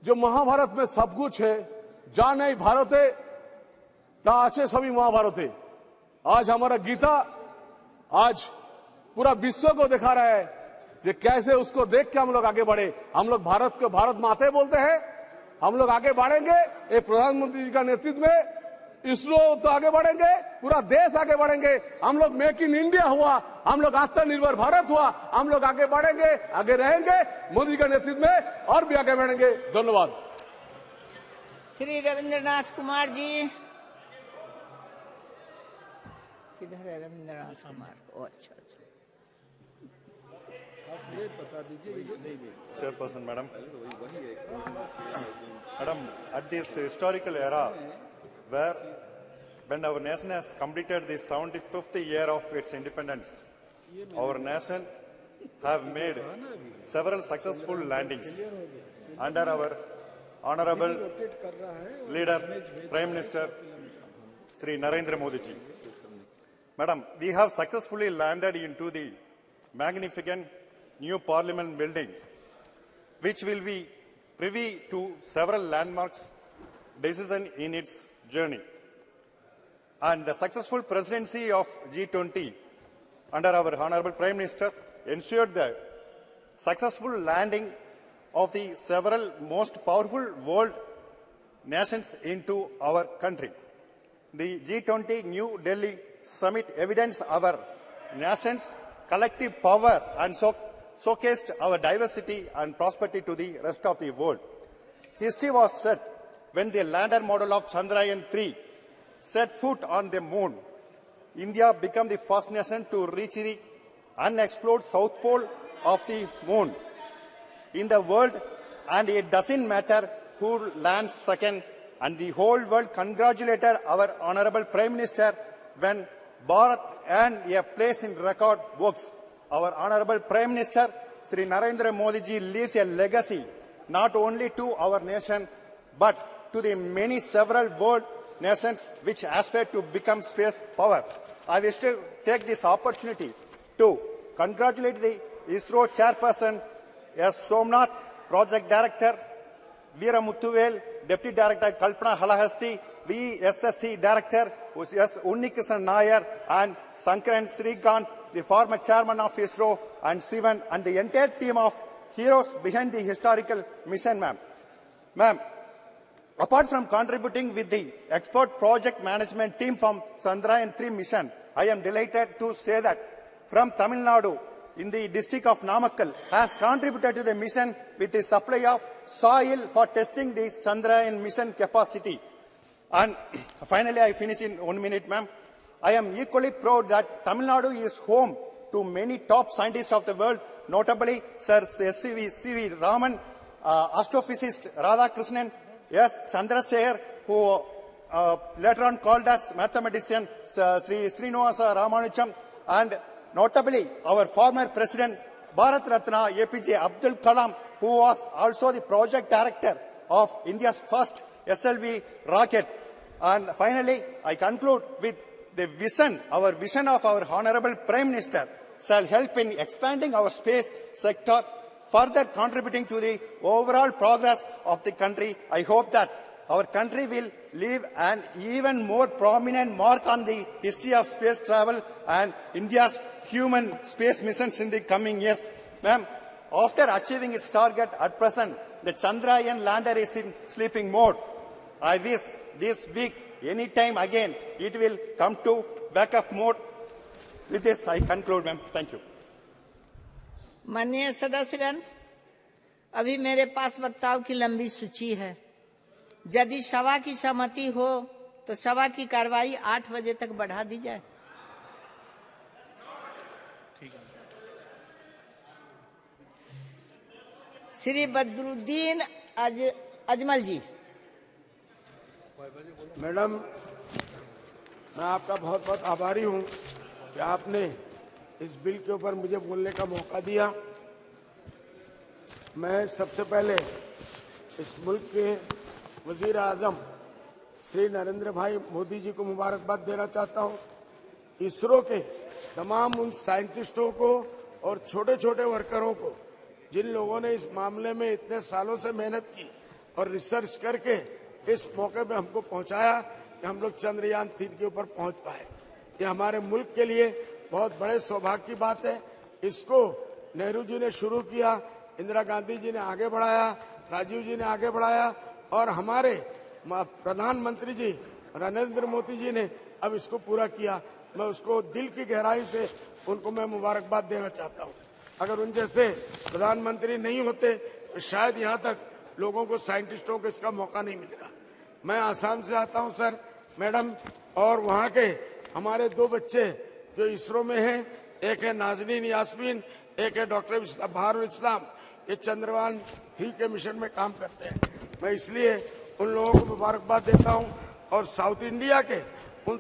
C: जो महाभारत में सब कुछ है, जा नहीं भारत है ता अच्छे सभी महाभारत है। आज हमारा गीता आज पूरा विश्व को दिखा रहा है कि कैसे उसको देख के हम लोग आगे बढ़े। हम लोग भारत को भारत माते बोलते हैं, हम लोग आगे बढ़ेंगे। एक प्रधानमंत्री जी का नेतृत्व में इसरो तो आगे बढ़ेंगे, पूरा देश आगे बढ़ेंगे। हम लोग मेक इन इंडिया हुआ, हम लोग आत्मनिर्भर भारत हुआ, हम लोग आगे बढ़ेंगे, आगे रहेंगे। मोदी का नेतृत्व में और भी आगे बढ़ेंगे। धन्यवाद।
J: श्री रविंद्रनाथ कुमार जी, किधर है रविंद्रनाथ कुमार? ओ अच्छा।
G: Chairperson, Madam. Madam, at this historical era, when our nation has completed the 75th year of its independence, our nation have made several successful landings under our honorable leader, Prime Minister, Sri Narendra Modi ji. Madam, we have successfully landed into the magnificent new Parliament building, which will be privy to several landmarks decisions in its journey. And the successful presidency of G20 under our Honorable Prime Minister ensured the successful landing of the several most powerful world nations into our country. The G20 New Delhi Summit evidenced our nation's collective power and showcased our diversity and prosperity to the rest of the world. History was set when the lander model of Chandrayaan-3 set foot on the moon. India became the first nation to reach the unexplored south pole of the moon in the world, and it doesn't matter who lands second, and the whole world congratulated our Honorable Prime Minister when Bharat earned a place in record books. Our Honorable Prime Minister, Sri Narendra Modi ji, leaves a legacy not only to our nation, but to the many several world nations which aspire to become space power. I wish to take this opportunity to congratulate the ISRO Chairperson, S. Somnath, Project Director, Veera Muthuvel, Deputy Director Kalpana Halahasti, VSSC Director S. Unnikishan Nair, and Sankaran Srikant, the former Chairman of ISRO, and Sivan, and the entire team of heroes behind the historical mission, ma'am. Ma'am, apart from contributing with the expert project management team from Chandrayaan-3 mission, I am delighted to say that
L: from Tamil Nadu in the district of Namakkal has contributed to the mission with the supply of soil for testing this Chandrayaan mission capacity. And finally, I finish in 1 minute, ma'am. I am equally proud that Tamil Nadu is home to many top scientists of the world, notably Sir C.V. Raman, astrophysicist Radhakrishnan, S. Chandrasekhar, who later on called as mathematician Sri Srinivasa Ramanujan, and notably our former president Bharat Ratna APJ Abdul Kalam, who was also the project director of India's first SLV rocket. And finally, I conclude with the vision, our vision of our Honorable Prime Minister shall help in expanding our space sector, further contributing to the overall progress of the country. I hope that our country will leave an even more prominent mark on the history of space travel and India's human space missions in the coming years. Ma'am, after achieving its target at present, the Chandrayaan lander is in sleeping mode. I wish this week, any time again, it will come to backup mode. With this, I conclude, ma'am. Thank you.
J: माननीय सदस्यगण, अभी मेरे पास वक्ताओं की लंबी सूची है। यदि सभा की सहमति हो तो सभा की कार्रवाई 8 बजे तक बढ़ा दी जाए। श्री बदरुद्दीन अजमल जी।
R: मैडम, मैं आपका बहुत बहुत आभारी हूं कि आपने इस बिल के ऊपर मुझे बोलने का मौका दिया। मैं सबसे पहले इस मुल्क के वजीर आजम श्री नरेंद्र भाई मोदी जी को मुबारकबाद देना चाहता हूं। इसरो के तमाम उन साइंटिस्टों को और छोटे छोटे वर्करों को जिन लोगों ने इस मामले में इतने सालों से मेहनत की और रिसर्च करके इस मौके पे हमको पहुंचाया कि हम लोग चंद्रयान 3 के ऊपर पहुंच पाए। ये हमारे मुल्क के लिए बहुत बड़े सौभाग्य की बात है। इसको नेहरू जी ने शुरू किया, इंदिरा गांधी जी ने आगे बढ़ाया, राजीव जी ने आगे बढ़ाया और हमारे प्रधानमंत्री जी नरेंद्र मोदी जी ने अब इसको पूरा किया। मैं उसको दिल की गहराई से उनको मैं मुबारकबाद देना चाहता हूँ। अगर उन जैसे प्रधानमंत्री नहीं होते तो शायद यहाँ तक लोगों को, साइंटिस्टों को इसका मौका नहीं मिलता। मैं आसाम से आता हूँ सर, मैडम, और वहाँ के हमारे 2 बच्चे जो इसरो में हैं, एक है नाजनीन यास्मीन, एक है डॉक्टर बहारुल इस्लाम, ये चंद्रयान 3 के मिशन में काम करते हैं। मैं इसलिए उन लोगों को मुबारकबाद देता हूँ और साउथ इंडिया के उन